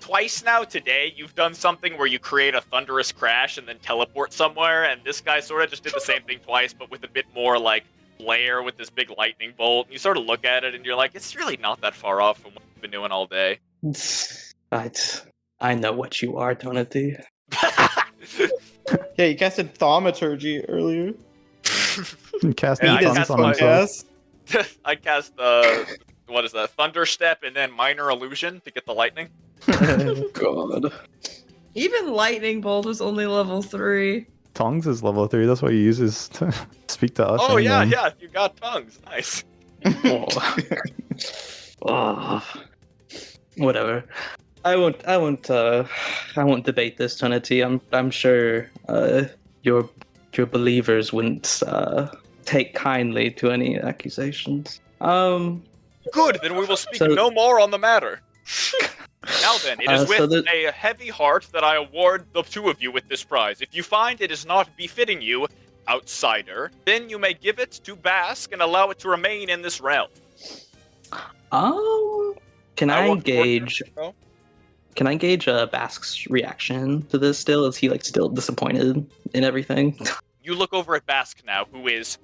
twice now today, you've done something where you create a thunderous crash and then teleport somewhere, and this guy sort of just did the same thing twice, but with a bit more, flair with this big lightning bolt. And you sort of look at it, and you're like, it's really not that far off from what you've been doing all day. I know what you are, Tonati. Yeah, you casted thaumaturgy earlier. Cast Yeah, I tongues cast on my- himself. I cast, what is that, Thunder Step and then Minor Illusion to get the lightning. God. Even lightning bolt was only level 3. Tongues is level 3. That's what he uses to speak to us. Oh, and yeah, them. yeah, you got tongues. Nice. Whatever. I won't debate this, Tonati. I'm sure your believers wouldn't take kindly to any accusations. Good, then we will speak So- no more on the matter. Now then, it is so with a heavy heart that I award the two of you with this prize. If you find it is not befitting you, outsider, then you may give it to Bask and allow it to remain in this realm. Can I won't force you gauge? to go. Can I gauge Bask's reaction to this? Still, is he still disappointed in everything? You look over at Bask now, who is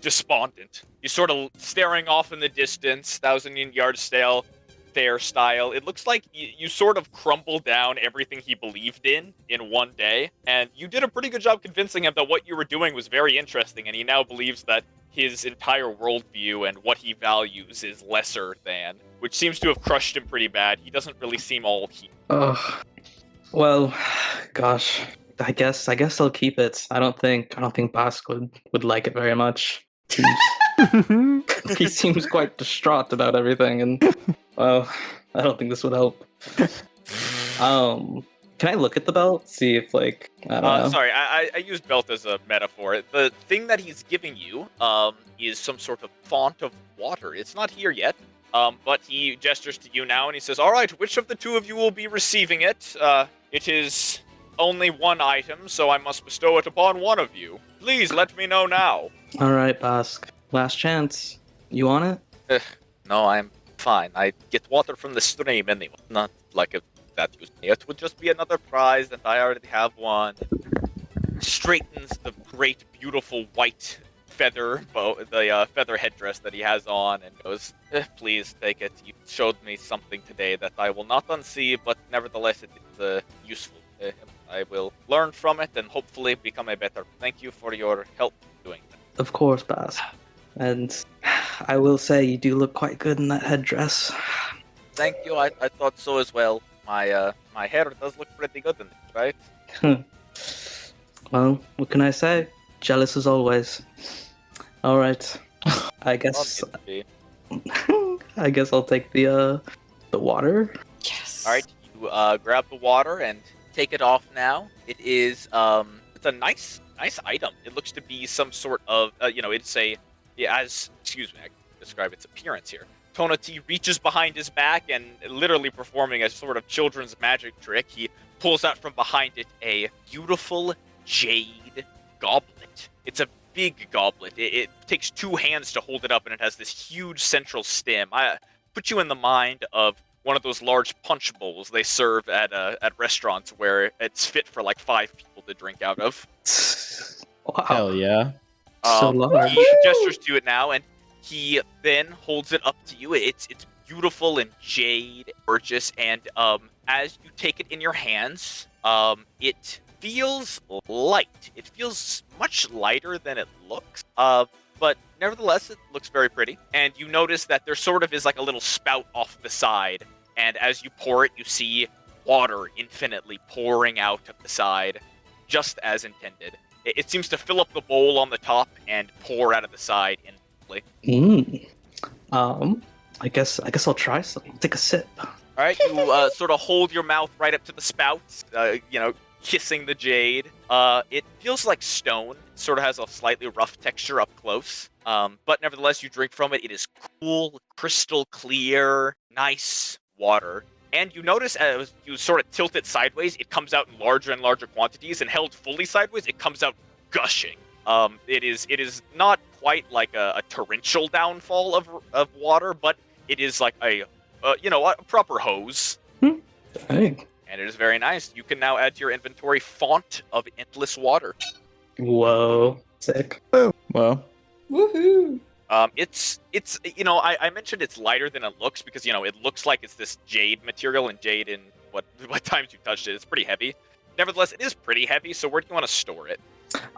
despondent. He's sort of staring off in the distance, 1,000-yard stare style. It looks like you sort of crumbled down everything he believed in one day, and you did a pretty good job convincing him that what you were doing was very interesting, and he now believes that his entire worldview and what he values is lesser than, which seems to have crushed him pretty bad. He doesn't really seem all keen. Oh, well, gosh. I guess I'll keep it. I don't think Bask would like it very much. He seems quite distraught about everything, and well, I don't think this would help. Can I look at the belt? See if I don't know. Sorry, I used belt as a metaphor. The thing that he's giving you is some sort of font of water. It's not here yet, but he gestures to you now and he says, all right, which of the two of you will be receiving it? It is only one item, so I must bestow it upon one of you. Please let me know now. All right, Bask. Last chance. You want it? No, I'm fine. I get water from the stream anyway. Not like if that used me. It would just be another prize, and I already have one. Straightens the great, beautiful white feather the feather headdress that he has on, and goes, please take it. You showed me something today that I will not unsee, but nevertheless it is useful. I will learn from it and hopefully become a better. Thank you for your help doing that. Of course, Baz. And I will say you do look quite good in that headdress. Thank you. I thought so as well. My hair does look pretty good in it, right? Well, what can I say? Jealous as always. All right. I guess. Not me. I guess I'll take the water. Yes. All right, you grab the water and take it off now. It is it's a nice item. It looks to be some sort of it's a excuse me, I can describe its appearance here. Tonati reaches behind his back and literally performing a sort of children's magic trick. He pulls out from behind it a beautiful jade goblet. It's a big goblet. It takes 2 hands to hold it up, and it has this huge central stem. I put you in the mind of one of those large punch bowls they serve at restaurants where it's fit for like 5 people to drink out of. Wow. Hell yeah. So large. He gestures to it now, and he then holds it up to you. It's beautiful and jade, gorgeous, and as you take it in your hands, it feels light. It feels much lighter than it looks, but nevertheless, it looks very pretty. And you notice that there sort of is like a little spout off the side, and as you pour it, you see water infinitely pouring out of the side, just as intended. It seems to fill up the bowl on the top and pour out of the side infinitely. I guess I'll try some. Take a sip. All right, you sort of hold your mouth right up to the spout, kissing the jade. It feels like stone. It sort of has a slightly rough texture up close. But nevertheless, you drink from it. It is cool, crystal clear, nice water. And you notice as you sort of tilt it sideways, it comes out in larger and larger quantities, and held fully sideways, it comes out gushing. It is not quite like a torrential downfall of water, but it is like a proper hose. Dang. And it is very nice. You can now add to your inventory Font of Endless Water. Whoa. Sick. Well, Woohoo! It's I mentioned it's lighter than it looks because it looks like it's this jade material, and jade in what times you touched it, it's pretty heavy. Nevertheless, it is pretty heavy. So where do you want to store it?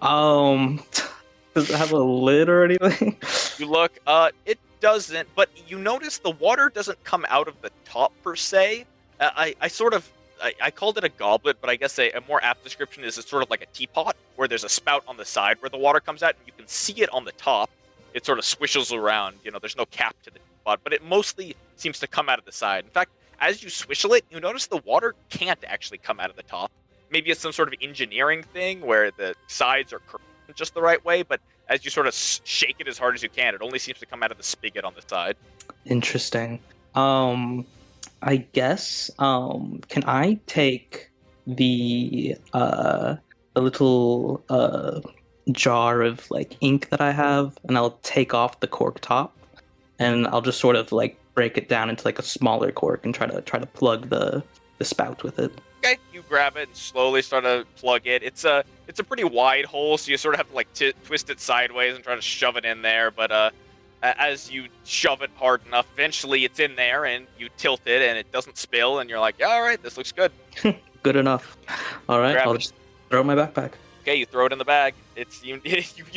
Does it have a lid or anything? You look. It doesn't. But you notice the water doesn't come out of the top per se. I called it a goblet, but I guess a more apt description is it's sort of like a teapot where there's a spout on the side where the water comes out, and you can see it on the top. It sort of swishes around. There's no cap to the teapot, but it mostly seems to come out of the side. In fact, as you swish it, you notice the water can't actually come out of the top. Maybe it's some sort of engineering thing where the sides are curved just the right way, but as you sort of shake it as hard as you can, it only seems to come out of the spigot on the side. Interesting. I guess, can I take the little jar of like ink that I have, and I'll take off the cork top, and I'll just sort of like break it down into like a smaller cork and try to plug the spout with it. Okay, you grab it and slowly start to plug it. It's a pretty wide hole, so you sort of have to like twist it sideways and try to shove it in there, but as you shove it hard enough, eventually it's in there, and you tilt it, and it doesn't spill, and you're like, all right, this looks good. Good enough. All right, Grab I'll it. just throw it in my backpack. Okay, you throw it in the bag. It's you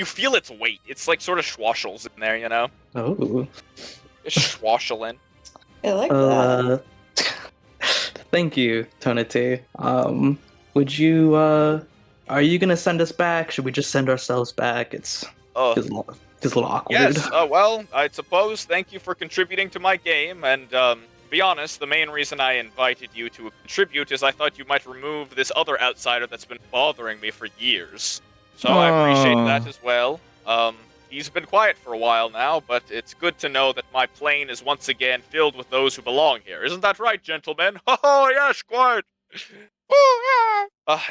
feel its weight. It's like sort of swashels in there, Oh. It's swashling. I like that. Thank you, Tonati. Would you, are you gonna send us back? Should we just send ourselves back? It's a little awkward. Yes. Well, I suppose. Thank you for contributing to my game. And to be honest, the main reason I invited you to contribute is I thought you might remove this other outsider that's been bothering me for years. So I appreciate that as well. He's been quiet for a while now, but it's good to know that my plane is once again filled with those who belong here. Isn't that right, gentlemen? Oh, yes, quite.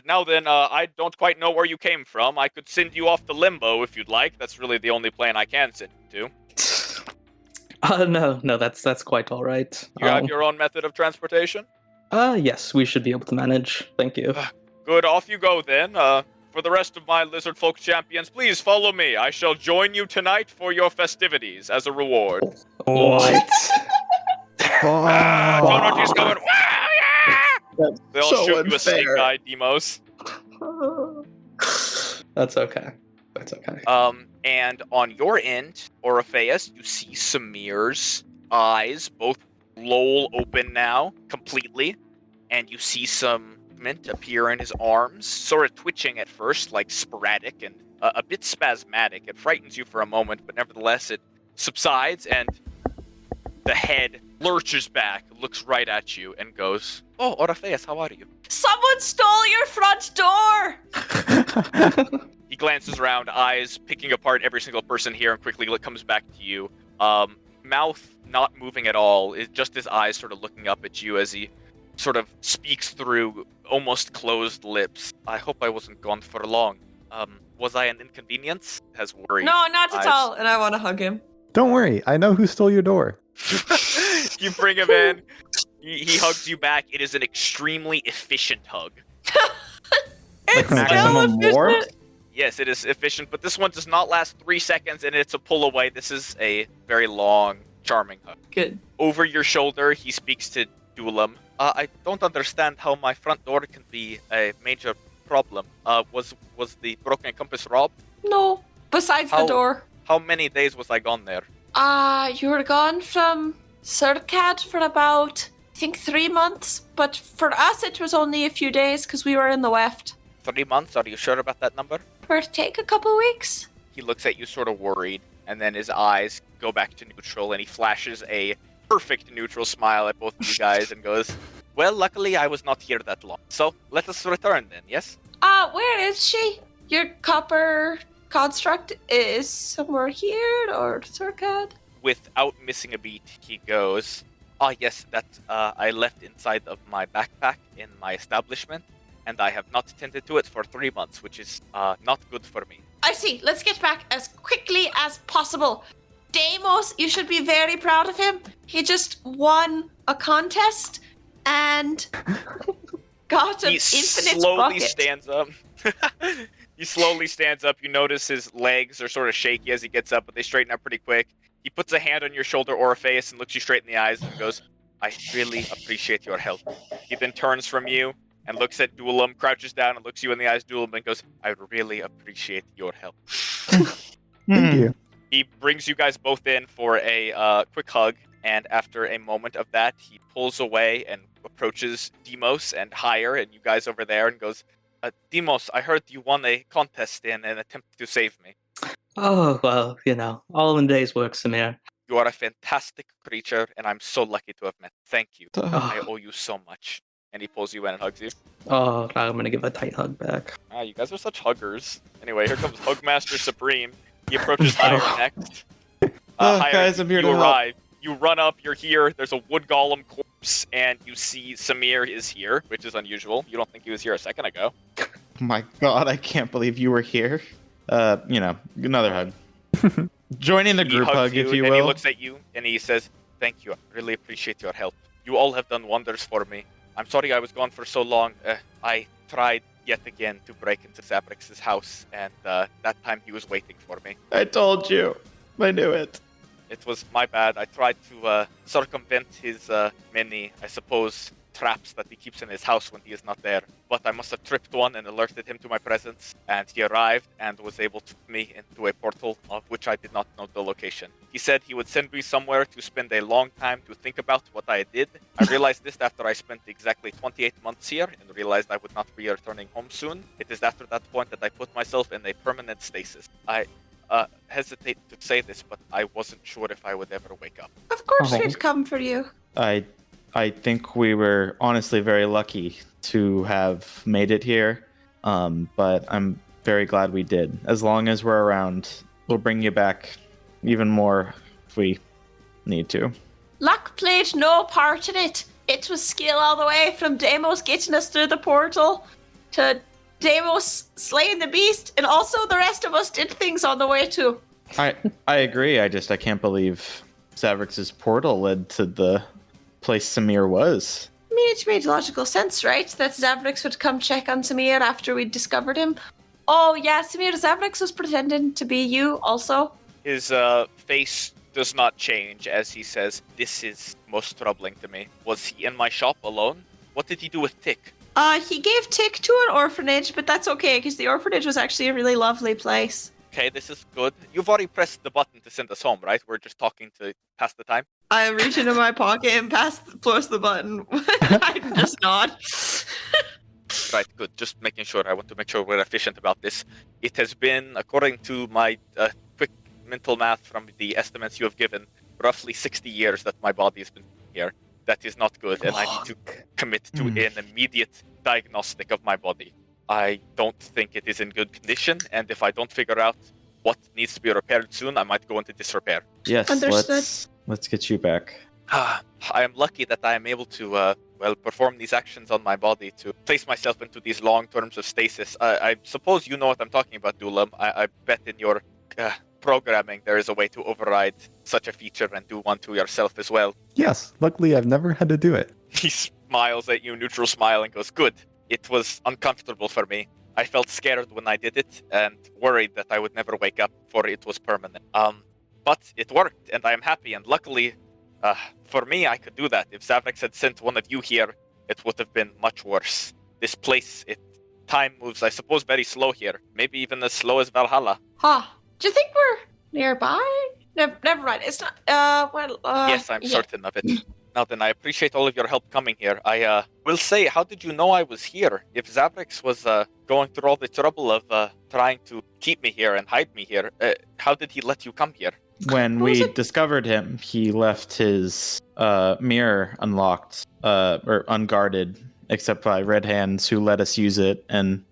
Now then, I don't quite know where you came from. I could send you off to Limbo if you'd like. That's really the only plane I can send you to. No, that's quite all right. You have your own method of transportation? Yes, we should be able to manage. Thank you. Good, off you go then. For the rest of my Lizard Folk champions, please follow me. I shall join you tonight for your festivities as a reward. What? Tonati's going, wow, yeah! They all shoot you a snake eye, Demos. That's okay. That's okay. And on your end, Orpheus, you see Samir's eyes both roll open now, completely, and you see some movement appear in his arms, sort of twitching at first, like sporadic and a bit spasmodic. It frightens you for a moment, but nevertheless it subsides, and the head lurches back, looks right at you, and goes, "Oh, Orpheus, how are you?" Someone stole your front door! He glances around, eyes picking apart every single person here, and quickly comes back to you. Mouth not moving at all, just his eyes sort of looking up at you as he sort of speaks through almost closed lips. "I hope I wasn't gone for long. Was I an inconvenience?" Has worried. No, not at eyes. all. And I want to hug him. Don't worry, I know who stole your door. You bring him in. He hugs you back. It is an extremely efficient hug. It's Like still maximum warp? efficient. Yes, it is efficient, but this one does not last 3 seconds, and it's a pull away. This is a very long, charming hug. Good. Over your shoulder, he speaks to Dulam. "I don't understand how my front door can be a major problem. Was the broken compass robbed? No. Besides the How- door. How many days was I gone there?" You were gone from Surcad for about, I think, 3 months. But for us, it was only a few days because we were in the Weft. 3 months? Are you sure about that number? For take a couple weeks. He looks at you sort of worried, and then his eyes go back to neutral, and he flashes a perfect neutral smile at both of you guys and goes, "Well, luckily I was not here that long. So let us return then, yes?" Where is she? Your copper construct is somewhere here or Surcad? Without missing a beat, he goes, "Yes, that I left inside of my backpack in my establishment, and I have not tended to it for 3 months, which is not good for me." I see. Let's get back as quickly as possible. Deimos, you should be very proud of him. He just won a contest and got an He infinite slowly bucket. stands up. He slowly stands up. You notice his legs are sort of shaky as he gets up, but they straighten up pretty quick. He puts a hand on your shoulder, Orpheus, and looks you straight in the eyes and goes, "I really appreciate your help." He then turns from you and looks at Dulam, crouches down and looks you in the eyes, Dulam, and goes, "I really appreciate your help." Thank you. He brings you guys both in for a quick hug, and after a moment of that, he pulls away and approaches Demos and Higher and you guys over there and goes, "Demos, I heard you won a contest in an attempt to save me. Oh, well, all in a day's work, Samir. You are a fantastic creature, and I'm so lucky to have met. Thank you. I Oh, owe you so much." And he pulls you in and hugs you. oh, I'm going to give a tight hug back. You guys are such huggers. Anyway, here comes Hugmaster Supreme. He approaches Higher next. Higher, guys, I'm here you to help. arrive. You run up, you're here, there's a wood golem corpse, and you see Samir is here, which is unusual. You don't think he was here a second ago. Oh my god, I can't believe you were here. Another hug. Joining the He group hugs hug, if you and he will. looks at you, and he says, "Thank you, I really appreciate your help. You all have done wonders for me. I'm sorry I was gone for so long. I tried yet again to break into Zabrix's house, and that time he was waiting for me. I told you. I knew it. It was my bad. I tried to circumvent his many, I suppose, traps that he keeps in his house when he is not there. But I must have tripped one and alerted him to my presence, and he arrived and was able to put me into a portal of which I did not know the location. He said he would send me somewhere to spend a long time to think about what I did. I realized this after I spent exactly 28 months here and realized I would not be returning home soon. It is after that point that I put myself in a permanent stasis. I hesitate to say this, but I wasn't sure if I would ever wake up. Of course Oh. we'd come for you. I think we were honestly very lucky to have made it here. But I'm very glad we did. As long as we're around, we'll bring you back even more if we need to. Luck played no part in it. It was skill all the way from Deimos getting us through the portal to Deimos slaying the beast, and also the rest of us did things on the way too. I agree. I can't believe Zavrix's portal led to the place Samir was. I mean, it made logical sense, right? That Zavrix would come check on Samir after we'd discovered him. Oh yeah, Samir, Zavrix was pretending to be you also. His face does not change as he says, "This is most troubling to me. Was he in my shop alone?" What did he do with Tick? He gave Tick to an orphanage, but that's okay, because the orphanage was actually a really lovely place. Okay, this is good. You've already pressed the button to send us home, right? We're just talking to pass the time. I reach into my pocket and push the button. I just nod. Right, good. Just making sure. I want to make sure we're efficient about this. It has been, according to my quick mental math from the estimates you have given, roughly 60 years that my body has been here. That is not good, and I need to commit to an immediate diagnostic of my body. I don't think it is in good condition, and if I don't figure out what needs to be repaired soon, I might go into disrepair. Yes, Understood. let's get you back. I am lucky that I am able to, perform these actions on my body to place myself into these long terms of stasis. I suppose you know what I'm talking about, Dulam. I bet in your programming there is a way to override such a feature and do one to yourself as well. Yes, luckily I've never had to do it. He smiles at you, neutral smile, and goes, good. It was uncomfortable for me. I felt scared when I did it and worried that I would never wake up, for it was permanent. But it worked, and I am happy, and luckily, for me, I could do that. If Zavrix had sent one of you here, it would have been much worse. This place, time moves, I suppose, very slow here. Maybe even as slow as Valhalla. Huh. Do you think we're nearby? Never mind. It's not, Yes, I'm certain of it. Now then, I appreciate all of your help coming here. I will say, how did you know I was here? If Zavrix was going through all the trouble of trying to keep me here and hide me here, how did he let you come here? When we discovered him, he left his mirror unlocked or unguarded, except by Red Hands, who let us use it, and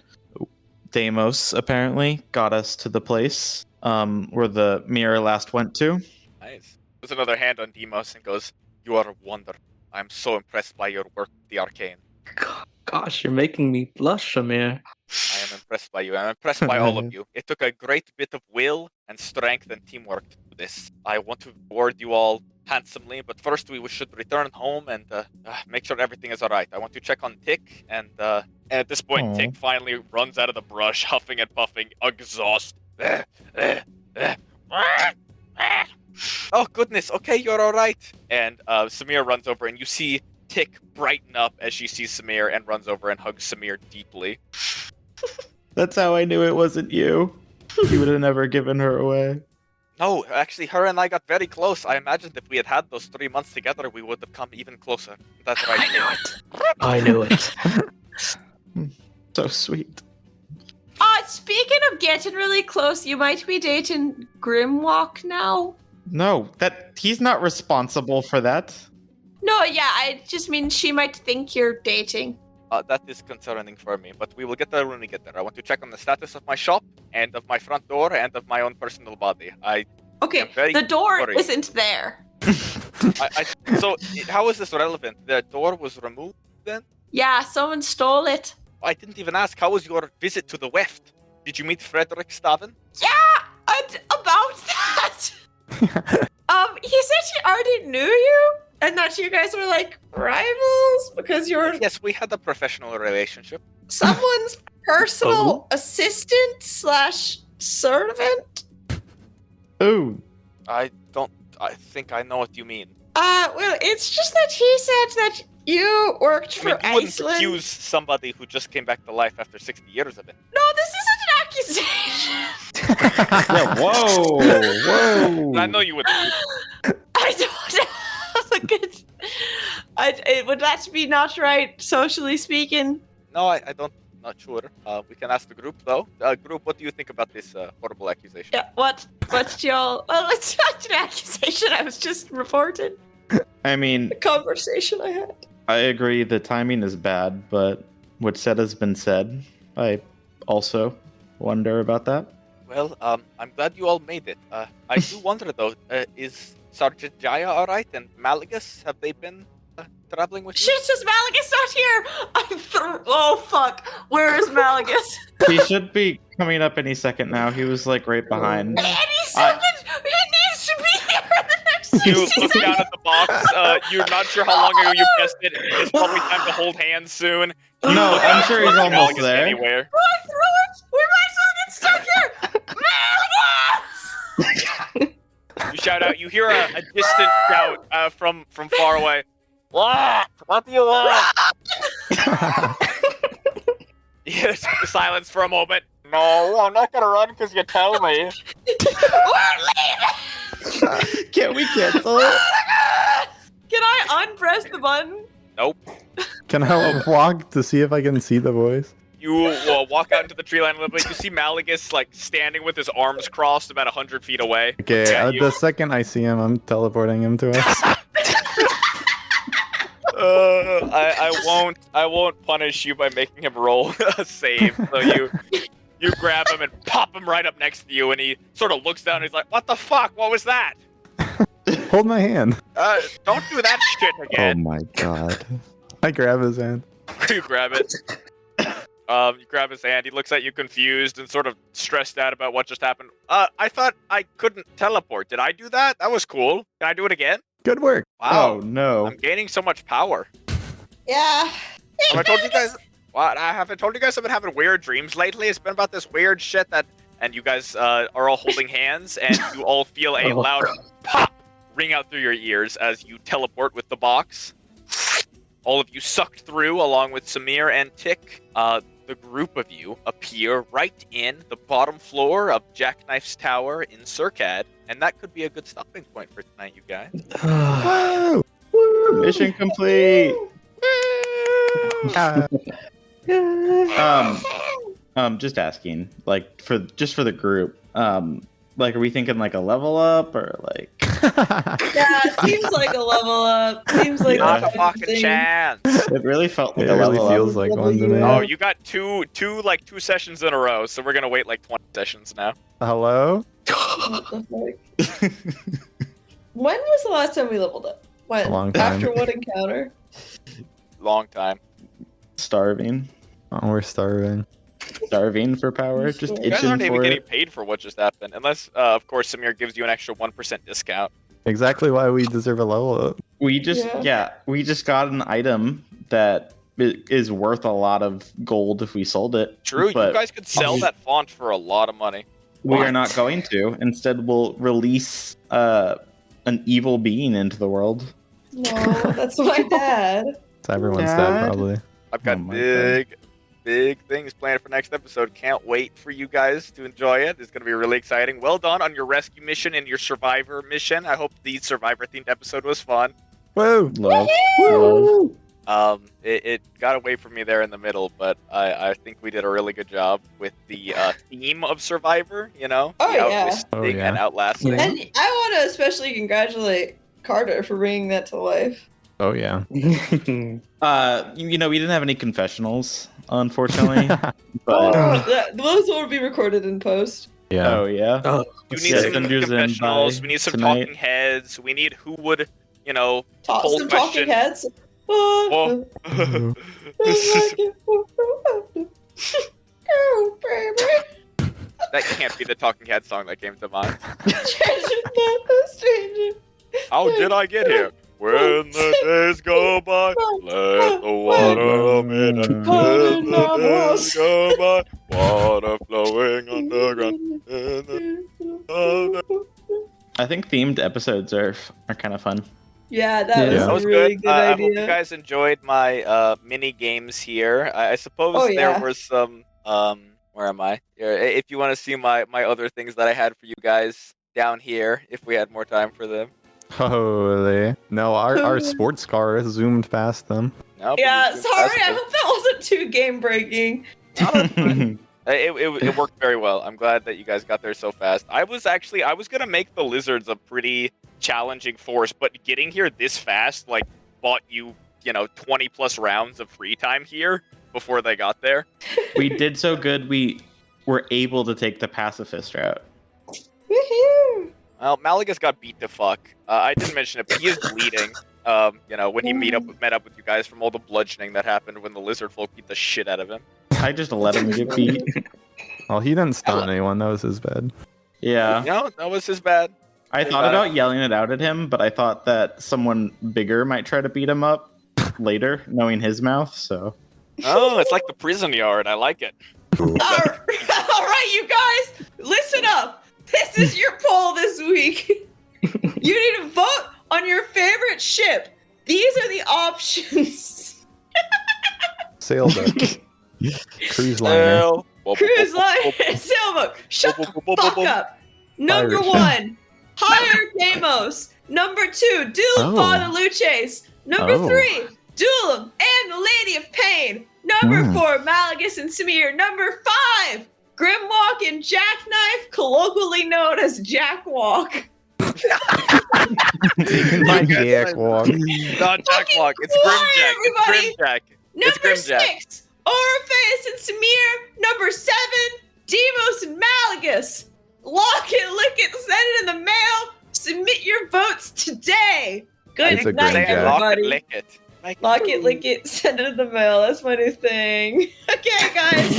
Deimos apparently got us to the place where the mirror last went to. Nice. There's another hand on Deimos and goes, you are a wonder. I'm so impressed by your work with the arcane. Gosh, you're making me blush, Amir. I am impressed by you. I'm impressed by all of you. It took a great bit of will and strength and teamwork to do this. I want to reward you all handsomely, but first we should return home and make sure everything is alright. I want to check on Tick, and at this point, Aww. Tick finally runs out of the brush, huffing and puffing, exhausted. Oh, goodness. Okay, you're alright. And Samir runs over, and you see Tick brighten up as she sees Samir and runs over and hugs Samir deeply. That's how I knew it wasn't you. You would have never given her away. No, actually, her and I got very close. I imagined if we had had those 3 months together, we would have come even closer. That's right. I knew it. So sweet. Speaking of getting really close, you might be dating Grimwalk now? No, he's not responsible for that. No, yeah, I just mean she might think you're dating. That is concerning for me, but we will get there when we get there. I want to check on the status of my shop, and of my front door, and of my own personal body. Okay, very the door worried. isn't there. So, how is this relevant? The door was removed then? Yeah, someone stole it. I didn't even ask. How was your visit to the Weft? Did you meet Frederick Staven? Yeah, about that. He said she already knew you, and that you guys were like rivals because you're Yes, we had a professional relationship. someone's personal assistant / servant. Ooh. I think I know what you mean. Well, it's just that he said that you worked I mean, for you wouldn't Iceland. accuse somebody who just came back to life after 60 years of it. No, this isn't an accusation. Yeah, whoa. And I know you would. I don't have a good. Would that be not right, socially speaking? No, I don't. Not sure. We can ask the group though. Group, what do you think about this horrible accusation? Yeah. What y'all? Well, it's not an accusation. I was just reporting I mean, a conversation I had. I agree the timing is bad, but what's said has been said. I also wonder about that. Well, I'm glad you all made it. I do wonder though, is Sergeant Jaya alright and Malagus, have they been traveling with you? Shit, is Malagus not here? Oh fuck! Where is Malagus? He should be coming up any second now. He was like right behind. Any second, he needs to be here in the next You 60 look seconds. down at the box. You're not sure how long ago you pressed it. It's probably time to hold hands soon. You No, look I'm out sure for he's almost Malagus there. Anywhere. Run through it! We might as well get stuck here! Malagus! You shout out. You hear a distant shout from far away. What do you want? Yes, silence for a moment. No, I'm not gonna run because you tell me. Can we cancel it? Can I unpress the button? Nope. Can I walk to see if I can see the voice? You walk out into the tree line a little bit. You see Malagus like standing with his arms crossed about 100 feet away. Okay, Yeah, the second I see him, I'm teleporting him to us. I won't punish you by making him roll a save. So you grab him and pop him right up next to you, and he sort of looks down and he's like, "What the fuck? What was that? Hold my hand. Don't do that shit Oh again." my god. I grab his hand. You grab it. You grab his hand. He looks at you confused and sort of stressed out about what just happened. I thought I couldn't teleport. Did I do that? That was cool. Can I do it again? Good work. Wow. Oh no. I'm gaining so much power. Yeah. Have I told you guys? What? I haven't told you guys I've been having weird dreams lately. It's been about this weird shit that, and you guys are all holding hands, and you all feel a loud pop ring out through your ears as you teleport with the box. All of you sucked through, along with Samir and Tick. The group of you appear right in the bottom floor of Jackknife's Tower in Circad, and that could be a good stopping point for tonight, you guys. Woo! Mission complete. Just asking, like for the group, like are we thinking like a level up or like? Yeah, it seems like a level up. Seems like Not a a fucking chance. It really felt like It a really level feels up. like one to me. Oh, you got two sessions in a row, so we're gonna wait like 20 sessions now. Hello? What the fuck? When was the last time we leveled up? When? A long time. After what encounter? Long time. Starving Oh, we're starving. for power. Just You guys itching aren't even for getting it. paid for what just happened, unless, of course, Samir gives you an extra 1% discount. Exactly why we deserve a level up. We just we just got an item that is worth a lot of gold if we sold it. True, you but guys could sell that font for a lot of money. we What? are not going to. Instead, we'll release an evil being into the world. No, that's my dad. It's everyone's Dad? dad, probably. I've got Oh my big things planned for next episode. Can't wait for you guys to enjoy it. It's going to be really exciting. Well done on your rescue mission and your survivor mission. I hope the survivor themed episode was fun. Whoa! Love. It got away from me there in the middle, but I think we did a really good job with the theme of survivor. You know, Oh, the yeah. outwisting Oh, yeah. and outlasting. Yeah. And I want to especially congratulate Carter for bringing that to life. Oh, yeah. We didn't have any confessionals, unfortunately. But Those will be recorded in post. Yeah. oh yeah. Oh, We that's need Yeah, sick. some send yours in confessionals. by We need some tonight. talking heads. We need who would, poll Some talking question. heads. Whoa. Oh, baby. That can't be the Talking Head song that came to mind. Treasure not a stranger. How did I get here? When the days go by, let the water in. When the days go by, water flowing underground. I think themed episodes are kind of fun. Yeah, that Yeah. was That a was really good I hope idea. you guys enjoyed my mini games here. I suppose Oh, there yeah. were some. Where am I? Here, if you want to see my other things that I had for you guys down here, if we had more time for them. Holy. No, our sports car zoomed past them. No, Yeah, but sorry. that's I cool. hope that wasn't too game breaking. It worked very well. I'm glad that you guys got there so fast. I was gonna make the lizards a pretty challenging force, but getting here this fast, like, bought you, 20 plus rounds of free time here before they got there. We did so good. We were able to take the pacifist route. Woohoo! Well, Malagus got beat to fuck. I didn't mention it, but he is bleeding. When he met up with you guys from all the bludgeoning that happened when the lizard folk beat the shit out of him. I just let him get beat. Well, he didn't stun anyone. That was his bad. Yeah. No, that was his bad. I thought about yelling it out at him, but I thought that someone bigger might try to beat him up later, knowing his mouth, so. Oh, it's like the prison yard. I like it. All right, you guys, listen up. This is your poll this week. You need to vote on your favorite ship. These are the options. Sailboat. Cruise liner. Sail. Cruise line, sailboat. Shut the fuck up. Number Pirate. 1, hire Deimos. Number 2, Doom Oh. Father Luces. Number Oh. 3, Doolum and the Lady of Pain. Number 4, Malagus and Samir. Number 5, Grimwalk and Jackknife, colloquially known as Jackwalk. My jackwalk. Not Jackwalk. It's Grimjack. everybody. It's Grimjack. Number It's Grimjack. 6, Orpheus and Samir. Number 7, Demos and Malagus. Lock it, lick it, send it in the mail. Submit your votes today. Good It's a night, Grimjack. Say lock it, everybody. lick it. Lock it, lick it, send it in the mail. That's my new thing. Okay, guys.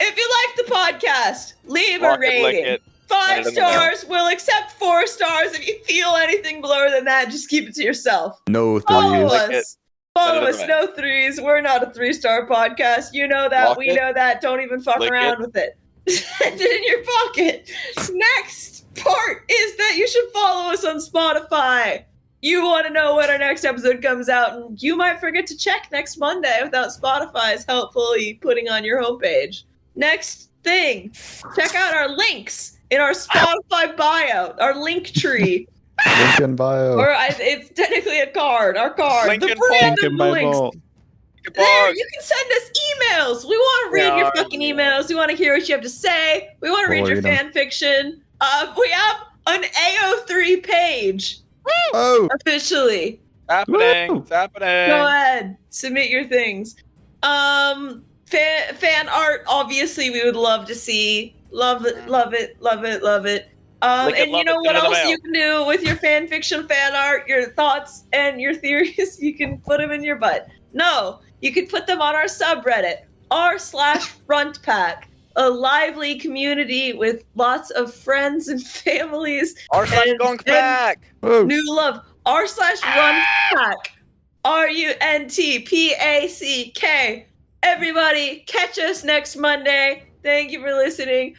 If you like the podcast, leave Lock a it, lick rating. it. 5 Send it in the mail. stars. We'll accept 4 stars. If you feel anything lower than that, just keep it to yourself. No Follow threes. Lick it. us. Follow Send it us. in the No threes. We're not a 3-star podcast. You know that. Lock We it. know that. Don't even fuck Lick around it. with it. Send it in your pocket. Next part is that you should follow us on Spotify. You want to know when our next episode comes out, and you might forget to check next Monday without Spotify's helpfully putting on your homepage. Next thing, check out our links in our Spotify bio, our link tree. Link in bio. Or it's technically a card, our card. Link the in brand Link of in the links. Bible. There, you can send us emails. We want to read your Yeah. fucking emails. We want to hear what you have to say. We want to read We'll your read 'em. fan fiction. We have an AO3 page Oh, officially. It's happening. Woo! It's happening. Go ahead, submit your things. Fan art, obviously, we would love to see. Love it, love it, love it, love it. Lick it, And you love know it, what send it in the else mail. you can do with your fan fiction, fan art, your thoughts, and your theories? You can put them in your butt. No, you can put them on our subreddit, r/runtpack, a lively community with lots of friends and families. R/Gunk and- Pack. oh. New love, r/runtpack, RUNTPACK. Everybody, catch us next Monday. Thank you for listening.